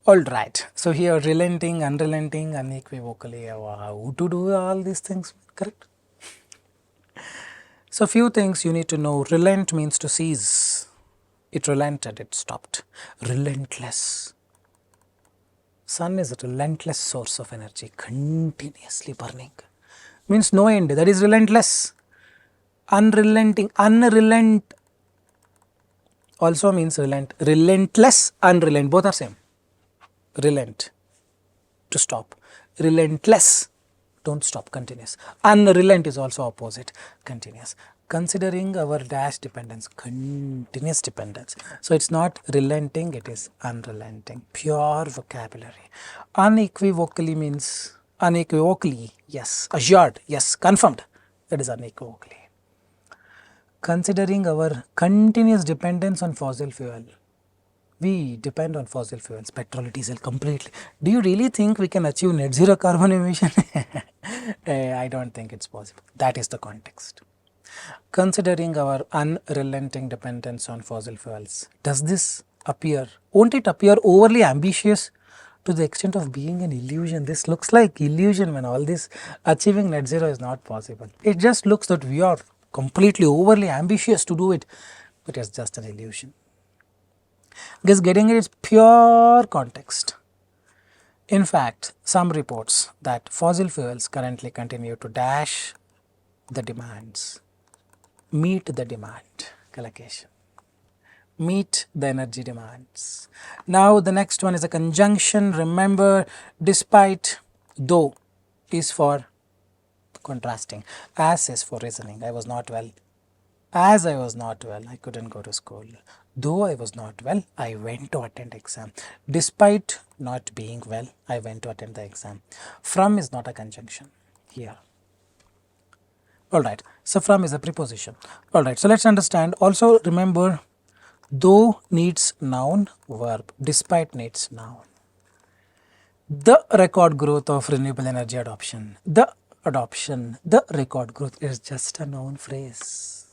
All right. So here relenting, unrelenting, unequivocally, how to do all these things, correct? So few things you need to know. Relent means to cease. It relented, it stopped. Relentless. Sun is a relentless source of energy, continuously burning. Means no end, that is relentless. Unrelenting, unrelent also means relent. Relentless, unrelent, both are same. Relent, to stop. Relentless, don't stop, continuous. Unrelent is also opposite, continuous. Considering our dash dependence, continuous dependence. So it's not relenting, it is unrelenting, pure vocabulary. Unequivocally means unequivocally, yes. Assured, yes. Confirmed, that is unequivocally. Considering our continuous dependence on fossil fuel, we depend on fossil fuels, petrol, diesel completely. Do you really think we can achieve net zero carbon emission? I don't think it's possible. That is the context. Considering our unrelenting dependence on fossil fuels, does this appear, won't it appear overly ambitious to the extent of being an illusion. This looks like illusion when all this achieving net zero is not possible. It just looks that we are completely overly ambitious to do it, but it's just an illusion. Because getting it is pure context. In fact, some reports that fossil fuels currently continue to dash the demands, meet the demand, collocation, meet the energy demands. Now the next one is a conjunction. Remember, despite, though is for contrasting, as is for reasoning. I was not well. As I was not well, I couldn't go to school. Though I was not well, I went to attend exam. Despite not being well, I went to attend the exam. From is not a conjunction here. Alright, so from is a preposition. Alright, so let's understand. Also remember, though needs noun, verb. Despite needs noun. The record growth of renewable energy adoption. The record growth is just a noun phrase.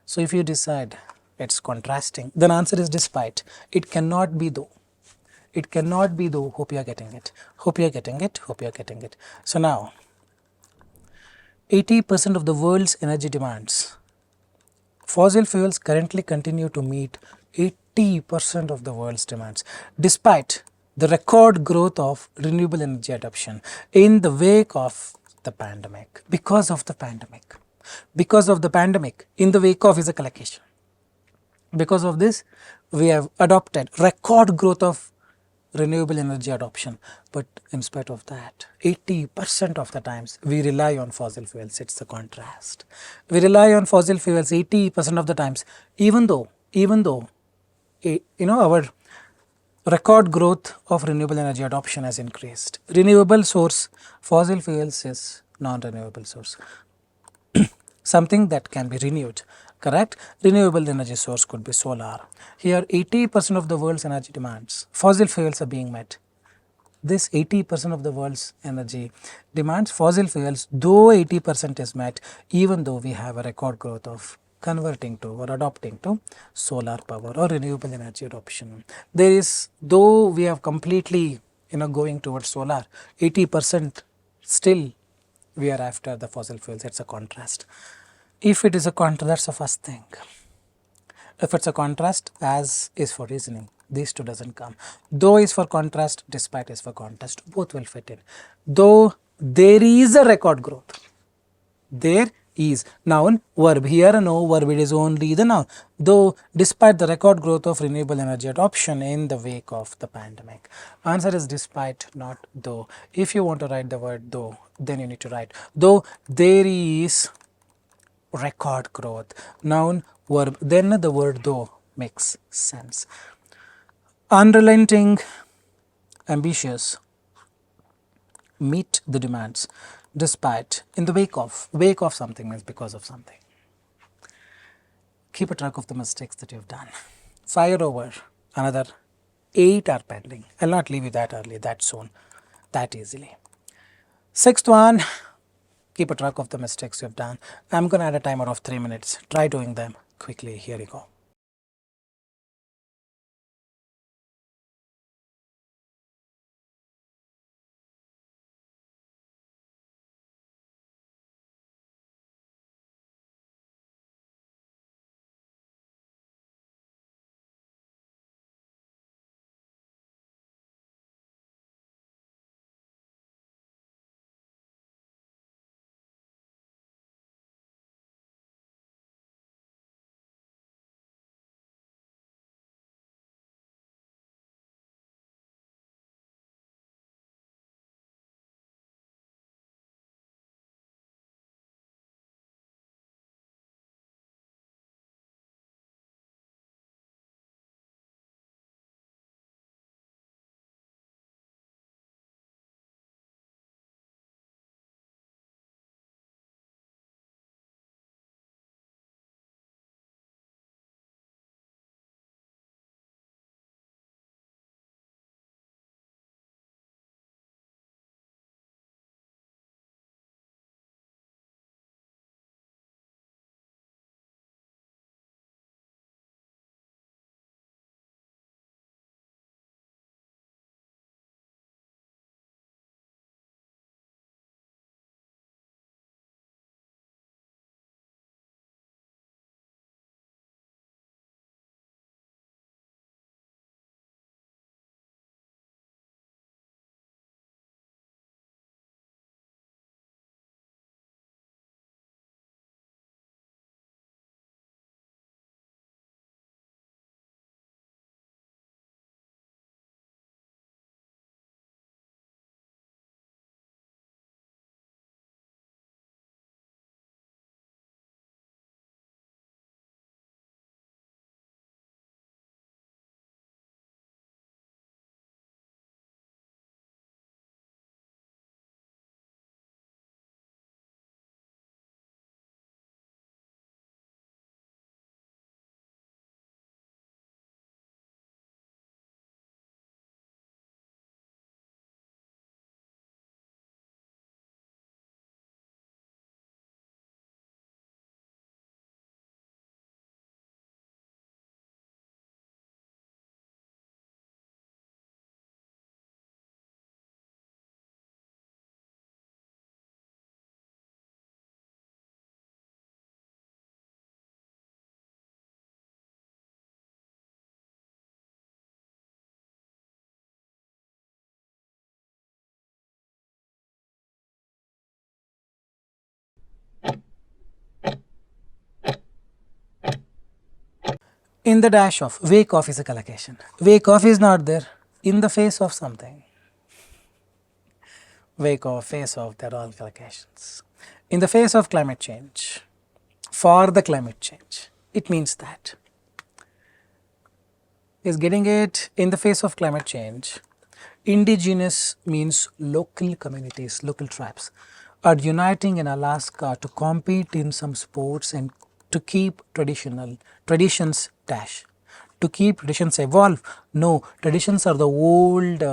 So if you decide it's contrasting, then answer is despite. It cannot be though. It cannot be though. Hope you are getting it. Hope you are getting it. Hope you are getting it. So now, 80% of the world's energy demands. Fossil fuels currently continue to meet 80% of the world's demands, despite the record growth of renewable energy adoption in the wake of the pandemic. Because of the pandemic. Because of the pandemic, in the wake of is a collocation. Because of this, we have adopted record growth of renewable energy adoption, but in spite of that, 80% of the times we rely on fossil fuels. It's the contrast. We rely on fossil fuels 80% of the times, even though our record growth of renewable energy adoption has increased. Renewable source, fossil fuels is non-renewable source. Something that can be renewed, correct? Renewable energy source could be solar. Here 80% of the world's energy demands, fossil fuels are being met. This 80% of the world's energy demands, fossil fuels, though 80% is met, even though we have a record growth of converting to or adopting to solar power or renewable energy adoption. There is, though we have completely going towards solar, 80% still we are after the fossil fuels. It's a contrast. If it is a contrast, that's the first thing. If it's a contrast, as is for reasoning, these two doesn't come. Though is for contrast, despite is for contrast, both will fit in. Though there is a record growth, there is noun, verb. Here no verb, it is only the noun. Though despite the record growth of renewable energy adoption in the wake of the pandemic. Answer is despite, not though. If you want to write the word though, then you need to write though there is record growth, noun, verb, then the word though makes sense. Unrelenting, ambitious, meet the demands, despite, in the wake of something means because of something. Keep a track of the mistakes that you've done. Fire over, another 8 are pending. I'll not leave you that early, that soon, that easily. Sixth one, keep a track of the mistakes you've done. I'm going to add a timer of 3 minutes. Try doing them quickly. Here you go. in the dash of, wake off is a collocation. Wake off is not there, in the face of something. Wake off, face off, they are all collocations. In the face of climate change, for the climate change, it means that. Is getting it? In the face of climate change, indigenous means local communities, local tribes are uniting in Alaska to compete in some sports and to keep traditions dash. To keep traditions evolve. No, traditions are the old,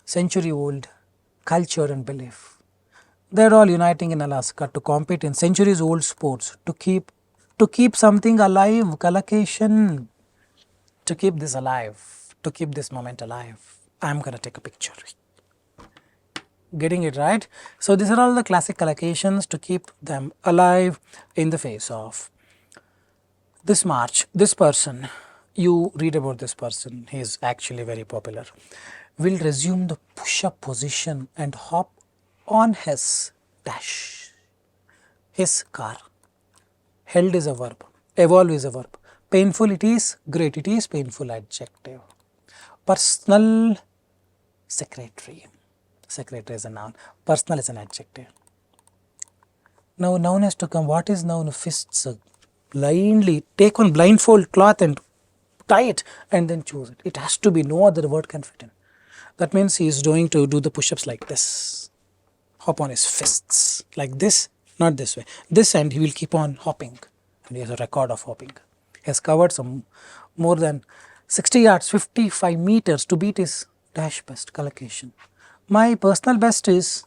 century old culture and belief. They are all uniting in Alaska to compete in centuries old sports to keep something alive, collocation. To keep this alive, to keep this moment alive, I am going to take a picture. Getting it right? So, these are all the classic collocations to keep them alive in the face of. This march, this person, you read about this person, he is actually very popular, will resume the push-up position and hop on his dash, his car. Held is a verb, evolve is a verb, painful it is, great it is, painful adjective. Personal secretary, secretary is a noun, personal is an adjective. Now noun has to come, what is noun? Fists, blindly, take one blindfold cloth and tie it and then choose it. It has to be, no other word can fit in. That means he is going to do the push-ups like this, hop on his fists, like this, not this way, this, and he will keep on hopping, and he has a record of hopping. He has covered some more than 60 yards, 55 meters to beat his dash best collocation. My personal best is,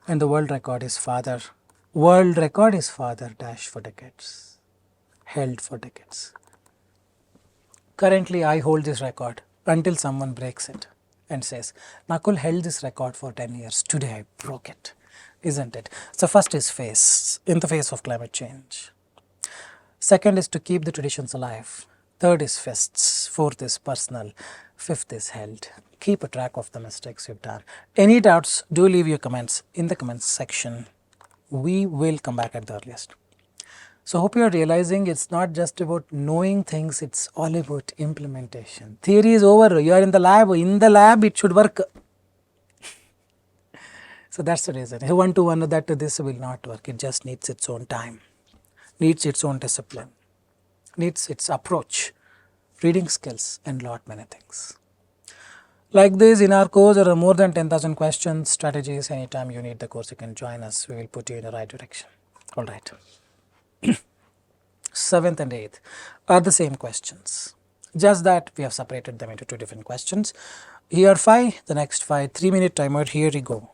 and the world record is father. World record is father dash for decades, held for decades. Currently, I hold this record until someone breaks it and says, Nakul held this record for 10 years. Today I broke it, isn't it? So, first is face, in the face of climate change. Second is to keep the traditions alive. Third is fists. Fourth is personal. Fifth is held. Keep a track of the mistakes you've done. Any doubts, do leave your comments in the comments section. We will come back at the earliest. So, hope you are realizing it's not just about knowing things, it's all about implementation. Theory is over, you are in the lab it should work. So, that's the reason. If you want to know that this will not work, it just needs its own time, needs its own discipline, needs its approach, reading skills and lot many things. Like this, in our course there are more than 10,000 questions, strategies. Anytime you need the course you can join us, we will put you in the right direction. Alright. 7th and 8th are the same questions, just that we have separated them into two different questions. Here 5, the next 5, 3-minute timer, here we go.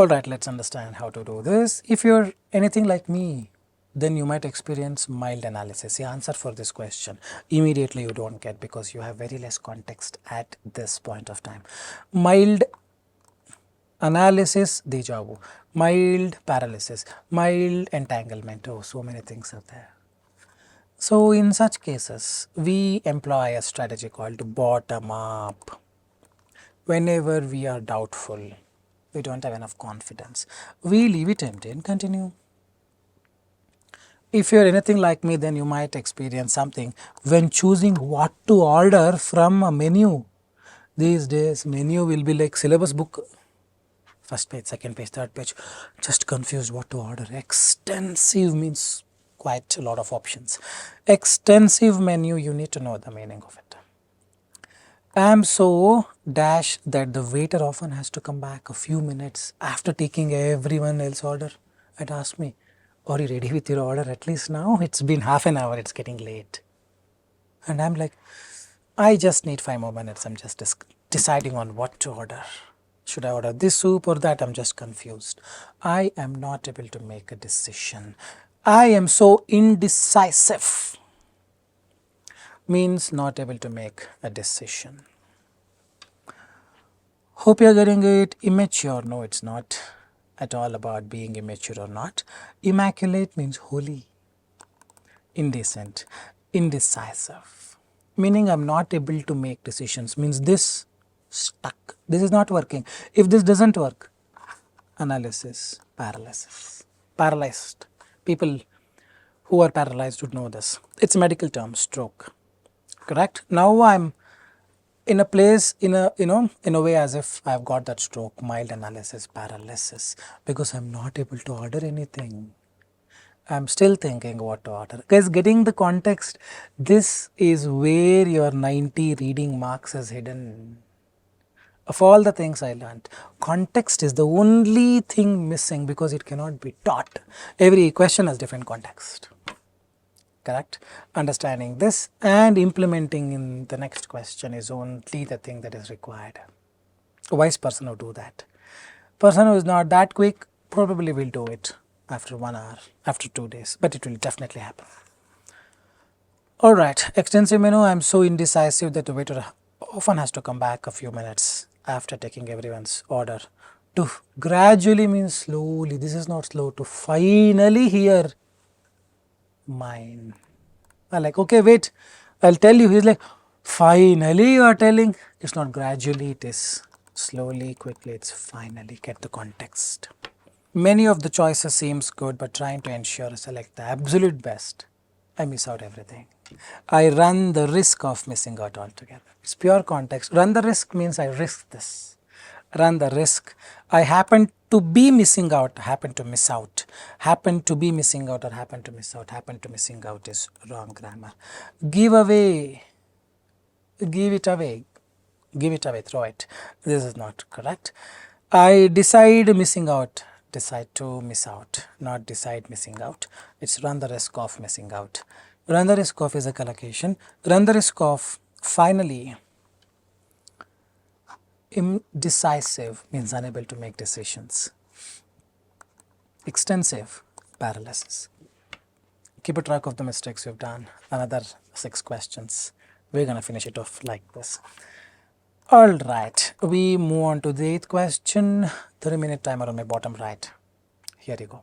Alright, let's understand how to do this. If you're anything like me, then you might experience mild analysis. The answer for this question immediately you don't get because you have very less context at this point of time. Mild analysis, deja vu. Mild paralysis, mild entanglement. Oh, so many things are there. So in such cases, we employ a strategy called bottom up. Whenever we are doubtful, we don't have enough confidence, we leave it empty and continue. If you're anything like me, then you might experience something when choosing what to order from a menu. These days, menu will be like syllabus book. First page, second page, third page, just confused what to order. Extensive means quite a lot of options. Extensive menu, you need to know the meaning of it. I am so dash that the waiter often has to come back a few minutes after taking everyone else's order and ask me, are you ready with your order at least now? It's been half an hour, it's getting late. And I'm like, I just need 5 more minutes, I'm just deciding on what to order. Should I order this soup or that? I'm just confused. I am not able to make a decision. I am so indecisive. Means not able to make a decision. Hope you are getting it. Immature, no, it's not at all about being immature or not. Immaculate means holy. Indecent, indecisive, meaning I'm not able to make decisions, means this stuck, this is not working. If this doesn't work, analysis, paralysis, paralyzed. People who are paralyzed would know this. It's a medical term, stroke. Correct? Now I'm in a place, in a way as if I've got that stroke, mild analysis, paralysis, because I'm not able to order anything. I'm still thinking what to order. Guys, getting the context, this is where your 90 reading marks is hidden. Of all the things I learned, context is the only thing missing because it cannot be taught. Every question has different context. Correct? Understanding this and implementing in the next question is only the thing that is required. A wise person will do that. Person who is not that quick probably will do it after 1 hour, after 2 days, but it will definitely happen. Alright, extensive menu. I am so indecisive that the waiter often has to come back a few minutes after taking everyone's order. To gradually means slowly. This is not slow. To finally hear mine. I'm like, okay, wait, I'll tell you. He's like, finally you are telling. It's not gradually, it is slowly, quickly, it's finally. Get the context. Many of the choices seems good, but trying to ensure I select the absolute best, I miss out everything. I run the risk of missing out altogether. It's pure context. Run the risk means I risk this. Run the risk. I happen to be missing out, happen to miss out. Happen to be missing out or happen to miss out. Happen to missing out is wrong grammar. Give away. Give it away. Give it away, throw it. This is not correct. I decide missing out. Decide to miss out, not decide missing out. It's run the risk of missing out. Run the risk of is a collocation. Run the risk of finally. Indecisive means unable to make decisions. Extensive, paralysis. Keep a track of the mistakes you've done. Another 6 questions. We're going to finish it off like this. Alright, we move on to the 8th question. 3-minute timer on my bottom right. Here you go.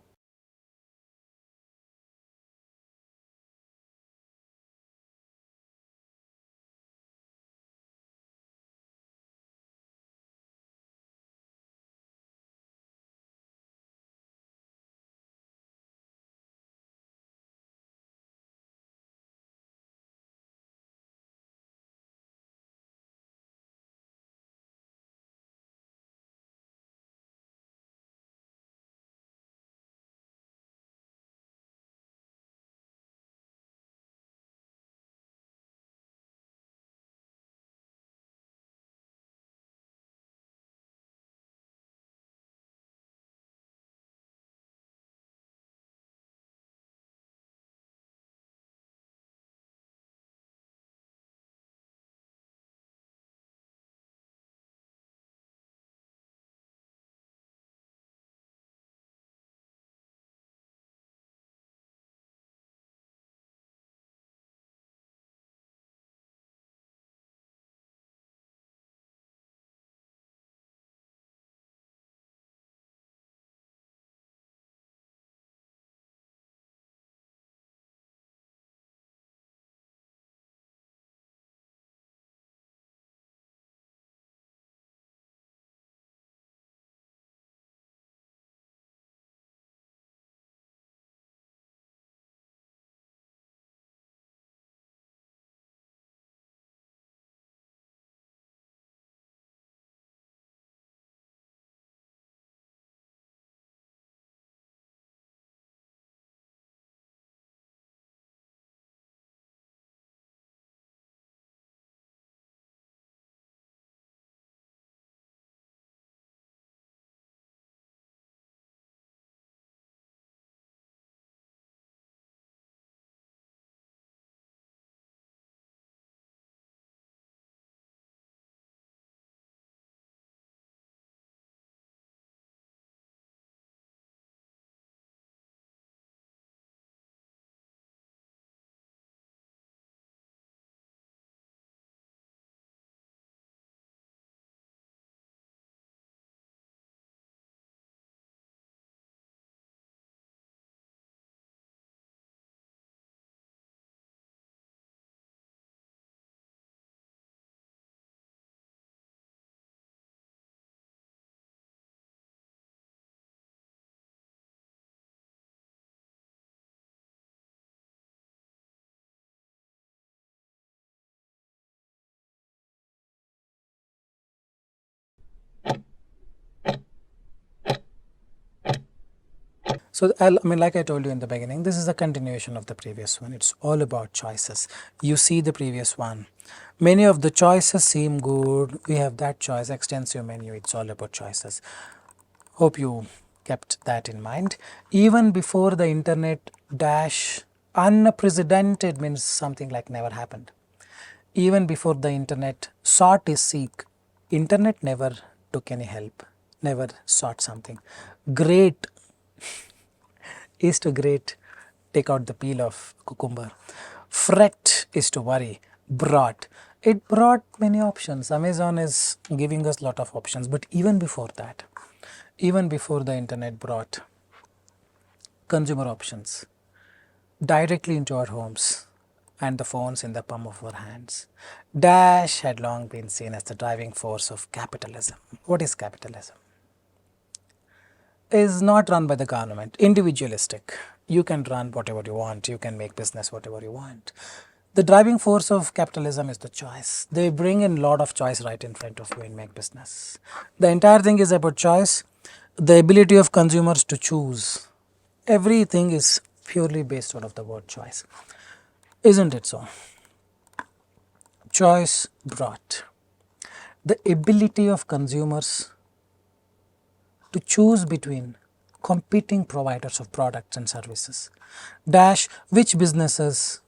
So, like I told you in the beginning, this is a continuation of the previous one. It's all about choices. You see the previous one. Many of the choices seem good. We have that choice, extensive menu. It's all about choices. Hope you kept that in mind. Even before the internet dash, unprecedented means something like never happened. Even before the internet sought is seek, internet never took any help, never sought something. Great is to grate, take out the peel of cucumber. Fret is to worry. Brought, it brought many options. Amazon is giving us lot of options, but even before that, even before the internet brought consumer options directly into our homes and the phones in the palm of our hands, Dash had long been seen as the driving force of capitalism. What is capitalism? Is not run by the government, individualistic. You can run whatever you want, you can make business whatever you want. The driving force of capitalism is the choice. They bring in lot of choice right in front of you and make business. The entire thing is about choice, the ability of consumers to choose. Everything is purely based out of the word choice. Isn't it so? Choice brought the ability of consumers to choose between competing providers of products and services. Dash which businesses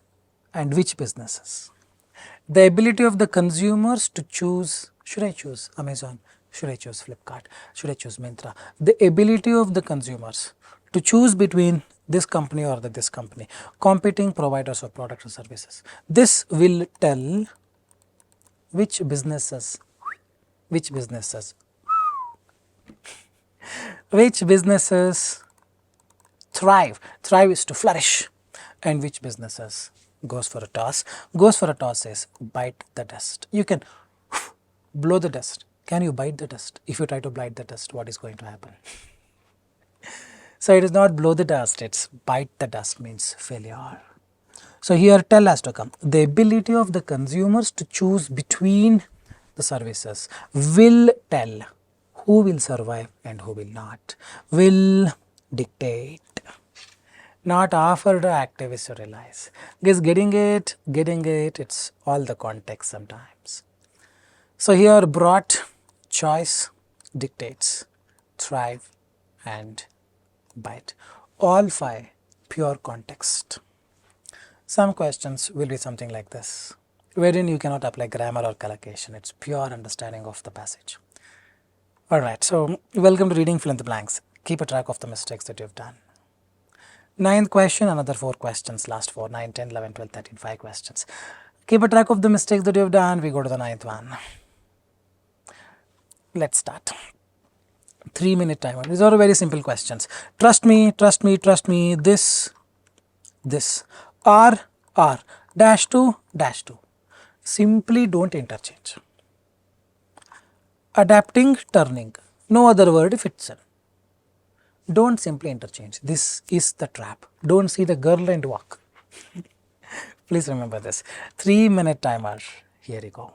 and which businesses. The ability of the consumers to choose, should I choose Amazon, should I choose Flipkart, should I choose Myntra. The ability of the consumers to choose between this company or this company, competing providers of products or services. This will tell which businesses, which businesses, which businesses thrive. Thrive is to flourish. And which businesses goes for a toss? Goes for a toss is bite the dust. You can blow the dust. Can you bite the dust? If you try to bite the dust, what is going to happen? So it is not blow the dust, it's bite the dust means failure. So here tell has to come. The ability of the consumers to choose between the services will tell who will survive and who will not. Will dictate. Not offer the activists to realize. Because getting it, it's all the context sometimes. So here brought, choice, dictates, thrive and bite. All five pure context. Some questions will be something like this, wherein you cannot apply grammar or collocation. It's pure understanding of the passage. Alright, so welcome to reading fill in the blanks. Keep a track of the mistakes that you've done. Ninth question, another 4 questions, last 4, 9, 10, 11, 12, 13, 5 questions. Keep a track of the mistakes that you have done. We go to the ninth one. Let's start. 3-minute timer. These are very simple questions. Trust me, trust me, trust me. This, R, dash to, dash to. Simply don't interchange. Adapting, turning. No other word fits in. Don't simply interchange. This is the trap. Don't see the girl and walk. Please remember this. 3-minute timer. Here you go.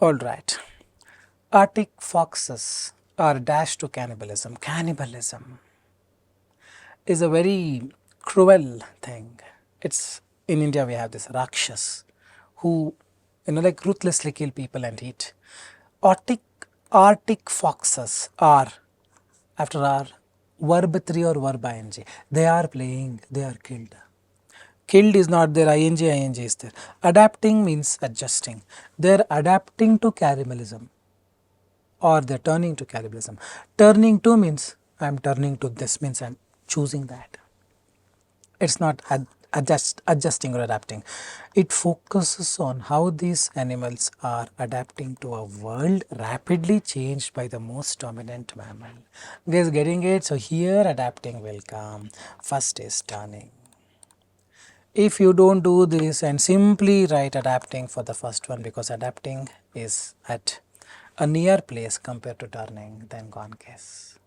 Alright. Arctic foxes are dashed to cannibalism. Cannibalism is a very cruel thing. It's in India we have this Rakshas who like ruthlessly kill people and eat. Arctic foxes are, after our verb 3 or verb ing, they are playing, they are killed. Killed is not there, ing is there. Adapting means adjusting. They are adapting to cannibalism or they are turning to cannibalism. Turning to means I am turning to this, means I am choosing that. It's not adjusting or adapting. It focuses on how these animals are adapting to a world rapidly changed by the most dominant mammal. Guys, getting it? So here adapting will come. First is turning. If you don't do this and simply write adapting for the first one, because adapting is at a near place compared to turning, then gone case.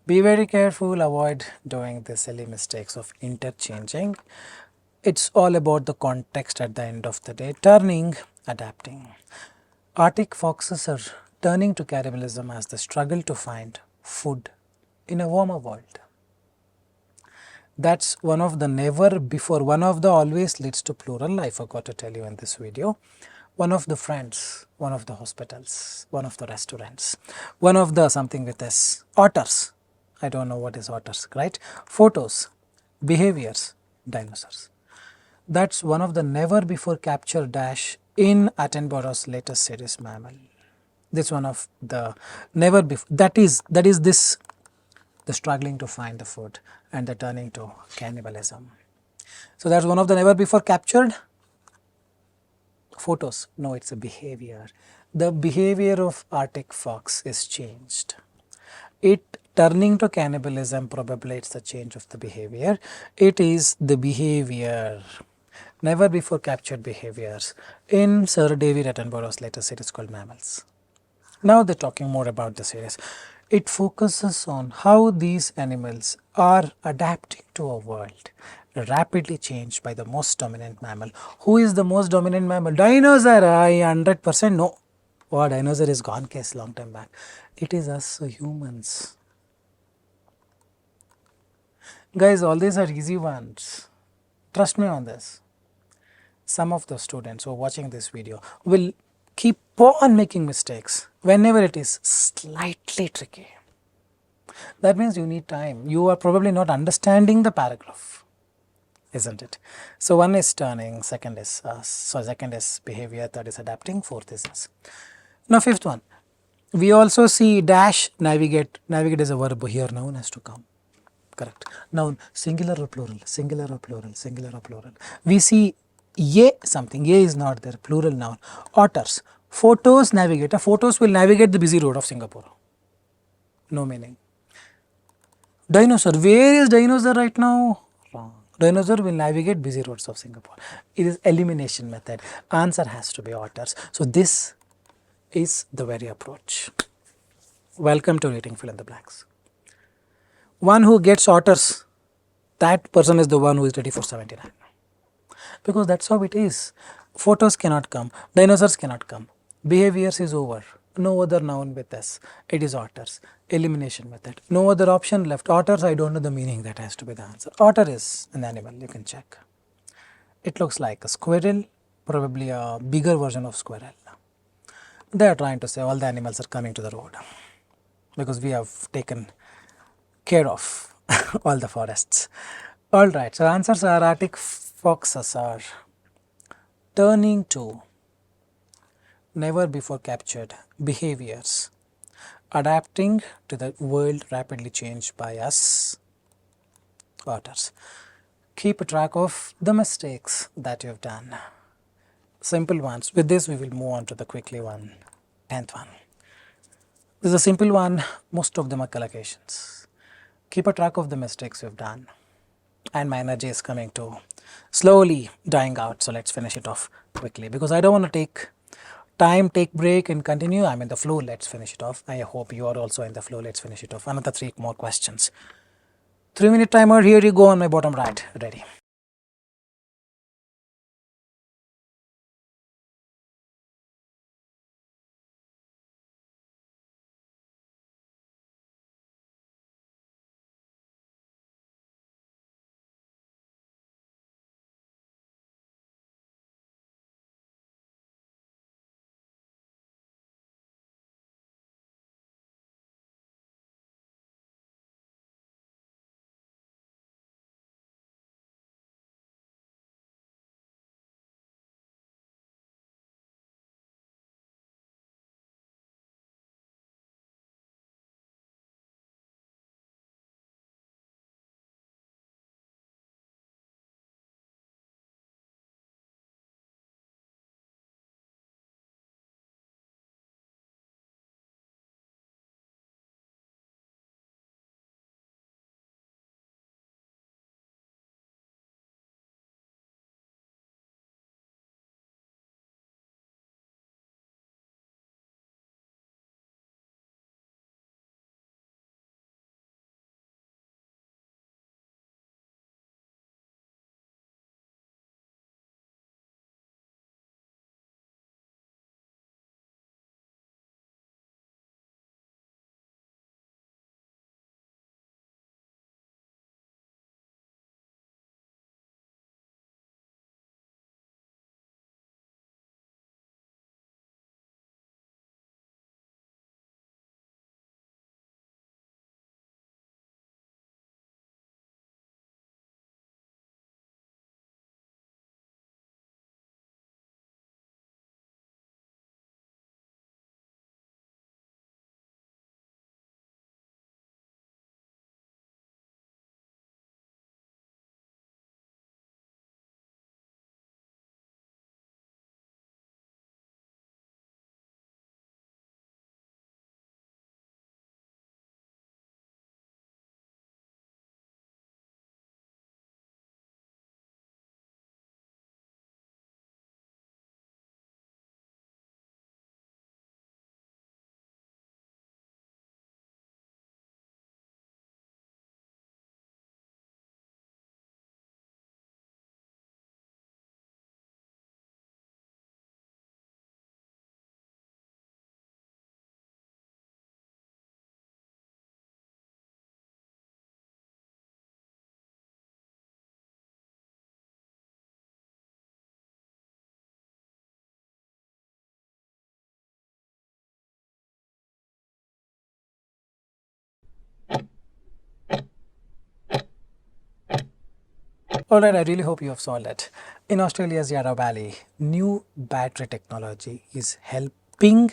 Be very careful, avoid doing the silly mistakes of interchanging. It's all about the context at the end of the day. Turning, adapting. Arctic foxes are turning to cannibalism as they struggle to find food in a warmer world. That's one of the never before, one of the always leads to plural, I forgot to tell you in this video. One of the friends, one of the hospitals, one of the restaurants, one of the something with S, otters, I don't know what is otters, right? Photos, behaviors, dinosaurs. That's one of the never before captured dash in Attenborough's latest series Mammal. This one of the never before, that is this, the struggling to find the food and the turning to cannibalism. So that's one of the never before captured photos. No, it's a behavior. The behavior of Arctic fox is changed. It turning to cannibalism probably it's the change of the behavior. It is the behavior. Never before captured behaviors in Sir David Attenborough's latest series called Mammals. Now they're talking more about the series. It focuses on how these animals are adapting to a world rapidly changed by the most dominant mammal. Who is the most dominant mammal? Dinosaur. I 100% no. Oh, dinosaur is gone case long time back. It is us humans. Guys, all these are easy ones. Trust me on this. Some of the students who are watching this video will keep on making mistakes whenever it is slightly tricky. That means you need time. You are probably not understanding the paragraph, isn't it? So one is turning, second is behavior, third is adapting, fourth is us. Now fifth one, we also see dash navigate. Navigate is a verb here, noun has to come. Correct. Noun, singular or plural, singular or plural, singular or plural. We see ye something, ye is not there, plural noun. Otters, photos navigator, photos will navigate the busy road of Singapore. No meaning. Dinosaur, where is dinosaur right now? Wrong. Dinosaur will navigate busy roads of Singapore. It is elimination method. Answer has to be otters. So this is the very approach. Welcome to reading fill in the blanks. One who gets otters, that person is the one who is ready for 79. Because that's how it is. Photos cannot come, dinosaurs cannot come, behaviors is over, no other noun with us, it is otters, elimination method, no other option left. Otters, I don't know the meaning, that has to be the answer. Otter is an animal, you can check. It looks like a squirrel, probably a bigger version of squirrel. They are trying to say all the animals are coming to the road because we have taken care of all the forests. Alright, so answers are Arctic foxes are turning to never before captured behaviors, adapting to the world rapidly changed by us, otters. Keep a track of the mistakes that you have done. Simple ones. With this we will move on to the quickly one, 10th one. This is a simple one, most of them are collocations. Keep a track of the mistakes you have done. And my energy is coming to slowly dying out, so let's finish it off quickly because I don't want to take time, take break and continue. I'm in the flow, let's finish it off. I hope you are also in the flow, let's finish it off. Another 3 more questions. 3-minute timer, here you go on my bottom right, ready. Alright, I really hope you have solved it. In Australia's Yarra Valley, new battery technology is helping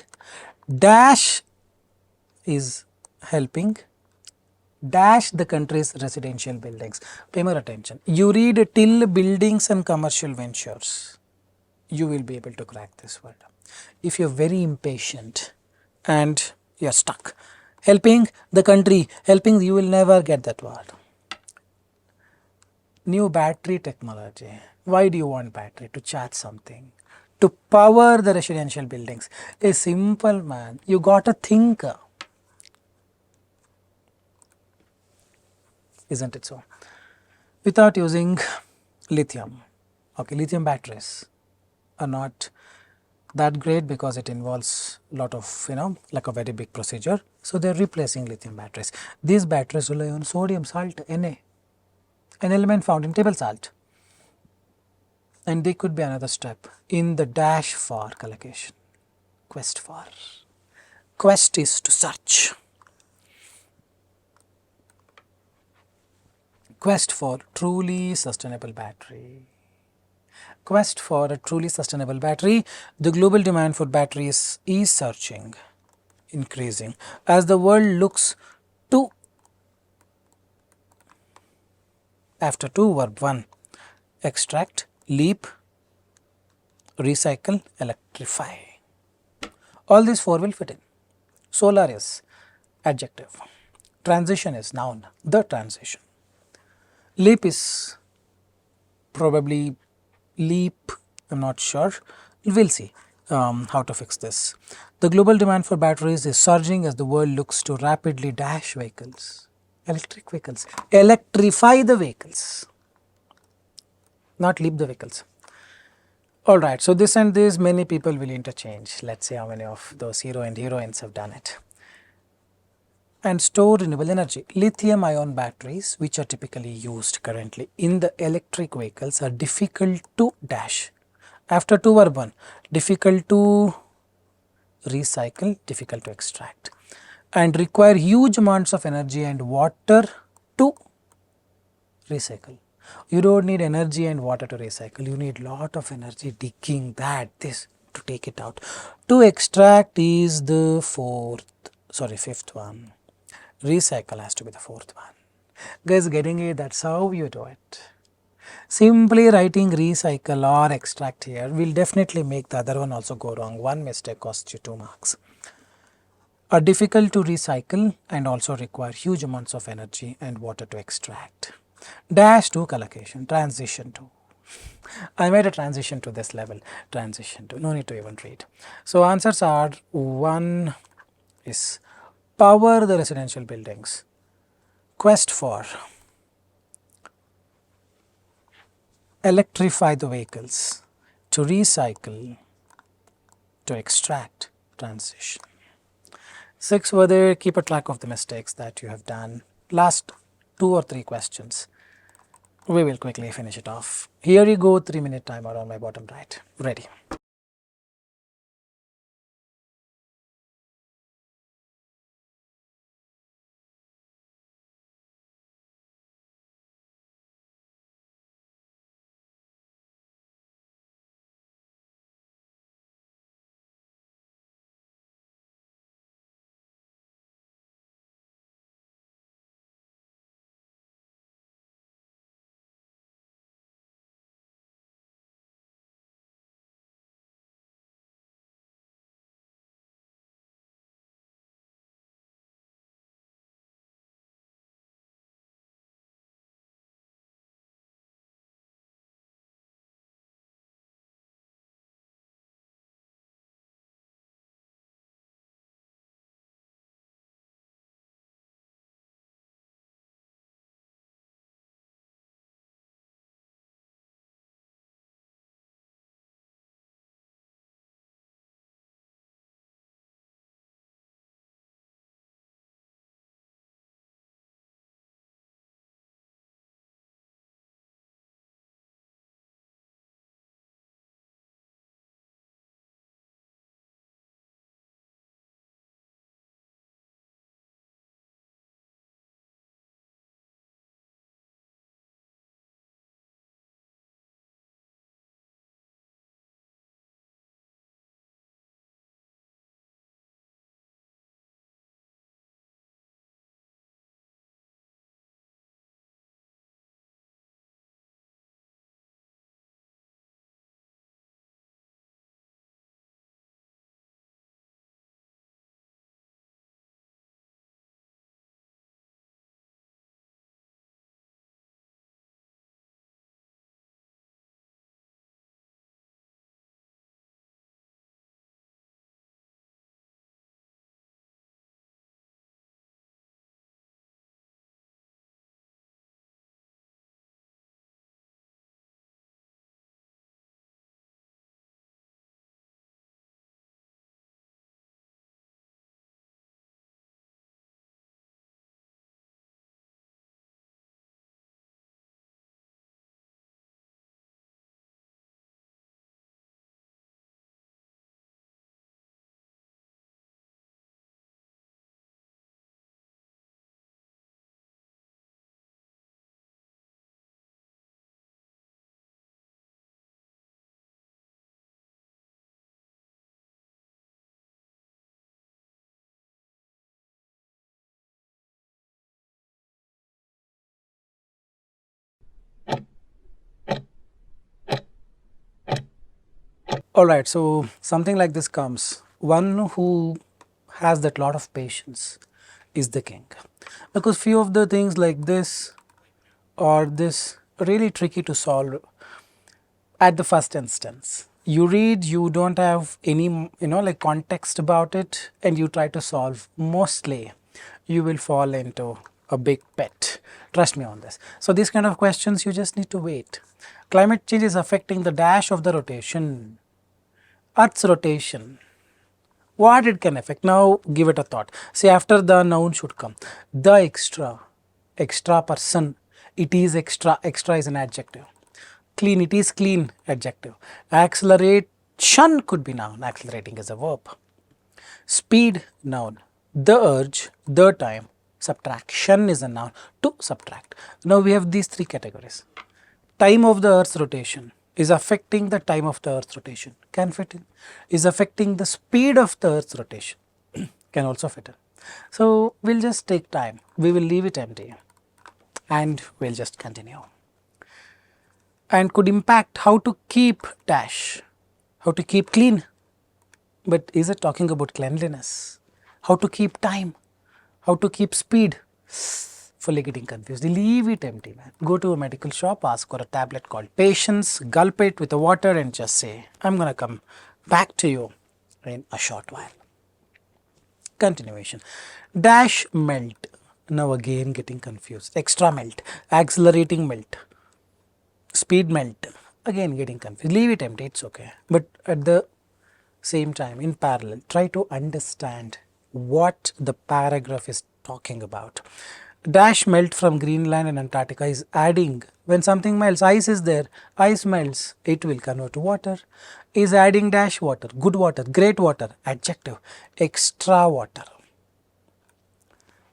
dash is helping dash the country's residential buildings. Pay more attention. You read till buildings and commercial ventures. You will be able to crack this word. If you're very impatient and you're stuck, helping the country, helping, you will never get that word. New battery technology. Why do you want battery? To charge something, to power the residential buildings. A simple man, you got to think, isn't it so? Without using lithium. Okay, lithium batteries are not that great because it involves a lot of, like a very big procedure. So they are replacing lithium batteries. These batteries rely on sodium salt, Na, an element found in table salt. And they could be another step in the dash for collocation. Quest for. Quest is to search. Quest for truly sustainable battery. Quest for a truly sustainable battery. The global demand for batteries is surging, increasing as the world looks to, after 2 verb 1, extract, leap, recycle, electrify. All these 4 will fit in. Solar is adjective, transition is noun, the transition. Leap is probably leap, I am not sure, we will see how to fix this. The global demand for batteries is surging as the world looks to rapidly dash vehicles, electric vehicles, electrify the vehicles, not leap the vehicles. Alright, so this and this many people will interchange. Let us see how many of those hero and heroines have done it. And store renewable energy. Lithium ion batteries, which are typically used currently in the electric vehicles, are difficult to dash. After 2 verb 1, difficult to recycle, difficult to extract, and require huge amounts of energy and water to recycle. You don't need energy and water to recycle, you need lot of energy digging this to take it out. To extract is the fifth one. Recycle has to be the 4th one. Guys, getting it? That's how you do it. Simply writing recycle or extract here will definitely make the other one also go wrong. One mistake costs you 2 marks. Are difficult to recycle and also require huge amounts of energy and water to extract. Dash to collocation, transition to. I made a transition to this level, transition to, no need to even read. So answers are 1 is power the residential buildings, quest for, electrify the vehicles, to recycle, to extract, transition. 6 were there, keep a track of the mistakes that you have done. Last 2 or 3 questions. We will quickly finish it off. Here you go, 3-minute timer on my bottom right. Ready. Alright, so something like this comes. One who has that lot of patience is the king. Because few of the things like this or this are really tricky to solve at the first instance. You read, you don't have any like context about it, and you try to solve, mostly you will fall into a big pit. Trust me on this. So these kind of questions you just need to wait. Climate change is affecting the dash of the rotation, Earth's rotation. What it can affect? Now give it a thought. See, after the noun should come the extra, extra person. It is extra, extra is an adjective. Clean, it is clean, adjective. Acceleration could be noun, accelerating is a verb. Speed, noun. The urge, the time. Subtraction is a noun, to subtract. Now we have these three categories. Time of the earth's rotation is affecting the time of the earth's rotation, can fit in. Is affecting the speed of the earth's rotation, can also fit in. So we'll just take time, we will leave it empty and we'll just continue. And could impact how to keep dash, how to keep clean. But is it talking about cleanliness? How to keep time, how to keep speed? Fully getting confused. Leave it empty, man. Go to a medical shop, ask for a tablet called patience, gulp it with the water and just say, I'm going to come back to you in a short while. Continuation. Dash melt. Now again getting confused. Extra melt, accelerating melt, speed melt. Again getting confused. Leave it empty, it's okay. But at the same time, in parallel, try to understand what the paragraph is talking about. Dash melt from Greenland and Antarctica is adding, when something melts, ice is there, ice melts, it will convert to water, is adding dash water, good water, great water, adjective, extra water.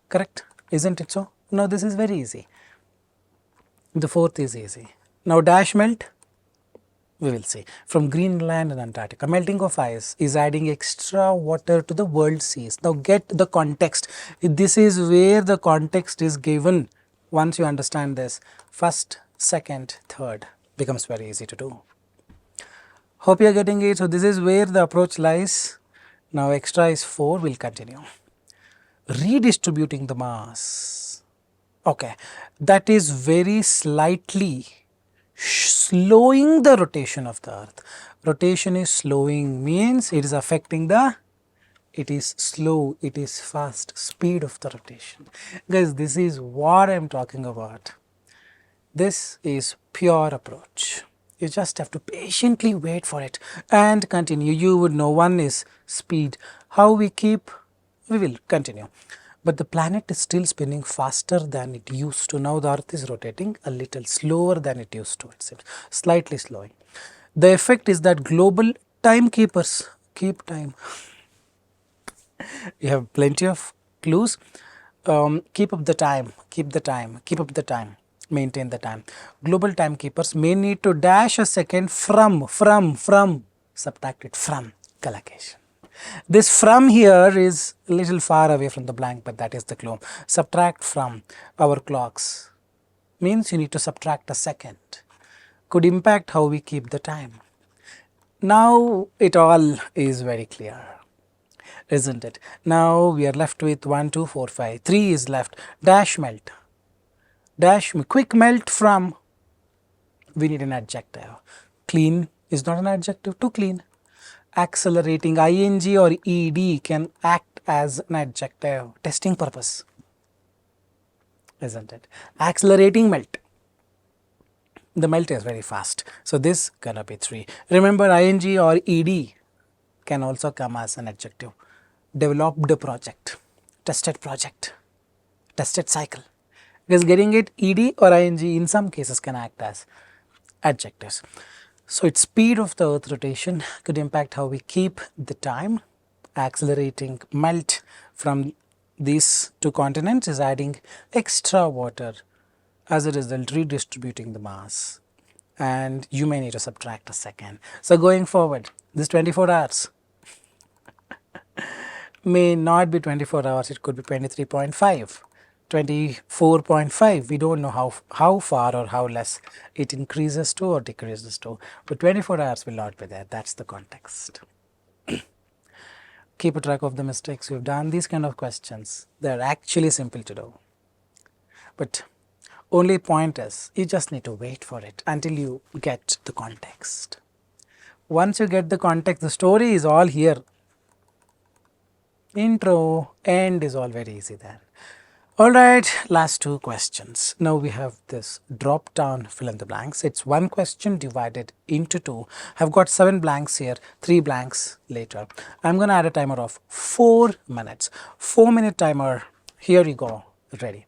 Correct? Isn't it so? Now this is very easy. The fourth is easy. Now dash melt, we will see. From Greenland and Antarctica, melting of ice is adding extra water to the world seas. Now get the context. This is where the context is given. Once you understand this, first, second, third becomes very easy to do. Hope you are getting it. So this is where the approach lies. Now extra is 4, we'll continue. Redistributing the mass. Okay, that is very slightly slowing the rotation of the earth. Rotation is slowing, means it is affecting the, it is slow, it is fast, speed of the rotation. Guys, this is what I am talking about. This is pure approach. You just have to patiently wait for it and continue. You would know. One is speed. How we keep, we will continue. But the planet is still spinning faster than it used to. Now the earth is rotating a little slower than it used to, it seems, slightly slowing. The effect is that global timekeepers keep time. You have plenty of clues. Keep up the time, keep the time, keep up the time, maintain the time. Global timekeepers may need to dash a second from, subtract it from, collocation. This from here is a little far away from the blank, but that is the clue. Subtract from our clocks means you need to subtract a second. Could impact how we keep the time. Now it all is very clear, isn't it? Now we are left with 1, 2, 4, 5. 3 is left. Dash melt. Dash quick melt from. We need an adjective. Clean is not an adjective. Too clean. Accelerating, ing or ed can act as an adjective, testing purpose, isn't it? Accelerating melt, the melt is very fast, so this gonna be 3. Remember, ing or ed can also come as an adjective. Developed project, tested cycle, because getting it ed or ing in some cases can act as adjectives. So its speed of the earth rotation could impact how we keep the time. Accelerating melt from these 2 continents is adding extra water, as a result redistributing the mass, and you may need to subtract a second. So going forward, this 24 hours may not be 24 hours, it could be 23.5. 24.5, we don't know how far or how less it increases to or decreases to, but 24 hours will not be there. That's the context. Keep a track of the mistakes you've done. These kind of questions, they're actually simple to do, but only point is you just need to wait for it until you get the context. Once you get the context, the story is all here. Intro, end is all very easy there. Alright, last two questions. Now we have this drop down fill in the blanks. It's one question divided into two. I've got 7 blanks here, 3 blanks later. I'm going to add a timer of 4 minutes. 4-minute timer. Here you go. Ready.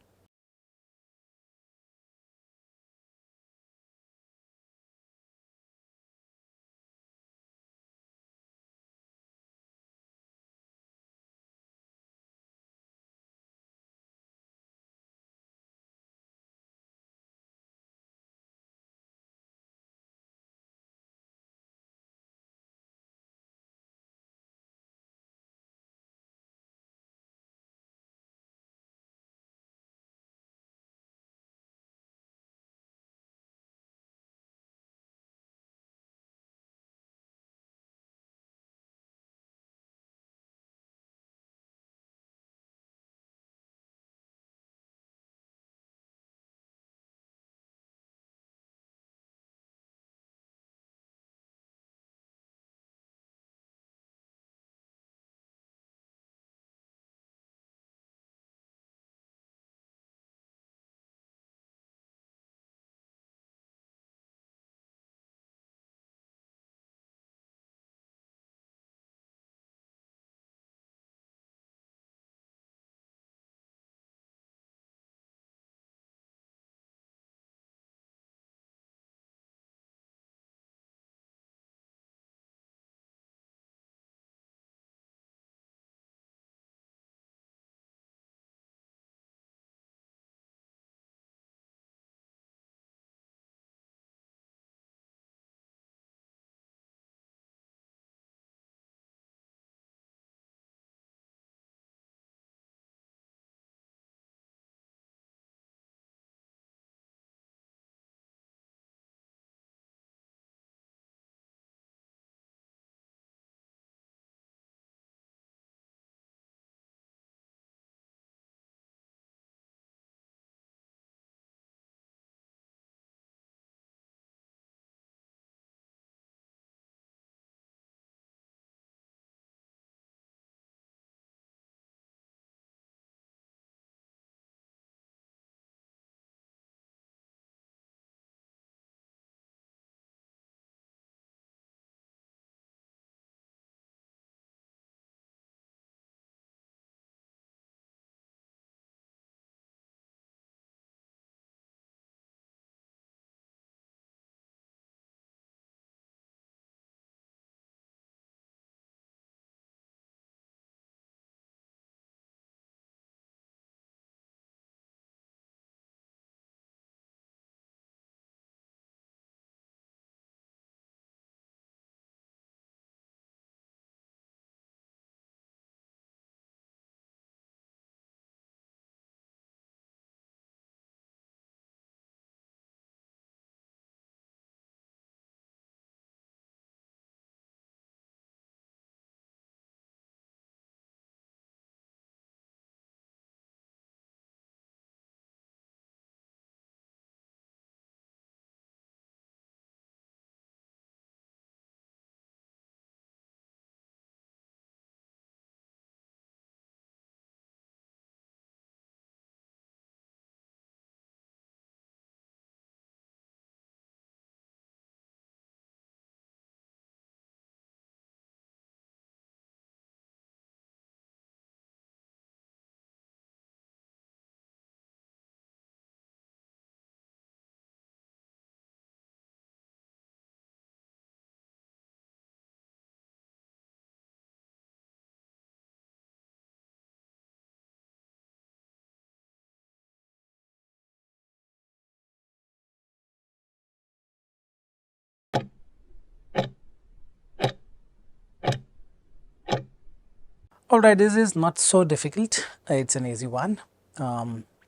Alright, this is not so difficult. It's an easy one.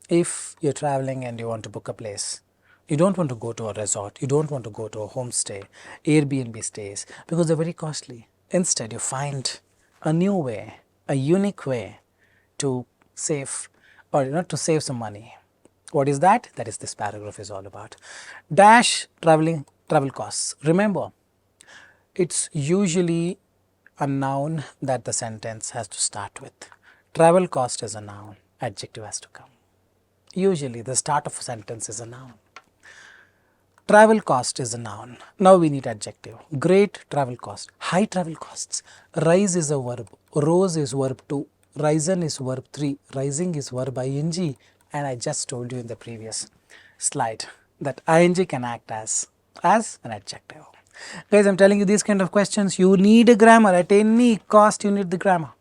If you're traveling and you want to book a place, you don't want to go to a resort, you don't want to go to a homestay, Airbnb stays, because they're very costly. Instead, you find a new way, a unique way to save, or not to save some money. What is that? That is this paragraph is all about. Dash travel costs. Remember, it's usually a noun that the sentence has to start with. Travel cost is a noun, adjective has to come. Usually the start of a sentence is a noun. Travel cost is a noun. Now we need adjective. Great travel cost. High travel costs. Rise is a verb. Rose is verb 2. Risen is verb 3. Rising is verb ing. And I just told you in the previous slide that ing can act as an adjective. Guys, I'm telling you these kind of questions, you need a grammar. At any cost, you need the grammar.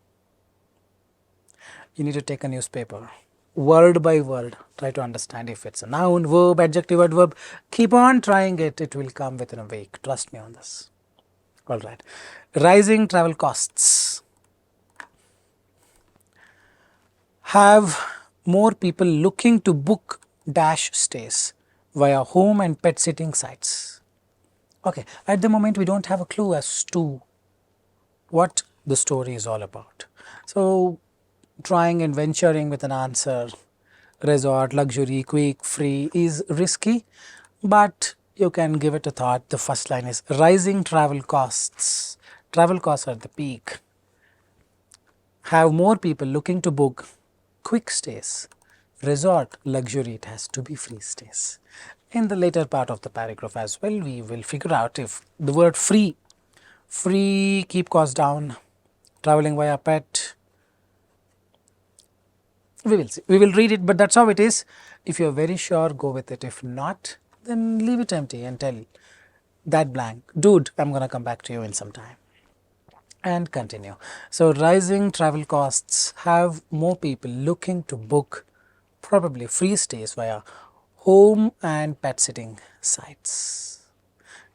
You need to take a newspaper, word by word, try to understand if it's a noun, verb, adjective, adverb. Keep on trying it, it will come within a week. Trust me on this. Alright. Rising travel costs. Have more people looking to book dash stays via home and pet sitting sites. Okay, at the moment we don't have a clue as to what the story is all about. So, trying and venturing with an answer, resort, luxury, quick, free is risky, but you can give it a thought. The first line is rising travel costs. Travel costs are at the peak. Have more people looking to book quick stays. Resort, luxury, it has to be free stays. In the later part of the paragraph as well, we will figure out if the word free, keep costs down, traveling via pet, we will see. We will read it, but that's how it is. If you are very sure, go with it. If not, then leave it empty and tell that blank, dude, I'm going to come back to you in some time. And continue. So, rising travel costs have more people looking to book probably free stays via home and pet sitting sites.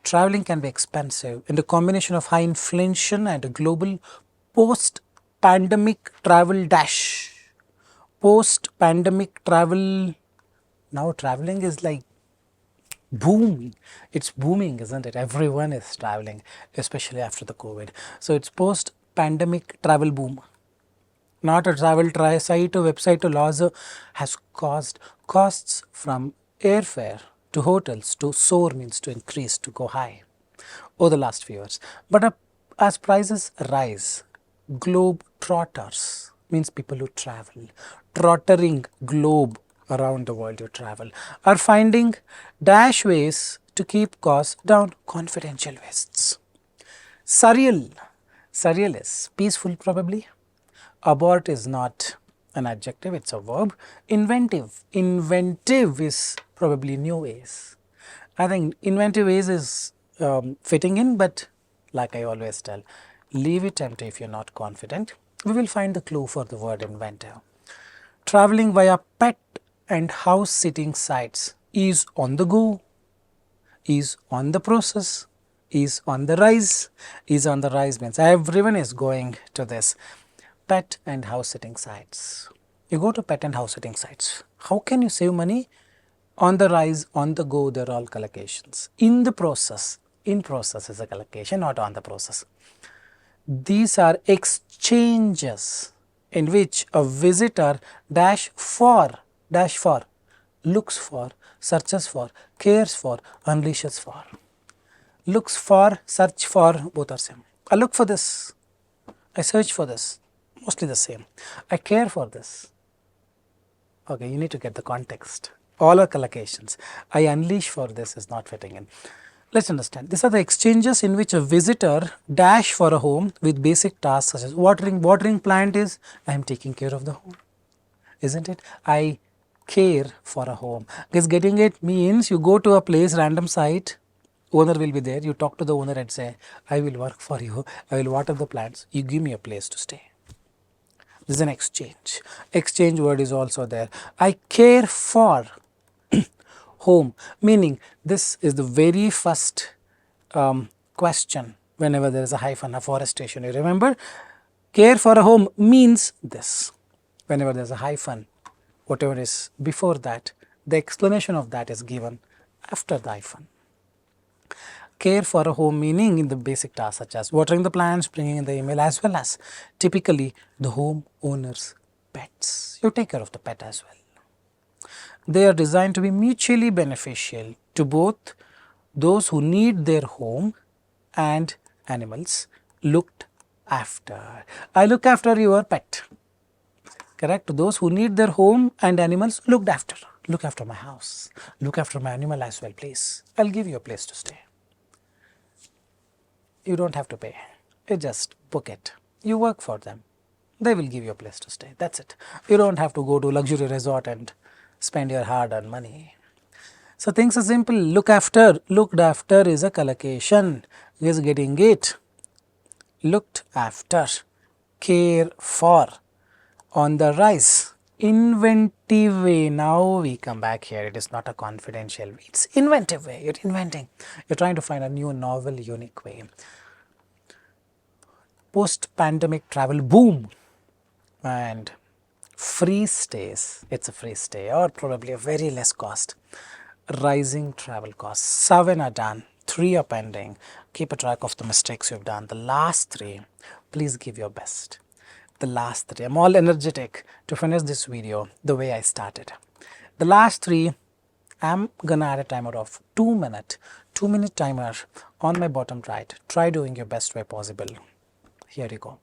Traveling can be expensive, and the combination of high inflation and a global post-pandemic travel dash. Post-pandemic travel, now traveling is like booming. It's booming, isn't it? Everyone is traveling, especially after the COVID. So, it's post-pandemic travel boom. Not a travel site or website or laws has caused costs from airfare to hotels to soar, means to increase, to go high over the last few years. But as prices rise, globe trotters, means people who travel, trottering globe around the world you travel, are finding dash ways to keep costs down. Confidential lists. Surreal is peaceful probably. Abort is not an adjective, it's a verb. Inventive is probably new ways. I think inventive ways is fitting in, but like I always tell, leave it empty if you're not confident. We will find the clue for the word inventive. Traveling via pet and house sitting sites is on the go, is on the process, is on the rise. Is on the rise means everyone is going to this. Pet and house sitting sites. You go to pet and house sitting sites. How can you save money? On the rise, on the go, they're all collocations. In the process, in process is a collocation, not on the process. These are exchanges in which a visitor dash for, looks for, searches for, cares for, unleashes for. Looks for, search for, both are same. I look for this, I search for this, mostly the same. I care for this. Okay, you need to get the context. All are collocations. I unleash for this is not fitting in. Let's understand. These are the exchanges in which a visitor dash for a home with basic tasks such as watering. Watering plant is I am taking care of the home, isn't it? I care for a home. Because getting it means you go to a place, random site, owner will be there. You talk to the owner and say, I will work for you. I will water the plants. You give me a place to stay. This is an exchange. Exchange word is also there. I care for home, meaning this is the very first question whenever there is a hyphen, afforestation. You remember, care for a home means this. Whenever there is a hyphen, whatever is before that, the explanation of that is given after the hyphen. Care for a home meaning in the basic tasks such as watering the plants, bringing in the email, as well as typically the home owner's pets. You take care of the pet as well. They are designed to be mutually beneficial to both those who need their home and animals looked after. I look after your pet. Correct? Those who need their home and animals looked after. Look after my house. Look after my animal as well, please. I'll give you a place to stay. You don't have to pay. You just book it. You work for them. They will give you a place to stay. That's it. You don't have to go to luxury resort and spend your hard-earned money. So things are simple. Look after. Looked after is a collocation. Is getting it. Looked after. Care for. On the rise. Inventive way. Now we come back here. It is not a confidential way. It's inventive way. You're inventing. You're trying to find a new, novel, unique way. Post-pandemic travel boom and free stays. It's a free stay or probably a very less cost. Rising travel costs. 7 are done. 3 are pending. Keep a track of the mistakes you've done. The last 3, please give your best. The last 3. I'm all energetic to finish this video the way I started. The last 3, I'm gonna add a timer of 2 minutes. 2-minute timer on my bottom right. Try doing your best way possible. Here you go.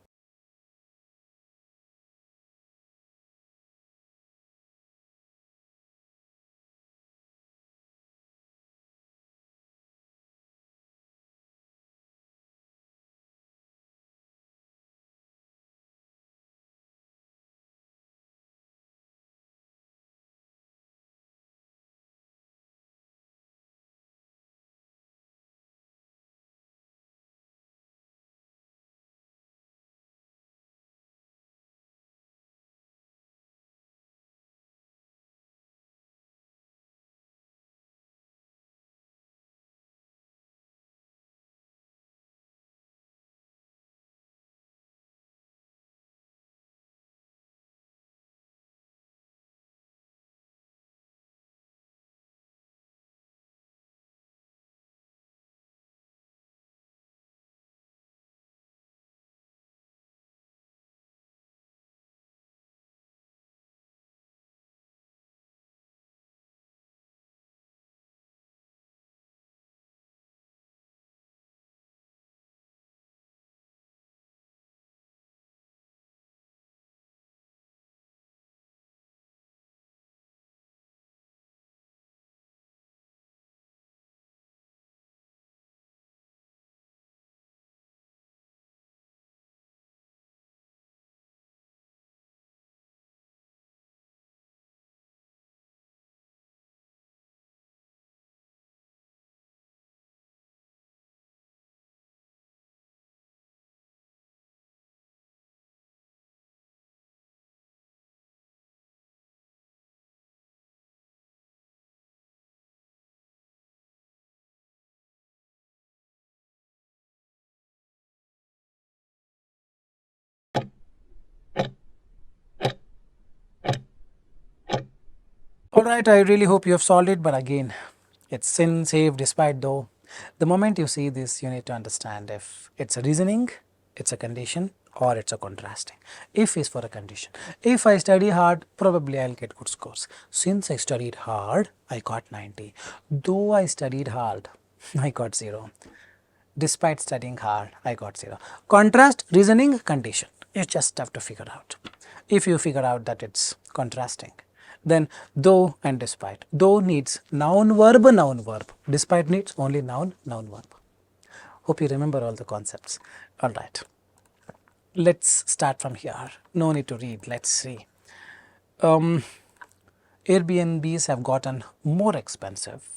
Alright, I really hope you have solved it, but again, it's sin, save, despite though. The moment you see this, you need to understand if it's a reasoning, it's a condition, or it's a contrasting. If is for a condition. If I study hard, probably I'll get good scores. Since I studied hard, I got 90. Though I studied hard, I got 0. Despite studying hard, I got 0. Contrast, reasoning, condition. You just have to figure out. If you figure out that it's contrasting, then though and despite. Though needs noun, verb. Despite needs only noun, verb. Hope you remember all the concepts. Alright. Let's start from here. No need to read. Let's see. Airbnbs have gotten more expensive.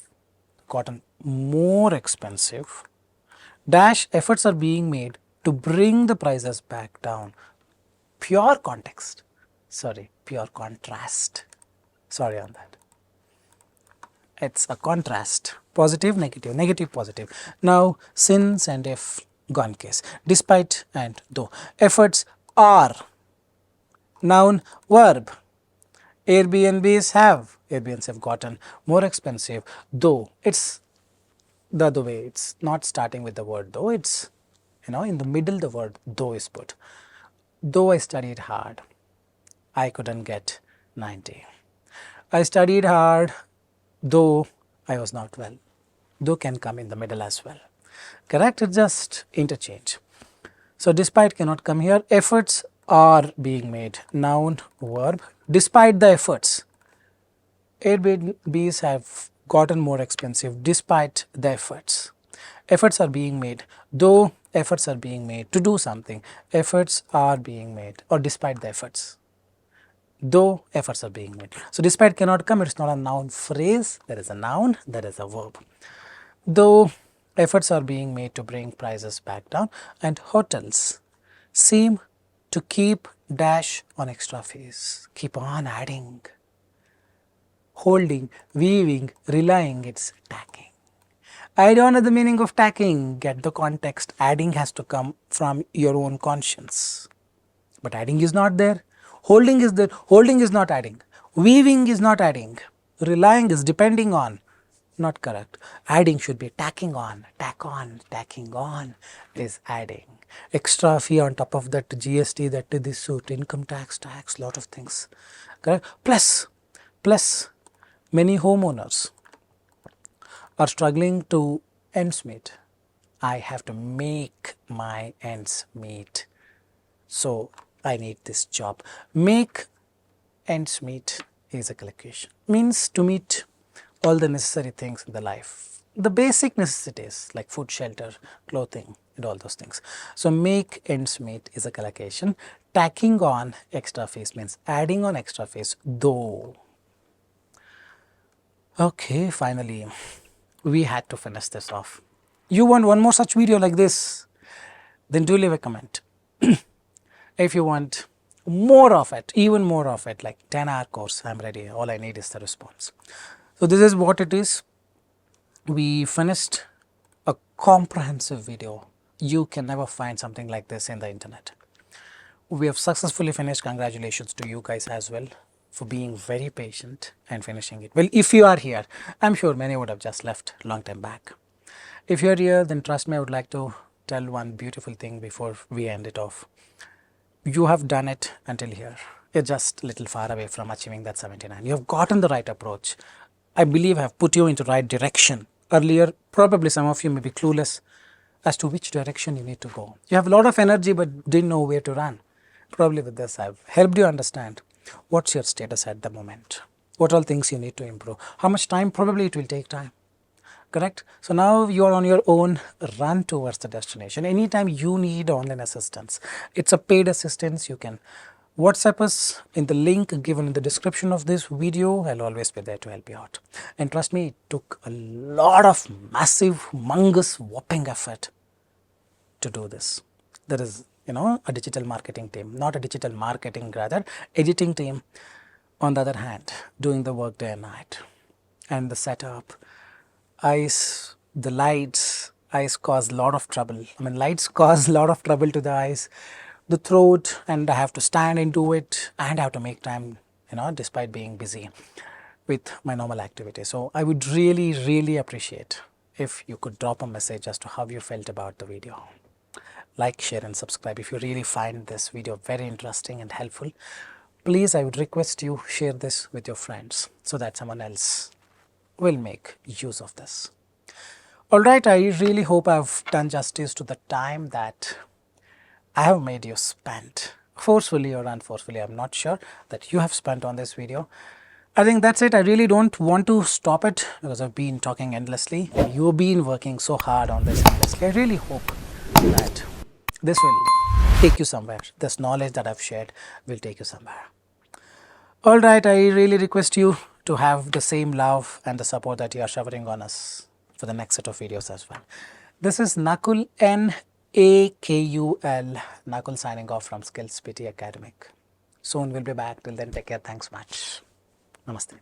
Dash efforts are being made to bring the prices back down. Pure context. Sorry, pure contrast. Sorry on that. It's a contrast. Positive, negative, negative, positive. Now, since and if, gone case. Despite and though. Efforts are. Noun, verb. Airbnbs have gotten more expensive, though it's the other way. It's not starting with the word though, it's, in the middle the word though is put. Though I studied hard, I couldn't get 90. I studied hard, though I was not well. Though can come in the middle as well. Correct? It's just interchange. So despite cannot come here. Efforts are being made. Noun, verb. Despite the efforts. Airbnbs have gotten more expensive despite the efforts. Efforts are being made. Though efforts are being made to do something. Efforts are being made, or despite the efforts. Though efforts are being made. So despite cannot come, it's not a noun phrase. There is a noun, there is a verb. Though efforts are being made to bring prices back down, and hotels seem to keep dash on extra fees, keep on adding, holding, weaving, relying, it's tacking. I don't know the meaning of tacking, get the context. Adding has to come from your own conscience, but adding is not there. Holding is there, holding is not adding, weaving is not adding, relying is depending on. Not correct. Adding should be tacking on, tacking on is adding. Extra fee on top of that, GST, that this suit, income tax, lot of things. Correct. Plus, many homeowners are struggling to ends meet. I have to make my ends meet. So I need this job. Make ends meet is a collocation. Means to meet all the necessary things in the life, the basic necessities like food, shelter, clothing, and all those things. So make ends meet is a collocation. Tacking on extra fees means adding on extra fees, though. Okay, finally, we had to finish this off. You want one more such video like this, then do leave a comment. If you want more of it, even more of it, like 10-hour course, I'm ready. All I need is the response. So this is what it is. We finished a comprehensive video. You can never find something like this in the internet. We have successfully finished. Congratulations to you guys as well for being very patient and finishing it. Well, if you are here, I'm sure many would have just left long time back. If you're here, then trust me, I would like to tell one beautiful thing before we end it off. You have done it until here. You're just a little far away from achieving that 79. You have gotten the right approach. I believe I have put you into right direction. Earlier, probably some of you may be clueless as to which direction you need to go. You have a lot of energy but didn't know where to run. Probably with this, I've helped you understand what's your status at the moment. What all things you need to improve. How much time? Probably it will take time. Correct? So now you are on your own run towards the destination. Anytime you need online assistance, it's a paid assistance. You can WhatsApp us in the link given in the description of this video. I'll always be there to help you out. And trust me, it took a lot of massive, humongous, whopping effort to do this. There is, a digital marketing team, not a digital marketing, rather editing team on the other hand, doing the work day and night. And the setup, eyes, the lights, eyes cause a lot of trouble. Lights cause a lot of trouble to the eyes. The throat, and I have to stand into it and I have to make time, despite being busy with my normal activity. So I would really, really appreciate if you could drop a message as to how you felt about the video. Like, share and subscribe. If you really find this video very interesting and helpful, please, I would request you share this with your friends so that someone else will make use of this. Alright, I really hope I've done justice to the time that I have made you spend, forcefully or unforcefully, I'm not sure, that you have spent on this video. I think that's it. I really don't want to stop it because I've been talking endlessly. You've been working so hard on this endlessly. I really hope that this will take you somewhere. This knowledge that I've shared will take you somewhere. Alright, I really request you to have the same love and the support that you are showering on us for the next set of videos as well. This is Nakul, Nakul, Nakul signing off from SKILLS PTE Academic. Soon we'll be back. Till then, take care. Thanks much. Namaste.